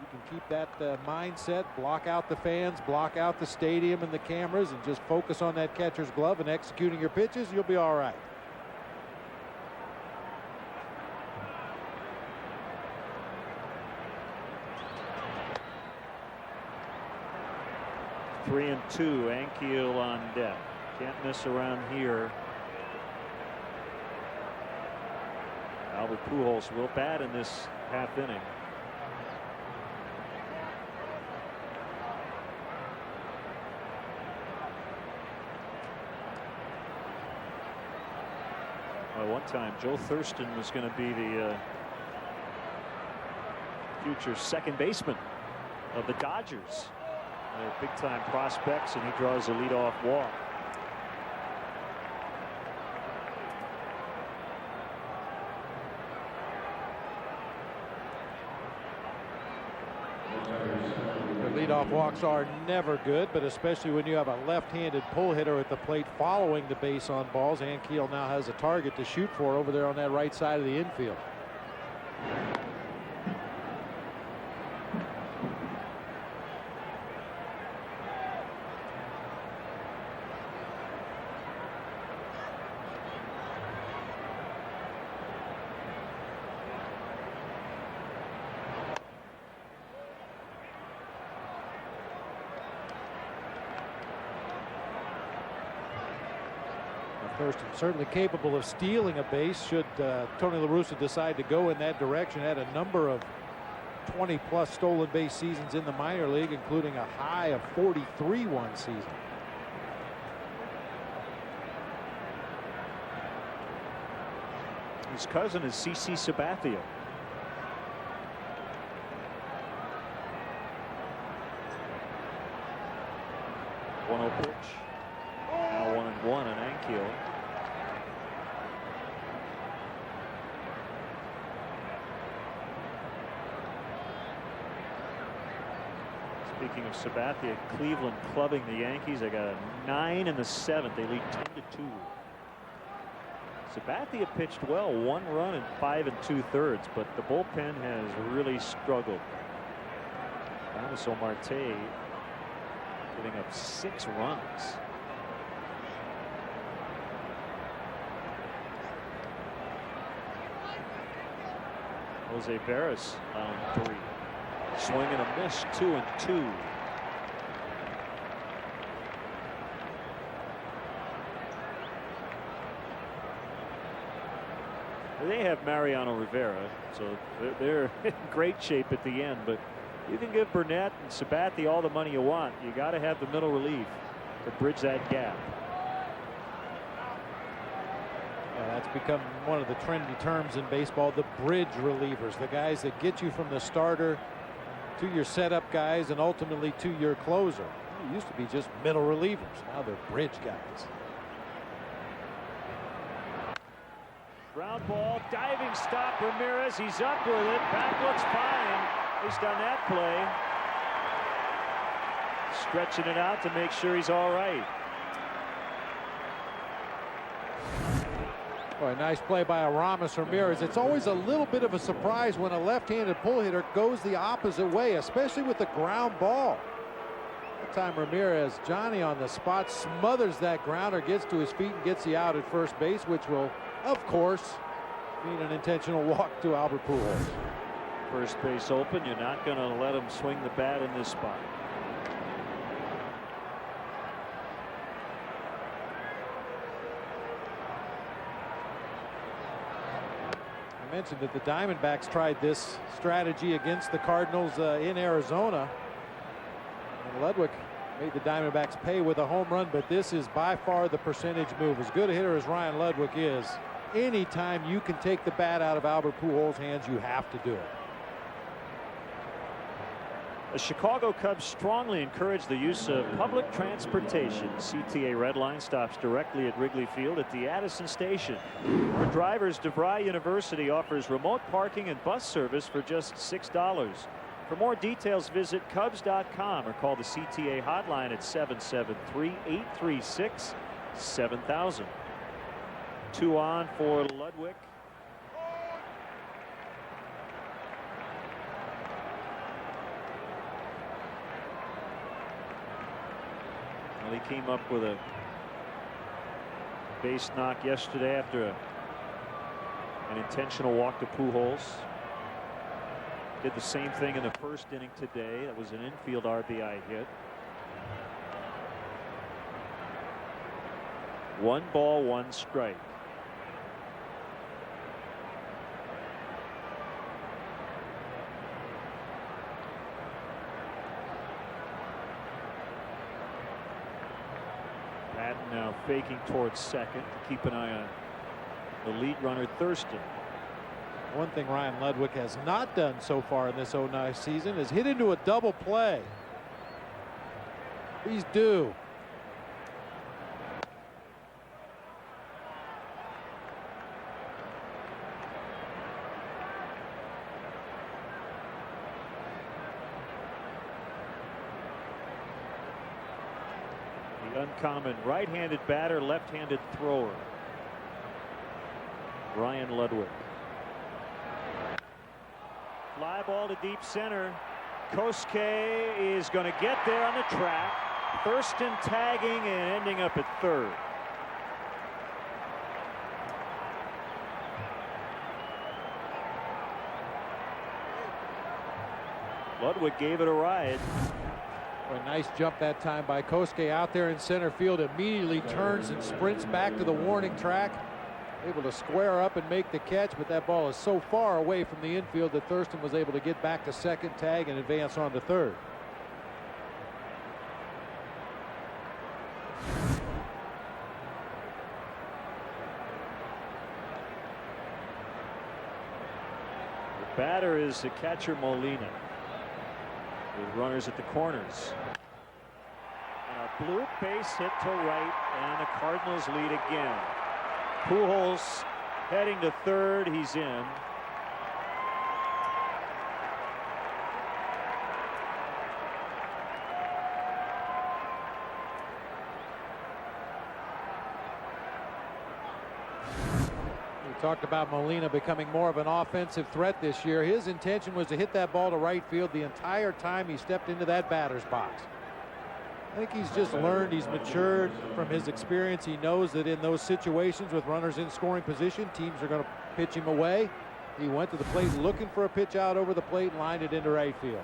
You can keep that mindset, block out the fans, block out the stadium and the cameras, and just focus on that catcher's glove and executing your pitches. You'll be all right. Three and 2, Ankiel on deck. Can't miss around here. Albert Pujols real bad in this half inning. Well, one time Joe Thurston was going to be the future second baseman of the Dodgers. They're big time prospects, and he draws a leadoff walk. The leadoff walks are never good, but especially when you have a left-handed pull hitter at the plate following the base on balls. Ankiel now has a target to shoot for over there on that right side of the infield. Thurston certainly capable of stealing a base should Tony La Russa decide to go in that direction. Had a number of 20+ stolen base seasons in the minor league, including a high of 43 one season. His cousin is CC Sabathia. Pitch. Now 1-1 on Ankiel. Speaking of Sabathia, Cleveland clubbing the Yankees. They got a 9 in the 7th. They lead 10-2. Sabathia pitched well, 1 run in 5 2/3, but the bullpen has really struggled. Thomas O'Marte giving up 6 runs. Jose Veras on 3. Swing and a miss, 2-2. They have Mariano Rivera, so they're in great shape at the end. But you can give Burnett and Sabathie all the money you want. You got to have the middle relief to bridge that gap. Yeah, that's become one of the trendy terms in baseball, the bridge relievers, the guys that get you from the starter to your setup guys and ultimately to your closer. It used to be just middle relievers. Now they're bridge guys. Ground ball, diving stop, Ramirez, he's up with it, back looks fine, at least on that play. Stretching it out to make sure he's all right. Boy, a nice play by Aramis Ramirez. It's always a little bit of a surprise when a left-handed pull hitter goes the opposite way, especially with the ground ball. That time Ramirez, Johnny on the spot, smothers that grounder, gets to his feet and gets the out at first base, which will, of course, mean an intentional walk to Albert Pujols. First base open. You're not going to let him swing the bat in this spot. I mentioned that the Diamondbacks tried this strategy against the Cardinals in Arizona. And Ludwig made the Diamondbacks pay with a home run, but this is by far the percentage move. As good a hitter as Ryan Ludwig is, anytime you can take the bat out of Albert Pujols' hands, you have to do it. The Chicago Cubs strongly encourage the use of public transportation. CTA Red Line stops directly at Wrigley Field at the Addison Station. For drivers, DeVry University offers remote parking and bus service for just $6. For more details, visit Cubs.com or call the CTA hotline at 773-836-7000. 2 on for Ludwig. Well, he came up with a base knock yesterday after an intentional walk to Pujols. Did the same thing in the first inning today. That was an infield RBI hit. 1 ball, 1 strike. Patton now faking towards second to keep an eye on the lead runner Thurston. One thing Ryan Ludwig has not done so far in this 09 season is hit into a double play. He's due. The uncommon right-handed batter, left-handed thrower, Ryan Ludwig. Fly ball to deep center. Kosuke is going to get there on the track. Thurston tagging and ending up at third. Ludwig gave it a ride. A nice jump that time by Kosuke out there in center field. Immediately turns and sprints back to the warning track. Able to square up and make the catch, but that ball is so far away from the infield that Thurston was able to get back to second, tag, and advance on to third. The batter is the catcher Molina, with runners at the corners. And a bloop base hit to right, and the Cardinals lead again. Pujols heading to third. He's in. We talked about Molina becoming more of an offensive threat this year. His intention was to hit that ball to right field the entire time he stepped into that batter's box. I think he's just learned, he's matured from his experience. He knows that in those situations with runners in scoring position, teams are going to pitch him away. He went to the plate looking for a pitch out over the plate and lined it into right field.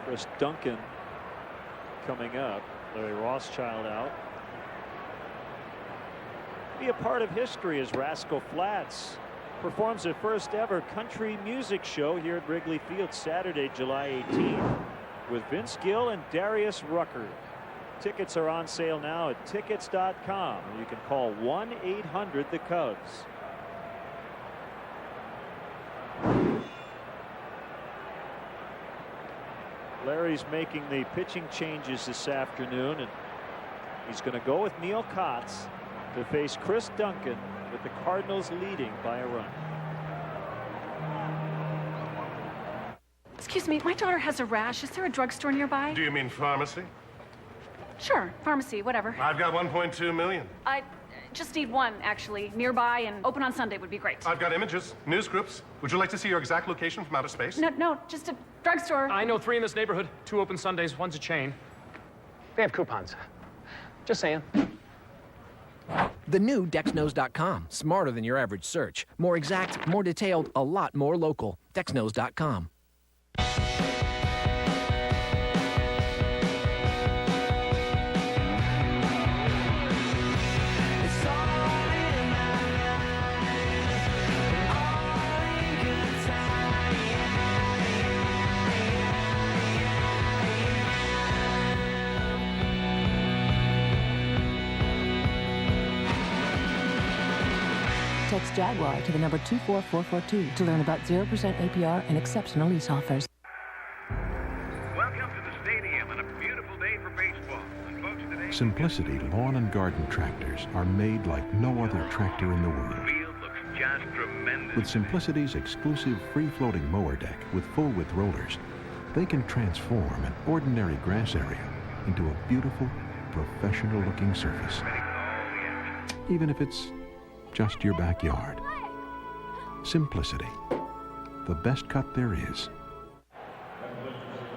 Chris Duncan coming up. Larry Rothschild out. Be a part of history as Rascal Flatts performs their first ever country music show here at Wrigley Field Saturday, July 18th with Vince Gill and Darius Rucker. Tickets are on sale now at tickets.com. You can call 1-800-THE-CUBS. Larry's making the pitching changes this afternoon, and he's going to go with Neil Kotz to face Chris Duncan, with the Cardinals leading by a run. Excuse me, my daughter has a rash. Is there a drugstore nearby? Do you mean pharmacy? Sure, pharmacy, whatever. I've got 1.2 million. I just need one, actually, nearby and open on Sunday would be great. I've got images, news groups. Would you like to see your exact location from outer space? No, just a drugstore. I know 3 in this neighborhood. 2 open Sundays, one's a chain. They have coupons. Just saying. The new Dexnose.com. Smarter than your average search. More exact, more detailed, a lot more local. Dexnose.com. Text Jaguar to the number 24442 to learn about 0% APR and exceptional lease offers. Welcome to the stadium on a beautiful day for baseball. And folks, today Simplicity lawn and garden tractors are made like no other tractor in the world. the field looks just tremendous. With Simplicity's exclusive free-floating mower deck with full-width rollers, they can transform an ordinary grass area into a beautiful, professional-looking surface. Even if it's just your backyard. Simplicity, the best cut there is.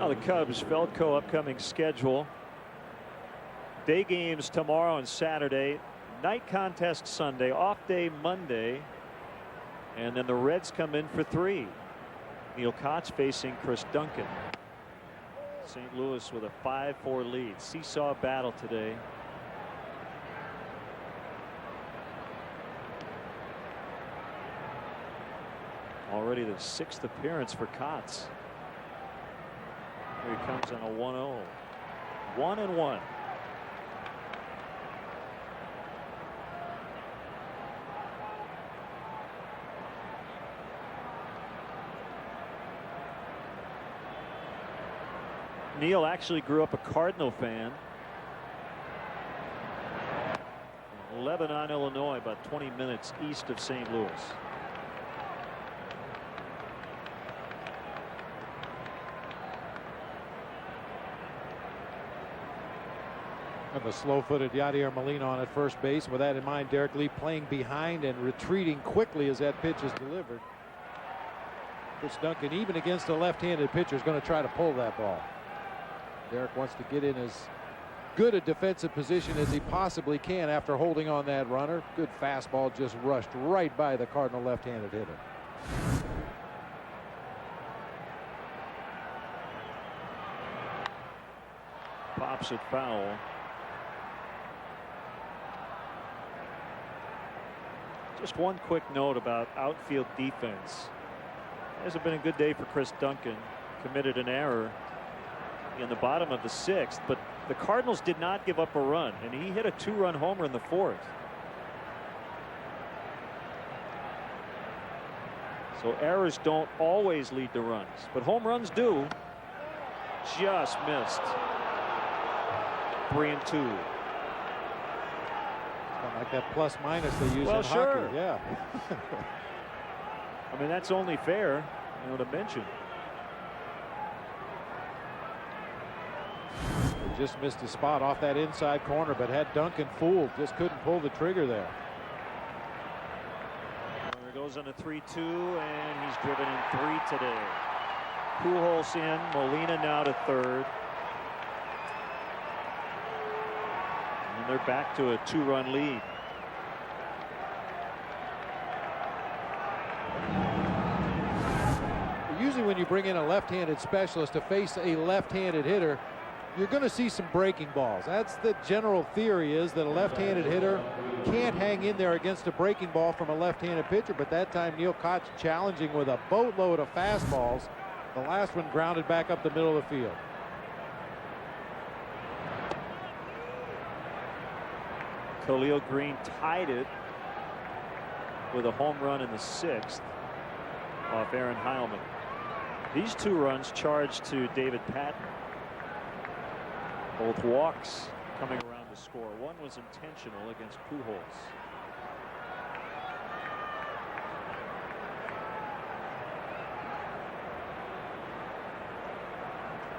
Now the Cubs Felco upcoming schedule. Day games tomorrow and Saturday. Night contest Sunday. Off day Monday. And then the Reds come in for 3. Neil Kotz facing Chris Duncan. St. Louis with a 5-4 lead. Seesaw battle today. Already the 6th appearance for Kotz. Here he comes on a 1-0. 1-1. Neil actually grew up a Cardinal fan. Lebanon, Illinois, about 20 minutes east of St. Louis. And the slow-footed Yadier Molina on at first base. With that in mind, Derek Lee playing behind and retreating quickly as that pitch is delivered. Chris Duncan, even against a left-handed pitcher, is going to try to pull that ball. Derek wants to get in as good a defensive position as he possibly can after holding on that runner. Good fastball just rushed right by the Cardinal left-handed hitter. Pops it foul. Just one quick note about outfield defense. It hasn't been a good day for Chris Duncan. Committed an error in the bottom of the 6th, but the Cardinals did not give up a run, and he hit a 2-run homer in the 4th. So errors don't always lead to runs, but home runs do. Just missed. 3-2. Like that plus minus they use in sure. hockey. Yeah. I mean, that's only fair, to mention. They just missed a spot off that inside corner, but had Duncan fooled. Just couldn't pull the trigger there. There goes on a 3-2, and he's driven in 3 today. Pujols in, Molina now to third. And they're back to a 2-run lead. Usually when you bring in a left-handed specialist to face a left-handed hitter, you're going to see some breaking balls. That's the general theory, is that a left-handed hitter can't hang in there against a breaking ball from a left-handed pitcher. But that time Neil Koch challenging with a boatload of fastballs. The last one grounded back up the middle of the field. Khalil Green tied it with a home run in the 6th off Aaron Heilman. These 2 runs charged to David Patton. Both walks coming around to score. One was intentional against Pujols.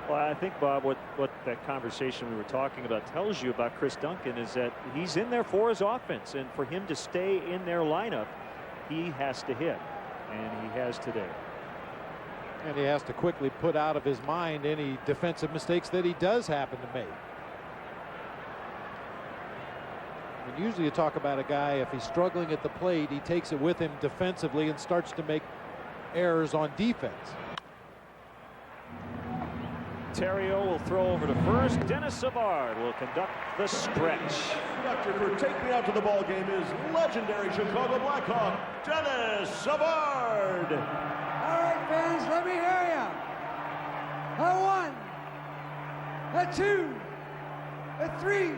Well, I think, Bob, what that conversation we were talking about tells you about Chris Duncan is that he's in there for his offense, and for him to stay in their lineup, he has to hit, and he has today. And he has to quickly put out of his mind any defensive mistakes that he does happen to make. And usually you talk about a guy, if he's struggling at the plate, he takes it with him defensively and starts to make errors on defense. Terrio will throw over to first. Dennis Savard will conduct the stretch. Conductor for Take Me Out to the Ball Game is legendary Chicago Blackhawk, Dennis Savard. All right, fans, let me hear ya. A 1, a 2, a 3.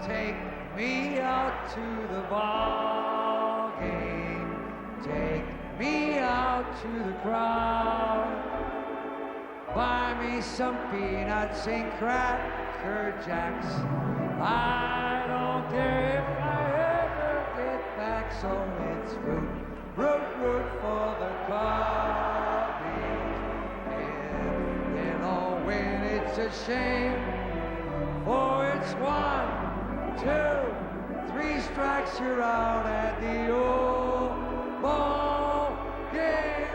Take me out to the ball game. Take me out to the crowd. Buy me some peanuts and Cracker Jacks. I don't care if I ever get back, so it's root for the Cubbies. If they don't win, it's a shame. For it's 1, 2, 3 strikes, you're out at the old ball game.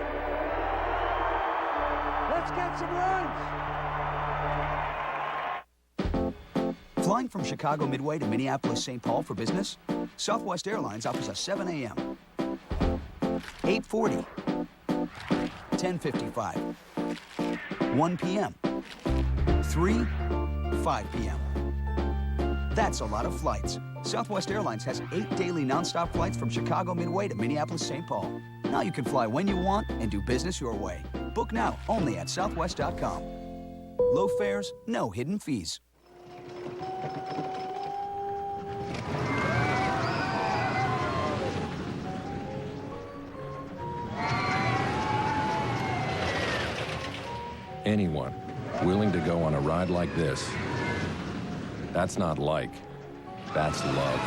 Let's get some runs. Flying from Chicago Midway to Minneapolis St. Paul for business? Southwest Airlines offers a 7 a.m., 8:40, 10:55, 1 p.m., 3, 5 p.m. That's a lot of flights. Southwest Airlines has 8 daily nonstop flights from Chicago Midway to Minneapolis St. Paul. Now you can fly when you want and do business your way. Book now only at southwest.com. Low fares, no hidden fees. Anyone willing to go on a ride like this, that's not like, that's love.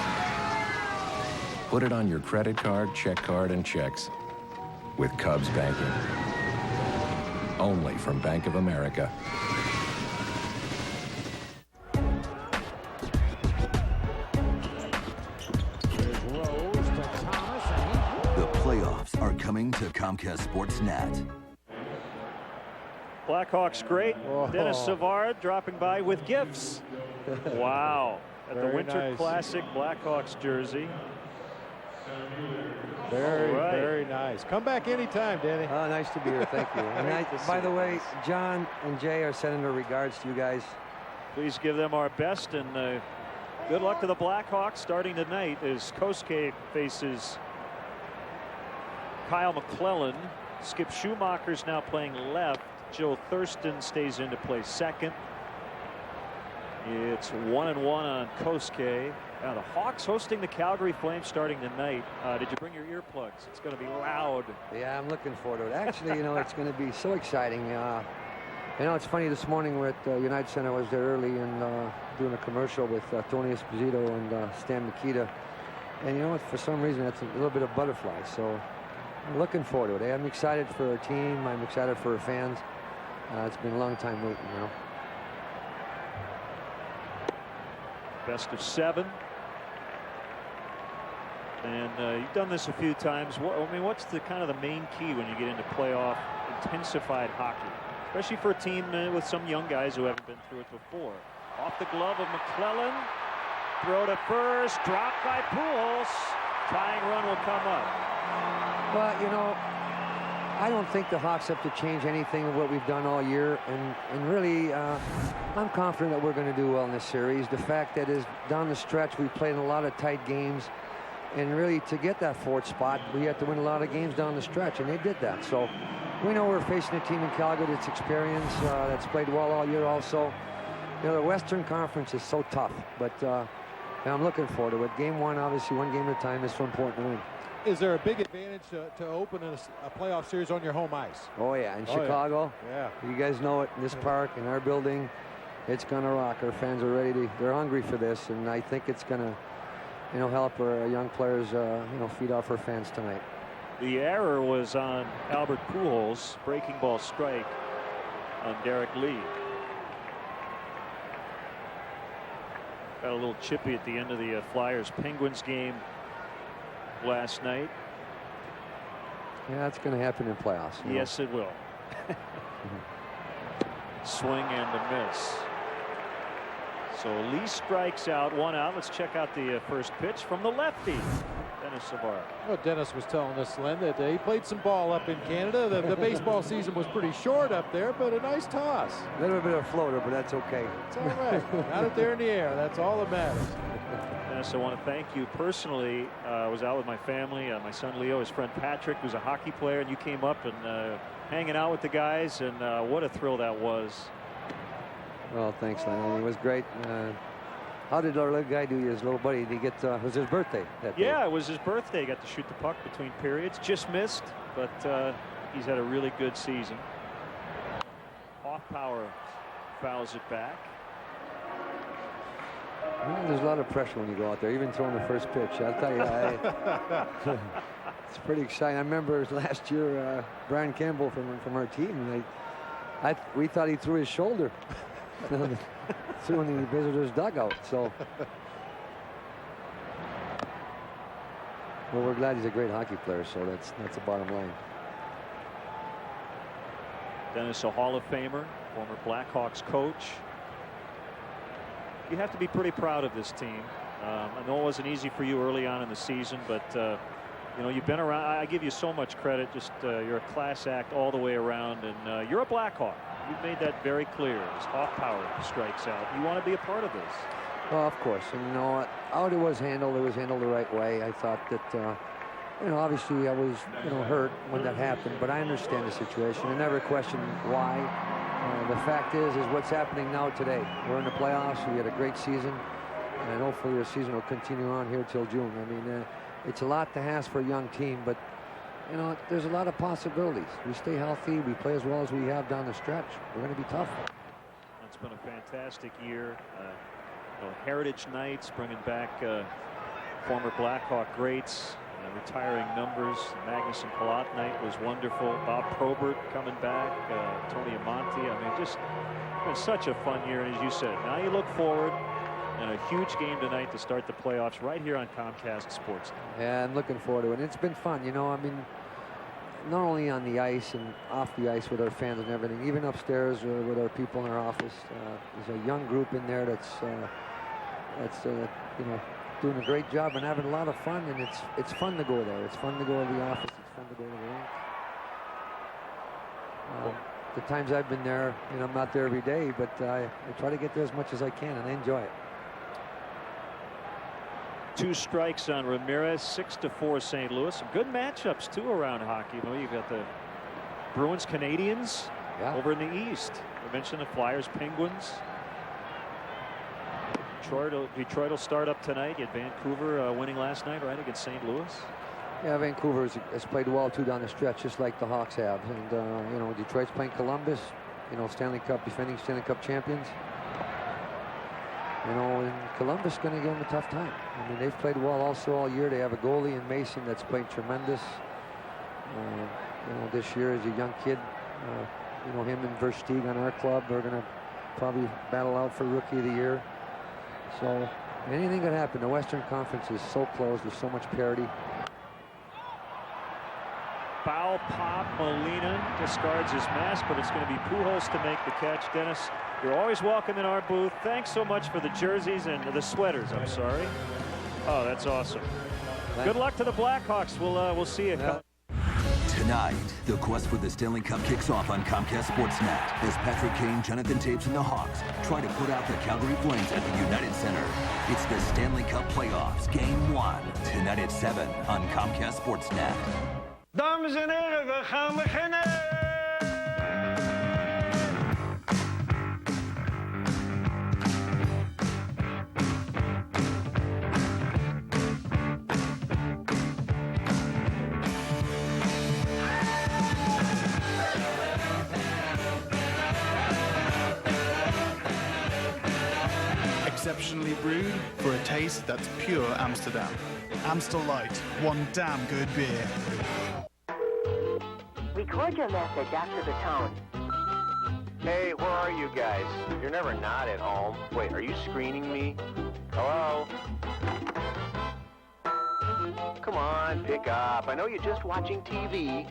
Put it on your credit card, check card, and checks with Cubs banking. Only from Bank of America. The playoffs are coming to Comcast Sportsnet. Blackhawks great. Dennis Savard dropping by with gifts. Wow. At the Winter Classic Blackhawks jersey. Very nice. Come back anytime, Danny. Oh, nice to be here. Thank you. And by the way, John and Jay are sending their regards to you guys. Please give them our best, and good luck to the Blackhawks starting tonight as Kosuke faces Kyle McClellan. Skip Schumacher's now playing left. Joe Thurston stays in to play second. It's 1-1 on Kosuke. Now the Hawks hosting the Calgary Flames starting tonight. Did you bring your earplugs? It's going to be loud. Yeah, I'm looking forward to it. Actually, you know, it's going to be so exciting. You know, it's funny, this morning we're at United Center. I was there early and doing a commercial with Tony Esposito and Stan Mikita. And you know what, for some reason, that's a little bit of butterfly. So I'm looking forward to it. I'm excited for our team. I'm excited for our fans. It's been a long time waiting, you know. Best of 7. And you've done this a few times. What's the kind of the main key when you get into playoff intensified hockey, especially for a team with some young guys who haven't been through it before? Off the glove of McClellan, throw to first, dropped by Pujols. Tying run will come up. Well, you know, I don't think the Hawks have to change anything of what we've done all year, and really, I'm confident that we're going to do well in this series. The fact that is down the stretch, we played in a lot of tight games. And really, to get that fourth spot, we have to win a lot of games down the stretch, and they did that. So we know we're facing a team in Calgary that's experienced, that's played well all year also. You know, the Western Conference is so tough, but I'm looking forward to it. Game one, obviously, one game at a time is so important to win. Is there a big advantage to open a playoff series on your home ice? Oh, yeah, in Chicago. Yeah. You guys know it, in this park, in our building, it's going to rock. Our fans are ready to, they're hungry for this, and I think it's going to, you know, help our young players, you know, feed off our fans tonight. The error was on Albert Pujols, breaking ball strike on Derek Lee. Got a little chippy at the end of the Flyers-Penguins game last night. Yeah, that's going to happen in playoffs. Yes, it will. Swing and a miss. So Lee strikes out, 1 out. Let's check out the first pitch from the lefty, Dennis Savard. Well, Dennis was telling us, Len, that he played some ball up in Canada. The baseball season was pretty short up there, but a nice toss. A little bit of floater, but that's okay. It's all right. Out there in the air. That's all that matters. Dennis, I want to thank you personally. I was out with my family, my son Leo, his friend Patrick, who's a hockey player, and you came up and hanging out with the guys, and what a thrill that was. Well, thanks, Len. It was great. How did our little guy do? His little buddy? Did he get? It was his birthday that day. Yeah, it was his birthday. Got to shoot the puck between periods. Just missed, but he's had a really good season. Off power fouls it back. Yeah, there's a lot of pressure when you go out there, even throwing the first pitch. I'll tell you, it's pretty exciting. I remember last year, Brian Campbell from our team. We thought he threw his shoulder. Threw in the visitors' dugout. So, well, we're glad he's a great hockey player. So that's the bottom line. Dennis, a Hall of Famer, former Blackhawks coach. You have to be pretty proud of this team. I know it wasn't easy for you early on in the season, but you know, you've been around. I give you so much credit. Just you're a class act all the way around, and you're a Blackhawk. You've made that very clear. As off power strikes out, you want to be a part of this. Well, of course, and you know how it was handled the right way. I thought that you know, obviously I was, you know, hurt when that happened, but I understand the situation. I never questioned why. The fact is what's happening now today. We're in the playoffs. We had a great season, and hopefully the season will continue on here till June. I mean, it's a lot to ask for a young team, but you know, there's a lot of possibilities. We stay healthy. We play as well as we have down the stretch. We're going to be tough. It's been a fantastic year. You know, Heritage Nights, bringing back former Blackhawk greats, retiring numbers. Magnuson Palat night was wonderful. Bob Probert coming back. Tony Amonte. I mean, just been such a fun year. And as you said, now you look forward. And a huge game tonight to start the playoffs right here on Comcast Sports. Yeah, I'm looking forward to it. It's been fun, you know. I mean, not only on the ice and off the ice with our fans and everything, even upstairs with our people in our office. There's a young group in there that's you know, doing a great job and having a lot of fun. And it's fun to go there. It's fun to go to the office. It's fun to go to the rink. The times I've been there, you know, I'm not there every day, but I try to get there as much as I can, and I enjoy it. 2 strikes on Ramirez, 6-4 St. Louis. Some good matchups too around hockey. You know, you've got the Bruins Canadians over in the East. I mentioned the Flyers Penguins. Detroit will start up tonight. You had Vancouver winning last night, right, against St. Louis. Yeah, Vancouver has played well too down the stretch, just like the Hawks have. And you know, Detroit's playing Columbus. You know, defending Stanley Cup champions. You know, and Columbus going to give them a tough time. I mean, they've played well also all year. They have a goalie in Mason that's played tremendous. You know, this year is a young kid. You know, him and Versteeg on our club are going to probably battle out for Rookie of the Year. So Anything could happen. The Western Conference is so close. There's so much parity. Foul pop. Molina discards his mask, but it's going to be Pujols to make the catch. Dennis, you're always welcome in our booth. Thanks so much for the jerseys and the sweaters. I'm sorry. Oh, that's awesome. Good luck to the Blackhawks. We'll see you. Yeah. Tonight, the quest for the Stanley Cup kicks off on Comcast Sportsnet as Patrick Kane, Jonathan Taves, and the Hawks try to put out the Calgary Flames at the United Center. It's the Stanley Cup Playoffs, Game 1, tonight at 7 on Comcast Sportsnet. Dames en heren, we gaan beginnen! Exceptionally brewed for a taste that's pure Amsterdam. Amstel Light, one damn good beer. Record your message after the tone. Hey, where are you guys? You're never not at home. Wait, are you screening me? Hello? Come on, pick up. I know you're just watching TV.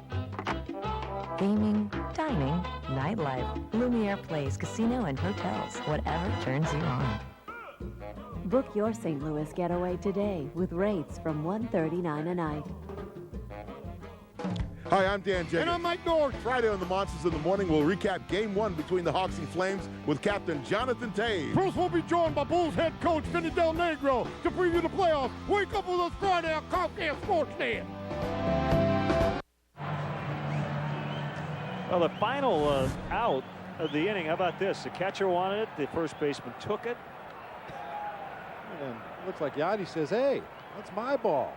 Gaming, dining, nightlife, Lumiere Place, casino, and hotels. Whatever turns you on. Book your St. Louis getaway today with rates from $139 a night. Hi, I'm Dan Jenkins. And I'm Mike North. Friday on the Monsters in the Morning, we'll recap Game 1 between the Hawks and Flames with Captain Jonathan Taves. First, we'll be joined by Bulls head coach Vinny Del Negro to preview the playoffs. Wake up with us Friday on Comcast Sportsnet. Well, the final out of the inning, how about this? The catcher wanted it, the first baseman took it. And looks like Yachty says, hey, that's my ball.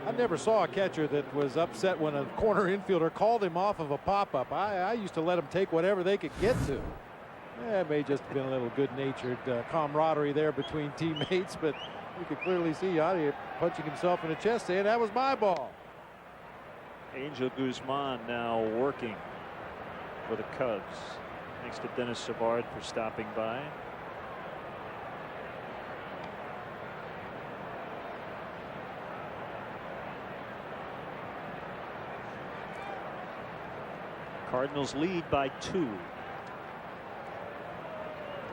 I never saw a catcher that was upset when a corner infielder called him off of a pop-up. I used to let him take whatever they could get to. It may just have been a little good-natured camaraderie there between teammates, but you could clearly see Yachty punching himself in the chest saying, that was my ball. Angel Guzman now working for the Cubs. Thanks to Dennis Savard for stopping by. Cardinals lead by 2.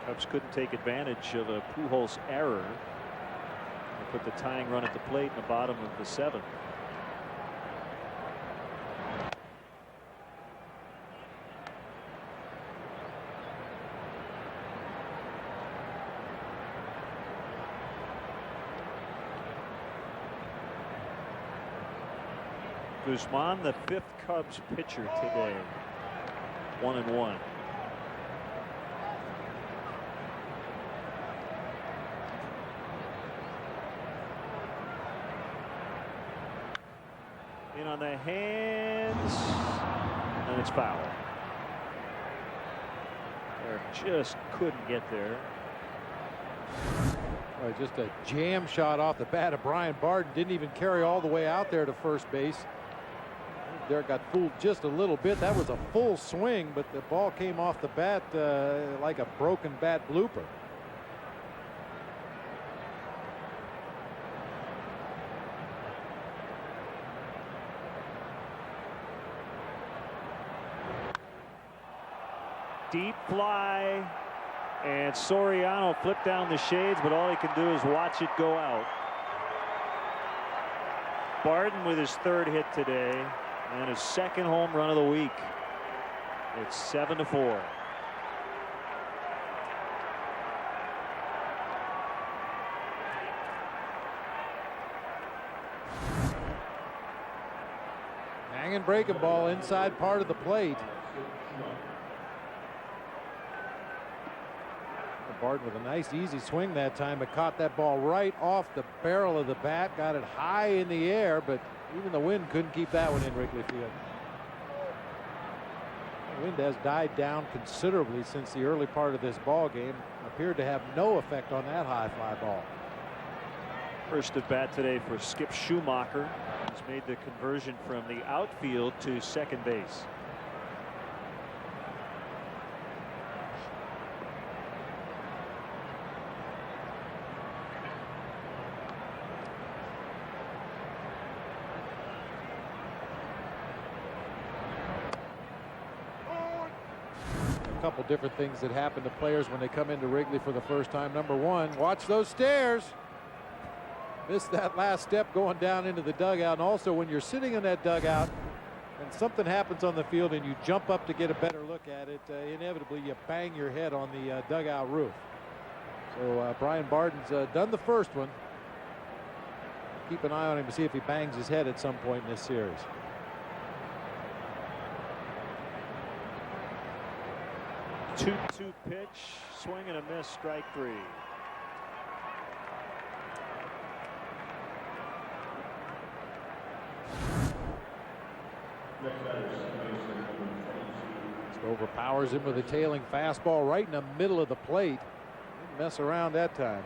Cubs couldn't take advantage of a Pujols error. They put the tying run at the plate in the bottom of the 7th. Guzman, the 5th Cubs pitcher today. 1-1. In on the hands, and it's foul. Just couldn't get there. Just a jam shot off the bat of Brian Barton. Didn't even carry all the way out there to first base. Derek got fooled just a little bit. That was a full swing, but the ball came off the bat like a broken bat blooper. Deep fly, and Soriano flipped down the shades, but all he can do is watch it go out. Barton with his 3rd hit today. And his 2nd home run of the week. It's 7-4. Hanging breaking ball inside part of the plate. Barton with a nice easy swing that time, but caught that ball right off the barrel of the bat. Got it high in the air, but even the wind couldn't keep that one in Wrigley Field. The wind has died down considerably since the early part of this ball game. Appeared to have no effect on that high fly ball. First at bat today for Skip Schumacher. He's made the conversion from the outfield to second base. couple different things that happen to players when they come into Wrigley for the first time. Number one, watch those stairs. Missed that last step going down into the dugout. And also, when you're sitting in that dugout and something happens on the field and you jump up to get a better look at it, inevitably you bang your head on the dugout roof. So Brian Barden's done the first one. Keep an eye on him to see if he bangs his head at some point in this series. Two pitch, swing and a miss, strike three. Overpowers him with a tailing fastball right in the middle of the plate. Didn't mess around that time.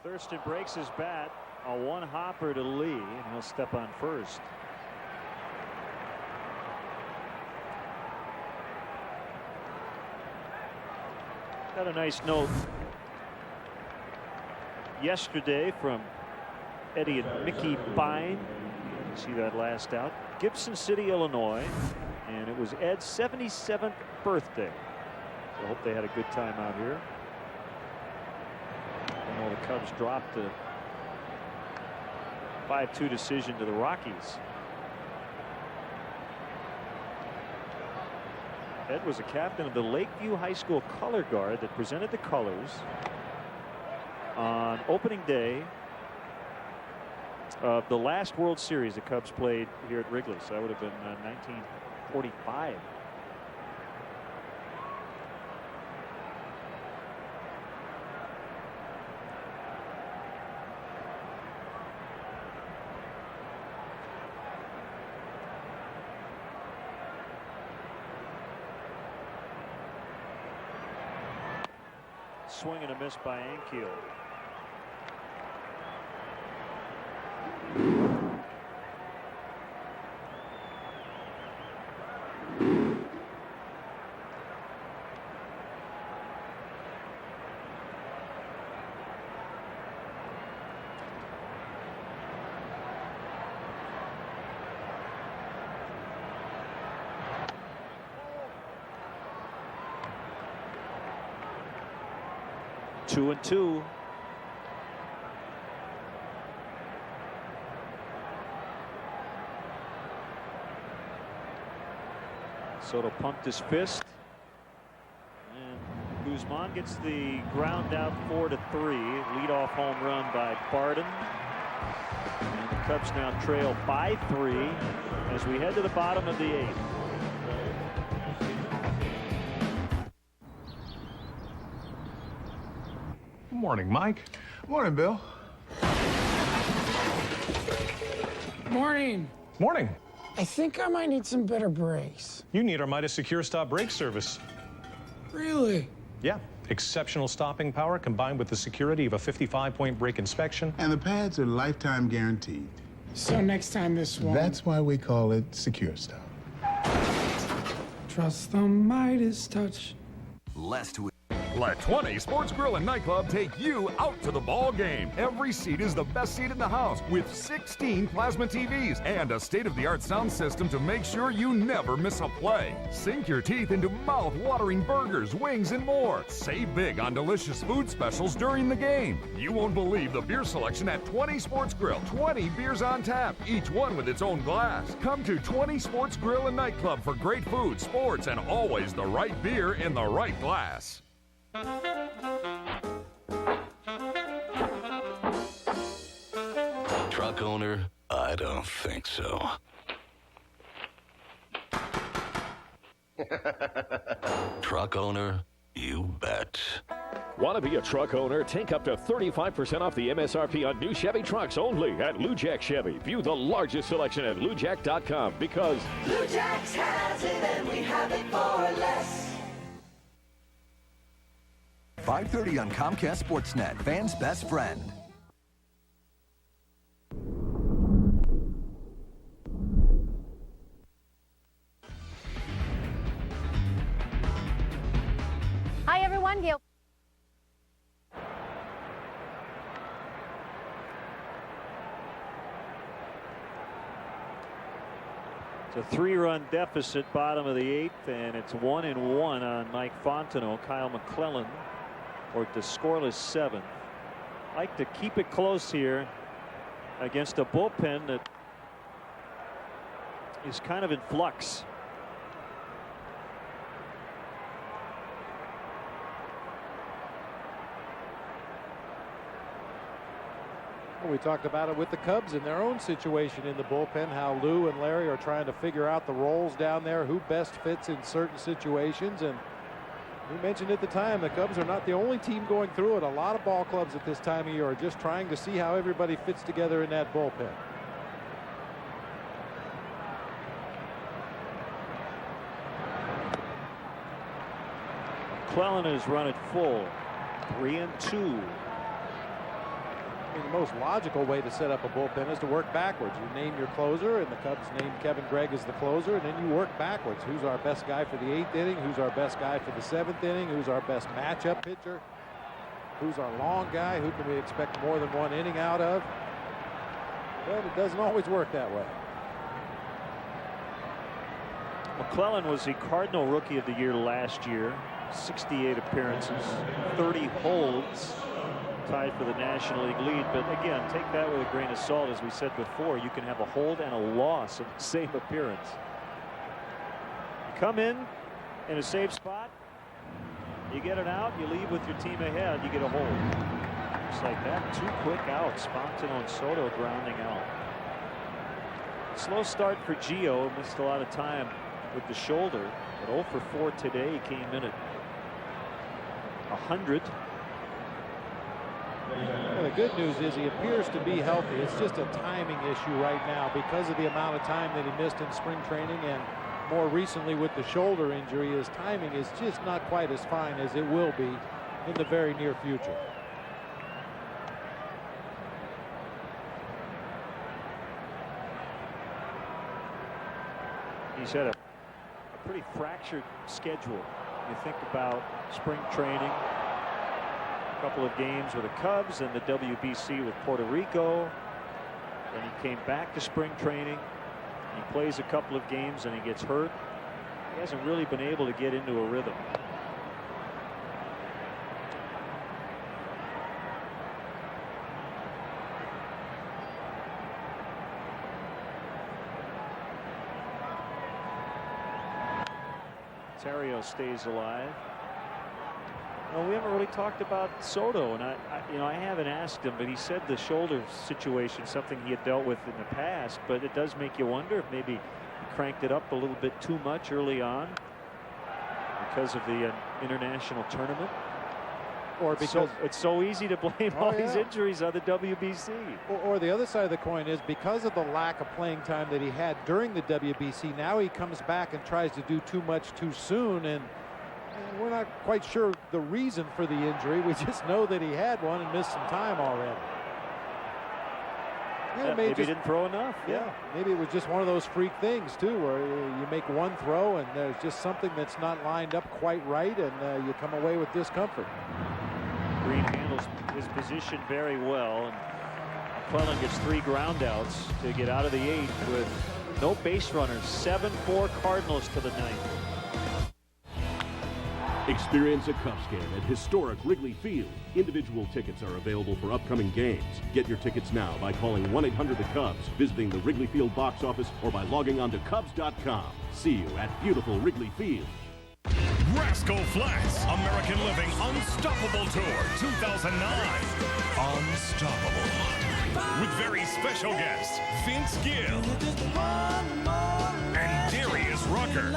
Thurston breaks his bat. A one-hopper to Lee, and he'll step on first. Got a nice note yesterday from Eddie and Mickey Bine. See that last out. Gibson City, Illinois, and it was Ed's 77th birthday. So I hope they had a good time out here. I know the Cubs dropped a 5-2 decision to the Rockies. Ed was a captain of the Lakeview High School color guard that presented the colors on opening day of the last World Series the Cubs played here at Wrigley. So that would have been 1945. Swing and a miss by Ankiel. Two and two. Soto pumped his fist, and Guzman gets the ground out 4-3. Leadoff home run by Barden, and the Cubs now trail by 3 as we head to the bottom of the 8th. Morning, Mike. Morning, Bill. Morning. Morning. I think I might need some better brakes. You need our Midas Secure Stop brake service. Really? Yeah. Exceptional stopping power combined with the security of a 55-point brake inspection. And the pads are lifetime guaranteed. So next time this one. That's why we call it Secure Stop. Trust the Midas touch. Less to Let 20 Sports Grill and Nightclub take you out to the ball game. Every seat is the best seat in the house with 16 plasma TVs and a state-of-the-art sound system to make sure you never miss a play. Sink your teeth into mouth-watering burgers, wings, and more. Save big on delicious food specials during the game. You won't believe the beer selection at 20 Sports Grill. 20 beers on tap, each one with its own glass. Come to 20 Sports Grill and Nightclub for great food, sports, and always the right beer in the right glass. Truck owner? I don't think so. Truck owner? You bet. Want to be a truck owner? Take up to 35% off the MSRP on new Chevy trucks only at Lou Jack Chevy. View the largest selection at LouJack.com because Lou Jack's has it and we have it for less. 5:30 on Comcast Sportsnet, fans' best friend. Hi, everyone. Gail. It's a 3-run deficit, bottom of the 8th, and it's 1-1 on Mike Fontenot. Kyle McClellan or the scoreless 7th. Like to keep it close here against a bullpen that is kind of in flux. We talked about it with the Cubs in their own situation in the bullpen, how Lou and Larry are trying to figure out the roles down there, who best fits in certain situations. And we mentioned at the time the Cubs are not the only team going through it. A lot of ball clubs at this time of year are just trying to see how everybody fits together in that bullpen. McClellan has run it full. 3-2. The most logical way to set up a bullpen is to work backwards. You name your closer, and the Cubs named Kevin Gregg as the closer, and then you work backwards. Who's our best guy for the 8th inning? Who's our best guy for the 7th inning? Who's our best matchup pitcher? Who's our long guy? Who can we expect more than 1 inning out of? But it doesn't always work that way. McClellan was the Cardinal Rookie of the Year last year. 68 appearances, 30 holds. Tied for the National League lead, but again, take that with a grain of salt. As we said before, you can have a hold and a loss of the same appearance. You come in a safe spot, you get it out, you leave with your team ahead, you get a hold. Just like that, 2 quick outs. Fontenot and Soto grounding out. Slow start for Gio, missed a lot of time with the shoulder, but 0 for 4 today. He came in at 100. Well, the good news is he appears to be healthy. It's just a timing issue right now because of the amount of time that he missed in spring training, and more recently with the shoulder injury. His timing is just not quite as fine as it will be in the very near future. He's had a pretty fractured schedule. You think about spring training, a couple of games with the Cubs and the WBC with Puerto Rico. Then he came back to spring training. He plays a couple of games and he gets hurt. He hasn't really been able to get into a rhythm. Ontario stays alive. Well, we haven't really talked about Soto, and I haven't asked him, but he said the shoulder situation, something he had dealt with in the past, but it does make you wonder if maybe he cranked it up a little bit too much early on because of the international tournament. Or because it's so easy to blame all these injuries on the WBC. Or the other side of the coin is because of the lack of playing time that he had during the WBC, now he comes back and tries to do too much too soon, and we're not quite sure the reason for the injury. We just know that he had one and missed some time already. Yeah, maybe he didn't throw enough. Yeah, maybe it was just one of those freak things too, where you make one throw and there's just something that's not lined up quite right, and you come away with discomfort. Green handles his position very well, and McClellan gets 3 groundouts to get out of the 8th with no base runners. 7-4 Cardinals to the 9th. Experience a Cubs game at historic Wrigley Field. Individual tickets are available for upcoming games. Get your tickets now by calling 1-800-THE-CUBS, visiting the Wrigley Field box office, or by logging on to Cubs.com. See you at beautiful Wrigley Field. Rascal Flatts American Living Unstoppable Tour 2009. Unstoppable. With very special guests Vince Gill and Darius Rucker.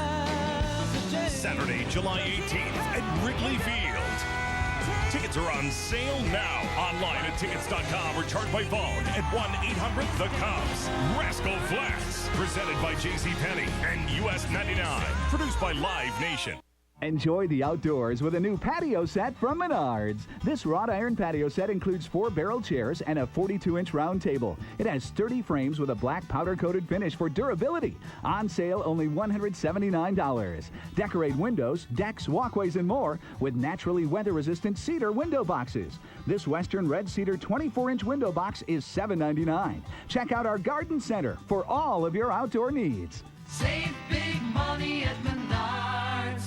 Saturday, July 18th at Wrigley Field. Tickets are on sale now. Online at tickets.com or charged by phone at 1-800-THE-CUBS. Rascal Flatts. Presented by JCPenney and US 99. Produced by Live Nation. Enjoy the outdoors with a new patio set from Menards. This wrought iron patio set includes 4 barrel chairs and a 42-inch round table. It has sturdy frames with a black powder-coated finish for durability. On sale only $179. Decorate windows, decks, walkways, and more with naturally weather-resistant cedar window boxes. This Western red cedar 24-inch window box is $7.99. Check out our garden center for all of your outdoor needs. Save big money at Menards.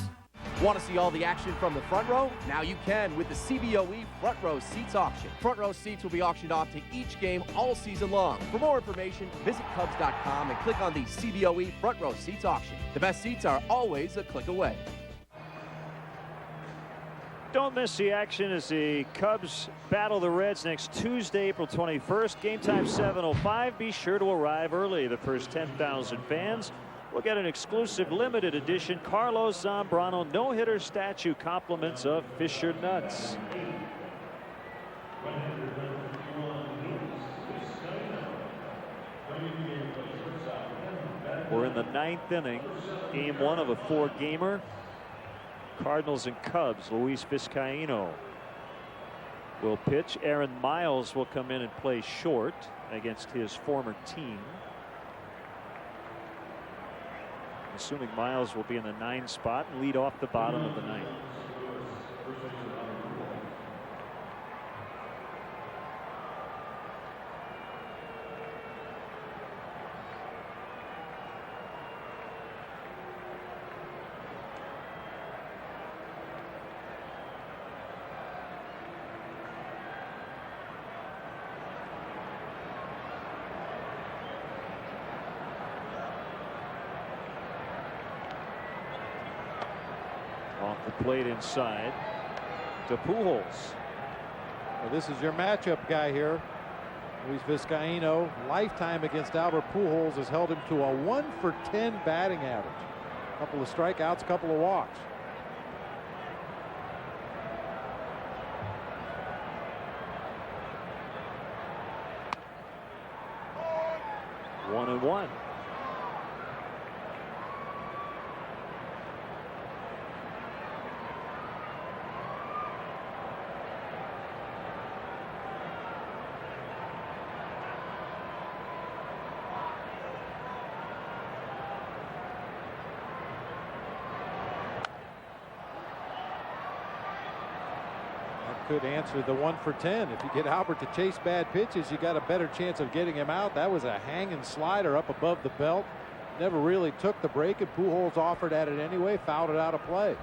Want to see all the action from the front row? Now you can with the CBOE Front Row Seats auction. Front row seats will be auctioned off to each game all season long. For more information, visit Cubs.com and click on the CBOE Front Row Seats auction. The best seats are always a click away. Don't miss the action as the Cubs battle the Reds next Tuesday, April 21st. Game time 7:05. Be sure to arrive early. The first 10,000 fans will get an exclusive limited edition Carlos Zambrano no-hitter statue, compliments of Fisher Nuts. We're in the 9th inning, game 1 of a 4-gamer. Cardinals and Cubs. Luis Vizcaino will pitch. Aaron Miles will come in and play short against his former team. Assuming Miles will be in the 9 spot and lead off the bottom of the 9th. Off the plate inside to Pujols. Well, this is your matchup guy here. Luis Vizcaino, lifetime against Albert Pujols, has held him to a 1-for-10 batting average. A couple of strikeouts, couple of walks. One and one. Could answer the 1-for-10. If you get Albert to chase bad pitches, you got a better chance of getting him out. That was a hanging slider up above the belt. Never really took the break, and Pujols offered at it anyway, fouled it out of play.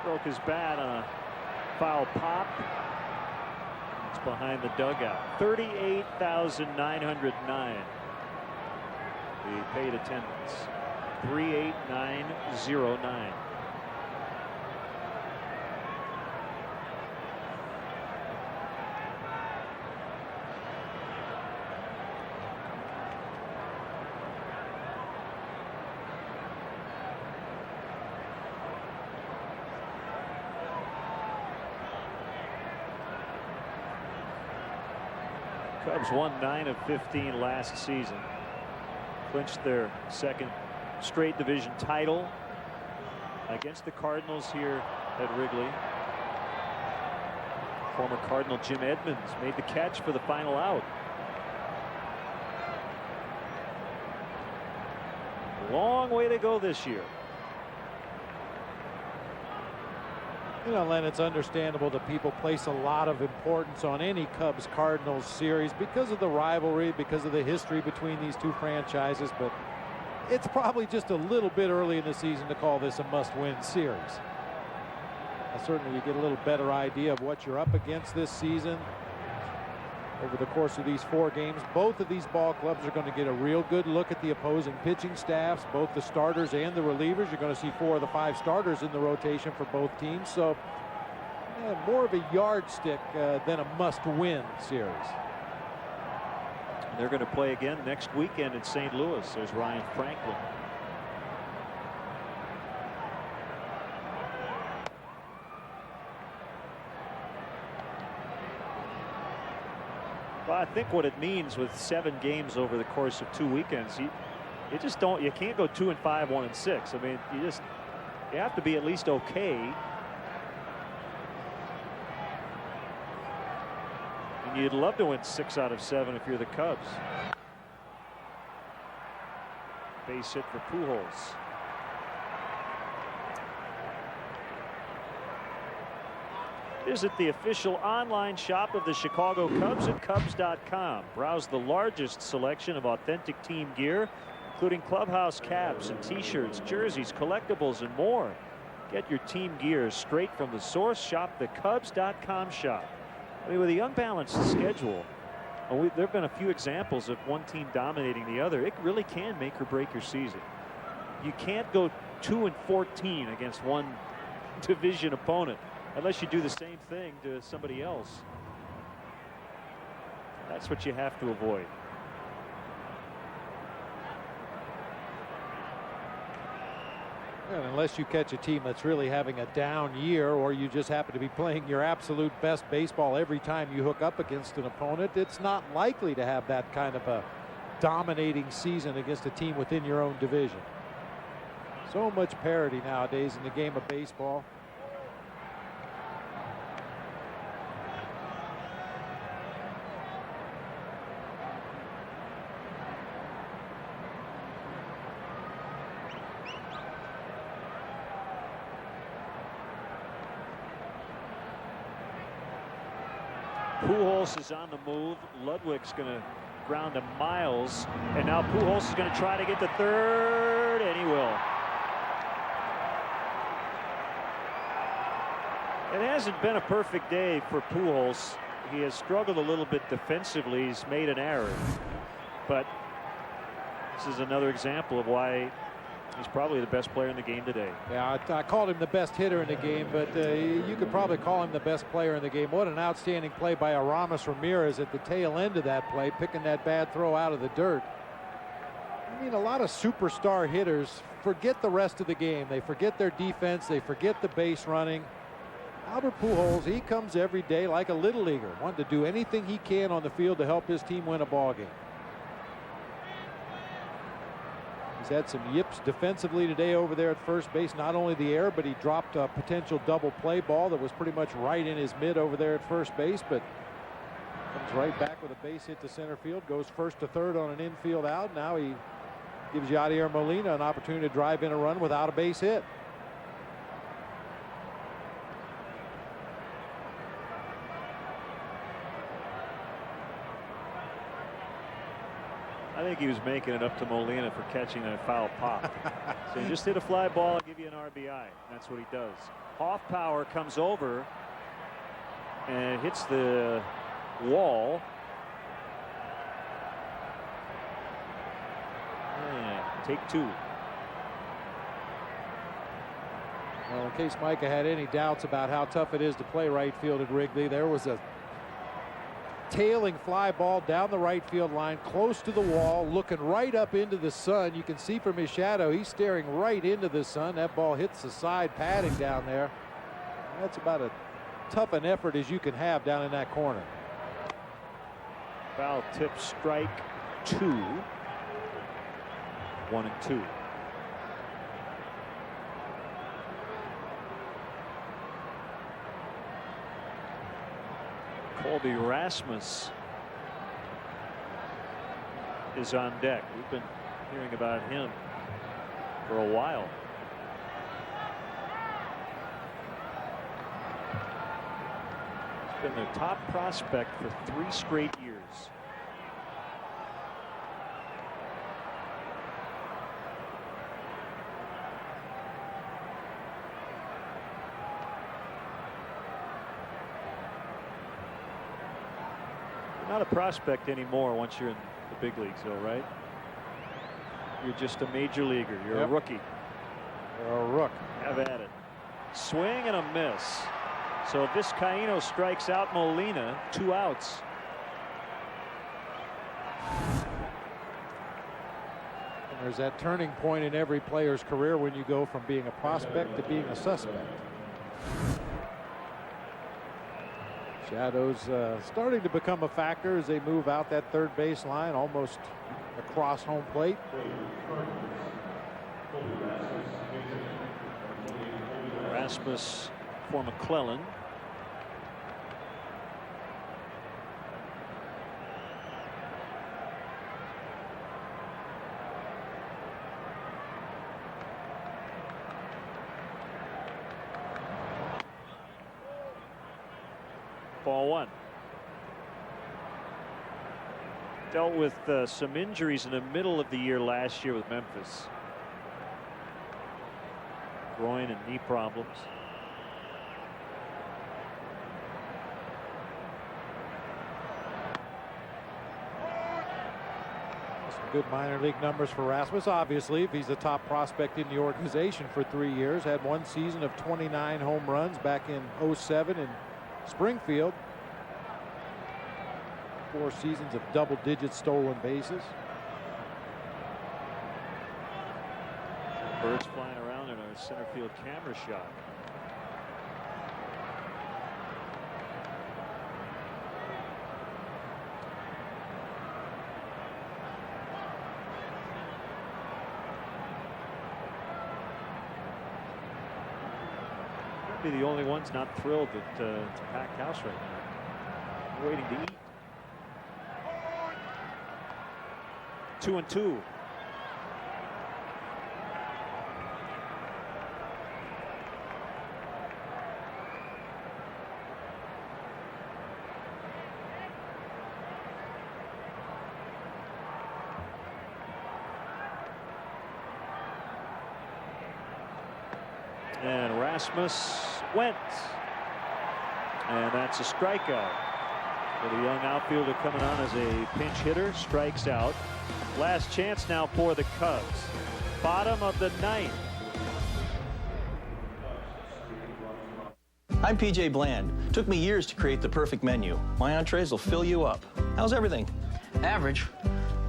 Broke his bat on a foul pop. It's behind the dugout. 38,909. The paid attendance. 38909. Cubs won 9 of 15 last season. Clinched their second straight division title against the Cardinals here at Wrigley. Former Cardinal Jim Edmonds made the catch for the final out. Long way to go this year. You know, Len, it's understandable that people place a lot of importance on any Cubs-Cardinals series because of the rivalry, because of the history between these two franchises, but it's probably just a little bit early in the season to call this a must-win series. Certainly you get a little better idea of what you're up against this season. Over the course of these 4 games, both of these ball clubs are going to get a real good look at the opposing pitching staffs, both the starters and the relievers. You're going to see 4 of the 5 starters in the rotation for both teams. So more of a yardstick than a must-win series. They're going to play again next weekend in St. Louis. There's Ryan Franklin. Well, I think what it means with 7 games over the course of 2 weekends, you just don't, you can't go 2-5, 1-6. I mean, you have to be at least okay. And you'd love to win 6 out of 7 if you're the Cubs. Base hit for Pujols. Visit the official online shop of the Chicago Cubs at Cubs.com. Browse the largest selection of authentic team gear, including clubhouse caps and t-shirts, jerseys, collectibles, and more. Get your team gear straight from the source. Shop the Cubs.com shop. I mean, with the unbalanced schedule, there have been a few examples of one team dominating the other. It really can make or break your season. You can't go 2-14 against one division opponent unless you do the same thing to somebody else. That's what you have to avoid. And unless you catch a team that's really having a down year, or you just happen to be playing your absolute best baseball every time you hook up against an opponent, it's not likely to have that kind of a dominating season against a team within your own division. So much parity nowadays in the game of baseball. Pujols is on the move. Ludwig's going to ground to Miles, and now Pujols is going to try to get to third, and he will. It hasn't been a perfect day for Pujols. He has struggled a little bit defensively. He's made an error, but this is another example of why he's probably the best player in the game today. Yeah, I called him the best hitter in the game, but you could probably call him the best player in the game. What an outstanding play by Aramis Ramirez at the tail end of that play, picking that bad throw out of the dirt. I mean, a lot of superstar hitters forget the rest of the game. They forget their defense. They forget the base running. Albert Pujols, he comes every day like a little leaguer, wanting to do anything he can on the field to help his team win a ball game. He's had some yips defensively today over there at first base. Not only the error, but he dropped a potential double play ball that was pretty much right in his mid over there at first base, but comes right back with a base hit to center field, goes first to third on an infield out. Now he gives Yadier Molina an opportunity to drive in a run without a base hit. I think he was making it up to Molina for catching a foul pop. So he just hit a fly ball, I'll give you an RBI. That's what he does. Off power comes over and hits the wall. And take two. Well, in case Micah had any doubts about how tough it is to play right field at Wrigley, there was a tailing fly ball down the right field line, close to the wall, looking right up into the sun. You can see from his shadow, he's staring right into the sun. That ball hits the side padding down there. That's about as tough an effort as you can have down in that corner. Foul tip, strike two. 1-2. Colby Rasmus is on deck. We've been hearing about him for a while. He's been their top prospect for 3 straight years. Not a prospect anymore once you're in the big leagues, though, right? You're just a major leaguer. You're a rookie. You're a rook. Have at it. Swing and a miss. So Vizcaíno strikes out Molina. 2 outs. And there's that turning point in every player's career when you go from being a prospect to being a suspect. Shadows starting to become a factor as they move out that third base line, almost across home plate. Rasmus for McClellan. Ball one. Dealt with some injuries in the middle of the year last year with Memphis. Groin and knee problems. Good minor league numbers for Rasmus. Obviously, if he's the top prospect in the organization for 3 years, had one season of 29 home runs back in '07 in Springfield. 4 seasons of double-digit stolen bases. Birds flying around in our center field camera shot. Be the only ones not thrilled that it's a packed house right now. We're waiting to eat. 2-2. And Rasmus went. And that's a strikeout. For the young outfielder coming on as a pinch hitter, strikes out. Last chance now for the Cubs. Bottom of the ninth. I'm PJ Bland. Took me years to create the perfect menu. My entrees will fill you up. How's everything? Average,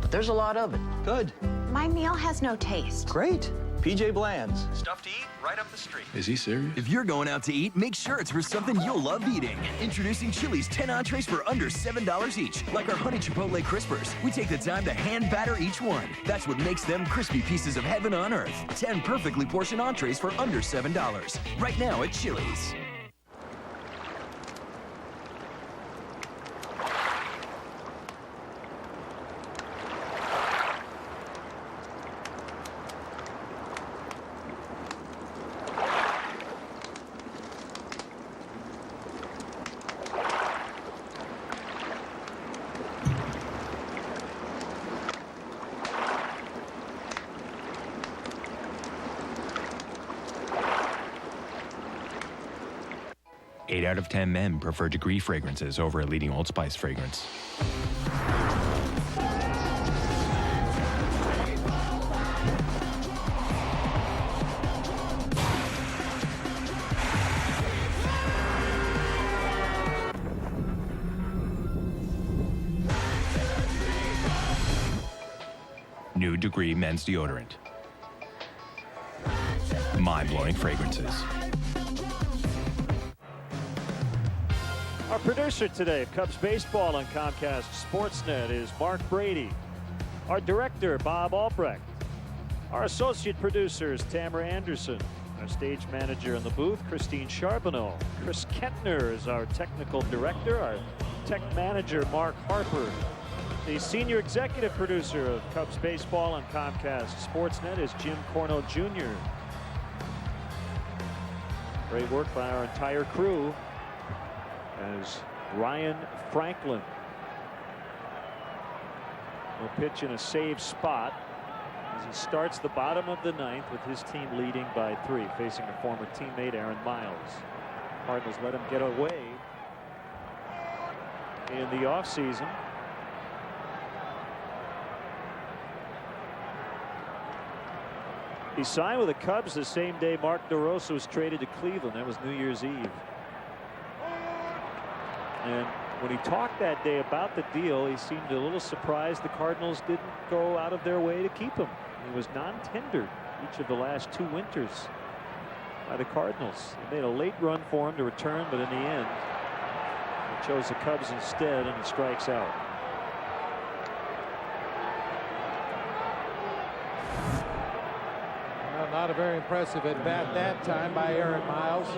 but there's a lot of it. Good. My meal has no taste. Great. PJ Bland's. Stuff to eat right up the street. Is he serious? If you're going out to eat, make sure it's for something you'll love eating. Introducing Chili's 10 entrees for under $7 each. Like our Honey Chipotle Crispers. We take the time to hand batter each one. That's what makes them crispy pieces of heaven on earth. 10 perfectly portioned entrees for under $7. Right now at Chili's. Eight out of 10 men prefer Degree fragrances over a leading Old Spice fragrance. New Degree men's deodorant. Mind-blowing fragrances. Our producer today of Cubs baseball on Comcast Sportsnet is Mark Brady. Our director, Bob Albrecht. Our associate producers, Tamara Anderson. Our stage manager in the booth, Christine Charbonneau. Chris Kentner is our technical director. Our tech manager, Mark Harper. The senior executive producer of Cubs baseball on Comcast Sportsnet is Jim Corno Jr. Great work by our entire crew. As Ryan Franklin will pitch in a save spot as he starts the bottom of the ninth with his team leading by 3, facing a former teammate, Aaron Miles. Cardinals let him get away in the offseason. He signed with the Cubs the same day Mark DeRosa was traded to Cleveland. That was New Year's Eve. And when he talked that day about the deal, he seemed a little surprised the Cardinals didn't go out of their way to keep him. He was non-tendered each of the last 2 winters by the Cardinals. They made a late run for him to return, but in the end, he chose the Cubs instead, and he strikes out. Well, not a very impressive at bat that time by Aaron Miles.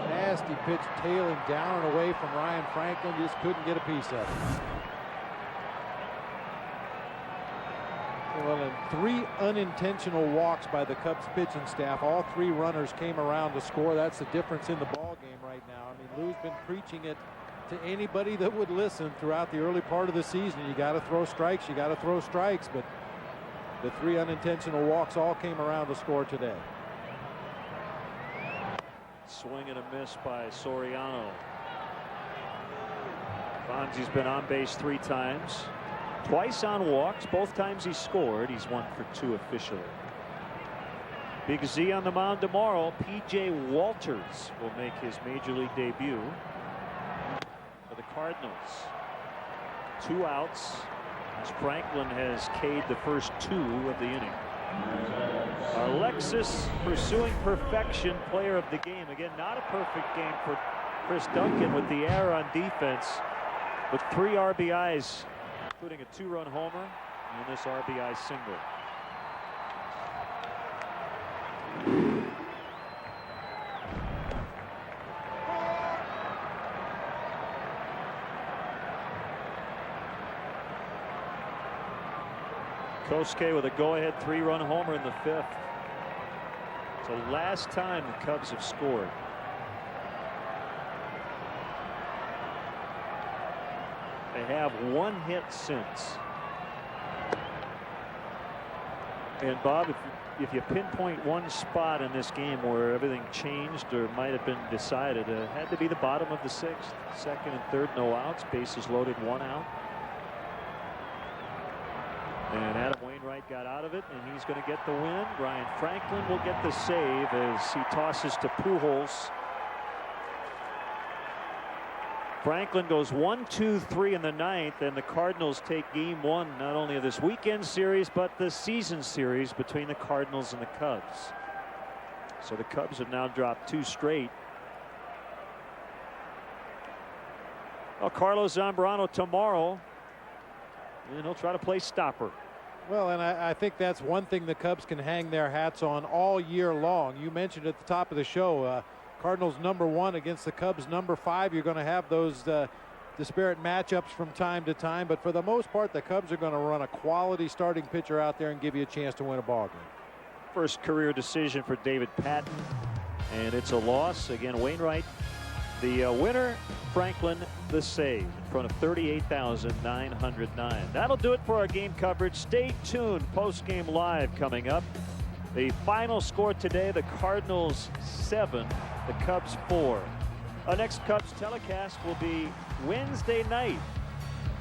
Nasty pitch tailing down and away from Ryan Franklin. Just couldn't get a piece of it. Well, and 3 unintentional walks by the Cubs pitching staff. All 3 runners came around to score. That's the difference in the ball game right right now. I mean, Lou's been preaching it to anybody that would listen throughout the early part of the season. You got to throw strikes, you got to throw strikes, but the 3 unintentional walks all came around to score today. Swing and a miss by Soriano. Fonzie's been on base 3 times, twice on walks. Both times he scored. He's 1 for 2 officially. Big Z on the mound tomorrow. P.J. Walters will make his major league debut for the Cardinals. 2 outs as Franklin has K'd the first 2 of the inning. Alexis pursuing perfection, player of the game. Again, not a perfect game for Chris Duncan with the error on defense, with 3 RBIs, including a 2-run homer and this RBI single. Kosuke with a go-ahead 3-run homer in the 5th. It's the last time the Cubs have scored. They have 1 hit since. And Bob, if you pinpoint one spot in this game where everything changed or might have been decided, it had to be the bottom of the 6th. 2nd and 3rd, no outs, bases loaded, 1 out. And Adam Wainwright got out of it, and he's going to get the win. Ryan Franklin will get the save as he tosses to Pujols. Franklin goes 1-2-3 in the 9th, and the Cardinals take game 1 not only of this weekend series but the season series between the Cardinals and the Cubs. So the Cubs have now dropped 2 straight. Well, Carlos Zambrano tomorrow, and he'll try to play stopper. Well, and I think that's one thing the Cubs can hang their hats on all year long. You mentioned at the top of the show, Cardinals #1 against the Cubs #5. You're going to have those disparate matchups from time to time, but for the most part, the Cubs are going to run a quality starting pitcher out there and give you a chance to win a ball game. First career decision for David Patton, and it's a loss. Again, Wainwright the winner, Franklin the save in front of 38,909. That'll do it for our game coverage. Stay tuned. Post-game live coming up. The final score today, the Cardinals 7, the Cubs 4. Our next Cubs telecast will be Wednesday night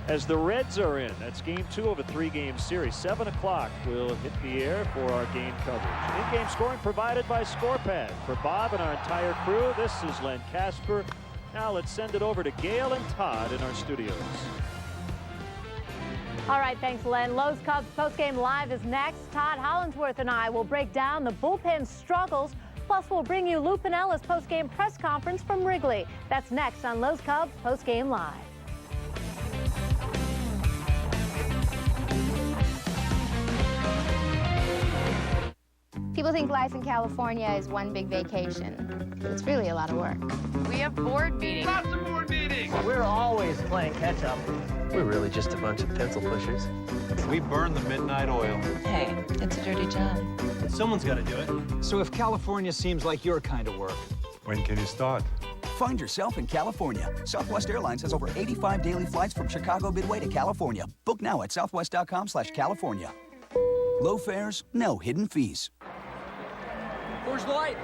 as the Reds are in. That's game 2 of a 3-game series. 7 o'clock will hit the air for our game coverage. In-game scoring provided by ScorePad. For Bob and our entire crew, this is Len Casper. Now let's send it over to Gail and Todd in our studios. All right, thanks, Len. Lowe's Cubs postgame live is next. Todd Hollinsworth and I will break down the bullpen struggles. Plus, we'll bring you Lou Pinella's postgame press conference from Wrigley. That's next on Lowe's Cubs postgame live. People think life in California is one big vacation, but it's really a lot of work. We have board meetings. Lots of board meetings. We're always playing catch up. We're really just a bunch of pencil pushers. We burn the midnight oil. Hey, it's a dirty job. Someone's got to do it. So if California seems like your kind of work, when can you start? Find yourself in California. Southwest Airlines has over 85 daily flights from Chicago Midway to California. Book now at southwest.com/California. Low fares, no hidden fees. Where's the light?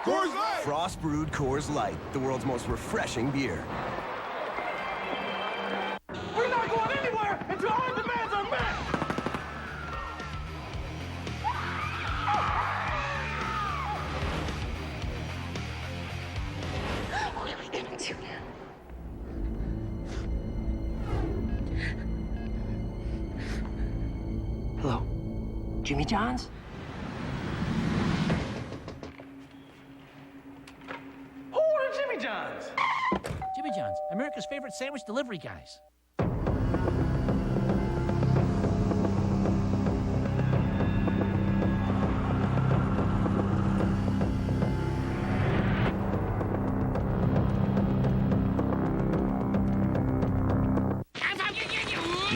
Coors Light! Frost brewed Coors Light, the world's most refreshing beer. We're not going anywhere until our demands are met! What are we gonna do now? Hello, Jimmy John's? Who ordered Jimmy John's? Jimmy John's, America's favorite sandwich delivery guys.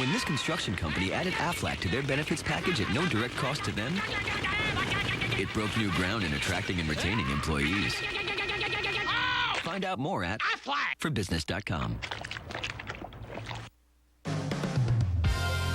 When this construction company added Aflac to their benefits package at no direct cost to them, it broke new ground in attracting and retaining employees. Find out more at forbusiness.com.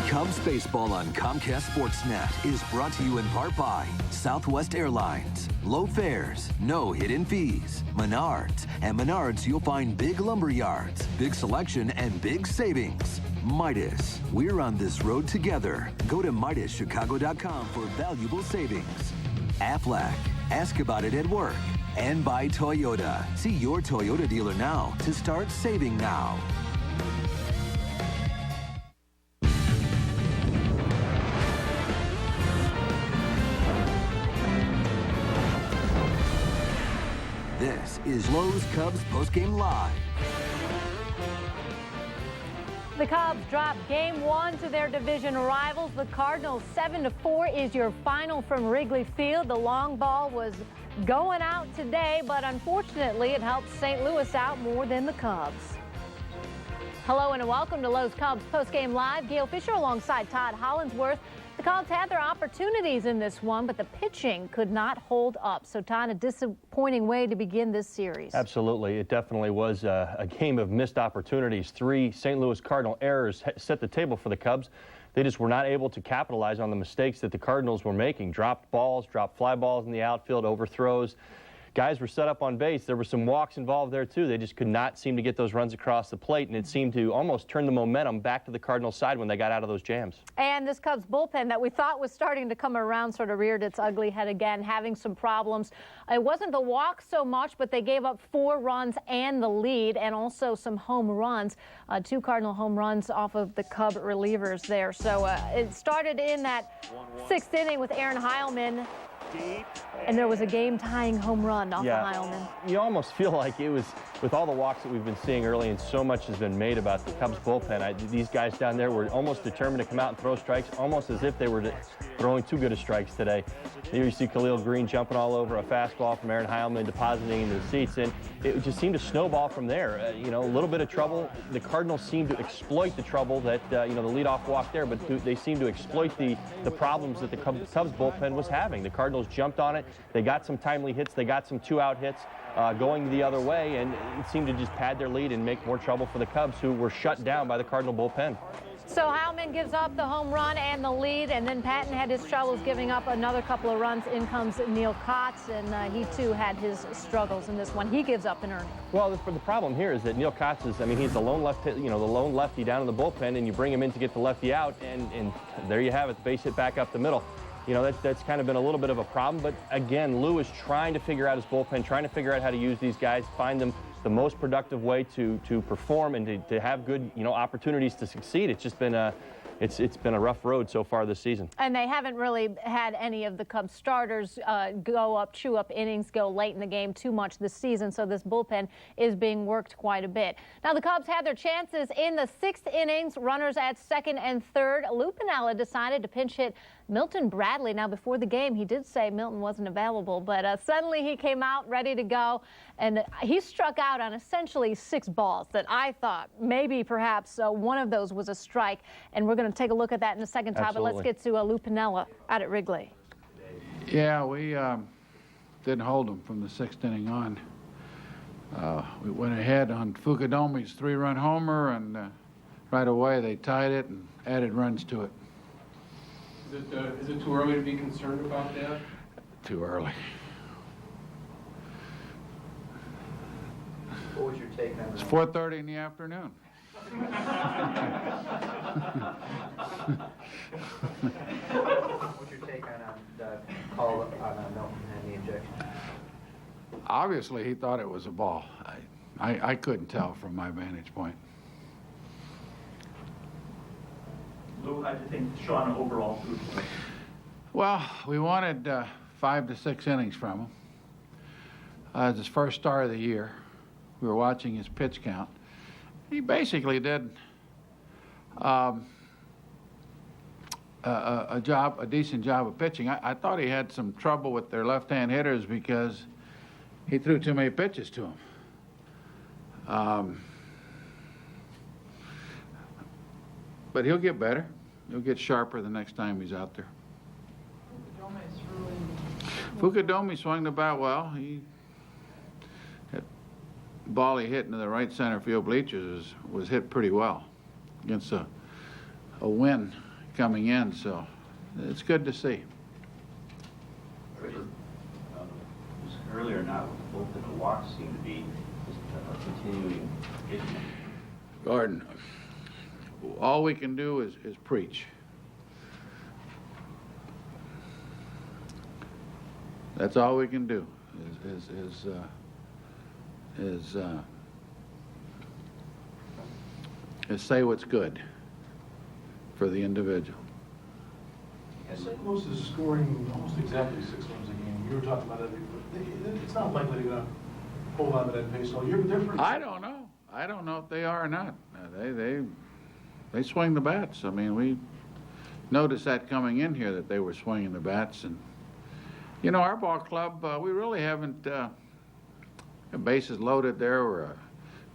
Cubs baseball on Comcast Sportsnet is brought to you in part by Southwest Airlines. Low fares, no hidden fees. Menards. At Menards, you'll find big lumber yards, big selection, and big savings. Midas. We're on this road together. Go to MidasChicago.com for valuable savings. Aflac. Ask about it at work. And by Toyota. See your Toyota dealer now to start saving now. This is Lowe's Cubs Postgame Live. The Cubs drop Game 1 to their division rivals. The Cardinals 7-4 is your final from Wrigley Field. The long ball was going out today, but unfortunately it helped St. Louis out more than the Cubs. Hello and welcome to Lowe's Cubs Postgame Live. Gail Fisher alongside Todd Hollinsworth. The Cubs had their opportunities in this one, but the pitching could not hold up. So, Todd, a disappointing way to begin this series. Absolutely. It definitely was a game of missed opportunities. 3 St. Louis Cardinal errors set the table for the Cubs. They just were not able to capitalize on the mistakes that the Cardinals were making. Dropped balls, dropped fly balls in the outfield, overthrows. Guys were set up on base. There were some walks involved there, too. They just could not seem to get those runs across the plate, and it seemed to almost turn the momentum back to the Cardinals' side when they got out of those jams. And this Cubs bullpen that we thought was starting to come around sort of reared its ugly head again, having some problems. It wasn't the walks so much, but they gave up 4 runs and the lead, and also some home runs. 2 Cardinal home runs off of the Cub relievers there. So it started in that 6th inning with Aaron Heilman. And there was a game-tying home run off of Heilman. You almost feel like it was, with all the walks that we've been seeing early, and so much has been made about the Cubs bullpen. These guys down there were almost determined to come out and throw strikes, almost as if they were throwing too good of strikes today. Here you see Khalil Green jumping all over a fastball from Aaron Heilman, depositing into the seats, and it just seemed to snowball from there. You know, a little bit of trouble. The Cardinals seemed to exploit the trouble that, you know, the leadoff walk there, but they seemed to exploit the problems that the Cubs bullpen was having. The Cardinals jumped on it. They got some timely hits. They got some 2-out hits going the other way, and it seemed to just pad their lead and make more trouble for the Cubs, who were shut down by the Cardinal bullpen. So Heilman gives up the home run and the lead, and then Patton had his troubles giving up another couple of runs. In comes Neil Kotz, and he too had his struggles in this one. He gives up an earning. Well, the problem here is that Neil Kotz is, I mean, he's the lone lefty down in the bullpen, and you bring him in to get the lefty out, and there you have it, the base hit back up the middle. You know, that's kind of been a little bit of a problem, but again, Lou is trying to figure out his bullpen, trying to figure out how to use these guys, find them the most productive way to perform and to have good, you know, opportunities to succeed. It's just been it's been a rough road so far this season. And they haven't really had any of the Cubs starters chew up innings, go late in the game too much this season, so this bullpen is being worked quite a bit. Now, the Cubs had their chances in the 6th innings, runners at 2nd and 3rd. Lou Piniella decided to pinch hit Milton Bradley. Now, before the game, he did say Milton wasn't available, but suddenly he came out ready to go, and he struck out on essentially 6 balls that I thought maybe perhaps one of those was a strike, and we're going to take a look at that in a second, Todd, but let's get to Lou Piniella out at Wrigley. Yeah, we didn't hold them from the 6th inning on. We went ahead on Fukudomi's 3-run homer, and right away they tied it and added runs to it. Is it too early to be concerned about that? Too early. What was your take on that? It's 4:30 in the afternoon. What's your take on the call on Milton and the injection? Obviously, he thought it was a ball. I couldn't tell from my vantage point. Lou, how do you think Sean overall threw today? Well, we wanted 5 to 6 innings from him. It was his first start of the year. We were watching his pitch count. He basically did a decent job of pitching. I thought he had some trouble with their left-hand hitters because he threw too many pitches to him. But he'll get better. He'll get sharper the next time he's out there. Fukudomi swung the bat well. That ball he hit into the right center field bleachers was hit pretty well against a wind coming in, so it's good to see. Earlier now, both of the walks seem to be just a continuing issue. Gordon, all we can do is preach. That's all we can do is say what's good for the individual. St. Louis is scoring almost exactly 6 runs a game. You were talking about it. It's not likely they're going to hold on to that pace all year, but they're pretty. I don't know. I don't know if they are or not. They swing the bats. I mean, we noticed that coming in here that they were swinging the bats, and you know, our ball club, we really haven't. Bases loaded there.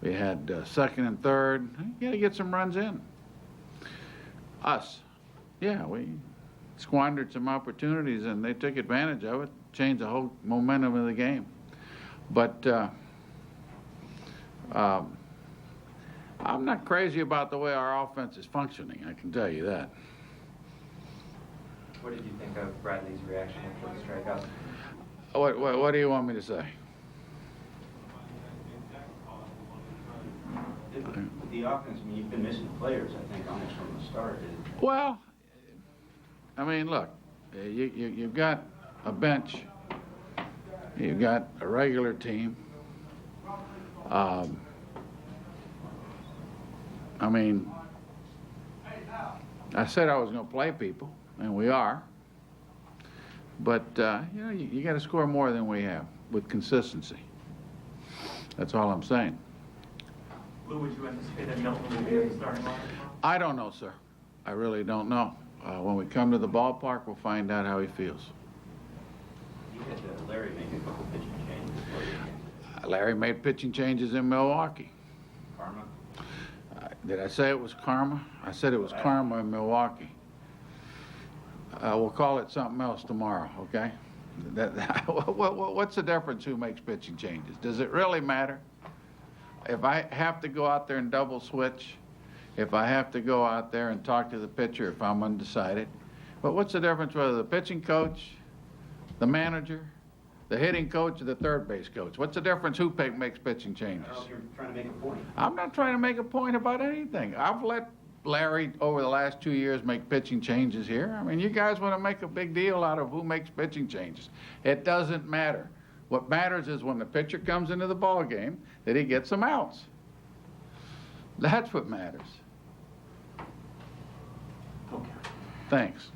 We had second and third. You got to get some runs in. Us, yeah, we squandered some opportunities, and they took advantage of it, changed the whole momentum of the game. But I'm not crazy about the way our offense is functioning, I can tell you that. What did you think of Bradley's reaction after the strikeout? What do you want me to say? The offense, I mean, you've been missing players, I think, almost from the start. Well, I mean, look, you've got a bench, you've got a regular team. I mean, I said I was going to play people, and we are. But, you know, you got to score more than we have with consistency. That's all I'm saying. Lou, would you anticipate that Milton will be in the starting lineup? I don't know, sir. I really don't know. When we come to the ballpark, we'll find out how he feels. You had Larry make a couple pitching changes. Larry made pitching changes in Milwaukee. Karma? Did I say it was karma? I said it was karma in Milwaukee. We'll call it something else tomorrow, okay? What's the difference who makes pitching changes? Does it really matter? If I have to go out there and double switch, if I have to go out there and talk to the pitcher if I'm undecided, but what's the difference whether the pitching coach, the manager, the hitting coach, or the third base coach? What's the difference who makes pitching changes? I don't know if you're trying to make a point. I'm not trying to make a point about anything. I've let Larry, over the last 2 years, make pitching changes here. I mean, you guys want to make a big deal out of who makes pitching changes. It doesn't matter. What matters is when the pitcher comes into the ball game, that he gets some outs. That's what matters. Okay. Thanks.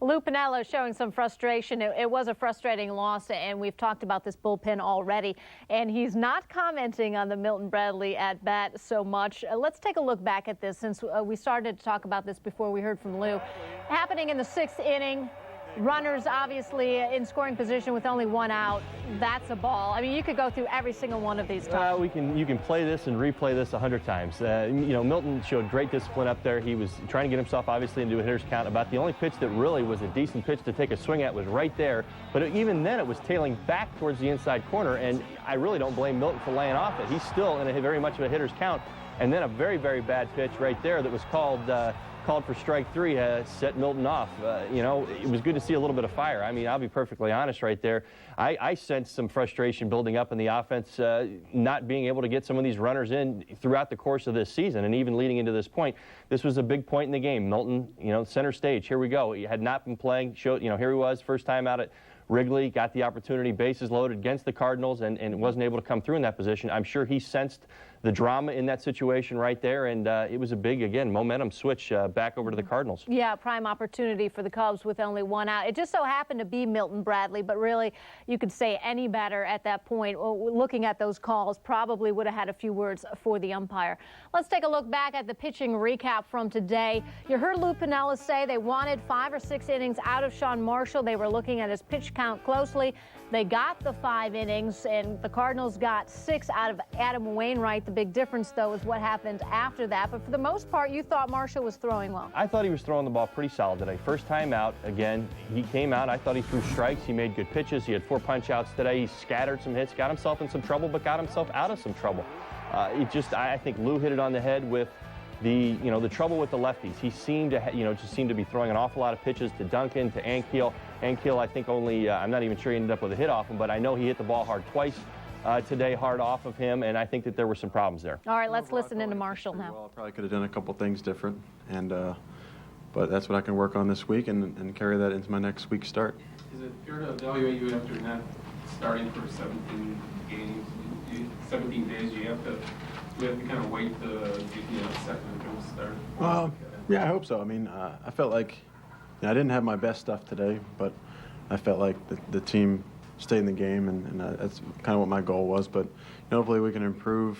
Lou Piniella showing some frustration. It was a frustrating loss, and we've talked about this bullpen already. And he's not commenting on the Milton Bradley at bat so much. Let's take a look back at this since we started to talk about this before we heard from Lou. Happening in the 6th inning. Runners obviously in scoring position with only 1 out. That's a ball. I mean, you could go through every single one of these times. You can play this and replay this 100 times. You know, Milton showed great discipline up there. He was trying to get himself obviously into a hitter's count. About the only pitch that really was a decent pitch to take a swing at was right there. But even then, it was tailing back towards the inside corner, and I really don't blame Milton for laying off it. He's still in a very much of a hitter's count. And then a very, very bad pitch right there that was called for strike 3 set Milton off. You know, it was good to see a little bit of fire. I mean, I'll be perfectly honest right there. I sensed some frustration building up in the offense, not being able to get some of these runners in throughout the course of this season and even leading into this point. This was a big point in the game. Milton, you know, center stage. Here we go. He had not been playing. Showed, you know, here he was, first time out at Wrigley, got the opportunity, bases loaded against the Cardinals, and wasn't able to come through in that position. I'm sure he sensed the drama in that situation right there, and it was a big, again, momentum switch back over to the Cardinals. Yeah, prime opportunity for the Cubs with only 1 out. It just so happened to be Milton Bradley, but really you could say any batter at that point, looking at those calls, probably would have had a few words for the umpire. Let's take a look back at the pitching recap from today. You heard Lou Piniella say they wanted 5 or 6 innings out of Sean Marshall. They were looking at his pitch count closely. They got the 5 innings, and the Cardinals got 6 out of Adam Wainwright. The big difference, though, is what happened after that. But for the most part, you thought Marshall was throwing well. I thought he was throwing the ball pretty solid today. First time out, again, he came out. I thought he threw strikes. He made good pitches. He had 4 punch-outs today. He scattered some hits, got himself in some trouble, but got himself out of some trouble. I think Lou hit it on the head with the trouble with the lefties. He seemed to, just seemed to be throwing an awful lot of pitches to Duncan, to Ankiel. Ankiel, I think only, I'm not even sure he ended up with a hit off him, but I know he hit the ball hard twice today, hard off of him, and I think that there were some problems there. All right, let's listen into Marshall now. Well, I probably could have done a couple things different, and but that's what I can work on this week and carry that into my next week's start. Is it fair to evaluate you after not starting for 17 games, 17 days? You have to kind of wait the second and start? Yeah, I hope so. I mean, I felt like I didn't have my best stuff today, but I felt like the team stayed in the game, and that's kind of what my goal was. But hopefully we can improve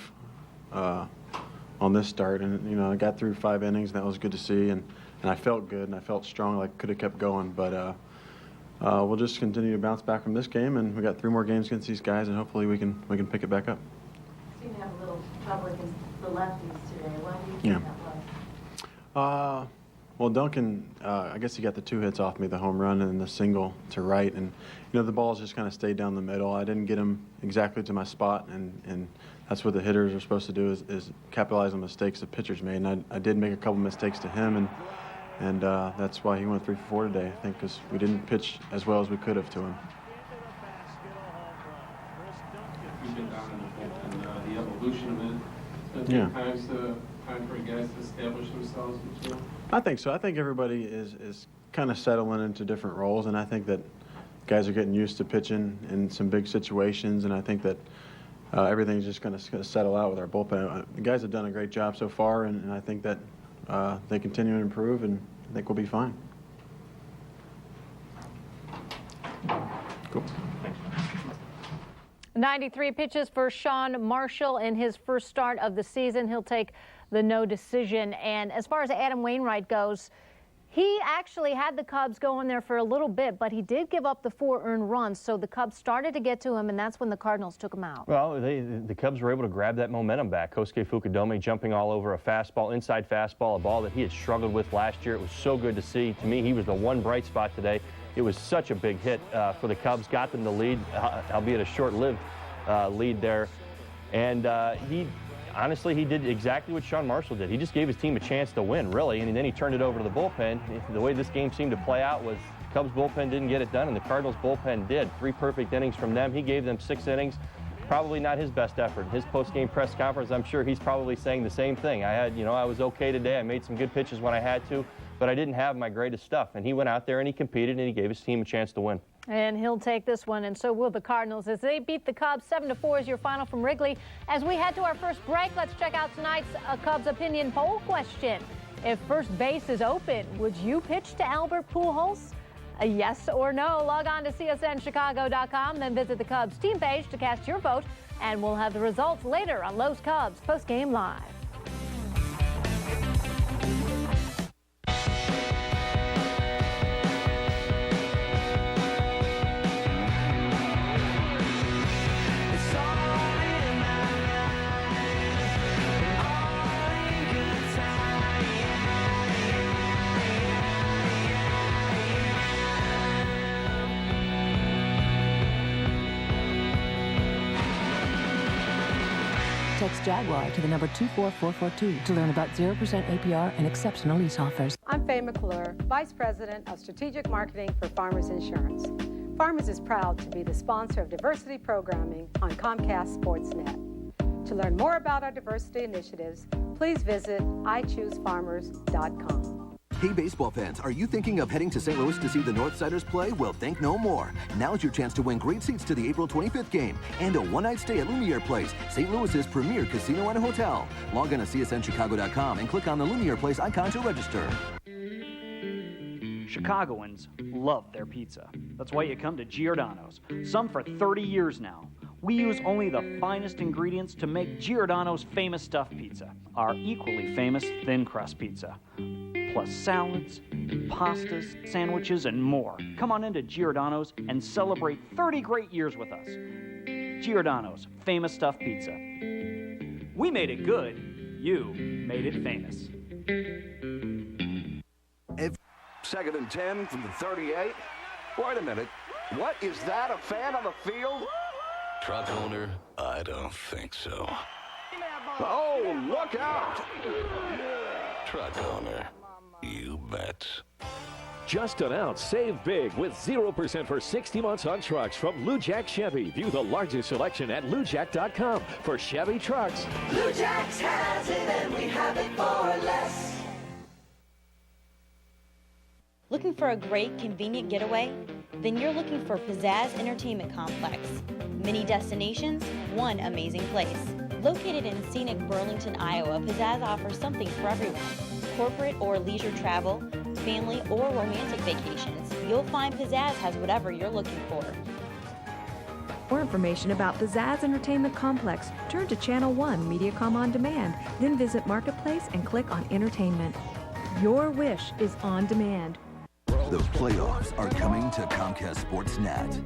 on this start. And I got through 5 innings, and that was good to see. And I felt good, and I felt strong, like could have kept going. But we'll just continue to bounce back from this game, and we got 3 more games against these guys, and hopefully we can pick it back up. You seem to have a little trouble against the lefties today. Why do you think that was? Well, Duncan, I guess he got the 2 hits off me, the home run and the single to right, and the balls just kind of stayed down the middle. I didn't get him exactly to my spot, and that's what the hitters are supposed to do is capitalize on mistakes the pitchers made. And I did make a couple mistakes to him, and that's why he went 3 for 4 today, I think, because we didn't pitch as well as we could have to him. You've been down in the evolution of it. Yeah. Time for guys to establish themselves each year? I think so. I think everybody is kind of settling into different roles, and I think that guys are getting used to pitching in some big situations, and I think that everything's just going to settle out with our bullpen. The guys have done a great job so far, and I think that they continue to improve, and I think we'll be fine. Cool. 93 pitches for Sean Marshall in his first start of the season. He'll take the no decision. And as far as Adam Wainwright goes, he actually had the Cubs going there for a little bit, but he did give up the 4 earned runs. So the Cubs started to get to him, and that's when the Cardinals took him out. Well, the Cubs were able to grab that momentum back. Kosuke Fukudome jumping all over a fastball, inside fastball, a ball that he had struggled with last year. It was so good to see. To me, he was the one bright spot today. It was such a big hit for the Cubs, got them the lead, albeit a short-lived lead there. And honestly, he did exactly what Sean Marshall did. He just gave his team a chance to win, really, and then he turned it over to the bullpen. The way this game seemed to play out was the Cubs bullpen didn't get it done, and the Cardinals bullpen did. 3 perfect innings from them. He gave them 6 innings. Probably not his best effort. His post-game press conference, I'm sure he's probably saying the same thing. I was okay today. I made some good pitches when I had to, but I didn't have my greatest stuff. And he went out there and he competed, and he gave his team a chance to win. And he'll take this one, and so will the Cardinals as they beat the Cubs 7-4 is your final from Wrigley. As we head to our first break, let's check out tonight's Cubs opinion poll question. If first base is open, would you pitch to Albert Pujols? A yes or no? Log on to CSNChicago.com, then visit the Cubs team page to cast your vote, and we'll have the results later on Lowe's Cubs Postgame Live. Text Jaguar to the number 24442 to learn about 0% APR and exceptional lease offers. I'm Faye McClure, Vice President of Strategic Marketing for Farmers Insurance. Farmers is proud to be the sponsor of diversity programming on Comcast Sportsnet. To learn more about our diversity initiatives, please visit iChooseFarmers.com. Hey, baseball fans, are you thinking of heading to St. Louis to see the Northsiders play? Well, think no more. Now's your chance to win great seats to the April 25th game and a one-night stay at Lumiere Place, St. Louis's premier casino and hotel. Log on to CSNChicago.com and click on the Lumiere Place icon to register. Chicagoans love their pizza. That's why you come to Giordano's, some for 30 years now. We use only the finest ingredients to make Giordano's famous stuffed pizza, our equally famous thin crust pizza. Plus salads, pastas, sandwiches, and more. Come on into Giordano's and celebrate 30 great years with us. Giordano's famous stuffed pizza. We made it good. You made it famous. Second and 10 from the 38. Wait a minute. What is that? A fan on the field? Truck owner? I don't think so. Oh, look out! Truck owner? You bet. Just announced Save Big with 0% for 60 months on trucks from Lou Jack Chevy. View the largest selection at loujack.com for Chevy trucks. Lou Jack's has it and we have it for less. Looking for a great, convenient getaway? Then you're looking for Pizzazz Entertainment Complex. Many destinations, one amazing place. Located in scenic Burlington, Iowa, Pizzazz offers something for everyone. Corporate or leisure travel, family or romantic vacations, you'll find Pizzazz has whatever you're looking for. For information about Pizzazz Entertainment Complex, turn to Channel 1 Mediacom On Demand, then visit Marketplace and click on Entertainment. Your wish is on demand. The playoffs are coming to Comcast Sportsnet.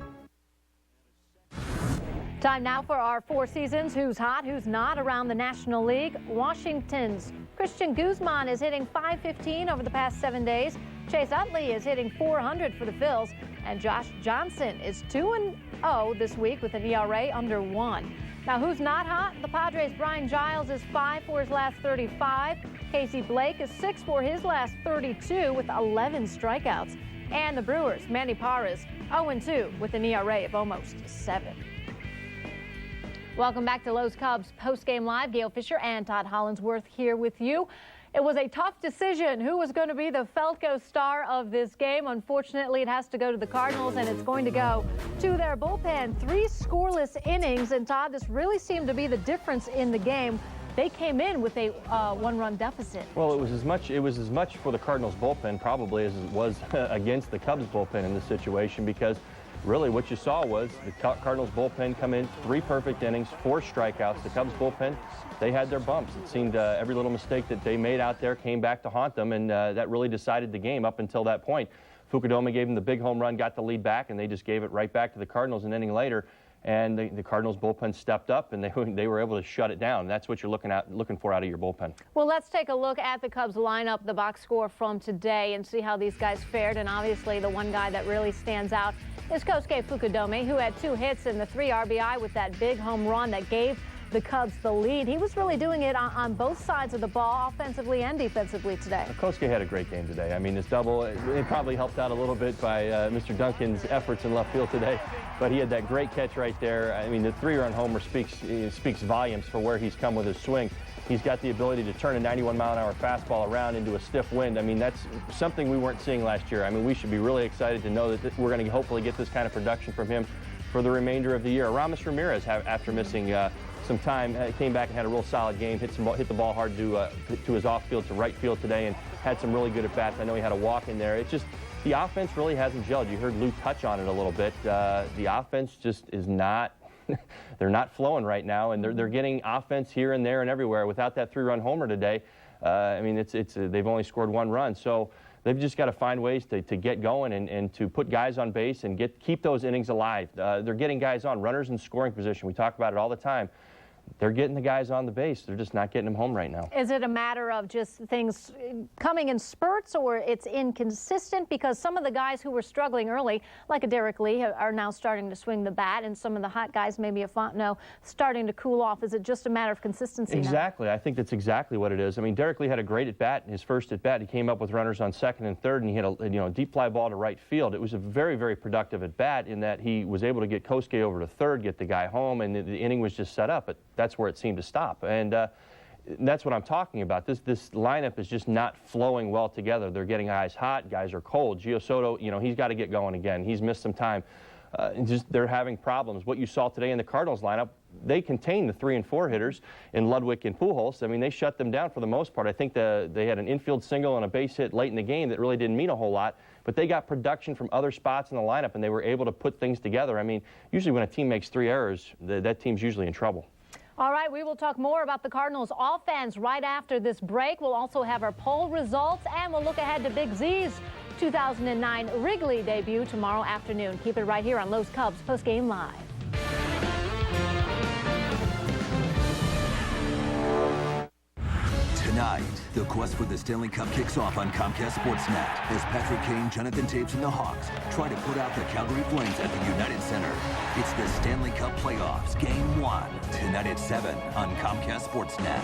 Time now for our Four Seasons Who's Hot, Who's Not around the National League. Washington's Christian Guzman is hitting .515 over the past 7 days. Chase Utley is hitting .400 for the Phils. And Josh Johnson is 2-0 this week with an ERA under 1. Now, who's not hot? The Padres' Brian Giles is 5 for his last 35. Casey Blake is 6 for his last 32 with 11 strikeouts. And the Brewers' Manny Parra is 0-2 with an ERA of almost 7. Welcome back to Lowe's Cubs Postgame Live. Gail Fisher and Todd Hollandsworth here with you. It was a tough decision who was going to be the Felco star of this game. Unfortunately, it has to go to the Cardinals, and it's going to go to their bullpen. 3 scoreless innings, and Todd, this really seemed to be the difference in the game. They came in with a one-run deficit. Well, it was as much for the Cardinals bullpen probably as it was against the Cubs bullpen in this situation, because really what you saw was the Cardinals bullpen come in 3 perfect innings, 4 strikeouts. The Cubs bullpen, they had their bumps. It seemed every little mistake that they made out there came back to haunt them, and that really decided the game up until that point. Fukudome gave them the big home run, got the lead back, and they just gave it right back to the Cardinals an inning later. And the Cardinals bullpen stepped up, and they were able to shut it down. That's what you're looking for out of your bullpen. Well, let's take a look at the Cubs lineup, the box score from today, and see how these guys fared. And obviously, the one guy that really stands out is Kosuke Fukudome, who had 2 hits and the 3 RBI with that big home run that gave the Cubs the lead. He was really doing it on both sides of the ball, offensively and defensively today. Kosuke had a great game today. I mean, his double, it probably helped out a little bit by Mr. Duncan's efforts in left field today, but he had that great catch right there. I mean, the 3-run homer speaks volumes for where he's come with his swing. He's got the ability to turn a 91-mile-an-hour fastball around into a stiff wind. I mean, that's something we weren't seeing last year. I mean, we should be really excited to know that we're going to hopefully get this kind of production from him for the remainder of the year. Aramis Ramirez, after missing some time, came back and had a real solid game, hit the ball hard to his off-field to right field today, and had some really good at-bats. I know he had a walk in there. It's just the offense really hasn't gelled. You heard Lou touch on it a little bit. The offense just is not they're not flowing right now, and they're getting offense here and there and everywhere. Without that 3-run homer today, I mean, they've only scored 1 run. So they've just got to find ways to get going and to put guys on base and keep those innings alive. They're getting guys on, runners in scoring position. We talk about it all the time. They're getting the guys on the base. They're just not getting them home right now. Is it a matter of just things coming in spurts, or it's inconsistent? Because some of the guys who were struggling early, like a Derek Lee, are now starting to swing the bat, and some of the hot guys, maybe a Fontenot, starting to cool off. Is it just a matter of consistency Exactly. now? I think that's exactly what it is. I mean, Derek Lee had a great at-bat. His first at-bat, he came up with runners on second and third, and he hit a deep fly ball to right field. It was a very, very productive at-bat in that he was able to get Kosuke over to third, get the guy home, and the inning was just set up. But that's where it seemed to stop, and that's what I'm talking about. This lineup is just not flowing well together. They're getting guys hot, guys are cold. Gio Soto, he's got to get going again. He's missed some time. they're having problems. What you saw today in the Cardinals lineup, they contained the 3 and 4 hitters in Ludwig and Pujols. I mean, they shut them down for the most part. I think they had an infield single and a base hit late in the game that really didn't mean a whole lot, but they got production from other spots in the lineup, and they were able to put things together. I mean, usually when a team makes 3 errors, that team's usually in trouble. All right, we will talk more about the Cardinals offense right after this break. We'll also have our poll results, and we'll look ahead to Big Z's 2009 Wrigley debut tomorrow afternoon. Keep it right here on Lowe's Cubs Postgame Live. Tonight, the quest for the Stanley Cup kicks off on Comcast Sportsnet as Patrick Kane, Jonathan Taves, and the Hawks try to put out the Calgary Flames at the United Center. It's the Stanley Cup Playoffs, Game 1, tonight at 7 on Comcast Sportsnet.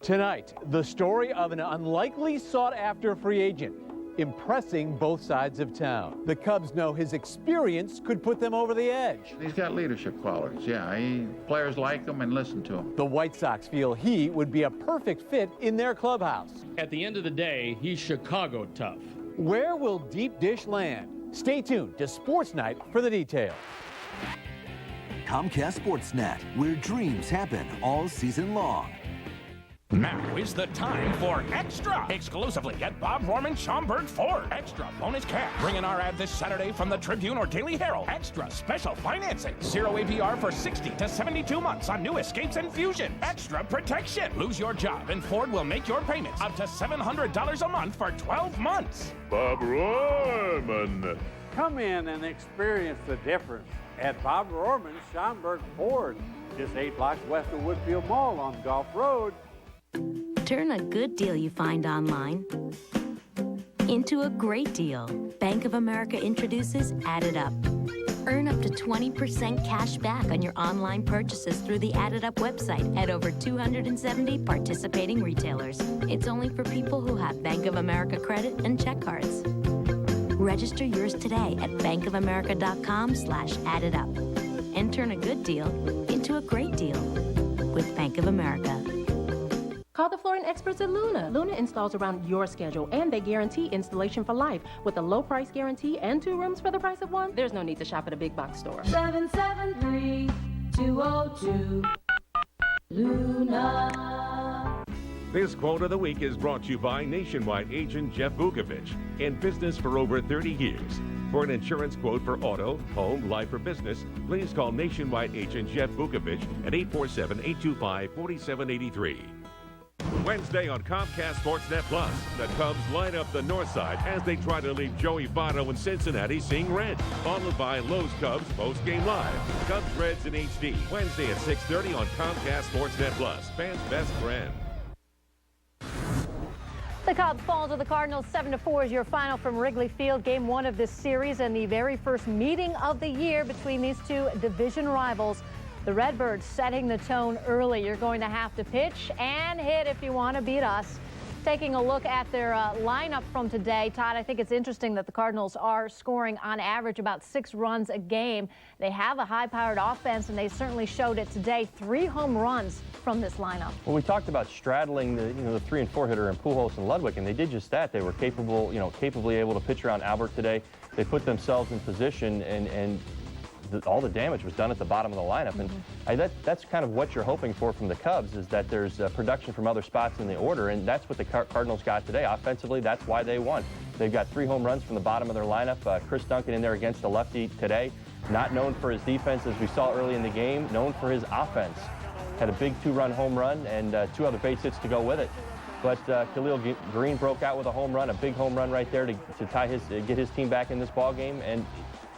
Tonight, the story of an unlikely sought-after free agent, impressing both sides of town. The Cubs know his experience could put them over the edge. He's got leadership qualities, yeah. Players like him and listen to him. The White Sox feel he would be a perfect fit in their clubhouse. At the end of the day, he's Chicago tough. Where will Deep Dish land? Stay tuned to Sports Night for the details. Comcast Sportsnet, where dreams happen all season long. Now is the time for Extra, exclusively at Bob Rorman Schaumburg Ford. Extra bonus cash. Bring in our ad this Saturday from the Tribune or Daily Herald. Extra special financing. 0 APR for 60 to 72 months on new Escapes and Fusion. Extra protection. Lose your job and Ford will make your payments up to $700 a month for 12 months. Bob Rorman. Come in and experience the difference at Bob Rorman Schaumburg Ford, just 8 blocks west of Woodfield Mall on Gulf Road. Turn a good deal you find online into a great deal. Bank of America introduces Added Up. Earn up to 20% cash back on your online purchases through the Added Up website at over 270 participating retailers. It's only for people who have Bank of America credit and check cards. Register yours today at bankofamerica.com/addedup and turn a good deal into a great deal with Bank of America. Call the flooring experts at Luna. Luna installs around your schedule, and they guarantee installation for life. With a low price guarantee and 2 rooms for the price of 1, there's no need to shop at a big box store. 773-202 Luna. This quote of the week is brought to you by Nationwide agent Jeff Vukovich, in business for over 30 years. For an insurance quote for auto, home, life, or business, please call Nationwide agent Jeff Vukovich at 847-825-4783. Wednesday on Comcast Sportsnet Plus, the Cubs line up the north side as they try to leave Joey Votto in Cincinnati seeing red. Followed by Lowe's Cubs Postgame Live. Cubs Reds in HD, Wednesday at 6:30 on Comcast Sportsnet Plus, fans' best friend. The Cubs fall to the Cardinals 7-4 is your final from Wrigley Field. Game 1 of this series and the very first meeting of the year between these two division rivals. The Redbirds setting the tone early. You're going to have to pitch and hit if you want to beat us. Taking a look at their lineup from today, Todd, I think it's interesting that the Cardinals are scoring on average about 6 runs a game. They have a high-powered offense, and they certainly showed it today. 3 home runs from this lineup. Well, we talked about straddling the 3 and 4 hitter in Pujols and Ludwig, and they did just that. They were capably able to pitch around Albert today. They put themselves in position, and all the damage was done at the bottom of the lineup. And that's kind of what you're hoping for from the Cubs, is that there's production from other spots in the order, and that's what the Cardinals got today. Offensively, that's why they won. They've got 3 home runs from the bottom of their lineup. Chris Duncan in there against the lefty today, not known for his defense as we saw early in the game, known for his offense. Had a big 2-run home run and 2 other base hits to go with it. But Khalil Green broke out with a home run, a big home run right there to get his team back in this ball game. And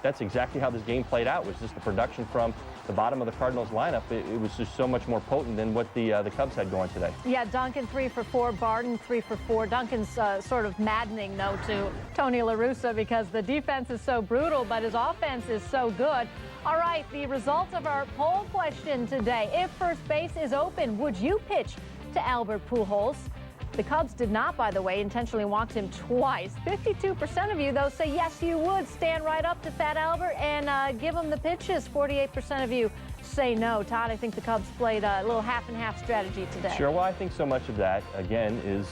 that's exactly how this game played out, was just the production from the bottom of the Cardinals lineup. It was just so much more potent than what the Cubs had going today. Yeah, Duncan 3 for 4, Barden 3 for 4. Duncan's sort of maddening, though, to Tony La Russa because the defense is so brutal, but his offense is so good. All right, the results of our poll question today. If first base is open, would you pitch to Albert Pujols? The Cubs did not, by the way, intentionally walked him twice. 52% of you, though, say yes, you would stand right up to Fat Albert and give him the pitches. 48% of you say no. Todd, I think the Cubs played a little half-and-half strategy today. Sure. Well, I think so much of that, again, is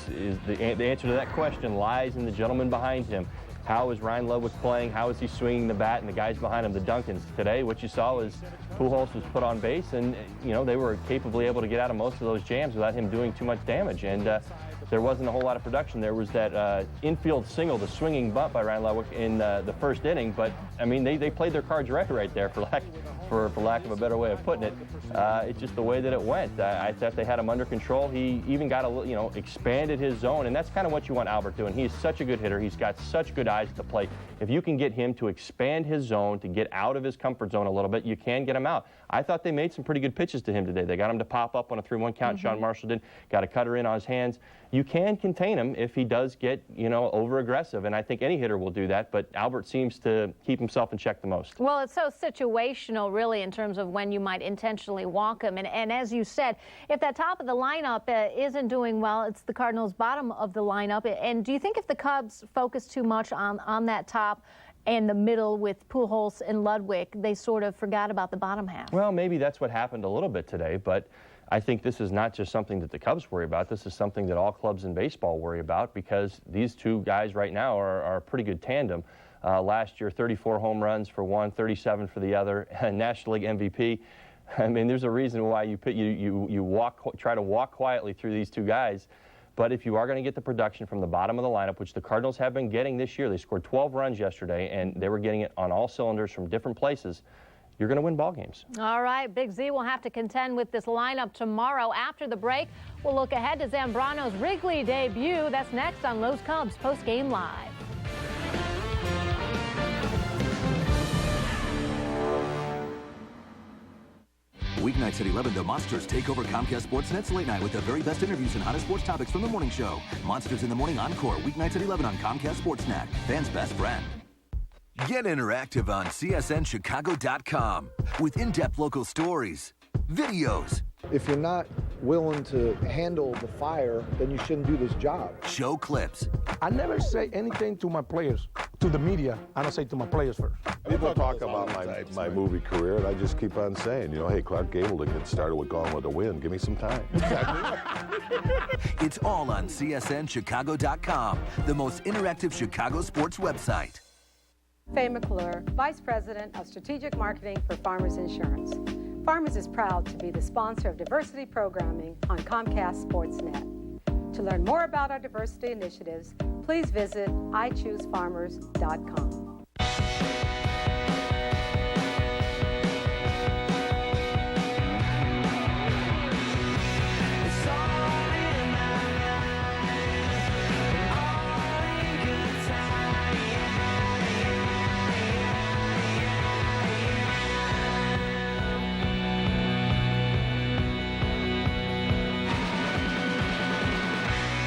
the answer to that question lies in the gentleman behind him. how is Ryan Ludwig playing, how is he swinging the bat, and the guys behind him, the Duncans. Today, what you saw was Pujols was put on base, and they were capably able to get out of most of those jams without him doing too much damage. And there wasn't a whole lot of production. There was that infield single, the swinging bunt by Ryan Ludwig in the first inning, but I mean they played their cards right there, for lack of a better way of putting it. It's just the way that it went. I thought they had him under control. He even got expanded his zone, and that's kind of what you want Albert doing. He's such a good hitter. He's got such good eyes to play. If you can get him to expand his zone, to get out of his comfort zone a little bit, you can get him out. I thought they made some pretty good pitches to him today. They got him to pop up on a 3-1 count. Sean Marshall did. Got a cutter in on his hands. You can contain him if he does get, over aggressive, and I think any hitter will do that, but Albert seems to keep himself in check the most. Well, it's so situational, really, in terms of when you might intentionally walk him. And as you said, if that top of the lineup isn't doing well, it's the Cardinals' bottom of the lineup. And do you think if the Cubs focus too much on that top and the middle with Pujols and Ludwig, they sort of forgot about the bottom half? Well, maybe that's what happened a little bit today, but I think this is not just something that the Cubs worry about. This is something that all clubs in baseball worry about, because these two guys right now are a pretty good tandem. Last year, 34 home runs for one, 37 for the other, National League MVP. I mean, there's a reason why you try to walk quietly through these two guys. But if you are going to get the production from the bottom of the lineup, which the Cardinals have been getting this year, they scored 12 runs yesterday, and they were getting it on all cylinders from different places, you're going to win ball games. All right, Big Z will have to contend with this lineup tomorrow. After the break, we'll look ahead to Zambrano's Wrigley debut. That's next on Lowe's Cubs Postgame Live. Weeknights at 11, the Monsters take over Comcast Sportsnet's late night with the very best interviews and hottest sports topics from the morning show. Monsters in the Morning Encore, weeknights at 11 on Comcast Sportsnet. Fans' best friend. Get interactive on CSNChicago.com with in-depth local stories, videos. If you're not willing to handle the fire, then you shouldn't do this job. Show clips. I never say anything to my players, to the media. I don't say to my players first. People talk about my movie career, and I just keep on saying, hey, Clark Gable didn't get started with Gone with the Wind. Give me some time. It's all on CSNChicago.com, the most interactive Chicago sports website. Faye McClure, Vice President of Strategic Marketing for Farmers Insurance. Farmers is proud to be the sponsor of diversity programming on Comcast Sportsnet. To learn more about our diversity initiatives, please visit iChooseFarmers.com.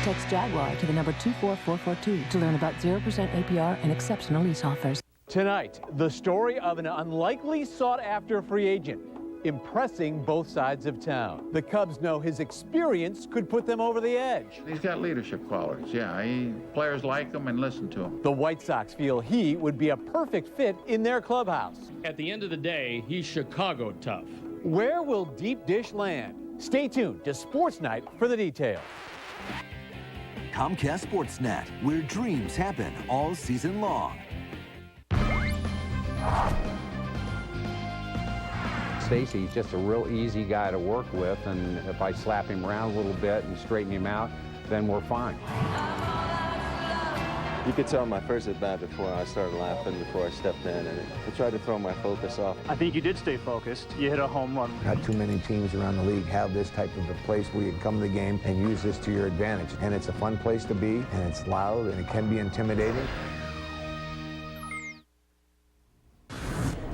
Text Jaguar to the number 24442 to learn about 0% APR and exceptional lease offers. Tonight, the story of an unlikely sought-after free agent, impressing both sides of town. The Cubs know his experience could put them over the edge. He's got leadership qualities, yeah. Players like him and listen to him. The White Sox feel he would be a perfect fit in their clubhouse. At the end of the day, he's Chicago tough. Where will Deep Dish land? Stay tuned to Sports Night for the details. Comcast Sportsnet, where dreams happen all season long. Stacy's just a real easy guy to work with, and if I slap him around a little bit and straighten him out, then we're fine. You could tell my first at-bat before I started laughing, before I stepped in, and I tried to throw my focus off. I think you did stay focused. You hit a home run. Not too many teams around the league have this type of a place where you can come to the game and use this to your advantage. And it's a fun place to be, and it's loud, and it can be intimidating.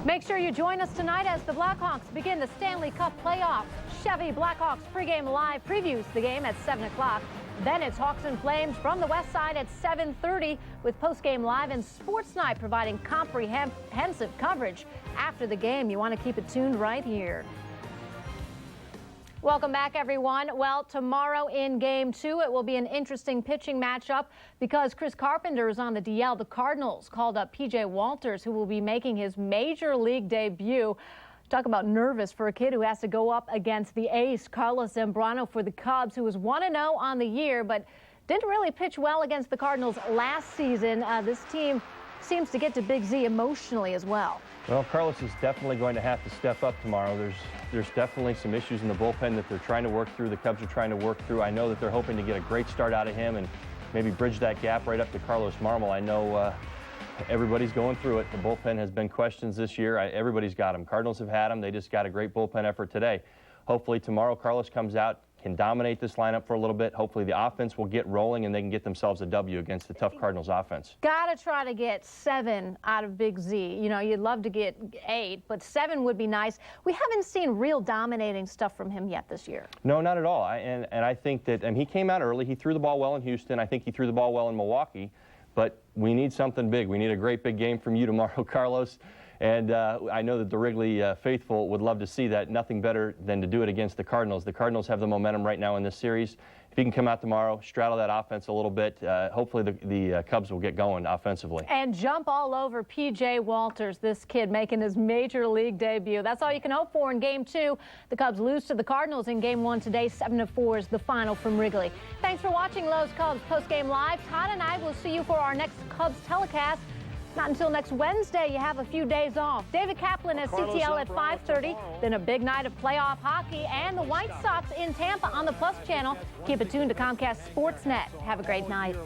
Make sure you join us tonight as the Blackhawks begin the Stanley Cup playoffs. Chevy Blackhawks Pregame Live previews the game at 7 o'clock. Then it's Hawks and Flames from the West Side at 7:30 with Postgame Live and Sports Night providing comprehensive coverage after the game. You want to keep it tuned right here. Welcome back, everyone. Well, tomorrow in Game 2, it will be an interesting pitching matchup because Chris Carpenter is on the DL. The Cardinals called up P.J. Walters, who will be making his major league debut. Talk about nervous for a kid who has to go up against the ace, Carlos Zambrano, for the Cubs, who is 1-0 on the year. But didn't really pitch well against the Cardinals last season. This team seems to get to Big Z emotionally as well. Well, Carlos is definitely going to have to step up tomorrow. There's definitely some issues in the bullpen that they're trying to work through. The Cubs are trying to work through. I know that they're hoping to get a great start out of him and maybe bridge that gap right up to Carlos Marmol. I know everybody's going through it. The bullpen has been questions this year. Everybody's got them. Cardinals have had them. They just got a great bullpen effort today. Hopefully tomorrow Carlos comes out, can dominate this lineup for a little bit. Hopefully the offense will get rolling and they can get themselves a W against the tough Cardinals offense. Got to try to get 7 out of Big Z. You know, you'd love to get 8, but 7 would be nice. We haven't seen real dominating stuff from him yet this year. No, not at all. And I think that he came out early. He threw the ball well in Houston. I think he threw the ball well in Milwaukee. But we need something big. We need a great big game from you tomorrow, Carlos. And I know that the Wrigley faithful would love to see that. Nothing better than to do it against the Cardinals. The Cardinals have the momentum right now in this series. If he can come out tomorrow, straddle that offense a little bit, hopefully the Cubs will get going offensively. And jump all over P.J. Walters, this kid making his major league debut. That's all you can hope for in Game 2. The Cubs lose to the Cardinals in Game 1 today. 7-4 is the final from Wrigley. Thanks for watching Lowe's Cubs Postgame Live. Todd and I will see you for our next Cubs telecast. Not until next Wednesday. You have a few days off. David Kaplan has CTL at 5:30. Then a big night of playoff hockey and the White Sox in Tampa on the Plus channel. Keep it tuned to Comcast Sportsnet. Have a great night.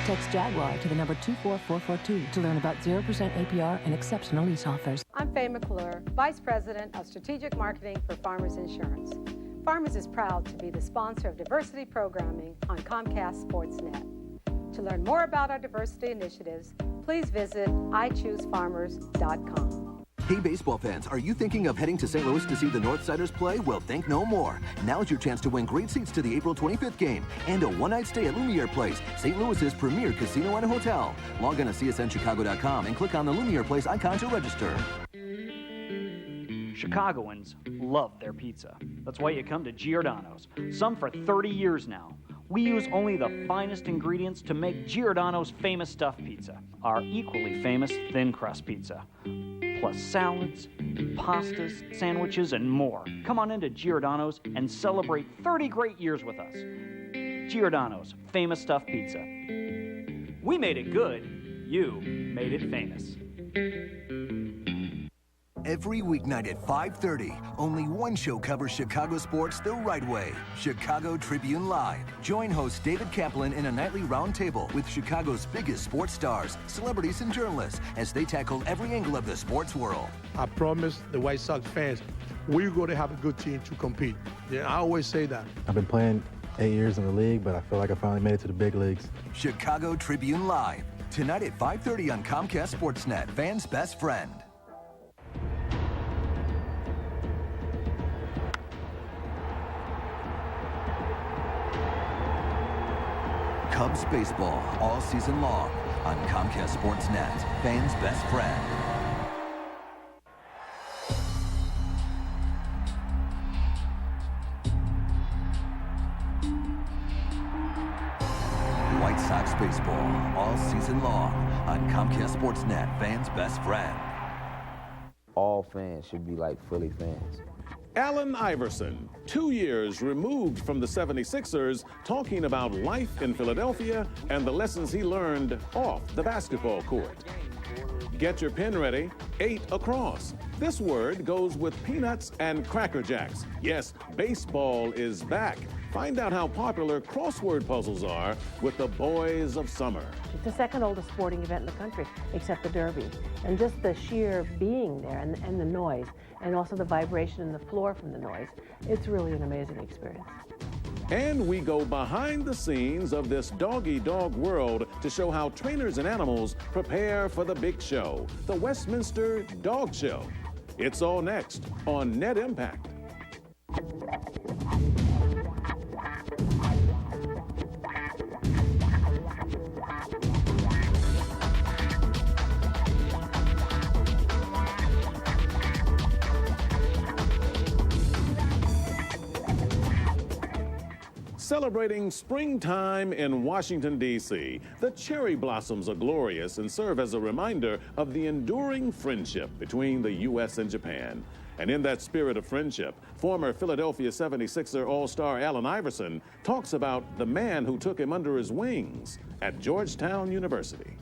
Text Jaguar to the number 24442 to learn about 0% APR and exceptional lease offers. I'm Faye McClure, Vice President of Strategic Marketing for Farmers Insurance. Farmers is proud to be the sponsor of diversity programming on Comcast Sportsnet. To learn more about our diversity initiatives, please visit iChooseFarmers.com. Hey, baseball fans, are you thinking of heading to St. Louis to see the Northsiders play? Well, think no more. Now's your chance to win great seats to the April 25th game and a one-night stay at Lumiere Place, St. Louis's premier casino and hotel. Log on to csnchicago.com and click on the Lumiere Place icon to register. Chicagoans love their pizza. That's why you come to Giordano's, some for 30 years now. We use only the finest ingredients to make Giordano's famous stuffed pizza, our equally famous thin crust pizza, plus salads, pastas, sandwiches, and more. Come on into Giordano's and celebrate 30 great years with us. Giordano's famous stuffed pizza. We made it good, you made it famous. Every weeknight at 5:30, only one show covers Chicago sports the right way, Chicago Tribune Live. Join host David Kaplan in a nightly roundtable with Chicago's biggest sports stars, celebrities, and journalists as they tackle every angle of the sports world. I promise the White Sox fans, we're going to have a good team to compete. Yeah, I always say that. I've been playing 8 years in the league, but I feel like I finally made it to the big leagues. Chicago Tribune Live, tonight at 5:30 on Comcast Sportsnet, fans' best friend. Cubs baseball all season long on Comcast Sportsnet, fans' best friend. White Sox baseball all season long on Comcast Sportsnet, fans' best friend. All fans should be like Philly fans. Allen Iverson, 2 years removed from the 76ers, talking about life in Philadelphia and the lessons he learned off the basketball court. Get your pen ready, 8 across. This word goes with peanuts and Cracker Jacks. Yes, baseball is back. Find out how popular crossword puzzles are with the boys of summer. It's the second oldest sporting event in the country, except the Derby. And just the sheer being there and the noise, and also the vibration in the floor from the noise, it's really an amazing experience. And we go behind the scenes of this dog-eat-dog world to show how trainers and animals prepare for the big show, the Westminster Dog Show. It's all next on Net Impact. Celebrating springtime in Washington, D.C., the cherry blossoms are glorious and serve as a reminder of the enduring friendship between the U.S. and Japan. And in that spirit of friendship, former Philadelphia 76er All-Star Allen Iverson talks about the man who took him under his wings at Georgetown University.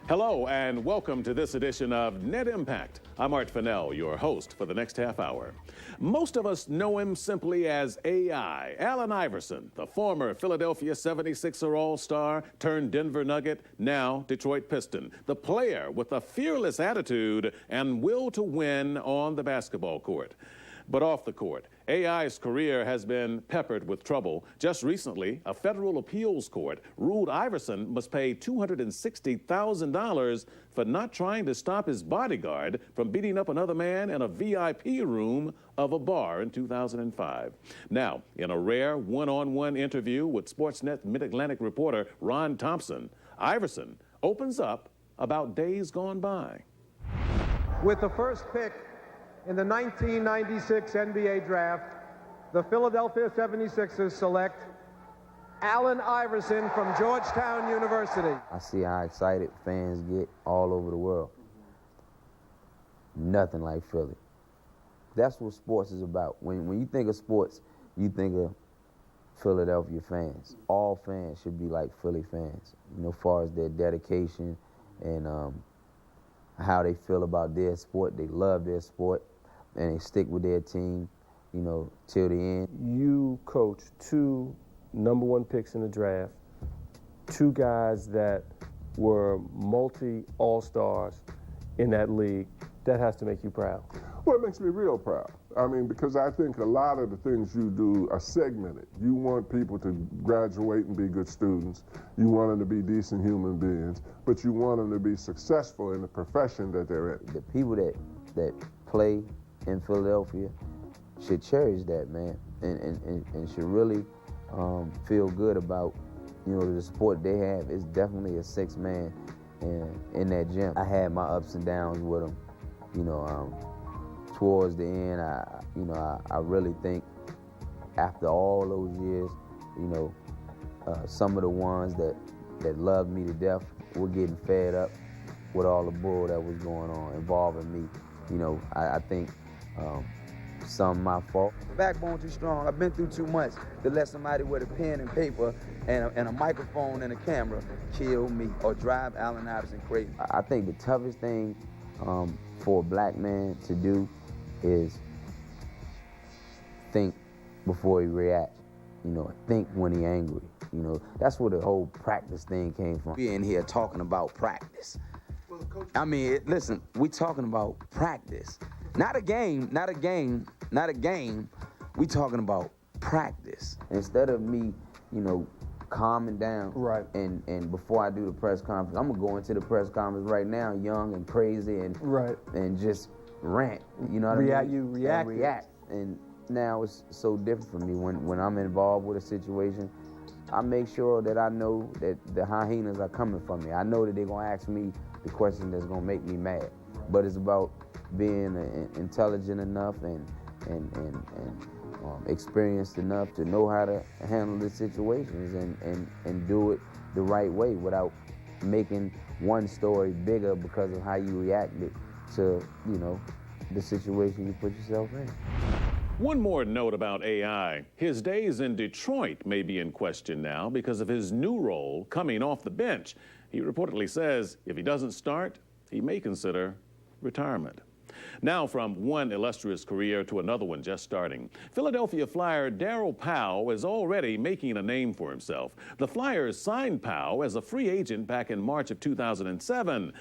Hello and welcome to this edition of Net Impact. I'm Art Fennell, your host for the next half hour. Most of us know him simply as AI, Allen Iverson, the former Philadelphia 76er All-Star turned Denver Nugget, now Detroit Piston, the player with a fearless attitude and will to win on the basketball court. But off the court, AI's career has been peppered with trouble. Just recently, a federal appeals court ruled Iverson must pay $260,000 for not trying to stop his bodyguard from beating up another man in a VIP room of a bar in 2005. Now, in a rare one-on-one interview with Sportsnet Mid-Atlantic reporter Ron Thompson, Iverson opens up about days gone by. With the first pick in the 1996 NBA Draft, the Philadelphia 76ers select Allen Iverson from Georgetown University. I see how excited fans get all over the world. Nothing like Philly. That's what sports is about. When you think of sports, you think of Philadelphia fans. All fans should be like Philly fans, you know, as far as their dedication and how they feel about their sport. They love their sport, and they stick with their team, you know, till the end. You coach two #1 picks in the draft, two guys that were multi-all-stars in that league. That has to make you proud. Well, it makes me real proud. I mean, because I think a lot of the things you do are segmented. You want people to graduate and be good students. You want them to be decent human beings, but you want them to be successful in the profession that they're in. The people that play in Philadelphia should cherish that, man, and should really feel good about, you know, the support they have. It's definitely a sixth man in that gym. I had my ups and downs with them, you know. Towards the end, I really think after all those years, you know, some of the ones that loved me to death were getting fed up with all the bull that was going on involving me. You know, I think some my fault. Backbone too strong. I've been through too much to let somebody with a pen and paper and a microphone and a camera kill me or drive Allen Iverson crazy. I think the toughest thing for a black man to do is think before he reacts. You know, think when he angry. You know, that's where the whole practice thing came from. We're in here talking about practice. I mean, listen, we talking about practice. Not a game. We talking about practice. Instead of me, you know, calming down. Right. And before I do the press conference, I'm gonna go into the press conference right now, young and crazy and just rant. You know what I mean? You react. And now it's so different for me when I'm involved with a situation. I make sure that I know that the hyenas are coming for me. I know that they're gonna ask me the question that's gonna make me mad. But it's about being intelligent enough and experienced enough to know how to handle the situations and do it the right way without making one story bigger because of how you reacted to, you know, the situation you put yourself in. One more note about AI. His days in Detroit may be in question now because of his new role coming off the bench. He reportedly says if he doesn't start, he may consider retirement. Now from one illustrious career to another one just starting. Philadelphia Flyer Darryl Powell is already making a name for himself. The Flyers signed Powell as a free agent back in March of 2007.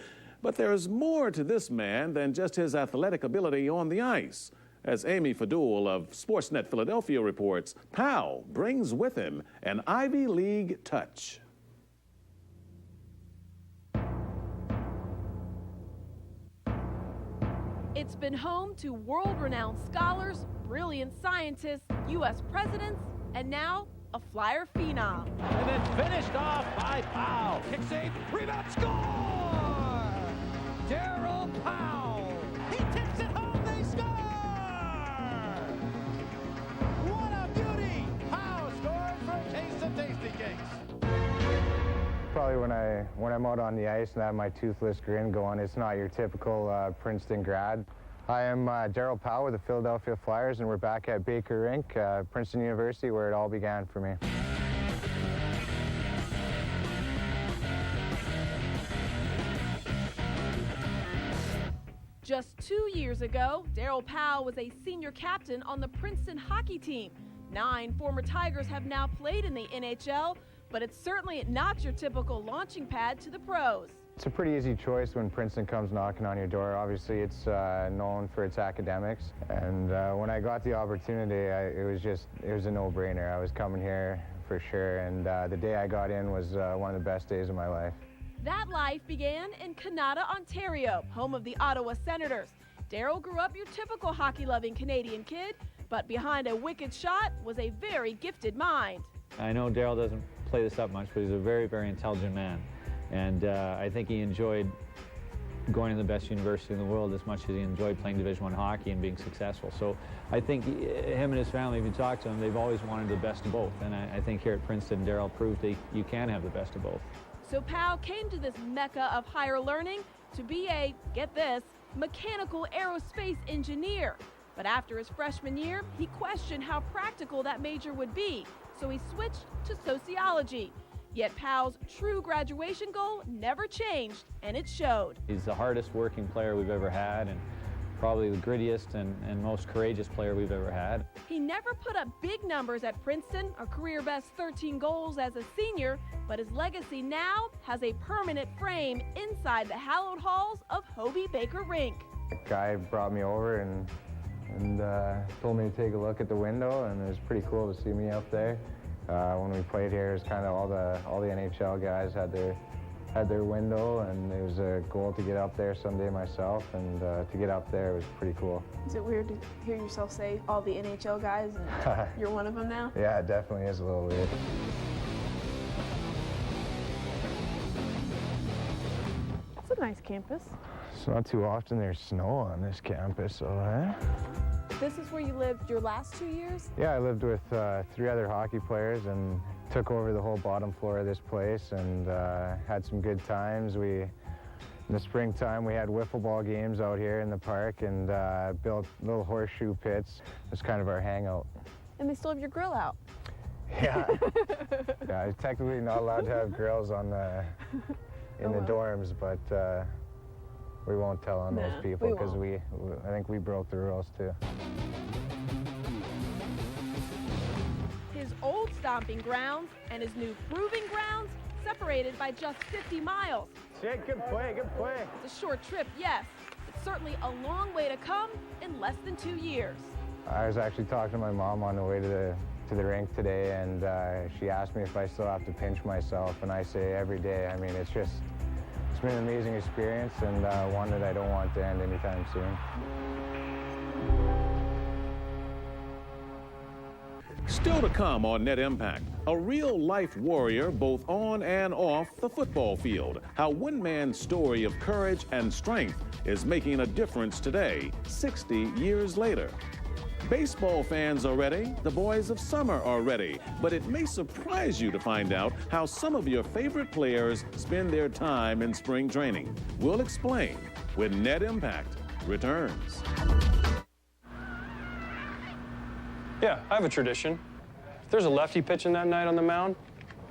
But there's more to this man than just his athletic ability on the ice. As Amy Fadul of Sportsnet Philadelphia reports, Powell brings with him an Ivy League touch. It's been home to world-renowned scholars, brilliant scientists, U.S. presidents, and now a Flyer phenom. And then finished off by Powell. Kick save, rebound, score! Darryl Powell. He tips it home, they score! What a beauty! probably when I'm out on the ice and I have my toothless grin going. It's not your typical Princeton grad. I am Daryl Powell with the Philadelphia Flyers, and we're back at Baker Rink, Princeton University, where it all began for me. Just 2 years ago, Daryl Powell was a senior captain on the Princeton hockey team. 9 former Tigers have now played in the NHL, but it's certainly not your typical launching pad to the pros. It's a pretty easy choice when Princeton comes knocking on your door. Obviously, it's known for its academics, and when I got the opportunity, it was a no-brainer. I was coming here for sure, and the day I got in was one of the best days of my life. That life began in Canada, Ontario, home of the Ottawa Senators. Daryl grew up your typical hockey-loving Canadian kid, but behind a wicked shot was a very gifted mind. I know Daryl doesn't play this up much, but he's a very, very intelligent man. And I think he enjoyed going to the best university in the world as much as he enjoyed playing Division I hockey and being successful. So I think him and his family, if you talk to them, they've always wanted the best of both. And I think here at Princeton, Daryl proved that you can have the best of both. So Powell came to this mecca of higher learning to be a, get this, mechanical aerospace engineer. But after his freshman year, he questioned how practical that major would be, so he switched to sociology. Yet Powell's true graduation goal never changed, and it showed. He's the hardest working player we've ever had, and probably the grittiest and most courageous player we've ever had. He never put up big numbers at Princeton, a career best 13 goals as a senior, but his legacy now has a permanent frame inside the hallowed halls of Hobey Baker Rink. A guy brought me over and told me to take a look at the window, and it was pretty cool to see me up there. When we played here, it was kind of all the NHL guys had their window, and it was a goal to get up there someday myself, and to get up there was pretty cool. Is it weird to hear yourself say all the NHL guys and you're one of them now? Yeah, it definitely is a little weird. It's a nice campus. It's not too often there's snow on this campus, so This is where you lived your last 2 years? Yeah, I lived with 3 other hockey players and took over the whole bottom floor of this place and had some good times. In the springtime, we had wiffle ball games out here in the park and built little horseshoe pits. It was kind of our hangout. And they still have your grill out. Yeah. Yeah, I'm technically not allowed to have grills in the dorms, but we won't tell on those people because I think we broke the rules too. His old stomping grounds and his new proving grounds separated by just 50 miles. Yeah, good play, good play. It's a short trip, yes, but certainly a long way to come in less than 2 years. I was actually talking to my mom on the way to the rink today, and she asked me if I still have to pinch myself, and I say every day. I mean, it's been an amazing experience and one that I don't want to end anytime soon. Still to come on Net Impact, a real-life warrior both on and off the football field. How one man's story of courage and strength is making a difference today, 60 years later. Baseball fans are ready, the boys of summer are ready, but it may surprise you to find out how some of your favorite players spend their time in spring training. We'll explain when Net Impact returns. Yeah, I have a tradition. If there's a lefty pitching that night on the mound,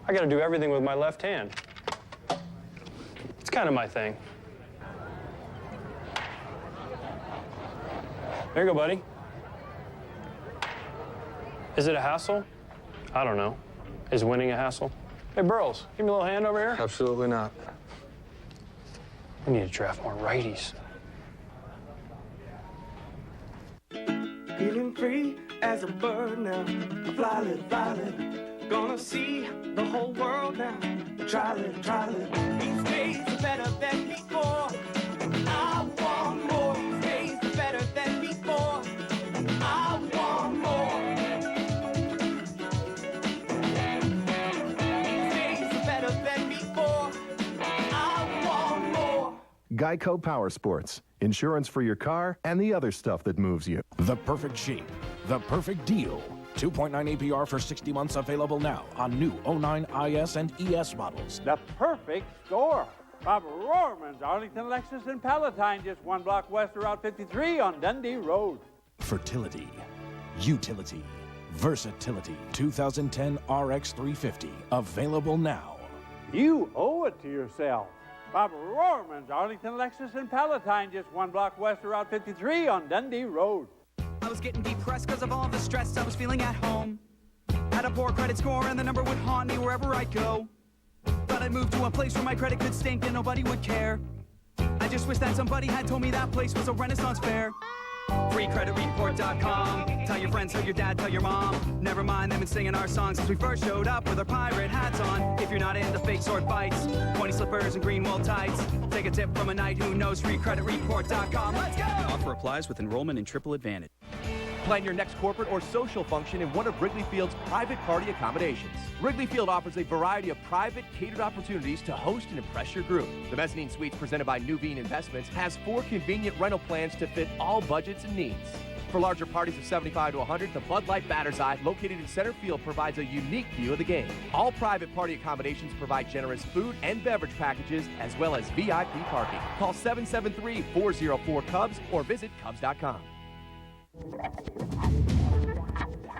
I got to do everything with my left hand. It's kind of my thing. There you go, buddy. Is it a hassle? I don't know. Is winning a hassle? Hey, Burles, give me a little hand over here. Absolutely not. We need to draft more righties. Feeling free as a bird now. Fly little, gonna see the whole world now. Try little. These days are better than before. I want more. These days are better than before. I want more. These days are better than before. I want more. Geico Power Sports. Insurance for your car and the other stuff that moves you. The perfect shape, the perfect deal. 2.9 APR for 60 months available now on new 09 IS and ES models. The perfect store. Bob Rohrman's Arlington, Lexus, and Palatine, just 1 block west of Route 53 on Dundee Road. Fertility, utility, versatility. 2010 RX 350 available now. You owe it to yourself. Bob Rohrman's Arlington, Lexus, and Palatine, just 1 block west of Route 53 on Dundee Road. I was getting depressed because of all the stress I was feeling at home. Had a poor credit score and the number would haunt me wherever I go. Thought I'd move to a place where my credit could stink and nobody would care. I just wish that somebody had told me that place was a Renaissance fair. FreeCreditReport.com. Tell your friends, tell your dad, tell your mom. Never mind, they've been singing our songs since we first showed up with our pirate hats on. If you're not into fake sword fights, pointy slippers and green wool tights, take a tip from a knight who knows. FreeCreditReport.com. Let's go! Offer applies with enrollment in Triple Advantage. Plan your next corporate or social function in one of Wrigley Field's private party accommodations. Wrigley Field offers a variety of private catered opportunities to host and impress your group. The Mezzanine Suites presented by Nuveen Investments has 4 convenient rental plans to fit all budgets and needs. For larger parties of 75 to 100, the Bud Light Batter's Eye, located in center field, provides a unique view of the game. All private party accommodations provide generous food and beverage packages, as well as VIP parking. Call 773-404-CUBS or visit Cubs.com.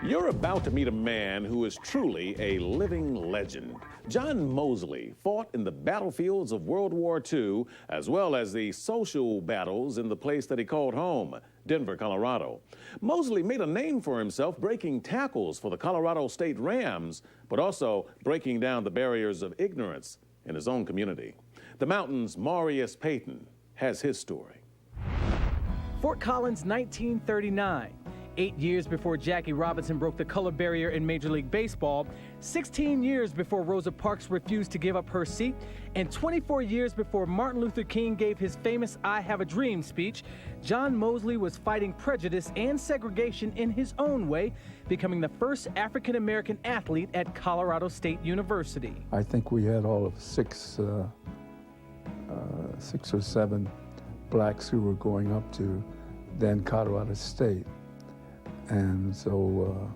You're about to meet a man who is truly a living legend. John Mosley fought in the battlefields of World War II, as well as the social battles in the place that he called home, Denver, Colorado. Mosley made a name for himself breaking tackles for the Colorado State Rams, but also breaking down the barriers of ignorance in his own community. The Mountain's Marius Payton has his story. Fort Collins, 1939. 8 years before Jackie Robinson broke the color barrier in Major League Baseball, 16 years before Rosa Parks refused to give up her seat, and 24 years before Martin Luther King gave his famous I Have a Dream speech, John Mosley was fighting prejudice and segregation in his own way, becoming the first African-American athlete at Colorado State University. I think we had all of 6 or 7 blacks who were going up to then Colorado State. And so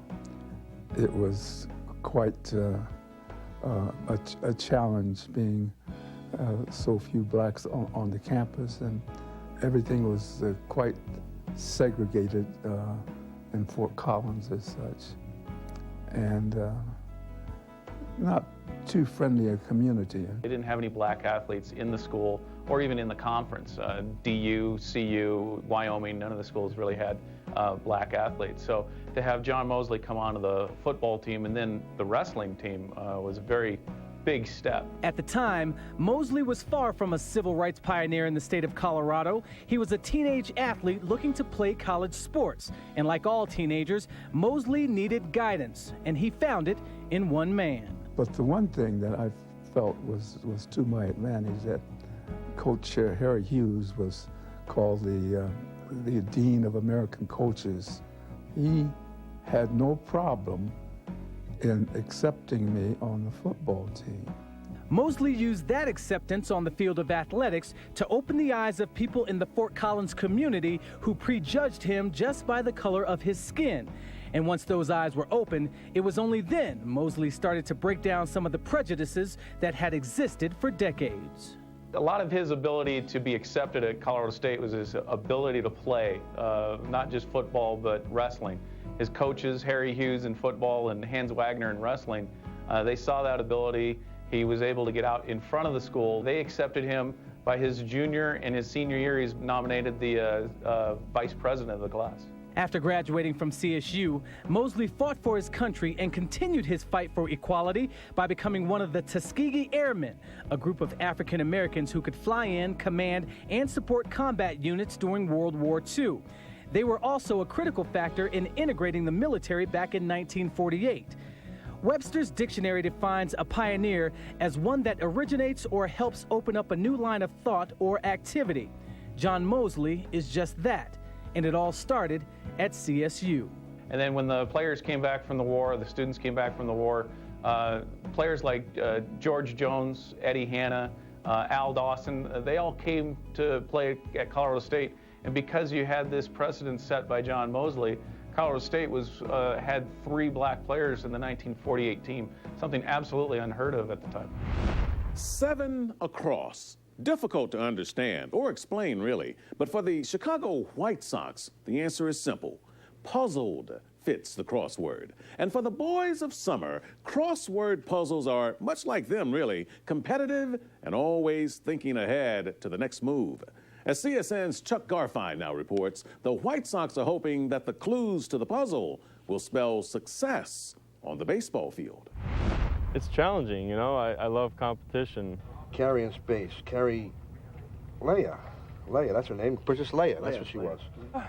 it was quite a challenge being so few blacks on the campus, and everything was quite segregated in Fort Collins as such, and not too friendly a community. They didn't have any black athletes in the school or even in the conference. DU, CU, Wyoming, none of the schools really had black athletes. So to have John Mosley come onto the football team and then the wrestling team was a very big step. At the time, Mosley was far from a civil rights pioneer in the state of Colorado. He was a teenage athlete looking to play college sports. And like all teenagers, Mosley needed guidance, and he found it in one man. But the one thing that I felt was to my advantage, that Coach Harry Hughes was called the Dean of American Coaches. He had no problem in accepting me on the football team. Mosley used that acceptance on the field of athletics to open the eyes of people in the Fort Collins community who prejudged him just by the color of his skin. And once those eyes were open, it was only then Mosley started to break down some of the prejudices that had existed for decades. A lot of his ability to be accepted at Colorado State was his ability to play, not just football, but wrestling. His coaches, Harry Hughes in football and Hans Wagner in wrestling, they saw that ability. He was able to get out in front of the school. They accepted him. By his junior and his senior year, he's nominated the vice president of the class. After graduating from CSU, Mosley fought for his country and continued his fight for equality by becoming one of the Tuskegee Airmen, a group of African Americans who could fly in, command, and support combat units during World War II. They were also a critical factor in integrating the military back in 1948. Webster's dictionary defines a pioneer as one that originates or helps open up a new line of thought or activity. John Mosley is just that, and it all started at CSU. And then when the players came back from the war, the students came back from the war, players like George Jones, Eddie Hanna, Al Dawson, they all came to play at Colorado State. And because you had this precedent set by John Mosley, Colorado State had 3 black players in the 1948 team, something absolutely unheard of at the time. 7 across. Difficult to understand or explain, really. But for the Chicago White Sox, the answer is simple. Puzzled fits the crossword. And for the boys of summer, crossword puzzles are, much like them really, competitive and always thinking ahead to the next move. As CSN's Chuck Garfien now reports, the White Sox are hoping that the clues to the puzzle will spell success on the baseball field. It's challenging, you know. I love competition. Carrie in space. Carrie Leia. Leia, that's her name. Princess Leia, that's what she was.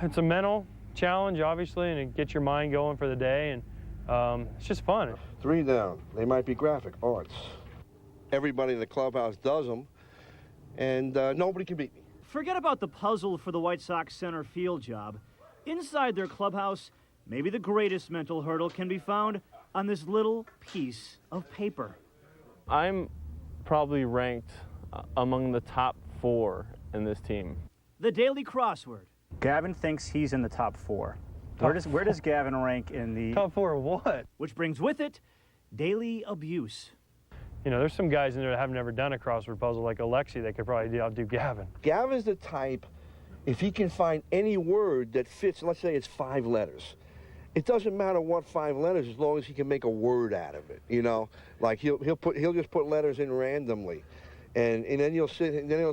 It's a mental challenge, obviously, and it gets your mind going for the day, and it's just fun. 3 down. They might be graphic arts. Everybody in the clubhouse does them, and nobody can beat me. Forget about the puzzle for the White Sox center field job. Inside their clubhouse, maybe the greatest mental hurdle can be found on this little piece of paper. I'm probably ranked among the top 4 in this team. The Daily Crossword. Gavin thinks he's in the top 4. Where does Gavin rank in the... Top 4 of what? Which brings with it daily abuse. You know, there's some guys in there that have never done a crossword puzzle like Alexi that could probably outdo Gavin. Gavin's the type, if he can find any word that fits, let's say it's 5 letters. It doesn't matter what 5 letters as long as he can make a word out of it, you know? Like he'll just put letters in randomly. And then he'll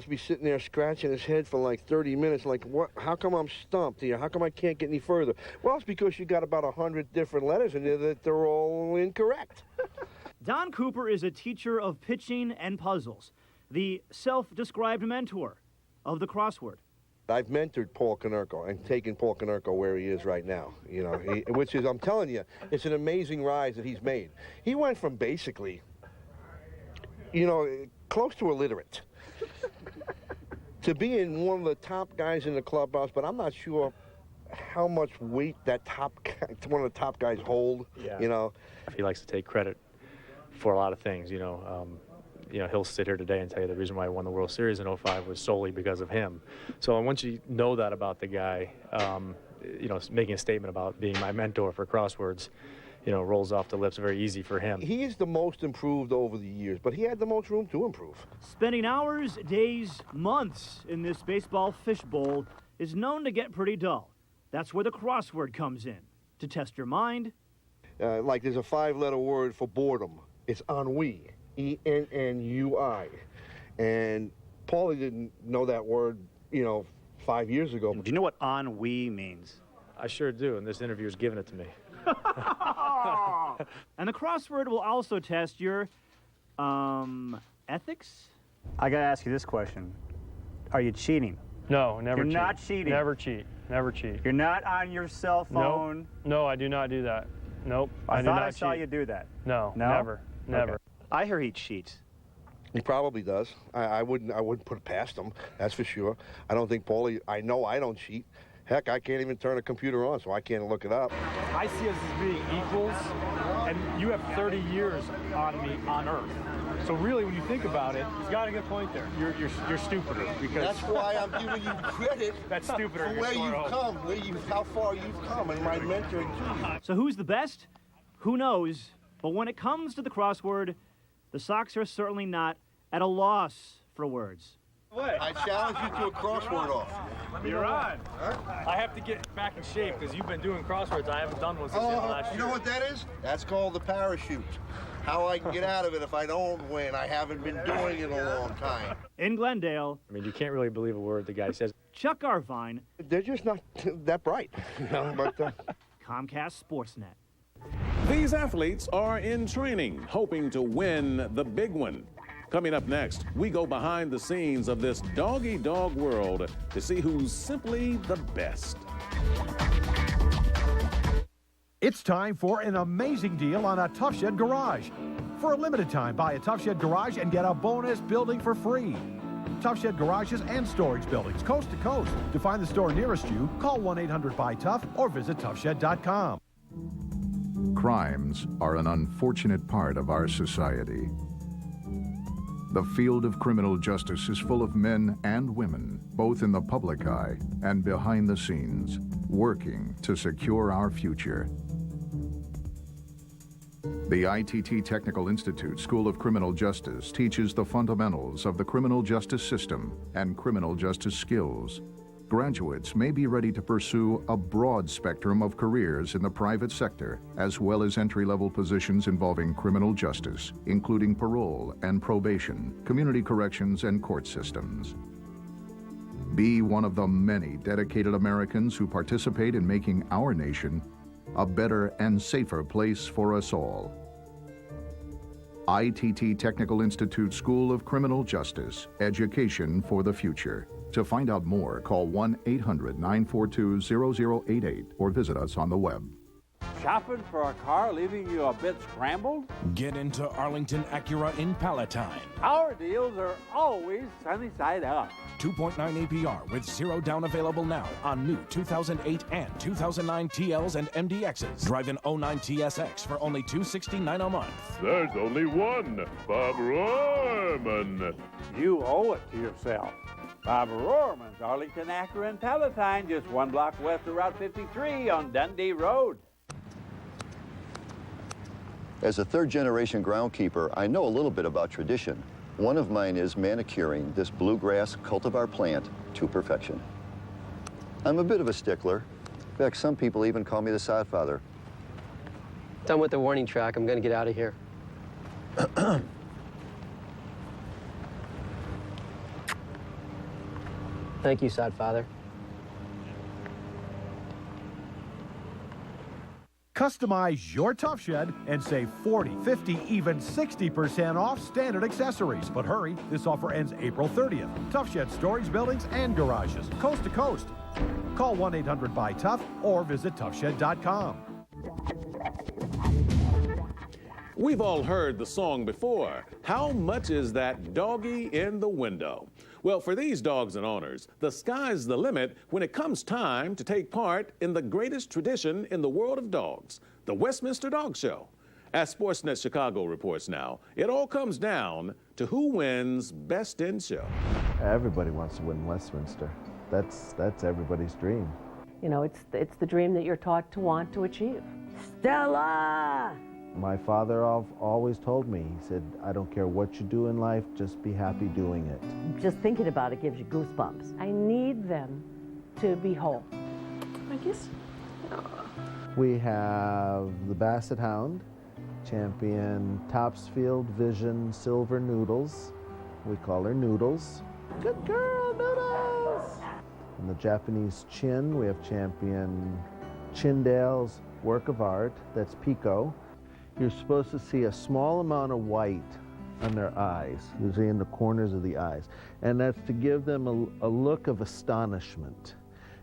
be sitting there scratching his head for like 30 minutes, like, what? How come I'm stumped here? How come I can't get any further? Well, it's because you got about 100 different letters in there that they're all incorrect. Don Cooper is a teacher of pitching and puzzles, the self-described mentor of the crossword. I've mentored Paul Konerko and taken Paul Konerko where he is right now, you know, which is, I'm telling you, it's an amazing rise that he's made. He went from basically, you know, close to illiterate to being one of the top guys in the clubhouse, but I'm not sure how much weight that one of the top guys hold, you know. He likes to take credit for a lot of things, you know. He'll sit here today and tell you the reason why I won the World Series in '05 was solely because of him. So once you know that about the guy, making a statement about being my mentor for crosswords, rolls off the lips very easy for him. He is the most improved over the years, but he had the most room to improve. Spending hours, days, months in this baseball fishbowl is known to get pretty dull. That's where the crossword comes in, to test your mind. Like there's a 5-letter word for boredom. It's ennui. E-N-N-U-I. And Paulie didn't know that word, 5 years ago. Do you know what ennui means? I sure do, and this interviewer's giving it to me. And the crossword will also test your, ethics? I gotta ask you this question. Are you cheating? No, never cheat. You're not cheating? Never cheat. Never cheat. You're not on your cell phone? Nope. No, I do not do that. Nope. I thought I saw you do that. No, no? Never. Never. Okay. I hear he cheats. He probably does. I wouldn't put it past him, that's for sure. I don't think Paulie, I know I don't cheat. Heck, I can't even turn a computer on, so I can't look it up. I see us as being equals, and you have 30 years on Earth. So really, when you think about it, he's got a good point there. You're stupider because that's why I'm giving you credit. That's stupider for where you've come, how far you've come, and my mentoring to you. So who's the best? Who knows? But when it comes to the crossword, the Sox are certainly not at a loss for words. I challenge you to a crossword off. You're on. Huh? I have to get back in shape because you've been doing crosswords. I haven't done one since last year. You know what that is? That's called the parachute. How I can get out of it if I don't win. I haven't been doing it a long time. In Glendale. I mean, you can't really believe a word the guy says. Chuck Garfien. They're just not that bright. But, Comcast Sportsnet. These athletes are in training, hoping to win the big one. Coming up next, we go behind the scenes of this dog-eat-dog world to see who's simply the best. It's time for an amazing deal on a Tough Shed Garage. For a limited time, buy a Tough Shed Garage and get a bonus building for free. Tough Shed Garages and storage buildings, coast to coast. To find the store nearest you, call 1-800-BUY-TOUGH or visit toughshed.com. Crimes are an unfortunate part of our society. The field of criminal justice is full of men and women, both in the public eye and behind the scenes, working to secure our future. The ITT Technical Institute School of Criminal Justice teaches the fundamentals of the criminal justice system and criminal justice skills. Graduates may be ready to pursue a broad spectrum of careers in the private sector, as well as entry-level positions involving criminal justice, including parole and probation, community corrections, and court systems. Be one of the many dedicated Americans who participate in making our nation a better and safer place for us all. ITT Technical Institute School of Criminal Justice, education for the future. To find out more, call 1-800-942-0088 or visit us on the web. Shopping for a car leaving you a bit scrambled? Get into Arlington Acura in Palatine. Our deals are always sunny side up. 2.9 APR with 0 down available now on new 2008 and 2009 TLs and MDXs. Drive an 09 TSX for only $269 a month. There's only one, Bob Rohrman. You owe it to yourself. Bob Rohrman's Arlington Acura in Palatine, just 1 block west of Route 53 on Dundee Road. As a third-generation groundkeeper, I know a little bit about tradition. One of mine is manicuring this bluegrass cultivar plant to perfection. I'm a bit of a stickler. In fact, some people even call me the sod father. Done with the warning track. I'm going to get out of here. Thank you, sod father. Customize your Tough Shed and save 40, 50, even 60% off standard accessories. But hurry, this offer ends April 30th. Tough Shed storage buildings and garages, coast to coast. Call 1-800-BUY-TOUGH or visit toughshed.com. We've all heard the song before. How much is that doggy in the window? Well, for these dogs and owners, the sky's the limit when it comes time to take part in the greatest tradition in the world of dogs, the Westminster Dog Show. As Sportsnet Chicago reports now, it all comes down to who wins Best in Show. Everybody wants to win Westminster. That's everybody's dream. You know, it's the dream that you're taught to want to achieve. Stella! My father always told me, he said, I don't care what you do in life, just be happy doing it. Just thinking about it gives you goosebumps. I need them to be whole. I guess. We have the Basset Hound, champion Topsfield Vision Silver Noodles. We call her Noodles. Good girl, Noodles! And the Japanese Chin, we have champion Chindale's Work of Art, that's Pico. You're supposed to see a small amount of white on their eyes, usually in the corners of the eyes. And that's to give them a look of astonishment.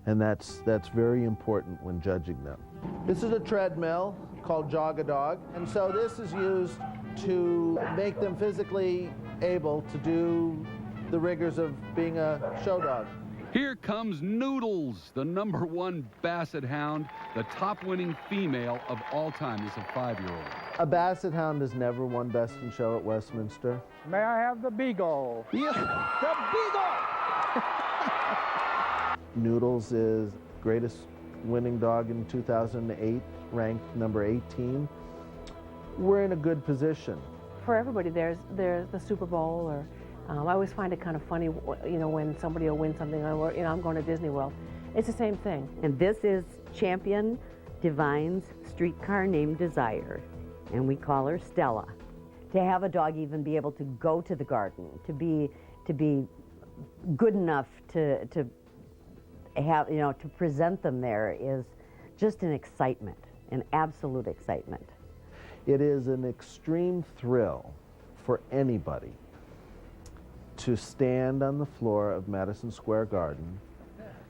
And that's very important when judging them. This is a treadmill called Jog-a-Dog. And so this is used to make them physically able to do the rigors of being a show dog. Here comes Noodles, the #1 Basset Hound, the top-winning female of all time as a 5-year-old. A Basset Hound has never won Best in Show at Westminster. May I have the Beagle? Yeah, the Beagle! Noodles is greatest winning dog in 2008, ranked number 18. We're in a good position. For everybody, there's the Super Bowl, or I always find it kind of funny, you know, when somebody will win something, or, you know, I'm going to Disney World. It's the same thing. And this is Champion Divine's streetcar named Desire, and we call her Stella. To have a dog even be able to go to the garden, to be good enough to have, you know, to present them there is just an excitement, an absolute excitement. It is an extreme thrill for anybody to stand on the floor of Madison Square Garden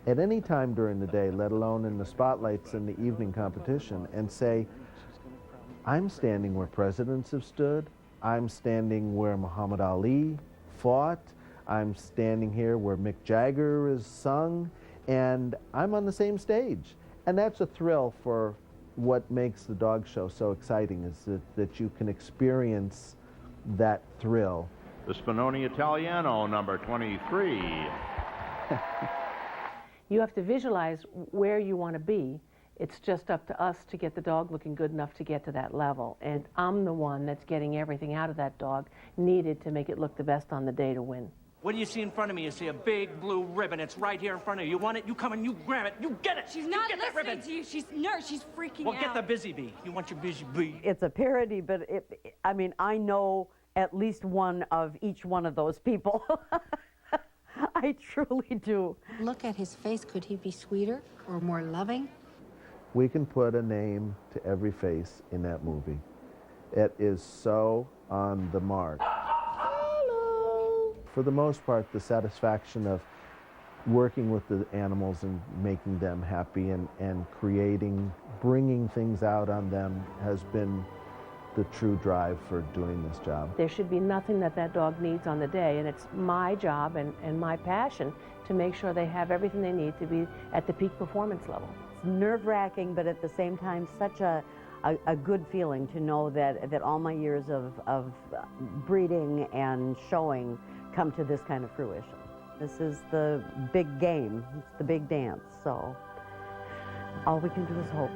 at any time during the day, let alone in the spotlights in the evening competition, and say, I'm standing where presidents have stood, I'm standing where Muhammad Ali fought, I'm standing here where Mick Jagger is sung, and I'm on the same stage. And that's a thrill for what makes the dog show so exciting, is that you can experience that thrill the Spinoni Italiano, number 23. You have to visualize where you want to be. It's just up to us to get the dog looking good enough to get to that level. And I'm the one that's getting everything out of that dog needed to make it look the best on the day to win. What do you see in front of me? You see a big blue ribbon. It's right here in front of you. You want it? You come and you grab it. You get it. She's you not get that listening ribbon. to you. She's freaking Well, out. get the busy bee. You want your busy bee. It's a parody, but I mean, I know at least one of each one of those people. I truly do. Look at his face. Could he be sweeter or more loving? We can put a name to every face in that movie. It is so on the mark. For the most part, the satisfaction of working with the animals and making them happy and bringing things out on them has been the true drive for doing this job. There should be nothing that dog needs on the day, and it's my job and my passion to make sure they have everything they need to be at the peak performance level. It's nerve-wracking, but at the same time, such a good feeling to know that all my years of breeding and showing come to this kind of fruition. This is the big game. It's the big dance. So all we can do is hope.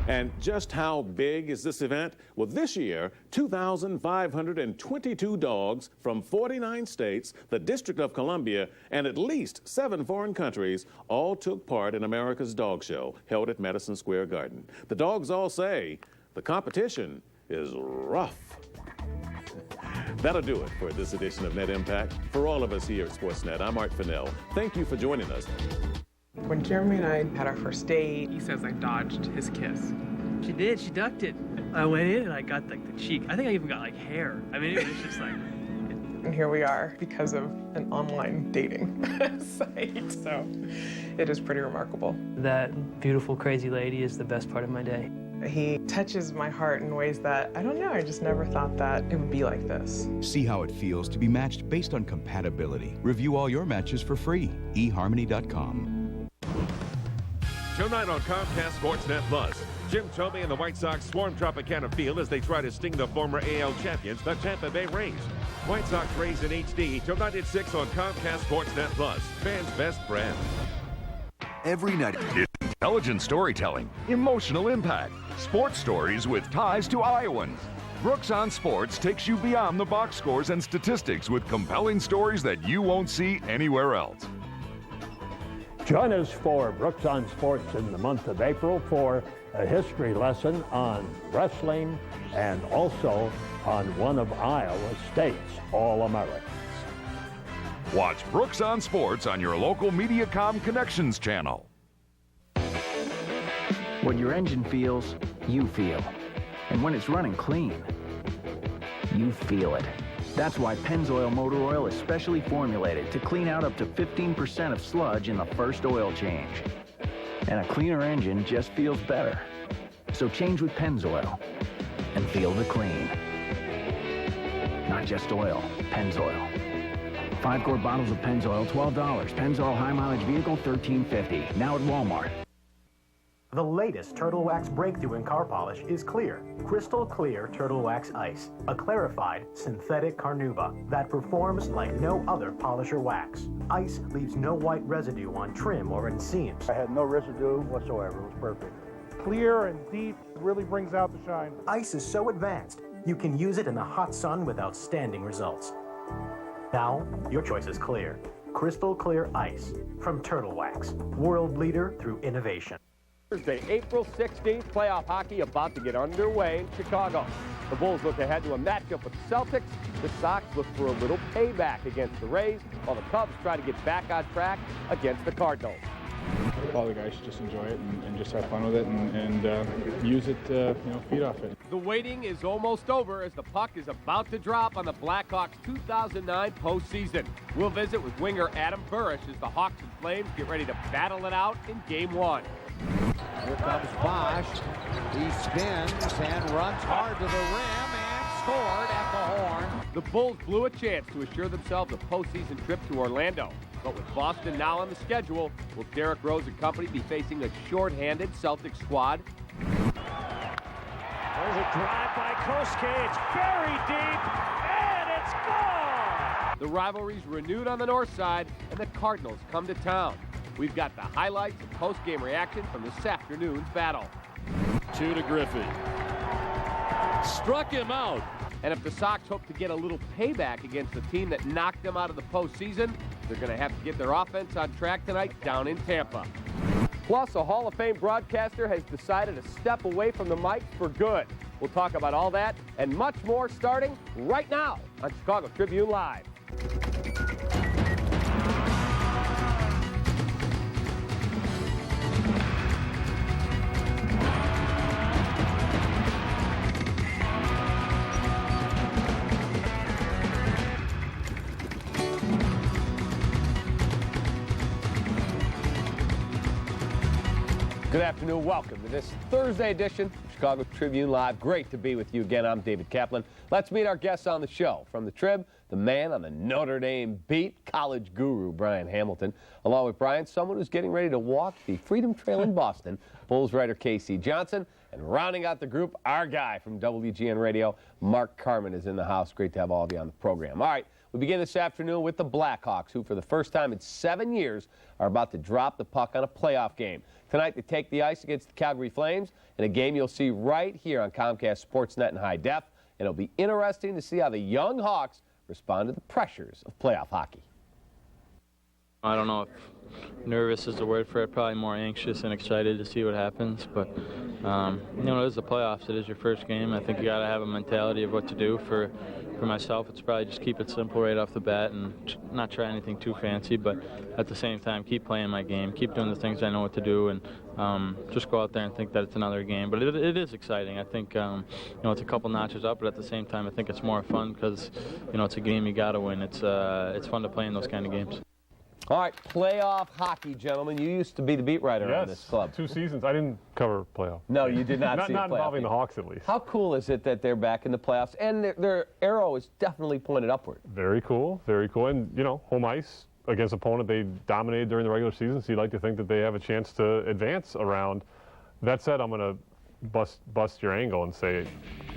And just how big is this event? Well, this year, 2,522 dogs from 49 states, the District of Columbia, and at least 7 foreign countries all took part in America's Dog Show, held at Madison Square Garden. The dogs all say the competition is rough. That'll do it for this edition of Net Impact. For all of us here at Sportsnet, I'm Art Fennell. Thank you for joining us. When Jeremy and I had our first date, He says I dodged his kiss. She did. She ducked it. I went in and I got like the cheek. I think I even got like hair. I mean, it was just like. and here we are because of an online dating site. So it is pretty remarkable. That beautiful, crazy lady is the best part of my day. He touches my heart in ways that, I don't know, I just never thought that it would be like this. See how it feels to be matched based on compatibility. Review all your matches for free. eHarmony.com. Tonight on Comcast Sportsnet Plus, Jim Thome and the White Sox swarm Tropicana Field as they try to sting the former AL champions, the Tampa Bay Rays. White Sox Rays in HD tonight at 6 on Comcast Sportsnet Plus, fans' best friend. Every night, intelligent storytelling, emotional impact, sports stories with ties to Iowans. Brooks on Sports takes you beyond the box scores and statistics with compelling stories that you won't see anywhere else. Join us for Brooks on Sports in the month of April for a history lesson on wrestling and also on one of Iowa State's All-Americans. Watch Brooks on Sports on your local Mediacom Connections channel. What your engine feels, you feel. And when it's running clean, you feel it. That's why Pennzoil Motor Oil is specially formulated to clean out up to 15% of sludge in the first oil change. And a cleaner engine just feels better. So change with Pennzoil and feel the clean. Not just oil, Pennzoil. 5-quart bottles of Pennzoil, $12. Pennzoil high mileage vehicle, $13.50. Now at Walmart. The latest Turtle Wax breakthrough in car polish is Clear. Crystal Clear Turtle Wax Ice. A clarified synthetic carnauba that performs like no other polish or wax. Ice leaves no white residue on trim or in seams. I had no residue whatsoever. It was perfect. Clear and deep, really brings out the shine. Ice is so advanced, you can use it in the hot sun with outstanding results. Now, your choice is clear. Crystal Clear Ice from Turtle Wax. World leader through innovation. Thursday, April 16th, playoff hockey about to get underway in Chicago. The Bulls look ahead to a matchup with the Celtics. The Sox look for a little payback against the Rays, while the Cubs try to get back on track against the Cardinals. All the guys should just enjoy it and just have fun with it and use it to feed off it. The waiting is almost over as the puck is about to drop on the Blackhawks' 2009 postseason. We'll visit with winger Adam Burrish as the Hawks and Flames get ready to battle it out in Game 1. Here comes Bosch. He spins and runs hard to the rim and scored at the horn. The Bulls blew a chance to assure themselves a postseason trip to Orlando. But with Boston now on the schedule, will Derrick Rose and company be facing a shorthanded Celtic squad? There's a drive by Kosuke. It's buried deep, and it's gone! The rivalry's renewed on the north side, and the Cardinals come to town. We've got the highlights and post-game reaction from this afternoon's battle. 2 to Griffey. Struck him out. And if the Sox hope to get a little payback against the team that knocked them out of the postseason, they're going to have to get their offense on track tonight down in Tampa. Plus, a Hall of Fame broadcaster has decided to step away from the mic for good. We'll talk about all that and much more starting right now on Chicago Tribune Live. Good afternoon. Welcome to this Thursday edition of Chicago Tribune Live. Great to be with you again. I'm David Kaplan. Let's meet our guests on the show. From the Trib, the man on the Notre Dame beat, college guru Brian Hamilton. Along with Brian, someone who's getting ready to walk the Freedom Trail in Boston, Bulls writer Casey Johnson. And rounding out the group, our guy from WGN Radio, Mark Carman, is in the house. Great to have all of you on the program. All right, we begin this afternoon with the Blackhawks, who for the first time in 7 years are about to drop the puck on a playoff game. Tonight, they take the ice against the Calgary Flames in a game you'll see right here on Comcast Sportsnet in high def. And it'll be interesting to see how the young Hawks respond to the pressures of playoff hockey. I don't know if nervous is the word for it. Probably more anxious and excited to see what happens. But, you know, it is the playoffs. It is your first game. I think you got to have a mentality of what to do. For myself, it's probably just keep it simple right off the bat and not try anything too fancy. But at the same time, keep playing my game. Keep doing the things I know what to do. And just go out there and think that it's another game. But it is exciting. I think, you know, it's a couple notches up. But at the same time, I think it's more fun because, you know, it's a game you got to win. It's fun to play in those kind of games. All right, playoff hockey, gentlemen. You used to be the beat writer on this club. 2 seasons. I didn't cover playoff. No, you did not see Not playoff involving game. the Hawks, at least. How cool is it that they're back in the playoffs? And their arrow is definitely pointed upward. Very cool, very cool. And, you know, home ice against an opponent they dominated during the regular season, so you'd like to think that they have a chance to advance around. That said, I'm going to bust your angle and say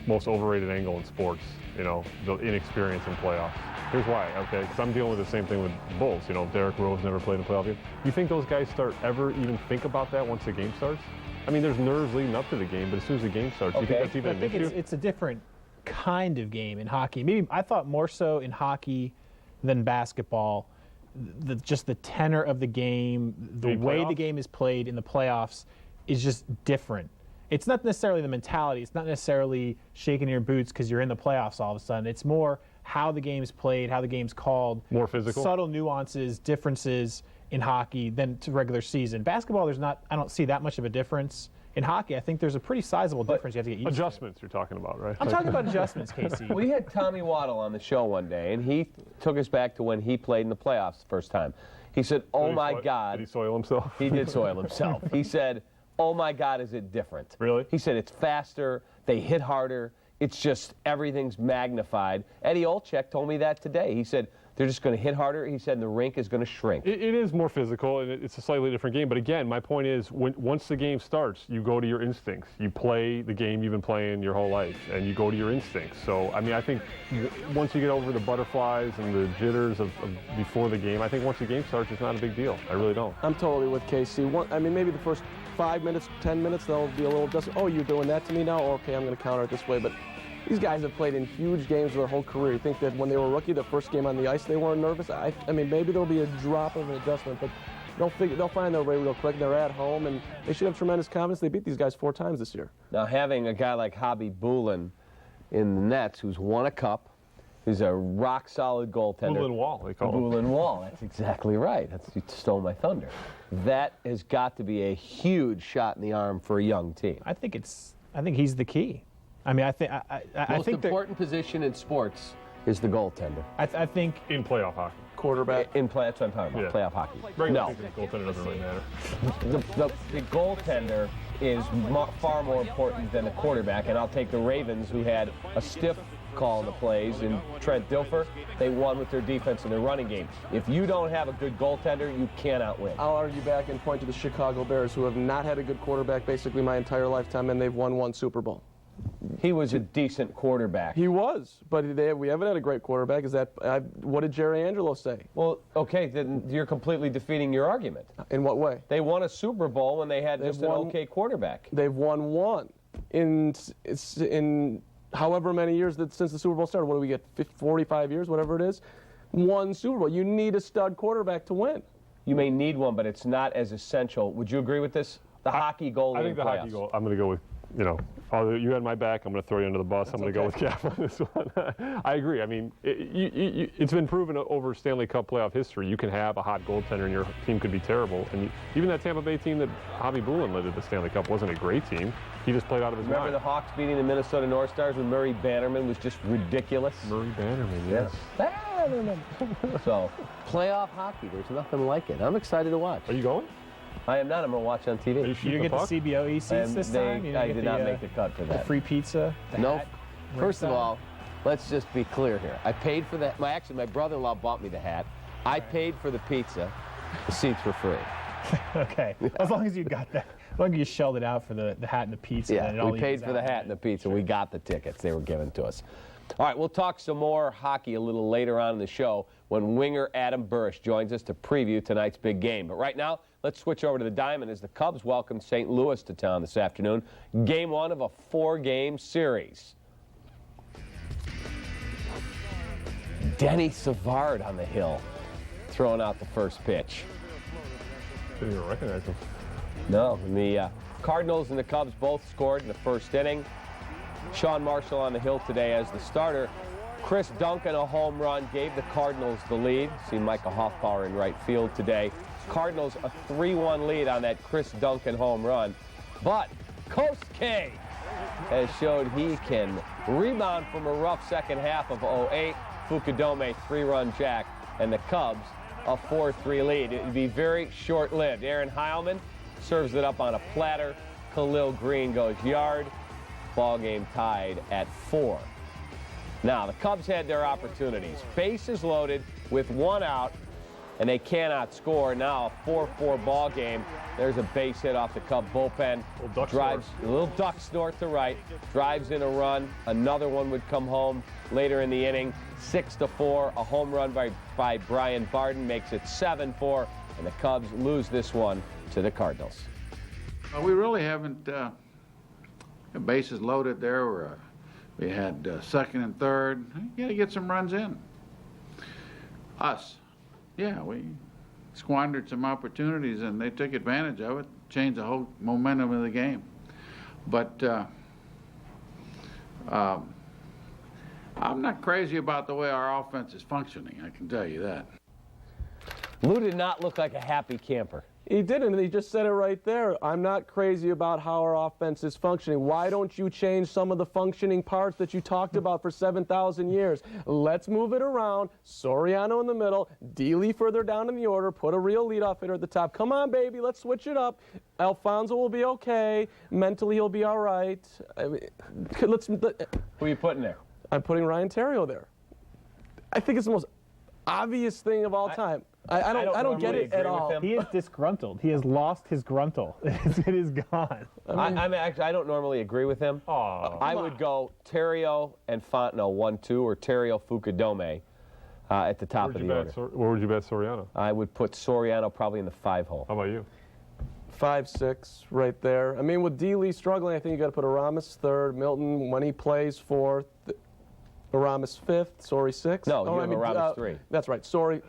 most overrated angle in sports, you know, the inexperience in playoffs. Here's why, okay? Because I'm dealing with the same thing with Bulls. You know, Derrick Rose never played a playoff game. You think those guys even think about that once the game starts? I mean, there's nerves leading up to the game, but as soon as the game starts, you think that's even an issue? It's a different kind of game in hockey. Maybe I thought more so in hockey than basketball. Just the tenor of the game, the way the game is played in the playoffs is just different. It's not necessarily the mentality. It's not necessarily shaking your boots because you're in the playoffs all of a sudden. It's more how the game's played, how the game's called. More physical? Subtle nuances, differences in hockey than to regular season. Basketball, I don't see that much of a difference. In hockey, I think there's a pretty sizable difference you have to get used to. Adjustments you're talking about, right? I'm talking about adjustments, Casey. We had Tommy Waddle on the show one day, and he took us back to when he played in the playoffs the first time. He said, oh my God. Did he soil himself? He did soil himself. He said, oh my God, is it different? Really? He said it's faster, they hit harder, it's just everything's magnified. Eddie Olczyk told me that today. He said they're just going to hit harder. He said and the rink is going to shrink. It is more physical, and it's a slightly different game. But again, my point is, once the game starts, you go to your instincts. You play the game you've been playing your whole life, and you go to your instincts. So, I mean, I think once you get over the butterflies and the jitters of before the game, I think once the game starts, it's not a big deal. I really don't. I'm totally with Casey. I mean, maybe the first 5 minutes, 10 minutes, they'll be a little adjusted. Oh, you're doing that to me now? Okay, I'm going to counter it this way. But these guys have played in huge games their whole career. You think that when they were rookie, the first game on the ice, they weren't nervous? I mean, maybe there'll be a drop of an adjustment, but they'll find their way real quick. They're at home, and they should have tremendous confidence. They beat these guys 4 times this year. Now, having a guy like Hobby Bulin in the Nets, who's won a cup, who's a rock-solid goaltender. Bulin Wall, they call him. Bulin Wall, that's exactly right. You stole my thunder. That has got to be a huge shot in the arm for a young team. I think he's the key. I mean, I think most important position in sports is the goaltender. I think in playoff hockey, quarterback. That's what I'm talking about. Playoff hockey. No, the goaltender doesn't really matter. The goaltender is far more important than the quarterback, and I'll take the Ravens, who had a stiff call in the plays, and Trent Dilfer. They won with their defense and their running game. If you don't have a good goaltender, you cannot win. I'll argue back and point to the Chicago Bears, who have not had a good quarterback basically my entire lifetime, and they've won 1 Super Bowl. He was a decent quarterback. He was, but we haven't had a great quarterback. What did Jerry Angelo say? Well, okay, then you're completely defeating your argument. In what way? They won a Super Bowl when they had just an okay quarterback. They've won one in however many years since the Super Bowl started. What do we get? 45 years, whatever it is. One Super Bowl. You need a stud quarterback to win. You may need one, but it's not as essential. Would you agree with this? The hockey goal. I think the hockey goal. I'm going to go with, you had my back. I'm going to throw you under the bus. I'm going to go with Cap on this one. I agree. I mean, it's been proven over Stanley Cup playoff history. You can have a hot goaltender, and your team could be terrible. And even that Tampa Bay team that Javi Bulin led at the Stanley Cup wasn't a great team. He just played out of his mind. Remember the Hawks beating the Minnesota North Stars when Murray Bannerman was just ridiculous? Murray Bannerman, yes. So, playoff hockey, there's nothing like it. I'm excited to watch. Are you going? I am not. I'm going to watch on TV. You get the CBOE seats this time? I did not make the cut for that. The free pizza? No. First of all, let's just be clear here. I paid for that. Actually, my brother-in-law bought me the hat. I paid for the pizza. The seats were free. Okay. As long as you got that. As long as you shelled it out for the hat and the pizza. Yeah, we paid for the hat and the pizza. We got the tickets. They were given to us. All right, we'll talk some more hockey a little later on in the show when winger Adam Burrish joins us to preview tonight's big game. But right now, let's switch over to the Diamond as the Cubs welcome St. Louis to town this afternoon. Game 1 of a 4-game series. Denny Savard on the hill, throwing out the first pitch. Didn't even recognize him. No, and the Cardinals and the Cubs both scored in the first inning. Sean Marshall on the hill today as the starter. Chris Duncan, a home run, gave the Cardinals the lead. See Micah Hoffbauer in right field today. Cardinals a 3-1 lead on that Chris Duncan home run. But Kosuke has showed he can rebound from a rough second half of 08. Fukudome 3-run jack, and the Cubs a 4-3 lead. It would be very short-lived. Aaron Heilman serves it up on a platter. Khalil Green goes yard. Ball game tied at 4. Now, the Cubs had their opportunities. Bases loaded with 1 out, and they cannot score. Now, a 4-4 ball game. There's a base hit off the Cub bullpen. Drives a little duck snort to right. Drives in a run. Another one would come home later in the inning. 6-4. A home run by Brian Barden makes it 7-4, and the Cubs lose this one to the Cardinals. We really haven't. Bases loaded there. We had second and third. You got to get some runs in. Us, yeah, we squandered some opportunities and they took advantage of it, changed the whole momentum of the game. But I'm not crazy about the way our offense is functioning, I can tell you that. Lou did not look like a happy camper. He didn't. He just said it right there. I'm not crazy about how our offense is functioning. Why don't you change some of the functioning parts that you talked about for 7,000 years? Let's move it around. Soriano in the middle. Dealey further down in the order. Put a real leadoff hitter at the top. Come on, baby. Let's switch it up. Alfonso will be okay. Mentally, he'll be all right. I mean, Who are you putting there? I'm putting Ryan Theriot there. I think it's the most obvious thing of all time. I don't get it at all. He is disgruntled. He has lost his gruntle. It is gone. I don't normally agree with him. I would go Theriot and Fontenot 1-2 or Theriot Fukudome at the top of the order. Where would you bet Soriano? I would put Soriano probably in the 5 hole. How about you? 5-6 right there. I mean, with Dealey struggling, I think you got to put Aramis 3rd, Milton when he plays 4th. Aramis 5th, Sori 6th. No, you have Aramis 3. That's right. Sori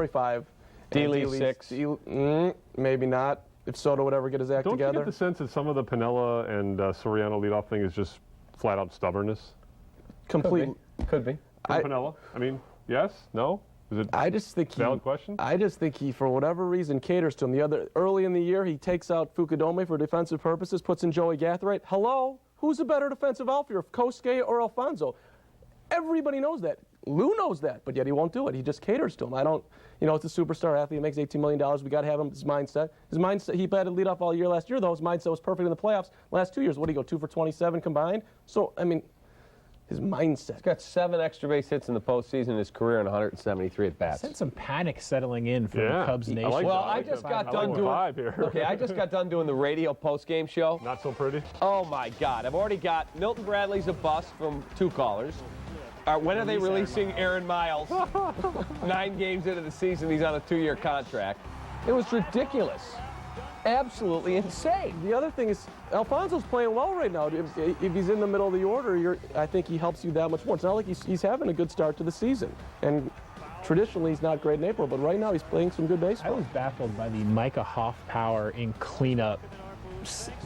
5. Dealey 6. Maybe not. If Soto would ever get his act together. Don't you get the sense that some of the Pinella and Soriano leadoff thing is just flat-out stubbornness? Completely. Could be. Pinella? I mean, yes? No? Is it valid question? I just think he, for whatever reason, caters to him. Early in the year, he takes out Fukudome for defensive purposes, puts in Joey Gathright. Hello? Who's a better defensive outfielder, Kosuke or Alfonso? Everybody knows that. Lou knows that, but yet he won't do it. He just caters to him. It's a superstar athlete. He makes $18 million. We got to have him. His mindset. He batted leadoff all year last year, though. His mindset was perfect in the playoffs. Last 2 years, what did he go, 2 for 27 combined? So, I mean, his mindset. He's got 7 extra base hits in the postseason in his career and 173 at bats. Sense some panic settling in from the Cubs Nation. I just got done doing the radio post-game show. Not so pretty. Oh my God! I've already got Milton Bradley's a bust from 2 callers. When are they releasing Aaron Miles? 9 games into the season, he's on a 2-year contract. It was ridiculous. Absolutely insane. The other thing is, Alfonso's playing well right now. If he's in the middle of the order, I think he helps you that much more. It's not like he's having a good start to the season. And traditionally, he's not great in April, but right now he's playing some good baseball. I was baffled by the Micah Hoff power in cleanup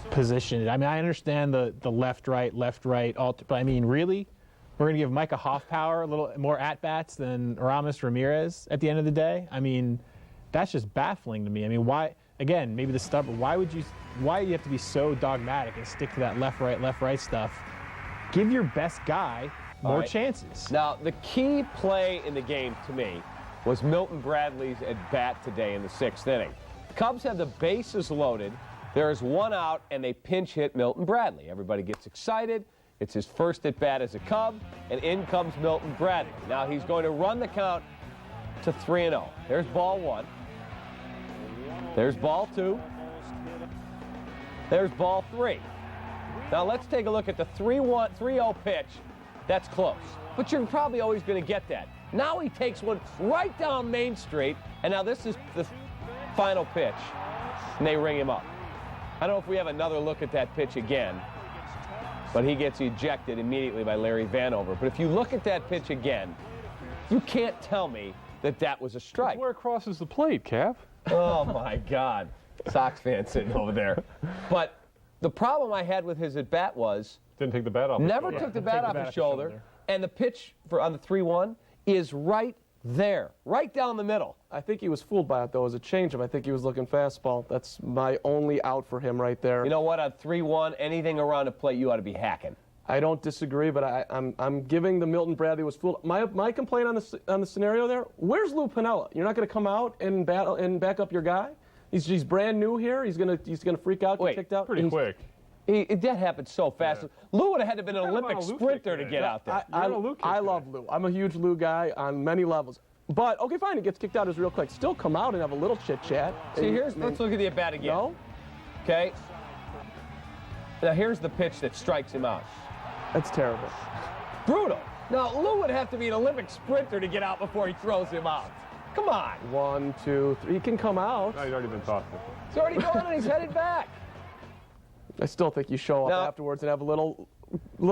position. I mean, I understand the left-right, but I mean, really? We're going to give Micah Hoff power a little more at-bats than Aramis Ramirez at the end of the day? I mean, that's just baffling to me. I mean, why? Again, maybe the stuff, but why do you have to be so dogmatic and stick to that left-right stuff? Give your best guy more chances. Now, the key play in the game to me was Milton Bradley's at-bat today in the 6th inning. The Cubs have the bases loaded. There is 1 out, and they pinch hit Milton Bradley. Everybody gets excited. It's his first at-bat as a Cub, and in comes Milton Bradley. Now he's going to run the count to 3-0. There's ball 1. There's ball 2. There's ball 3. Now let's take a look at the 3-0 pitch. That's close, but you're probably always going to get that. Now he takes one right down Main Street, and now this is the final pitch, and they ring him up. I don't know if we have another look at that pitch again, but he gets ejected immediately by Larry Vanover. But if you look at that pitch again, you can't tell me that was a strike. That's where it crosses the plate, Cap. Oh, my God. Sox fan sitting over there. But the problem I had with his at-bat was... Didn't take the bat off. Never took the bat off his shoulder. And the pitch on the 3-1 is right there, right down the middle. I think he was fooled by it, though, as a changeup. I think he was looking fastball. That's my only out for him right there. You know what? On 3-1, anything around the plate, you ought to be hacking. I don't disagree, but I'm giving the Milton Bradley was fooled. My complaint on the scenario there, where's Lou Piniella? You're not going to come out and back up your guy? He's brand new here. He's gonna freak out, get kicked out. Pretty quick. That happened so fast. Yeah. Lou would have had to have been an Olympic sprinter to get out there. I love Lou. I'm a huge Lou guy on many levels. But, okay, fine, he gets kicked out as real quick. Still come out and have a little chit-chat. See, let's look at the at-bat again. No? Okay. Now, here's the pitch that strikes him out. That's terrible. Brutal. Now, Lou would have to be an Olympic sprinter to get out before he throws him out. Come on. 1, 2, 3. He can come out. No, he's already been tossed. He's already gone and he's headed back. I still think you show up afterwards and have a little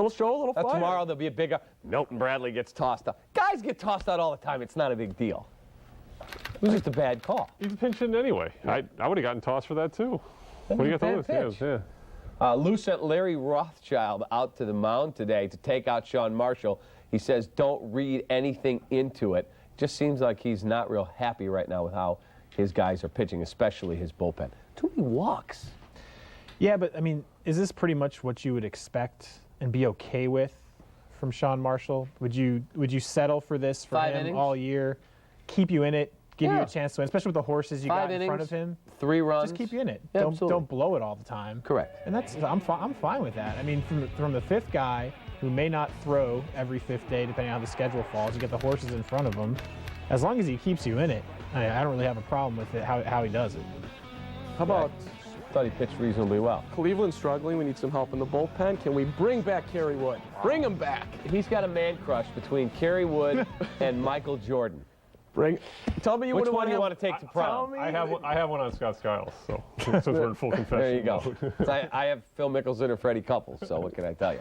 show, a little fire. Tomorrow there'll be a big Milton Bradley gets tossed out. Guys get tossed out all the time. It's not a big deal. It was just a bad call. He's pinching anyway. I would have gotten tossed for that too. What do you got to lose? Lou sent Larry Rothschild out to the mound today to take out Sean Marshall. He says, don't read anything into it. Just seems like he's not real happy right now with how his guys are pitching, especially his bullpen. Too many walks. Yeah, but, I mean, is this pretty much what you would expect and be okay with from Sean Marshall? Would you settle for this for 5 him innings? All year, keep you in it, give you a chance to win, especially with the horses you 5 got in innings, front of him? 3 runs. Just keep you in it. Yeah, Don't blow it all the time. Correct. And I'm fine with that. I mean, from the 5th guy who may not throw every 5th day, depending on how the schedule falls, you get the horses in front of him. As long as he keeps you in it, I don't really have a problem with it, how he does it. How about... Thought he pitched reasonably well. Cleveland's struggling. We need some help in the bullpen. Can we bring back Kerry Wood? Bring him back. He's got a man crush between Kerry Wood and Michael Jordan. Tell me which one do you want to take to prom? I have one on Scott Skiles, so since we're in full confession. There you go. I have Phil Mickelson or Freddie Couples, so what can I tell you?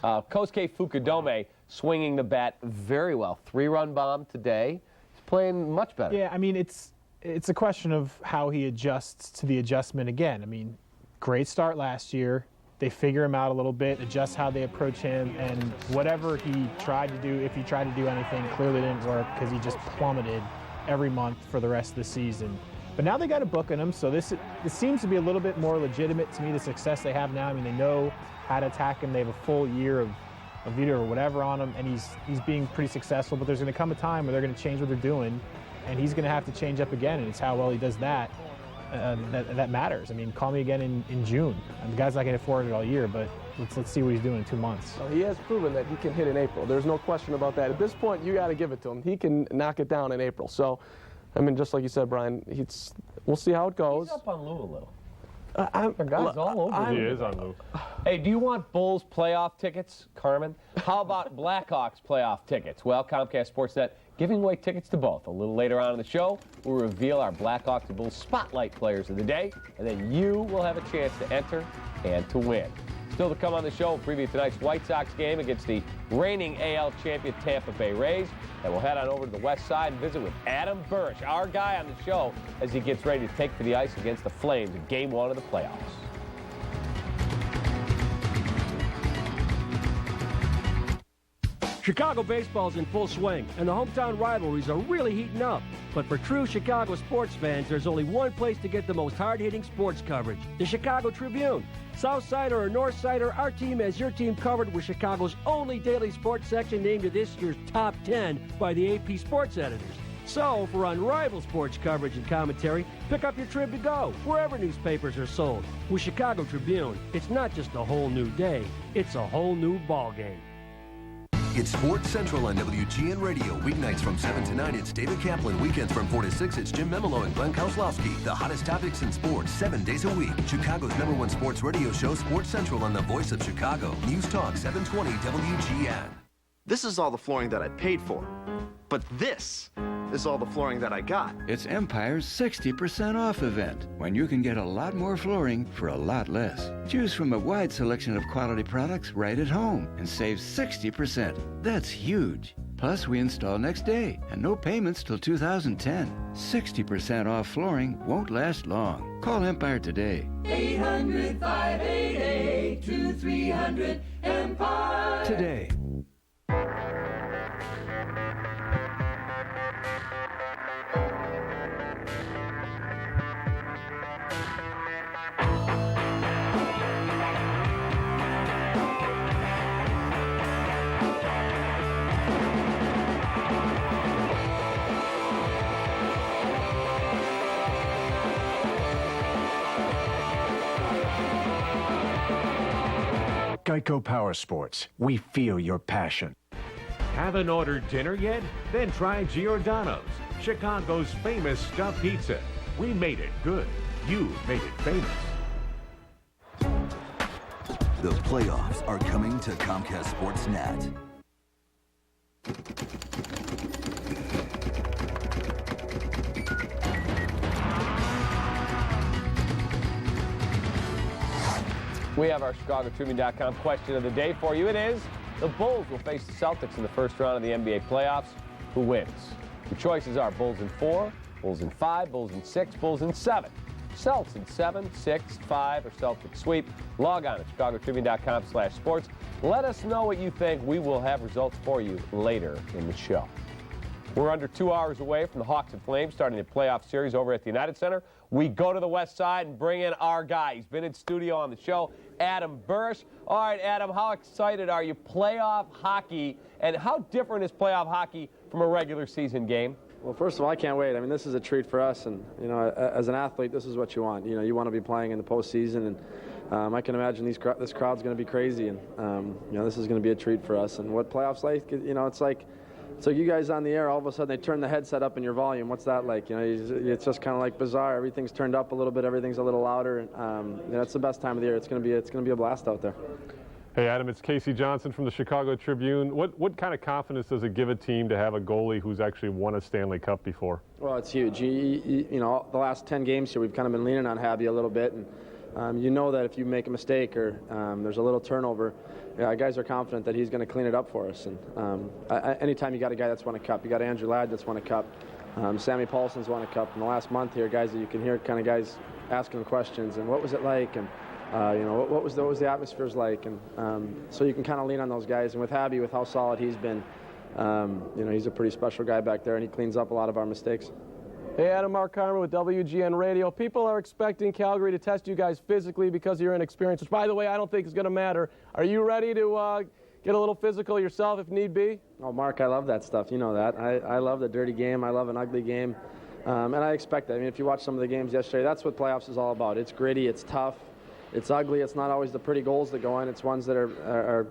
Kosuke Fukudome swinging the bat very well. 3-run bomb today. He's playing much better. Yeah, I mean, it's a question of how he adjusts to the adjustment again. I mean, great start last year. They figure him out a little bit, adjust how they approach him, and whatever he tried to do, if he tried to do anything, clearly didn't work because he just plummeted every month for the rest of the season. But now they got a book in him, so this seems to be a little bit more legitimate to me, the success they have now. I mean, they know how to attack him. They have a full year of video or whatever on him, and he's being pretty successful, but there's going to come a time where they're going to change what they're doing, and he's going to have to change up again, and it's how well he does that. That matters. I mean, call me again in June. And the guy's not going to afford it all year, but let's see what he's doing in 2 months. Well, he has proven that he can hit in April. There's no question about that. At this point, you got to give it to him. He can knock it down in April. So, I mean, just like you said, Brian, we'll see how it goes. He's up on Lou a little. The guy's all over. He is on Lou. Hey, do you want Bulls playoff tickets, Carmen? How about Blackhawks playoff tickets? Well, Comcast Sportsnet giving away tickets to both. A little later on in the show, we'll reveal our Blackhawks and Bulls spotlight players of the day, and then you will have a chance to enter and to win. Still to come on the show, we'll preview tonight's White Sox game against the reigning AL champion Tampa Bay Rays. And we'll head on over to the west side and visit with Adam Burrish, our guy on the show, as he gets ready to take to the ice against the Flames in Game 1 of the playoffs. Chicago baseball's in full swing, and the hometown rivalries are really heating up. But for true Chicago sports fans, there's only one place to get the most hard-hitting sports coverage, the Chicago Tribune. Southsider or Northsider, our team has your team covered with Chicago's only daily sports section named to this year's top 10 by the AP sports editors. So, for unrivaled sports coverage and commentary, pick up your Trib to go, wherever newspapers are sold. With Chicago Tribune, it's not just a whole new day, it's a whole new ballgame. It's Sports Central on WGN Radio. Weeknights from 7 to 9, it's David Kaplan. Weekends from 4 to 6, it's Jim Memolo and Glenn Kauslowski. The hottest topics in sports, 7 days a week. Chicago's #1 sports radio show, Sports Central on the Voice of Chicago. News Talk 720 WGN. This is all the flooring that I paid for. But this is all the flooring that I got. It's Empire's 60% off event, when you can get a lot more flooring for a lot less. Choose from a wide selection of quality products right at home and save 60%. That's huge. Plus, we install next day and no payments till 2010. 60% off flooring won't last long. Call Empire today. 800-588-2300 Empire. Today. Geico Power Sports. We feel your passion. Haven't ordered dinner yet? Then try Giordano's, Chicago's famous stuffed pizza. We made it good. You made it famous. The playoffs are coming to Comcast Sportsnet. We have our ChicagoTribune.com question of the day for you. It is, the Bulls will face the Celtics in the first round of the NBA playoffs. Who wins? Your choices are Bulls in 4, Bulls in 5, Bulls in 6, Bulls in 7. Celts in 7, 6, 5, or Celtics sweep. Log on at ChicagoTribune.com/sports. Let us know what you think. We will have results for you later in the show. We're under 2 hours away from the Hawks and Flames starting the playoff series over at the United Center. We go to the west side and bring in our guy. He's been in studio on the show, Adam Burrish. All right, Adam, how excited are you? Playoff hockey, and how different is playoff hockey from a regular season game? Well, first of all, I can't wait. I mean, this is a treat for us, and, you know, as an athlete, this is what you want. You know, you want to be playing in the postseason, and I can imagine this crowd's going to be crazy, and, you know, this is going to be a treat for us. And what playoffs like, you know, it's like you guys on the air, all of a sudden they turn the headset up in your volume. What's that like? You know, it's just kind of like bizarre. Everything's turned up a little bit. Everything's a little louder. And, you know, it's the best time of the year. It's going to be a blast out there. Hey, Adam, it's Casey Johnson from the Chicago Tribune. What kind of confidence does it give a team to have a goalie who's actually won a Stanley Cup before? Well, it's huge. You know, the last 10 games here, we've kind of been leaning on Habby a little bit. And you know that if you make a mistake or there's a little turnover, guys are confident that he's going to clean it up for us. And anytime you got a guy that's won a cup, you got Andrew Ladd that's won a cup, Sammy Paulson's won a cup. In the last month here, guys that you can hear kind of guys asking questions and what was it like, and you know, what was the atmospheres like, and so you can kind of lean on those guys. And with Habby, with how solid he's been, you know, he's a pretty special guy back there, and he cleans up a lot of our mistakes. Hey, Adam, Mark Carmen with WGN Radio. People are expecting Calgary to test you guys physically because of your inexperience, which, by the way, I don't think is going to matter. Are you ready to get a little physical yourself if need be? Oh, Mark, I love that stuff. You know that. I love the dirty game. I love an ugly game. And I expect that. I mean, if you watch some of the games yesterday, that's what playoffs is all about. It's gritty. It's tough. it's ugly. It's not always the pretty goals that go in. It's ones that are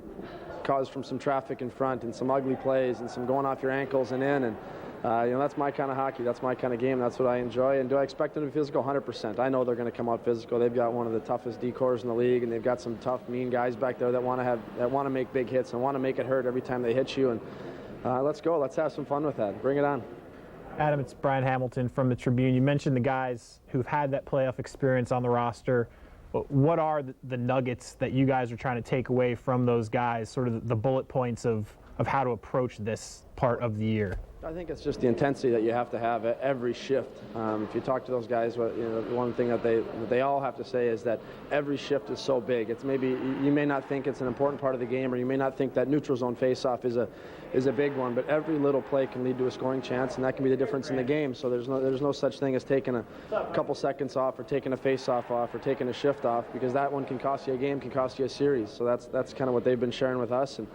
caused from some traffic in front and some ugly plays and some going off your ankles and in. And that's my kind of hockey. That's my kind of game. That's what I enjoy. And do I expect them to be physical? 100%. I know they're going to come out physical. They've got one of the toughest D-cores in the league, and they've got some tough, mean guys back there that want to make big hits and want to make it hurt every time they hit you. And let's go. Let's have some fun with that. Bring it on. Adam, it's Brian Hamilton from the Tribune. You mentioned the guys who've had that playoff experience on the roster. What are the nuggets that you guys are trying to take away from those guys, sort of the bullet points of how to approach this part of the year? I think it's just the intensity that you have to have at every shift. If you talk to those guys, the one thing that they all have to say is that every shift is so big. It's maybe you may not think it's an important part of the game, or you may not think that neutral zone faceoff is a big one, but every little play can lead to a scoring chance, and that can be the difference in the game. So there's no such thing as taking a couple seconds off, or taking a faceoff off, or taking a shift off, because that one can cost you a game, can cost you a series. So that's kind of what they've been sharing with us. And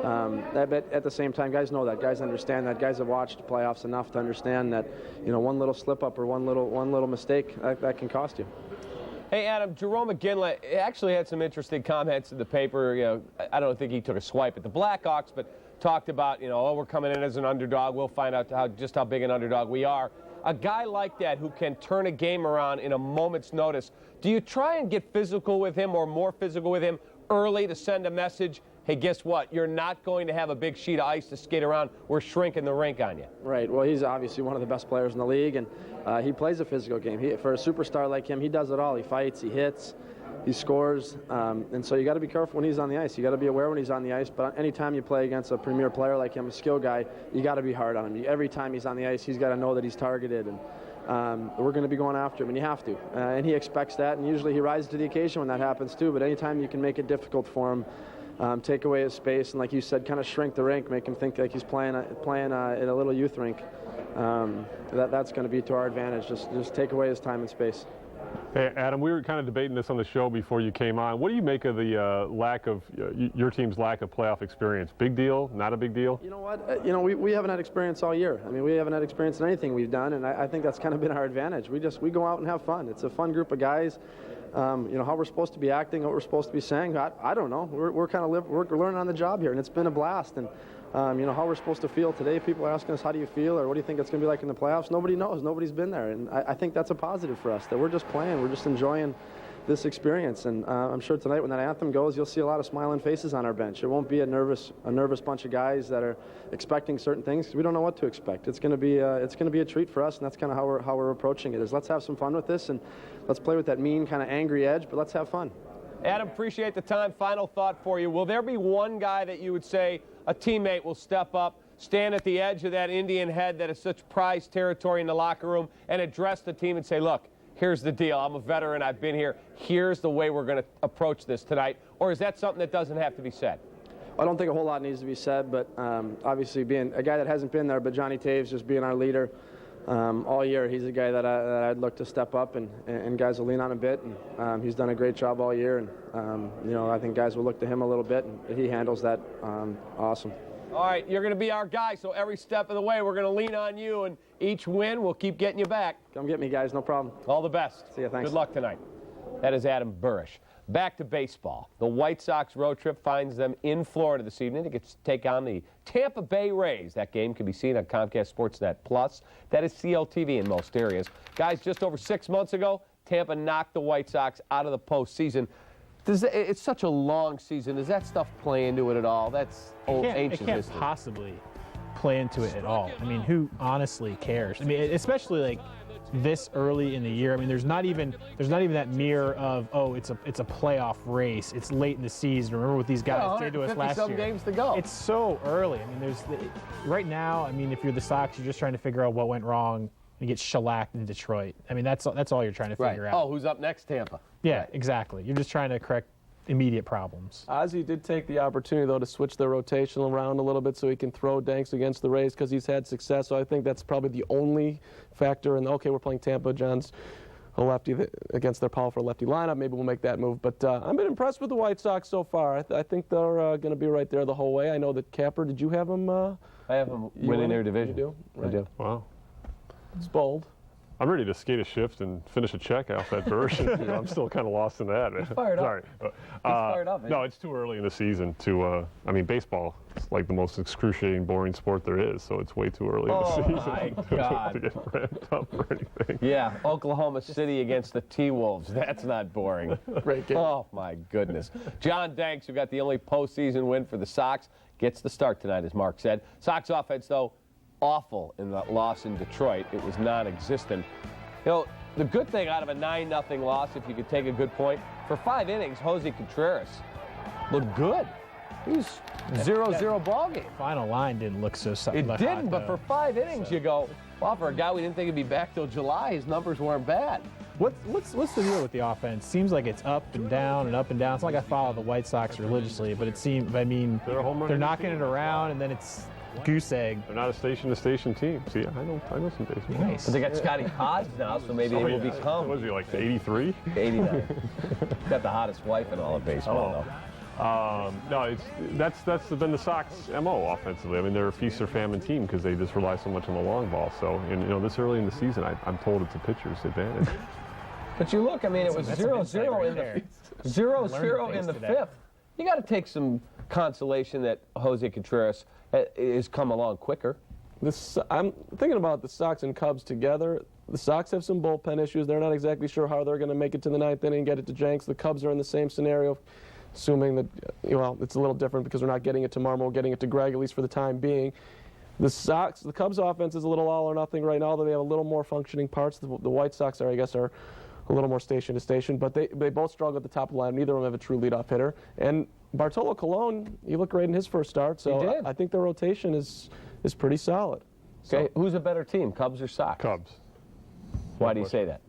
but at the same time, guys know that. Guys understand that. Guys have watched playoffs enough to understand that, one little slip-up or one little mistake, that can cost you. Hey, Adam, Jerome McGinley actually had some interesting comments in the paper. I don't think he took a swipe at the Blackhawks, but talked about, we're coming in as an underdog. We'll find out just how big an underdog we are. A guy like that who can turn a game around in a moment's notice, do you try and get physical with him or more physical with him early to send a message? Hey, guess what? You're not going to have a big sheet of ice to skate around. We're shrinking the rink on you. Right. Well, he's obviously one of the best players in the league, and he plays a physical game. For a superstar like him, he does it all. He fights, he hits, he scores, and so you got to be careful when he's on the ice. You got to be aware when he's on the ice. But anytime you play against a premier player like him, a skill guy, you got to be hard on him. Every time he's on the ice, he's got to know that he's targeted, and we're going to be going after him, and you have to. And he expects that, and usually he rises to the occasion when that happens too. But anytime you can make it difficult for him, take away his space, and like you said, kind of shrink the rink, make him think like he's playing in a little youth rink. That's going to be to our advantage. Just take away his time and space. Hey, Adam, we were kind of debating this on the show before you came on. What do you make of the lack of your team's lack of playoff experience? Big deal? Not a big deal? You know what? We haven't had experience all year. I mean, we haven't had experience in anything we've done, and I think that's kind of been our advantage. We go out and have fun. It's a fun group of guys. How we're supposed to be acting, what we're supposed to be saying, I don't know. We're learning on the job here, and it's been a blast. And how we're supposed to feel today. People are asking us, how do you feel, or what do you think it's going to be like in the playoffs? Nobody knows. Nobody's been there, and I think that's a positive for us, that we're just playing. We're just enjoying this experience, and I'm sure tonight when that anthem goes, you'll see a lot of smiling faces on our bench. It won't be a nervous bunch of guys that are expecting certain things, because we don't know what to expect. It's going to be a treat for us, and that's kind of how we're approaching it. Is let's have some fun with this, and let's play with that mean kind of angry edge, but let's have fun. Adam, appreciate the time. Final thought for you. Will there be one guy that you would say a teammate will step up, stand at the edge of that Indian head that is such prized territory in the locker room, and address the team and say, look, here's the deal. I'm a veteran. I've been here. Here's the way we're going to approach this tonight. Or is that something that doesn't have to be said? I don't think a whole lot needs to be said, but obviously being a guy that hasn't been there, but Johnny Taves just being our leader all year, he's a guy that I'd look to step up, and guys will lean on a bit, and he's done a great job all year, and I think guys will look to him a little bit, and he handles that awesome. All right, you're going to be our guy, so every step of the way we're going to lean on you, and each win we'll keep getting you back. Come get me, guys, no problem. All the best. See you, thanks. Good luck tonight. That is Adam Burish. Back to baseball. The White Sox road trip finds them in Florida this evening. They get to take on the Tampa Bay Rays. That game can be seen on Comcast Sportsnet Plus. That is CLTV in most areas. Guys, just over 6 months ago, Tampa knocked the White Sox out of the postseason. It's such a long season. Does that stuff play into it at all? That's ancient history. It can't possibly play into it at all. I mean, who honestly cares? I mean, especially like this early in the year. I mean, there's not even that mirror of, oh, it's a playoff race. It's late in the season. Remember what these guys did to us last year. Games to go. It's so early. I mean, right now. I mean, if you're the Sox, you're just trying to figure out what went wrong. You get shellacked in Detroit. I mean, that's all you're trying to figure out. Oh, who's up next? Tampa. Yeah, right. Exactly. You're just trying to correct immediate problems. Ozzie did take the opportunity, though, to switch their rotation around a little bit so he can throw Danks against the Rays because he's had success. So I think that's probably the only factor. And, okay, we're playing Tampa. John's a lefty against their powerful lefty lineup. Maybe we'll make that move. But I've been impressed with the White Sox so far. I think they're going to be right there the whole way. I know that Capper, did you have them? I have them winning their division. You do? Right. I do. Wow. It's bold. I'm ready to skate a shift and finish a check off that version. I'm still kind of lost in that. He's fired up. Sorry. He's fired up, man. No, it's too early in the season to. I mean, baseball is like the most excruciating, boring sport there is. So it's way too early in the season my God. to get ramped up for anything. Yeah, Oklahoma City against the T-Wolves. That's not boring. Great game. Oh, my goodness. John Danks, who got the only postseason win for the Sox, gets the start tonight, as Mark said. Sox offense, though, awful in that loss in Detroit. It was non-existent. You know, the good thing out of a 9-0 loss, if you could take a good point, for 5 innings, Jose Contreras looked good. He was 0-0 ball game. Final line didn't look so It hot, didn't, but though. for 5 innings, you go, well, for a guy we didn't think he'd be back till July, his numbers weren't bad. What's the deal with the offense? Seems like it's up and down and up and down. It's not like I follow the White Sox religiously, but it seems, I mean, they're knocking it around and then it's goose egg. They're not a station-to-station team. See, I know some baseball. Nice. But they got Scotty Hodge now, so maybe they will become. What was he, like 83? 89. Got the hottest wife in all of baseball, though. No, that's been the Sox MO offensively. I mean, they're a feast or famine team because they just rely so much on the long ball. So, and you know, this early in the season, I'm told it's a pitcher's advantage. But you look, I mean, it was 0-0 in the 0-0 in the fifth. You got to take some consolation that Jose Contreras has come along quicker. I'm thinking about the Sox and Cubs together. The Sox have some bullpen issues. They're not exactly sure how they're going to make it to the 9th inning and get it to Jenks. The Cubs are in the same scenario, assuming that, well, it's a little different because we're not getting it to Marmol, we're getting it to Greg, at least for the time being. The Cubs offense is a little all or nothing right now, although they have a little more functioning parts. The White Sox are, I guess, are a little more station to station, but they both struggle at the top of the line. Neither of them have a true leadoff hitter. And Bartolo Colon, he looked great in his first start, so I think their rotation is pretty solid. Okay, who's a better team, Cubs or Sox? Cubs. Why do you say that?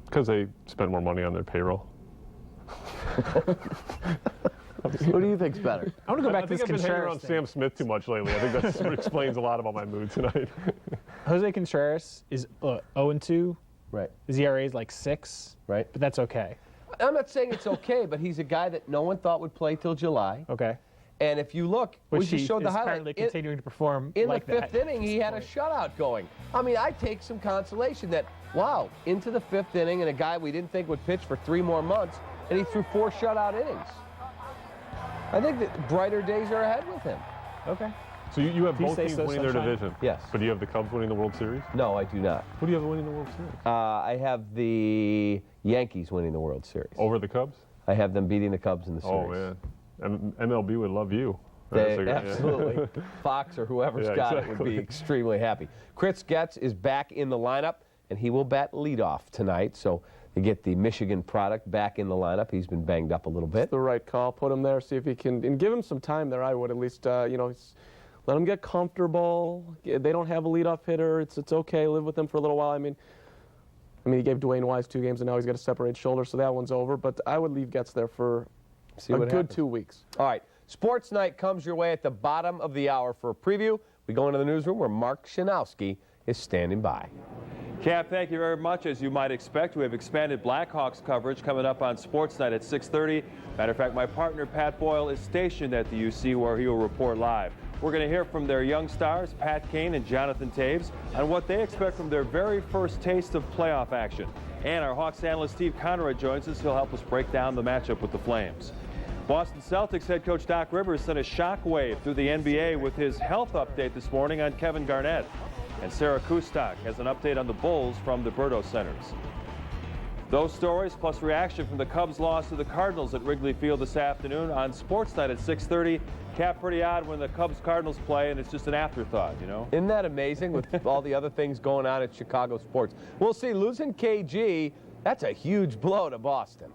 Because they spend more money on their payroll. Who do you think's better? I want to go back to this I've been hanging Contreras around thing. Sam Smith too much lately. I think that explains a lot about my mood tonight. Jose Contreras is 0-2. Right. His ERA is like 6. Right. But that's okay. I'm not saying it's okay, but he's a guy that no one thought would play till July. Okay. And if you look, we just showed the highlight. Apparently continuing to perform in like the 5th inning, he had a shutout going. I mean, I take some consolation that, wow, into the 5th inning, and a guy we didn't think would pitch for 3 more months, and he threw 4 shutout innings. I think that brighter days are ahead with him. Okay. So you have If you both say teams so, winning their sunshine. division? Yes. But do you have the Cubs winning the World Series? No, I do not. Who do you have winning the World Series? I have the Yankees winning the World Series. Over the Cubs? I have them beating the Cubs in the series. Oh, man. MLB would love you. Absolutely. Fox or whoever's got it would be extremely happy. Chris Getz is back in the lineup, and he will bat leadoff tonight. So you get the Michigan product back in the lineup. He's been banged up a little bit. It's the right call. Put him there, see if he can, and give him some time there. I would at least, let him get comfortable. They don't have a leadoff hitter. It's okay. Live with them for a little while. I mean, he gave Dwayne Wise 2 games, and now he's got a separated shoulder, so that one's over. But I would leave Getz there for a good 2 weeks. All right. Sports Night comes your way at the bottom of the hour for a preview. We go into the newsroom where Mark Shanowski is standing by. Cap, thank you very much. As you might expect, we have expanded Blackhawks coverage coming up on Sports Night at 6:30. Matter of fact, my partner Pat Boyle is stationed at the UC where he will report live. We're going to hear from their young stars, Pat Kane and Jonathan Taves, on what they expect from their very first taste of playoff action. And our Hawks analyst Steve Conrad joins us. He'll help us break down the matchup with the Flames. Boston Celtics head coach Doc Rivers sent a shockwave through the NBA with his health update this morning on Kevin Garnett. And Sarah Kustok has an update on the Bulls from the Berto Centers. Those stories plus reaction from the Cubs' loss to the Cardinals at Wrigley Field this afternoon on Sports Night at 6:30. Cap, pretty odd when the Cubs-Cardinals play and it's just an afterthought, you know? Isn't that amazing with all the other things going on at Chicago sports? We'll see. Losing KG, that's a huge blow to Boston.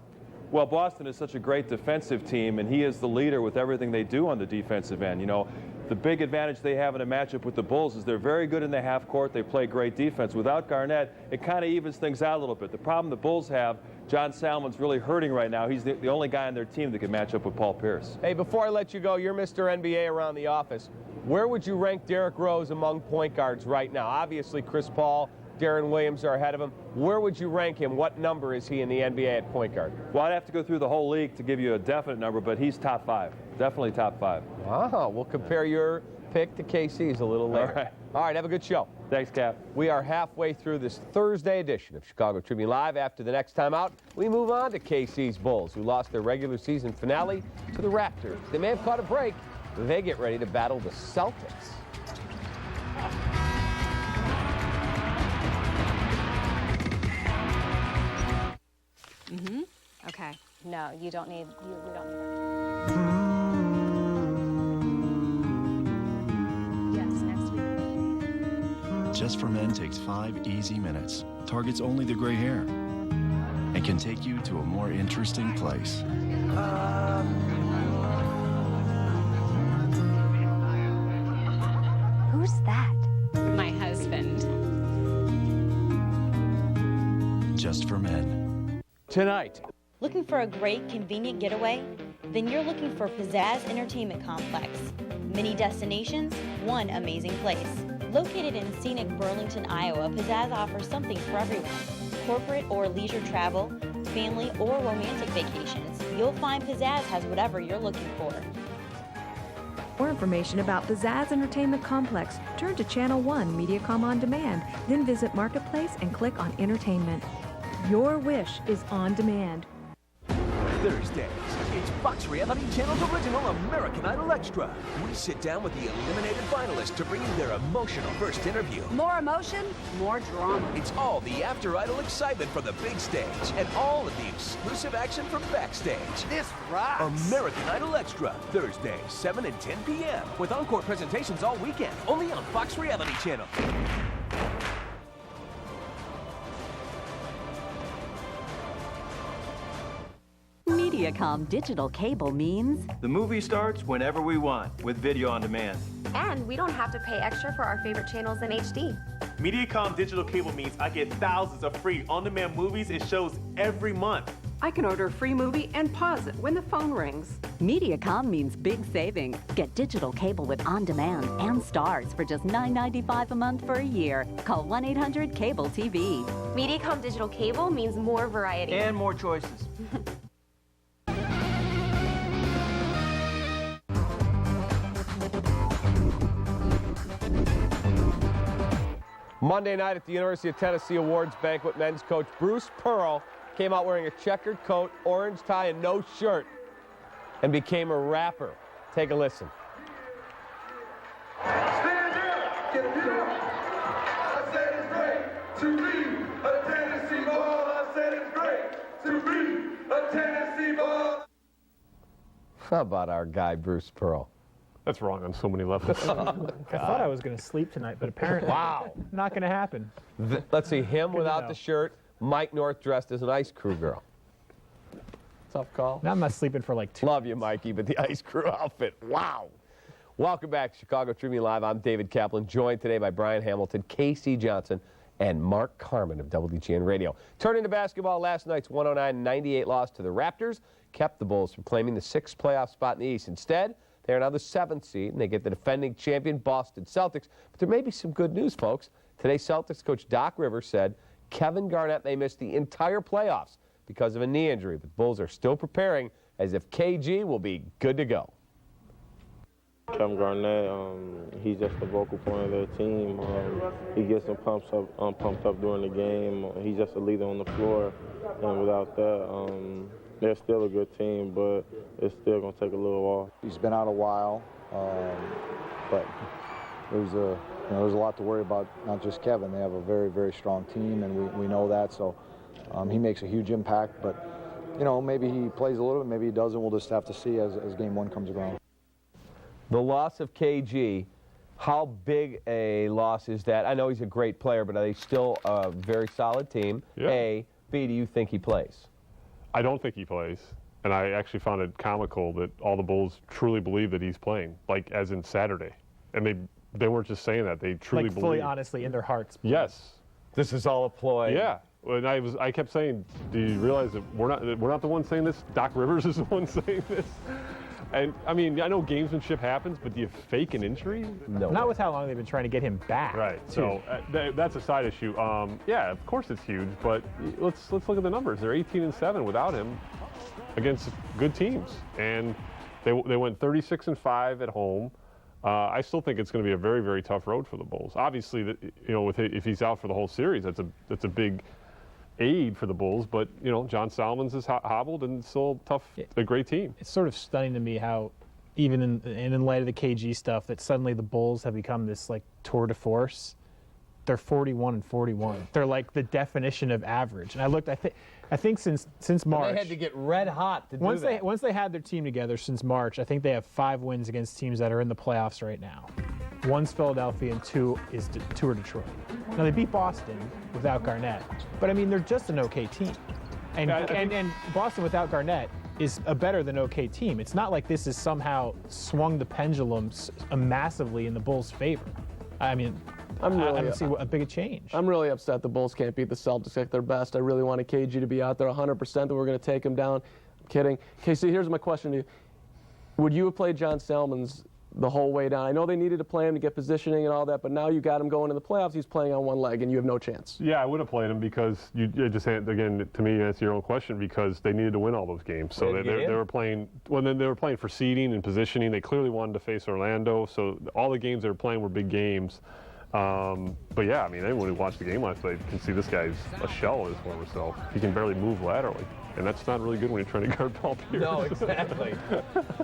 Well, Boston is such a great defensive team, and he is the leader with everything they do on the defensive end. You know, the big advantage they have in a matchup with the Bulls is they're very good in the half court. They play great defense. Without Garnett, it kind of evens things out a little bit. The problem the Bulls have, John Salmon's really hurting right now. He's the only guy on their team that can match up with Paul Pierce. Hey, before I let you go, you're Mr. NBA around the office. Where would you rank Derrick Rose among point guards right now? Obviously, Chris Paul, Deron Williams are ahead of him. Where would you rank him? What number is he in the NBA at point guard? Well, I'd have to go through the whole league to give you a definite number, but he's top 5. Definitely top 5. Wow, we'll compare your pick to KC's a little later. All right. All right, have a good show. Thanks, Cap. We are halfway through this Thursday edition of Chicago Tribune Live. After the next timeout, we move on to KC's Bulls, who lost their regular season finale to the Raptors. They may have caught a break. They get ready to battle the Celtics. Mm-hmm. Okay. No, you don't need. We don't need that. Yes, next week. Just for Men takes 5 easy minutes, targets only the gray hair, and can take you to a more interesting place. Who's that? My husband. Just for Men. Tonight. Looking for a great, convenient getaway? Then you're looking for Pizzazz Entertainment Complex. Many destinations, one amazing place. Located in scenic Burlington, Iowa, Pizzazz offers something for everyone. Corporate or leisure travel, family or romantic vacations. You'll find Pizzazz has whatever you're looking for. For information about Pizzazz Entertainment Complex, turn to Channel 1 Mediacom On Demand, then visit Marketplace and click on Entertainment. Your wish is on demand. Thursdays, it's Fox Reality Channel's original American Idol Extra. We sit down with the eliminated finalists to bring you their emotional first interview. More emotion, more drama. It's all the after-Idol excitement from the big stage and all of the exclusive action from backstage. This rocks! American Idol Extra, Thursdays, 7 and 10 p.m. with encore presentations all weekend, only on Fox Reality Channel. Mediacom digital cable means the movie starts whenever we want with video on demand. And we don't have to pay extra for our favorite channels in HD. Mediacom digital cable means I get thousands of free on-demand movies and shows every month. I can order a free movie and pause it when the phone rings. Mediacom means big savings. Get digital cable with on-demand and stars for just $9.95 a month for a year. Call 1-800-CABLE-TV. Mediacom digital cable means more variety. And more choices. Monday night at the University of Tennessee Awards banquet, men's coach Bruce Pearl came out wearing a checkered coat, orange tie, and no shirt, and became a rapper. Take a listen. Stand up, get up. I said it's great to be a Tennessee ball. I said it's great to be a Tennessee ball. How about our guy, Bruce Pearl? That's wrong on so many levels. I thought I was going to sleep tonight, but apparently not going to happen. Let's see, him without the shirt, Mike North dressed as an ice crew girl. Tough call. Now I'm not sleeping for like 2 Love you, Mikey, but the ice crew outfit, wow. Welcome back to Chicago Tribune Live. I'm David Kaplan, joined today by Brian Hamilton, Casey Johnson, and Mark Carman of WGN Radio. Turning to basketball, last night's 109-98 loss to the Raptors kept the Bulls from claiming the 6th playoff spot in the East. Instead, they are now the 7th seed, and they get the defending champion Boston Celtics. But there may be some good news, folks. Today, Celtics coach Doc Rivers said Kevin Garnett may miss the entire playoffs because of a knee injury, but Bulls are still preparing as if KG will be good to go. Kevin Garnett, he's just the vocal point of their team. He gets them pumped up during the game. He's just a leader on the floor, and without that, they're still a good team, but it's still going to take a little while. He's been out a while, but there's a lot to worry about. Not just Kevin; they have a very, very strong team, and we know that. So he makes a huge impact. But maybe he plays a little bit, maybe he doesn't. We'll just have to see as Game 1 comes around. The loss of KG, how big a loss is that? I know he's a great player, but are they still a very solid team? Yeah. A, B, do you think he plays? I don't think he plays, and I actually found it comical that all the Bulls truly believe that he's playing, like as in Saturday. And they weren't just saying that; they truly like believe. fully, honestly, in their hearts. Yes, this is all a ploy. Yeah, and I kept saying, do you realize that we're not the ones saying this? Doc Rivers is the one saying this. And I mean, I know gamesmanship happens, but do you fake an injury? No. Not with how long they've been trying to get him back. Right. So that's a side issue. Yeah, of course it's huge, but let's look at the numbers. They're 18-7 without him against good teams, and they went 36-5 at home. I still think it's going to be a very, very tough road for the Bulls. Obviously, if he's out for the whole series, that's a big aid for the Bulls. But John Salmons is hobbled and still tough, a great team. It's sort of stunning to me how, even in light of the KG stuff, that suddenly the Bulls have become this like tour de force. They're 41-41. They're like the definition of average. And I think since March, and they had to get red hot to do that. Once they had their team together since March, I think they have 5 wins against teams that are in the playoffs right now. 1's Philadelphia and 2 are Detroit. Now they beat Boston without Garnett, but I mean they're just an okay team. And Boston without Garnett is a better than okay team. It's not like this has somehow swung the pendulum massively in the Bulls' favor. I mean, I don't see a big change. I'm really upset the Bulls can't beat the Celtics at their best. I really wanted KG to be out there 100% that we're going to take him down. I'm kidding. KC, here's my question to you. Would you have played John Salmons the whole way down? I know they needed to play him to get positioning and all that, but now you got him going in the playoffs. He's playing on one leg, and you have no chance. Yeah, I would have played him because you just had, again, to me, answer your own question, because they needed to win all those games. So they were playing. Well, then they were playing for seeding and positioning. They clearly wanted to face Orlando. So all the games they were playing were big games. But yeah, I mean, anyone who watched the game last night can see this guy's a shell of his former self. He can barely move laterally. And that's not really good when you're trying to guard Paul Pierce. No, exactly.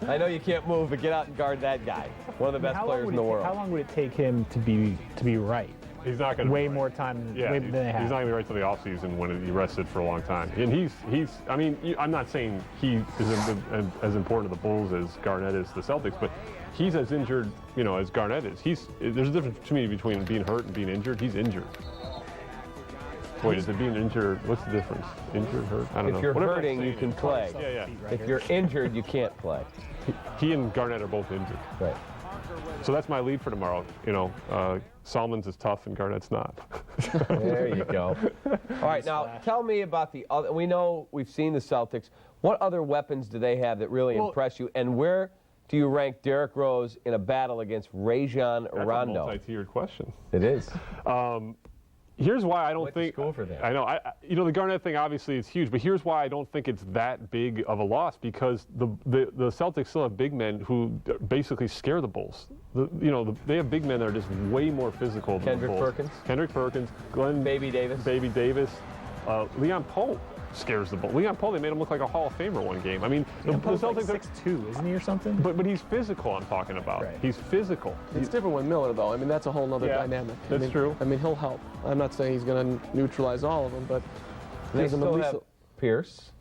I know you can't move, but get out and guard that guy. One of the best players in the world. How long would it take him to be right? He's not going to way more time than they have. He's not going to be right till the offseason when he rested for a long time. And he's. I mean, I'm not saying he is as important to the Bulls as Garnett is to the Celtics, but he's as injured, as Garnett is. There's a difference to me between being hurt and being injured. He's injured. Wait, is it being injured? What's the difference? Injured, hurt? I don't know. If you're hurting, you can play. Yeah. If you're injured, you can't play. He and Garnett are both injured. Right. So that's my lead for tomorrow. Salmons is tough and Garnett's not. There you go. All right, now tell me about the other. We know we've seen the Celtics. What other weapons do they have that really impress you? And where do you rank Derrick Rose in a battle against Rajon Rondo? That's a multi-tiered question. It is. Here's why I don't think. School for that. I know. The Garnett thing obviously is huge, but here's why I don't think it's that big of a loss, because the Celtics still have big men who basically scare the Bulls. They have big men that are just way more physical than the Bulls. Kendrick Perkins, Glenn Baby Davis, Leon Powe scares the Bulls. Leon Powe, they made him look like a Hall of Famer one game. I mean, the Celtics like 6'2", isn't he, or something? But he's physical. I'm talking about. Right. He's physical. It's different with Miller, though. I mean, that's a whole other dynamic. That's true. I mean, he'll help. I'm not saying he's going to neutralize all of them, but they still have Pierce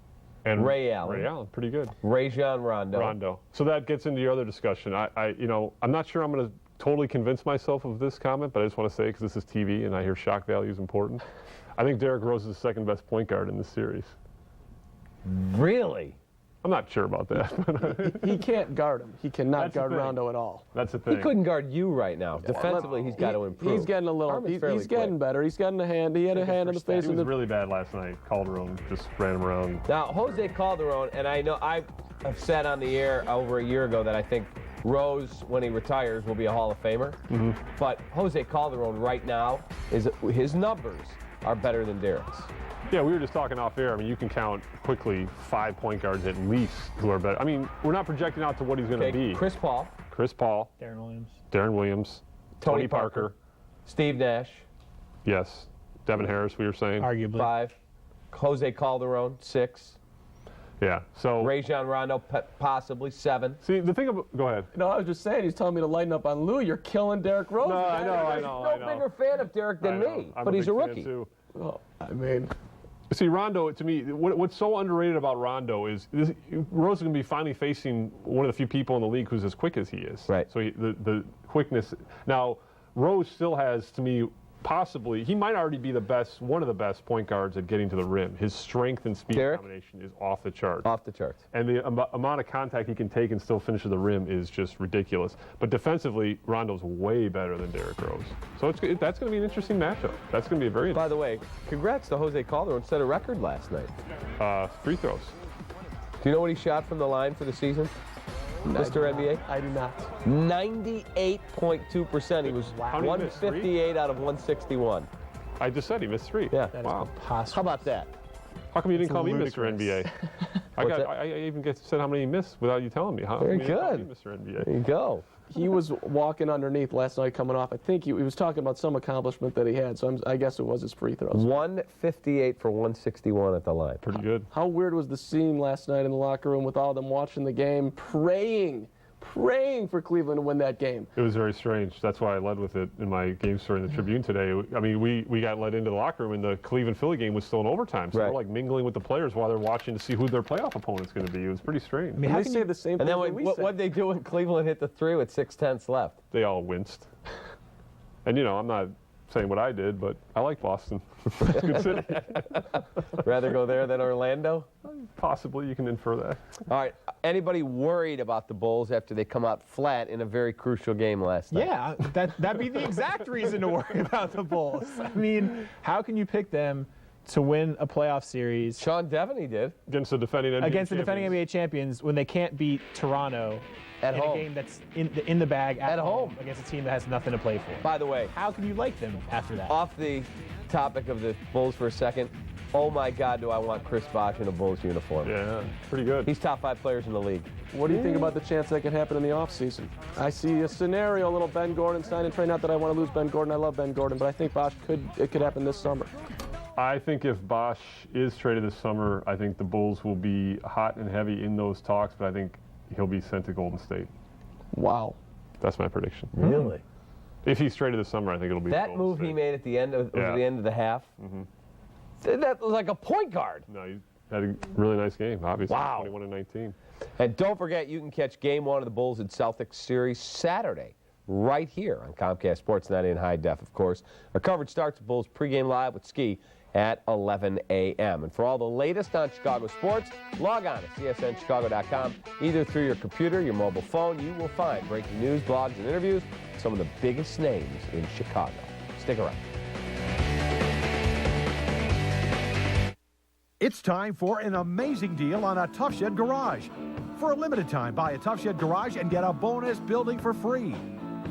and Ray Allen. Ray Allen, pretty good. Rajon Rondo. So that gets into your other discussion. I'm not sure I'm going to totally convince myself of this comment, but I just want to say, because this is TV and I hear shock value is important. I think Derrick Rose is the second best point guard in this series. Really? I'm not sure about that. He can't guard him. He cannot guard Rondo at all. That's the thing. He couldn't guard you right now. Defensively, he's got to improve. He's getting a little. He's getting better. He's getting a hand. He had a hand in the face. He was really bad last night. Calderon just ran him around. Now, Jose Calderon, and I know I've said on the air over a year ago that I think Rose, when he retires, will be a Hall of Famer. Mm-hmm. But Jose Calderon right now, his numbers are better than Derrick's. Yeah, we were just talking off air. I mean, you can count quickly 5 point guards at least who are better. I mean, we're not projecting out to what he's going to be. Chris Paul. Darren Williams. Tony Parker. Steve Nash. Yes. Devin Harris, we were saying. Arguably. 5. Jose Calderon, 6. Yeah, so. Rajon Rondo, possibly 7. See, the thing about. Go ahead. No, I was just saying, he's telling me to lighten up on Lou. You're killing Derrick Rose. No, I know. No bigger fan of Derrick than me, but he's a rookie. Too. Well, I mean. See, Rondo, to me, what's so underrated about Rondo is Rose is going to be finally facing one of the few people in the league who's as quick as he is. Right. So the quickness. Now, Rose still has, to me, possibly, he might already be one of the best point guards at getting to the rim. His strength and speed combination is off the charts. Off the charts. And the amount of contact he can take and still finish at the rim is just ridiculous. But defensively, Rondo's way better than Derrick Rose. So that's going to be an interesting matchup. That's going to be a very By the way, congrats to Jose Calderon. Set a record last night. Free throws. Do you know what he shot from the line for the season? Mr. NBA? I do not. 98.2%. He was 158 out of 161. I just said he missed 3. Yeah. Wow. How about that? How come you didn't call me Mr. NBA? I even said how many he missed without you telling me. Very good. Mr. NBA. There you go. he was walking underneath last night coming off. I think he was talking about some accomplishment that he had, so I guess it was his free throws. 158 for 161 at the line. Pretty good. How weird was the scene last night in the locker room with all of them watching the game, praying for Cleveland to win that game? It was very strange. That's why I led with it in my game story in the Tribune today. I mean, we got led into the locker room, and the Cleveland-Philly game was still in overtime. So Right. we're like mingling with the players while they're watching to see who their playoff opponent's going to be. It was pretty strange. I mean, they say the same And thing then that we what'd they do when Cleveland hit the three with 6:10 left? They all winced. And, I'm not saying what I did, but I like Boston. It's a good city. Rather go there than Orlando? Possibly, you can infer that. All right. Anybody worried about the Bulls after they come out flat in a very crucial game last night? Yeah, that'd be the exact reason to worry about the Bulls. I mean, how can you pick them to win a playoff series? Sean Devaney did. Against the defending NBA champions when they can't beat Toronto at in home. a game that's in the bag at home against a team that has nothing to play for. By the way, how can you like them after that? Off the topic of the Bulls for a second, oh my God, do I want Chris Bosh in a Bulls uniform. Yeah, pretty good. He's top 5 players in the league. What do you think about the chance that could happen in the offseason? I see a scenario, a little Ben Gordon sign and trade. Not that I want to lose Ben Gordon. I love Ben Gordon, but I think it could happen this summer. I think if Bosh is traded this summer, I think the Bulls will be hot and heavy in those talks, but I think he'll be sent to Golden State. Wow. That's my prediction. Really? If he's traded this summer, I think it'll be That Golden move State. he made at the end of the end of the half, that was like a point guard. No, he had a really nice game, obviously. Wow. 21 and 19. And don't forget, you can catch Game 1 of the Bulls and Celtics series Saturday, right here on Comcast Sportsnet in high def, of course. Our coverage starts with Bulls pregame live with Ski at 11 a.m. And for all the latest on Chicago sports, log on to csnchicago.com. Either through your computer, your mobile phone, you will find breaking news, blogs, and interviews with some of the biggest names in Chicago. Stick around. It's time for an amazing deal on a Tough Shed Garage. For a limited time, buy a Tough Shed Garage and get a bonus building for free.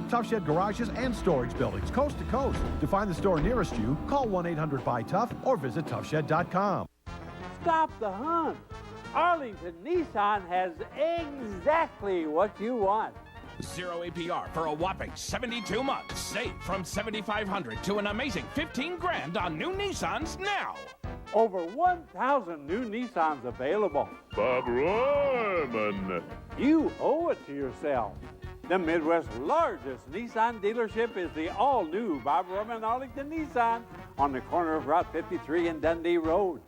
Tough Shed Garages and storage buildings, coast to coast. To find the store nearest you, call 1-800-BUY-TOUGH or visit toughshed.com. Stop the hunt. Arlington Nissan has exactly what you want. 0 APR for a whopping 72 months. Save from $7,500 to an amazing $15,000 on new Nissans now. Over 1,000 new Nissans available. Bob Rohrman. You owe it to yourself. The Midwest's largest Nissan dealership is the all-new Bob Rohrman Arlington Nissan on the corner of Route 53 and Dundee Road.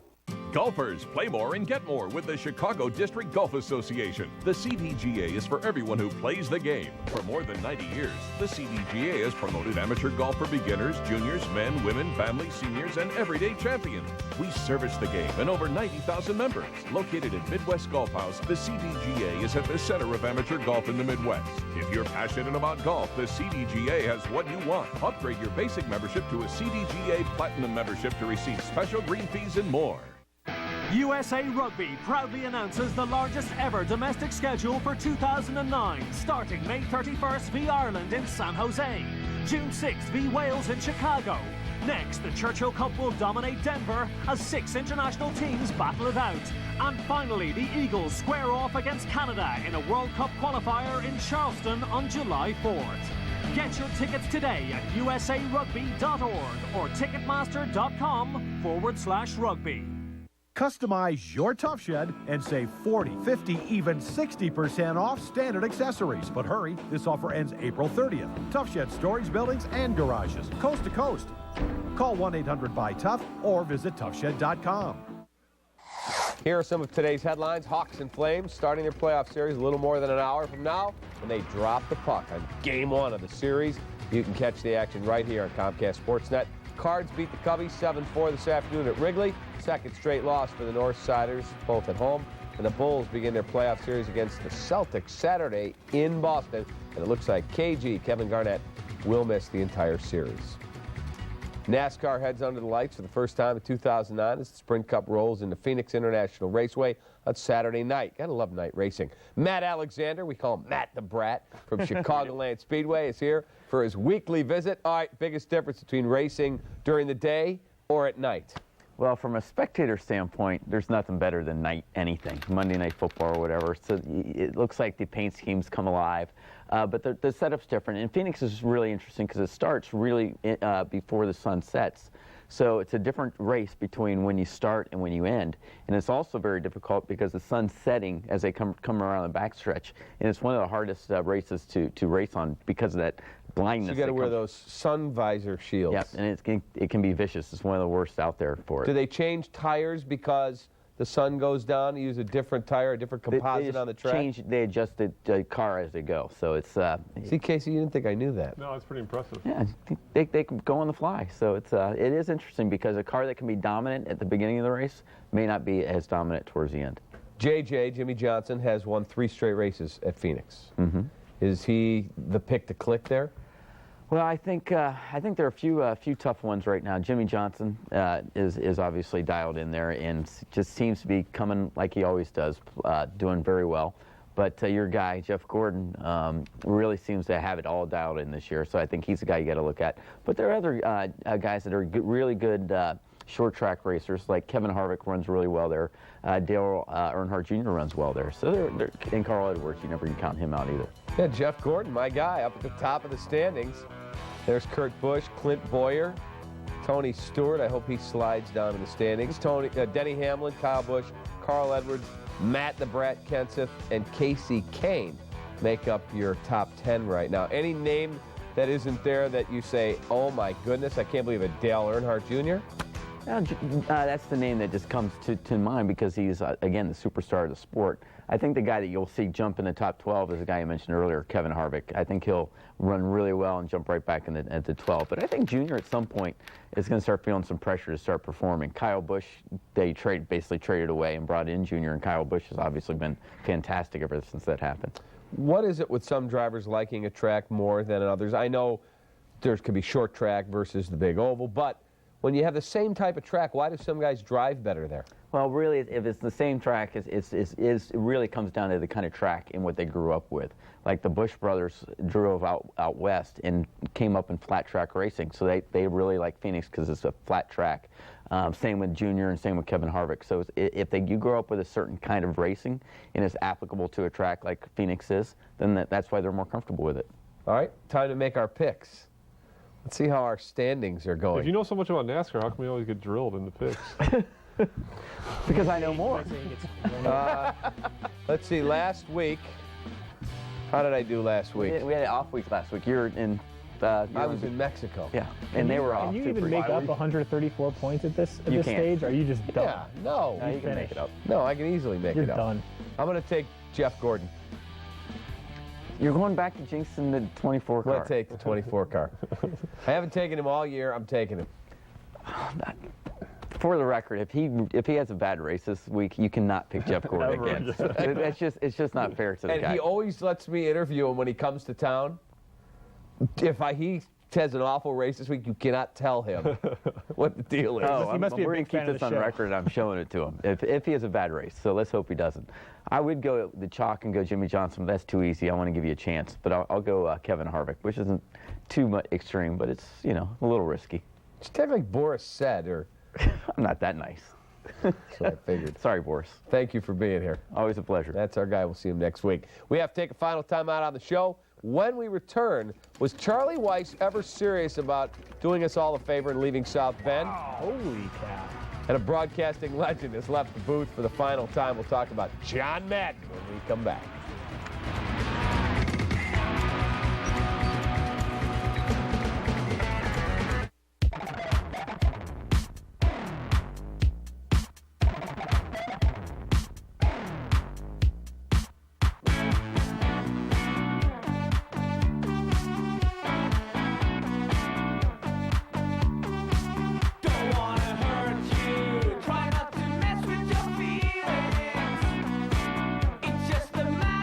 Golfers, play more and get more with the Chicago District Golf Association. The CDGA is for everyone who plays the game. For more than 90 years, the CDGA has promoted amateur golf for beginners, juniors, men, women, families, seniors, and everyday champions. We service the game and over 90,000 members. Located at Midwest Golf House, the CDGA is at the center of amateur golf in the Midwest. If you're passionate about golf, the CDGA has what you want. Upgrade your basic membership to a CDGA Platinum membership to receive special green fees and more. USA Rugby proudly announces the largest ever domestic schedule for 2009, starting May 31st v Ireland in San Jose, June 6th v Wales in Chicago. Next, the Churchill Cup will dominate Denver as 6 international teams battle it out. And finally, the Eagles square off against Canada in a World Cup qualifier in Charleston on July 4th. Get your tickets today at usarugby.org or ticketmaster.com/rugby. Customize your Tough Shed and save 40, 50, even 60% off standard accessories. But hurry, this offer ends April 30th. Tough Shed storage buildings and garages, coast to coast. Call 1-800-BUY-TOUGH or visit toughshed.com. Here are some of today's headlines. Hawks and Flames starting their playoff series a little more than an hour from now when they drop the puck on Game 1 of the series. You can catch the action right here on Comcast Sportsnet. Cards beat the Cubbies 7-4 this afternoon at Wrigley. Second straight loss for the Northsiders, both at home. And the Bulls begin their playoff series against the Celtics Saturday in Boston. And it looks like KG, Kevin Garnett, will miss the entire series. NASCAR heads under the lights for the first time in 2009 as the Sprint Cup rolls into Phoenix International Raceway on Saturday night. Gotta love night racing. Matt Alexander, we call him Matt the Brat, from Chicagoland Speedway, is here for his weekly visit. All right, biggest difference between racing during the day or at night? Well, from a spectator standpoint, there's nothing better than anything, Monday Night Football or whatever. So it looks like the paint schemes come alive. But the setup's different. And Phoenix is really interesting because it starts really before the sun sets. So it's a different race between when you start and when you end. And it's also very difficult because the sun's setting as they come around the backstretch. And it's one of the hardest races to race on because of that blindness. So you got to wear those sun visor shields. Yep, and it can be vicious. It's one of the worst out there for it. Do they change tires because the sun goes down? You use a different tire, a different composite on the track? They adjust the car as they go. So it's... See, Casey, you didn't think I knew that. No, it's pretty impressive. Yeah, they can go on the fly. So it is interesting because a car that can be dominant at the beginning of the race may not be as dominant towards the end. Jimmy Johnson, has won 3 straight races at Phoenix. Mm-hmm. Is he the pick to click there? Well, I think there are a few tough ones right now. Jimmy Johnson is obviously dialed in there and just seems to be coming like he always does, doing very well. But your guy, Jeff Gordon, really seems to have it all dialed in this year. So I think he's the guy you got to look at. But there are other guys that are really good short track racers, like Kevin Harvick runs really well there. Dale Earnhardt Jr. runs well there. So and Carl Edwards, you never can count him out either. Yeah, Jeff Gordon, my guy, up at the top of the standings. There's Kurt Busch, Clint Boyer, Tony Stewart. I hope he slides down in the standings. Denny Hamlin, Kyle Busch, Carl Edwards, Matt the Brat Kenseth, and Casey Kane make up your top 10 right now. Any name that isn't there that you say, oh my goodness, I can't believe it, Dale Earnhardt Jr.? That's the name that just comes to mind because he's, again, the superstar of the sport. I think the guy that you'll see jump in the top 12 is the guy you mentioned earlier, Kevin Harvick. I think he'll run really well and jump right back at the 12. But I think Junior at some point is going to start feeling some pressure to start performing. Kyle Busch, they basically traded away and brought in Junior, and Kyle Busch has obviously been fantastic ever since that happened. What is it with some drivers liking a track more than others? I know there could be short track versus the big oval, but when you have the same type of track, why do some guys drive better there? Well, really, if it's the same track, it really comes down to the kind of track and what they grew up with. Like the Busch brothers drove out west and came up in flat track racing, so they really like Phoenix because it's a flat track. Same with Junior and same with Kevin Harvick. So if you grow up with a certain kind of racing and it's applicable to a track like Phoenix is, then that's why they're more comfortable with it. All right, time to make our picks. Let's see how our standings are going. If you know so much about NASCAR, how come you always get drilled in the picks? Because I know more. Let's see, last week, how did I do last week? We had an off week last week. You were in... I was in Mexico. Yeah, and they were off. Can you even make up 134 points at this stage? Or are you just done? Yeah, no. You can make it up. No, I can easily make it up. You're done. I'm going to take Jeff Gordon. You're going back to jinxing the 24 car. I'm going to take the 24 car. I haven't taken him all year. I'm taking him. For the record, if he has a bad race this week, you cannot pick Jeff Gordon again. It's just not fair to the guy. And he always lets me interview him when he comes to town. If he has an awful race this week, you cannot tell him what the deal is. Oh, he must be a we're big going to keep fan of this the on show. record. I'm showing it to him. If he has a bad race, so let's hope he doesn't. I would go the chalk and go Jimmy Johnson, but that's too easy. I want to give you a chance, but I'll go Kevin Harvick, which isn't too much extreme, but it's a little risky. Just take like Boris said, or I'm not that nice. So I figured. Sorry, Boris. Thank you for being here. Always a pleasure. That's our guy. We'll see him next week. We have to take a final time out on the show. When we return, was Charlie Weiss ever serious about doing us all a favor and leaving South Bend? Holy cow. And a broadcasting legend has left the booth for the final time. We'll talk about John Madden when we come back. Try not to mess with your feelings. It's just a matter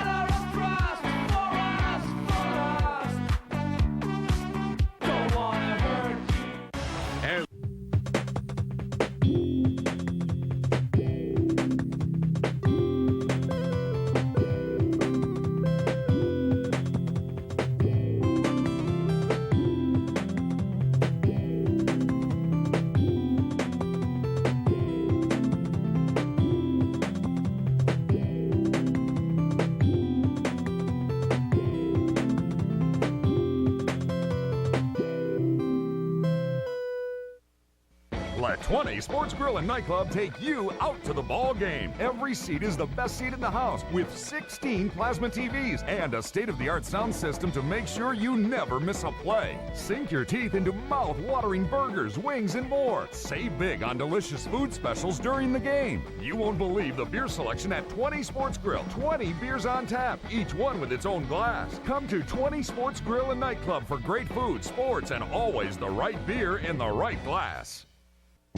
20 Sports Grill and Nightclub take you out to the ball game. Every seat is the best seat in the house with 16 plasma TVs and a state-of-the-art sound system to make sure you never miss a play. Sink your teeth into mouth-watering burgers, wings, and more. Save big on delicious food specials during the game. You won't believe the beer selection at 20 Sports Grill. 20 beers on tap, each one with its own glass. Come to 20 Sports Grill and Nightclub for great food, sports, and always the right beer in the right glass.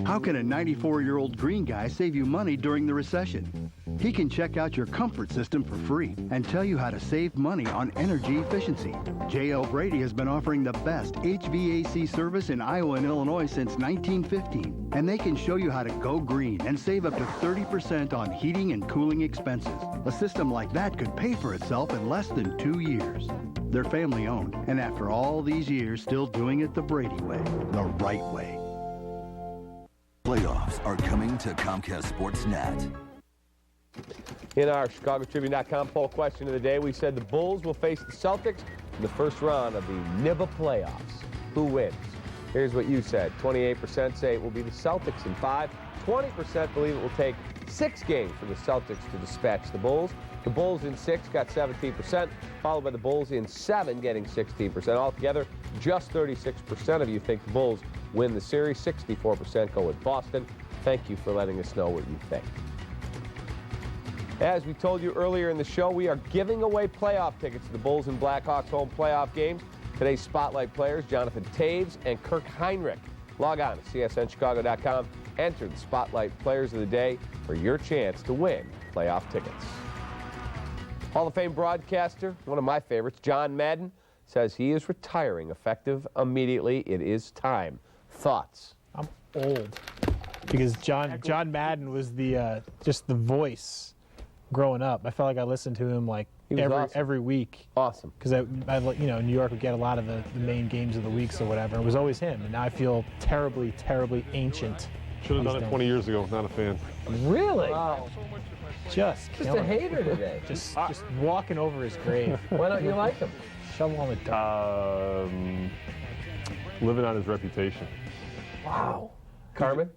How can a 94-year-old green guy save you money during the recession? He can check out your comfort system for free and tell you how to save money on energy efficiency. J.L. Brady has been offering the best HVAC service in Iowa and Illinois since 1915, and they can show you how to go green and save up to 30% on heating and cooling expenses. A system like that could pay for itself in less than 2 years. They're family-owned, and after all these years, still doing it the Brady way, the right way. Playoffs are coming to Comcast Sportsnet. In our ChicagoTribune.com poll question of the day, we said the Bulls will face the Celtics in the first round of the NIBA playoffs. Who wins? Here's what you said. 28% say it will be the Celtics in 5. 20% believe it will take 6 games for the Celtics to dispatch the Bulls. The Bulls in 6 got 17%, followed by the Bulls in 7 getting 16%. Altogether, just 36% of you think the Bulls win the series. 64% go with Boston. Thank you for letting us know what you think. As we told you earlier in the show, we are giving away playoff tickets to the Bulls and Blackhawks home playoff games. Today's Spotlight players, Jonathan Taves and Kirk Heinrich. Log on to CSNChicago.com. Enter the Spotlight players of the day for your chance to win playoff tickets. Hall of Fame broadcaster, one of my favorites, John Madden, says he is retiring effective immediately. It is time. Thoughts? I'm old because John Madden was the just the voice growing up. I felt like I listened to him like every week. Awesome. Because I New York would get a lot of the main games of the weeks or whatever. It was always him, and now I feel terribly, terribly ancient. Should have done it 20 years ago. Not a fan. Really? Wow. Just a hater today. Just walking over his grave. Why don't you like him? Shovel on the dirt. Living on his reputation. Wow. Carmen?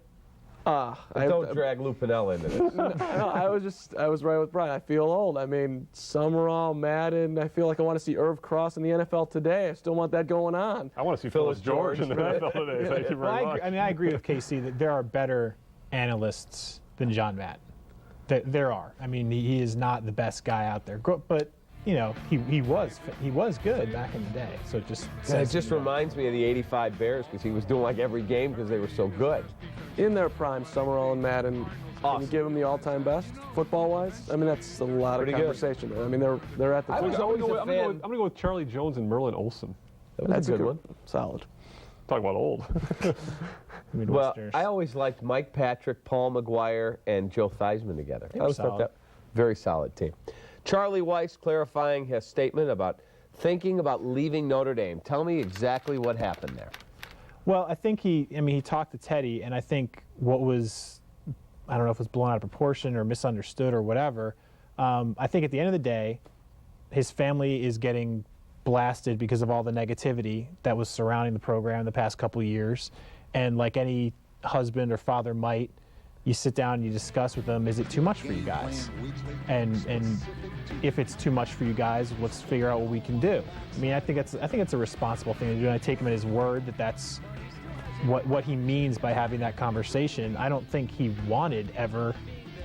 Don't drag Lou Piniella into this. I was right with Brian. I feel old. I mean, Summerall, Madden. I feel like I want to see Irv Cross in the NFL today. I still want that going on. I want to see Phyllis George in the NFL today. Thank you very much. I agree with KC that there are better analysts than John Madden. There are. I mean, he is not the best guy out there, but he was good back in the day. So it just reminds me of the '85 Bears because he was doing like every game because they were so good. In their prime, Summerall and Madden. Awesome. Can you give them the all-time best football-wise? I mean, that's a lot of conversation. I mean, they're at the. I'm going to go with Charlie Jones and Merlin Olsen. That's a good one. Solid. Talk about old. Well, I always liked Mike Patrick, Paul McGuire, and Joe Theismann together. I always thought that very solid team. Charlie Weiss clarifying his statement about thinking about leaving Notre Dame. Tell me exactly what happened there. Well, I think he talked to Teddy, and I think what was, I don't know if it was blown out of proportion or misunderstood or whatever. I think at the end of the day, his family is getting blasted because of all the negativity that was surrounding the program the past couple of years. And like any husband or father might, you sit down and you discuss with them, is it too much for you guys? And if it's too much for you guys, let's figure out what we can do. I mean, I think it's a responsible thing to do, and I take him at his word that that's what he means by having that conversation. I don't think he wanted ever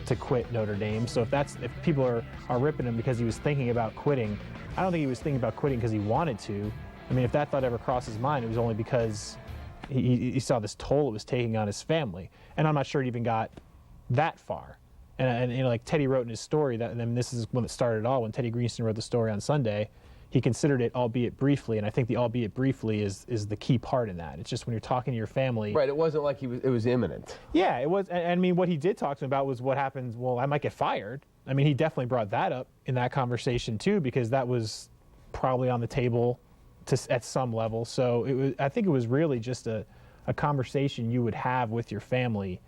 to quit Notre Dame. So if people are ripping him because he was thinking about quitting, I don't think he was thinking about quitting because he wanted to. I mean, if that thought ever crossed his mind, it was only because he saw this toll it was taking on his family. And I'm not sure it even got that far. And like Teddy wrote in his story, and this is when it started all, when Teddy Greenstein wrote the story on Sunday, he considered it albeit briefly, and I think the albeit briefly is the key part in that. It's just when you're talking to your family. Right, it wasn't like it was imminent. Yeah, it was. And I mean, what he did talk to him about was what happens, well, I might get fired. I mean, he definitely brought that up in that conversation too, because that was probably on the table at some level. So I think it was really just a conversation you would have with your family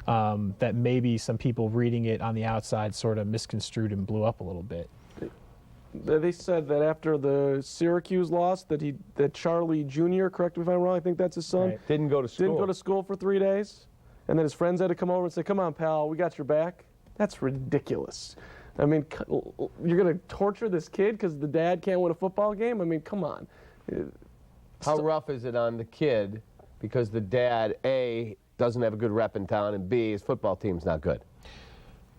that maybe some people reading it on the outside sort of misconstrued and blew up a little bit. They said that after the Syracuse loss, that Charlie Jr., correct me if I'm wrong, I think that's his son, Didn't go to school. Didn't go to school for 3 days. and then his friends had to come over and say, come on, pal, we got your back. That's ridiculous. I mean, you're going to torture this kid because the dad can't win a football game? I mean, come on. How rough is it on the kid because the dad, A, doesn't have a good rep in town, and B, his football team's not good?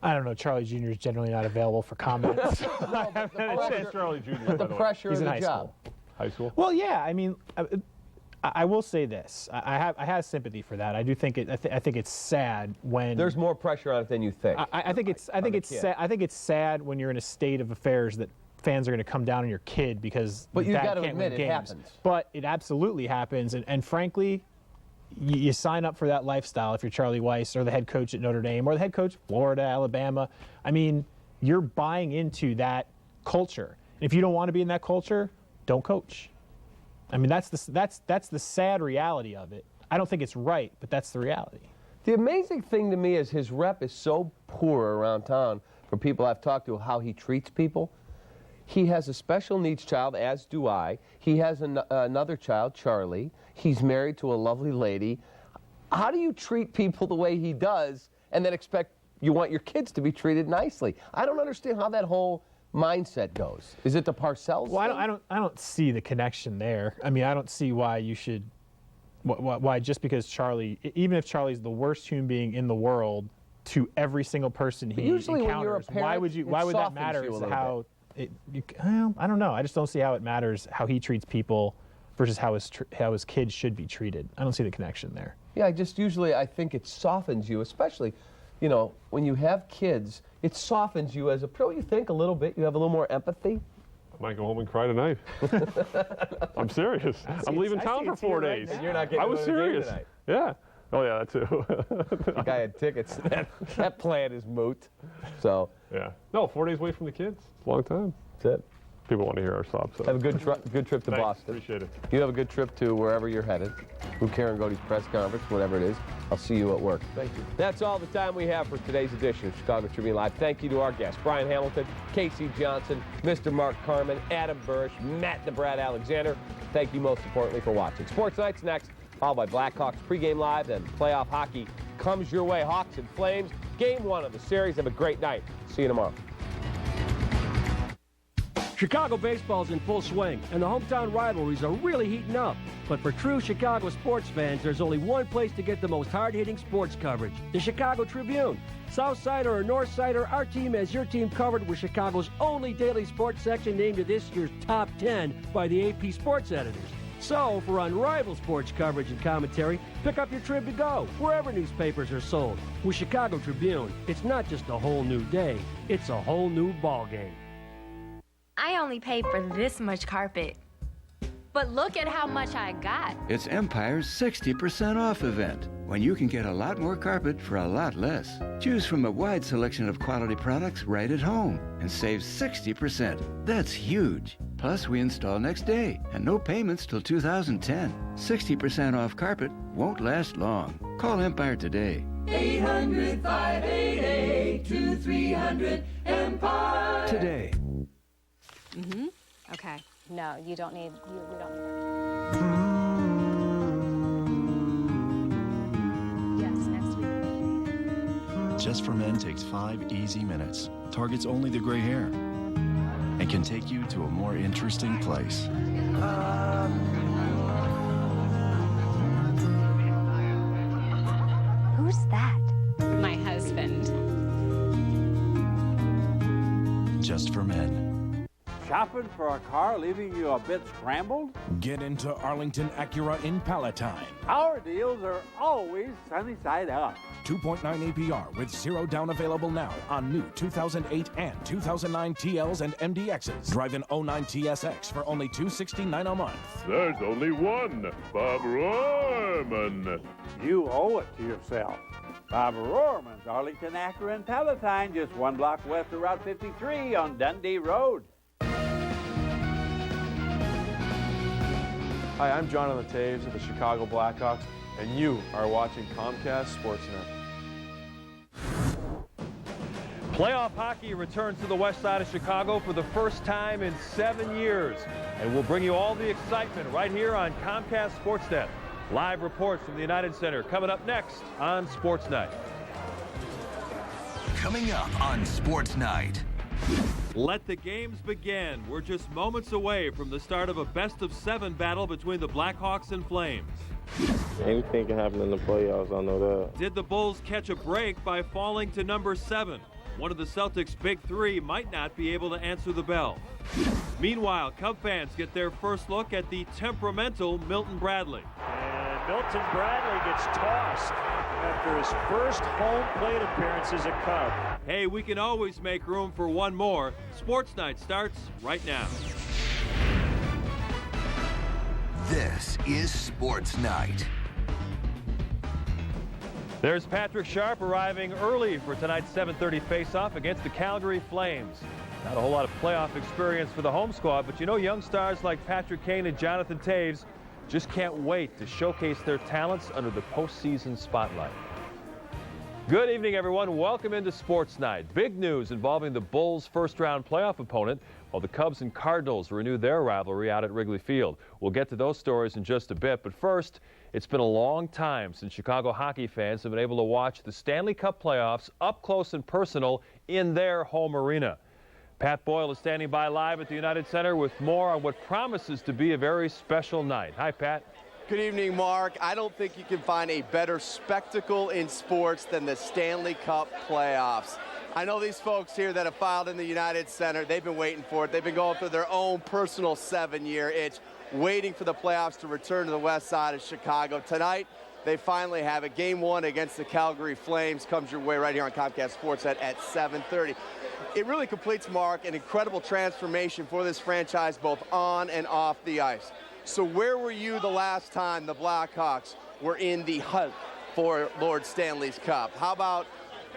I don't know. Charlie Jr. is generally not available for comments. Charlie Jr. The pressure of the job. High school? Well, yeah. I mean, I will say this. I have sympathy for that. I do think I think it's sad when there's more pressure on it than you think. I think it's sad when you're in a state of affairs that fans are going to come down on your kid because but you got to can't admit win it games. happens. But it absolutely happens, and frankly, you sign up for that lifestyle if you're Charlie Weiss or the head coach at Notre Dame or the head coach of Florida, Alabama. I mean, you're buying into that culture. And if you don't want to be in that culture, don't coach. I mean, that's the sad reality of it. I don't think it's right, but that's the reality. The amazing thing to me is his rep is so poor around town for people I've talked to, how he treats people. He has a special needs child, as do I. He has another child, Charlie. He's married to a lovely lady. How do you treat people the way he does and then expect you want your kids to be treated nicely? I don't understand how that whole mindset goes. Is it the Parcells? Well, I don't see the connection there. I mean, I don't see why you should, why just because Charlie, even if Charlie's the worst human being in the world to every single person he usually encounters, when you're a parent, why would that matter? Is how I don't know. I just don't see how it matters how he treats people versus how his kids should be treated. I don't see the connection there. Yeah, I think it softens you, especially, you know, when you have kids. It softens you as a pro. You think a little bit. You have a little more empathy. I might go home and cry tonight. I'm serious. I'm leaving town for 4 days. You're not getting I was serious. Tonight. Yeah. Oh yeah, that too. The guy had tickets. That plan is moot. So. Yeah. No, 4 days away from the kids. It's a long time. That's it. People want to hear our sobs. So. Have a good trip to Thanks, Boston. Appreciate it. You have a good trip to wherever you're headed. Through Karen Godey's press conference, whatever it is. I'll see you at work. Thank you. That's all the time we have for today's edition of Chicago Tribune Live. Thank you to our guests, Brian Hamilton, Casey Johnson, Mr. Mark Carman, Adam Bursch, Matt DeBrad Alexander. Thank you most importantly for watching. Sports Night's next, followed by Blackhawks pregame live, then playoff hockey comes your way. Hawks and Flames, game 1 of the series. Have a great night. See you tomorrow. Chicago baseball's in full swing, and the hometown rivalries are really heating up. But for true Chicago sports fans, there's only one place to get the most hard-hitting sports coverage, the Chicago Tribune. Southsider or Northsider, our team has your team covered with Chicago's only daily sports section named to this year's top 10 by the AP Sports Editors. So, for unrivaled sports coverage and commentary, pick up your Trib to go, wherever newspapers are sold. With Chicago Tribune, it's not just a whole new day, it's a whole new ballgame. I only paid for this much carpet. But look at how much I got. It's Empire's 60% off event, when you can get a lot more carpet for a lot less. Choose from a wide selection of quality products right at home and save 60%. That's huge. Plus, we install next day and no payments till 2010. 60% off carpet won't last long. Call Empire today. 800-588-2300 Empire. Today. Mm-hmm. Okay. No, we don't need that. Yes, next week. Just for Men takes 5 easy minutes, targets only the gray hair, and can take you to a more interesting place. Who's that? My husband. Just for Men. Shopping for a car leaving you a bit scrambled? Get into Arlington Acura in Palatine. Our deals are always sunny side up. 2.9 APR with 0 down available now on new 2008 and 2009 TLs and MDXs. Drive an 09 TSX for only $269 a month. There's only one, Bob Rohrman. You owe it to yourself. Bob Rohrman's Arlington Acura in Palatine, just 1 block west of Route 53 on Dundee Road. Hi, I'm John on the Taves of the Chicago Blackhawks, and you are watching Comcast Sportsnet. Playoff hockey returns to the west side of Chicago for the first time in 7 years, and we'll bring you all the excitement right here on Comcast Sportsnet. Live reports from the United Center coming up next on Sports Night. Coming up on Sports Night. Let the games begin. We're just moments away from the start of a best-of-7 battle between the Blackhawks and Flames. Anything can happen in the playoffs, I know that. Did the Bulls catch a break by falling to number 7? One of the Celtics' big three might not be able to answer the bell. Meanwhile, Cub fans get their first look at the temperamental Milton Bradley. And Milton Bradley gets tossed after his first home plate appearance as a Cub. Hey, we can always make room for one more. Sports Night starts right now. This is Sports Night. There's Patrick Sharp arriving early for tonight's 7:30 face-off against the Calgary Flames. Not a whole lot of playoff experience for the home squad, but you know young stars like Patrick Kane and Jonathan Taves just can't wait to showcase their talents under the postseason spotlight. Good evening, everyone. Welcome into Sports Night. Big news involving the Bulls' first-round playoff opponent, while the Cubs and Cardinals renew their rivalry out at Wrigley Field. We'll get to those stories in just a bit, but first, it's been a long time since Chicago hockey fans have been able to watch the Stanley Cup playoffs up close and personal in their home arena. Pat Boyle is standing by live at the United Center with more on what promises to be a very special night. Hi, Pat. Good evening, Mark. I don't think you can find a better spectacle in sports than the Stanley Cup playoffs. I know these folks here that have filed in the United Center, they've been waiting for it. They've been going through their own personal 7-year itch, waiting for the playoffs to return to the west side of Chicago. Tonight, they finally have it. Game 1 against the Calgary Flames comes your way right here on Comcast Sportsnet at 7:30. It really completes, Mark, an incredible transformation for this franchise, both on and off the ice. So where were you the last time the Blackhawks were in the hunt for Lord Stanley's Cup? How about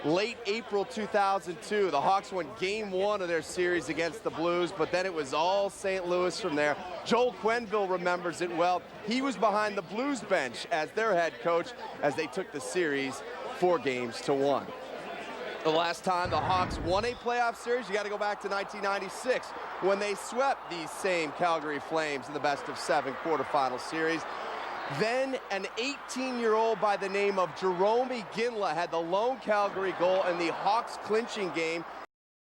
late April 2002? The Hawks won Game 1 of their series against the Blues, but then it was all St. Louis from there. Joel Quenneville remembers it well. He was behind the Blues bench as their head coach as they took the series 4-1. The last time the Hawks won a playoff series, you got to go back to 1996 when they swept these same Calgary Flames in the best-of-7 quarterfinal series. Then an 18-year-old by the name of Jerome Ginla had the lone Calgary goal in the Hawks clinching game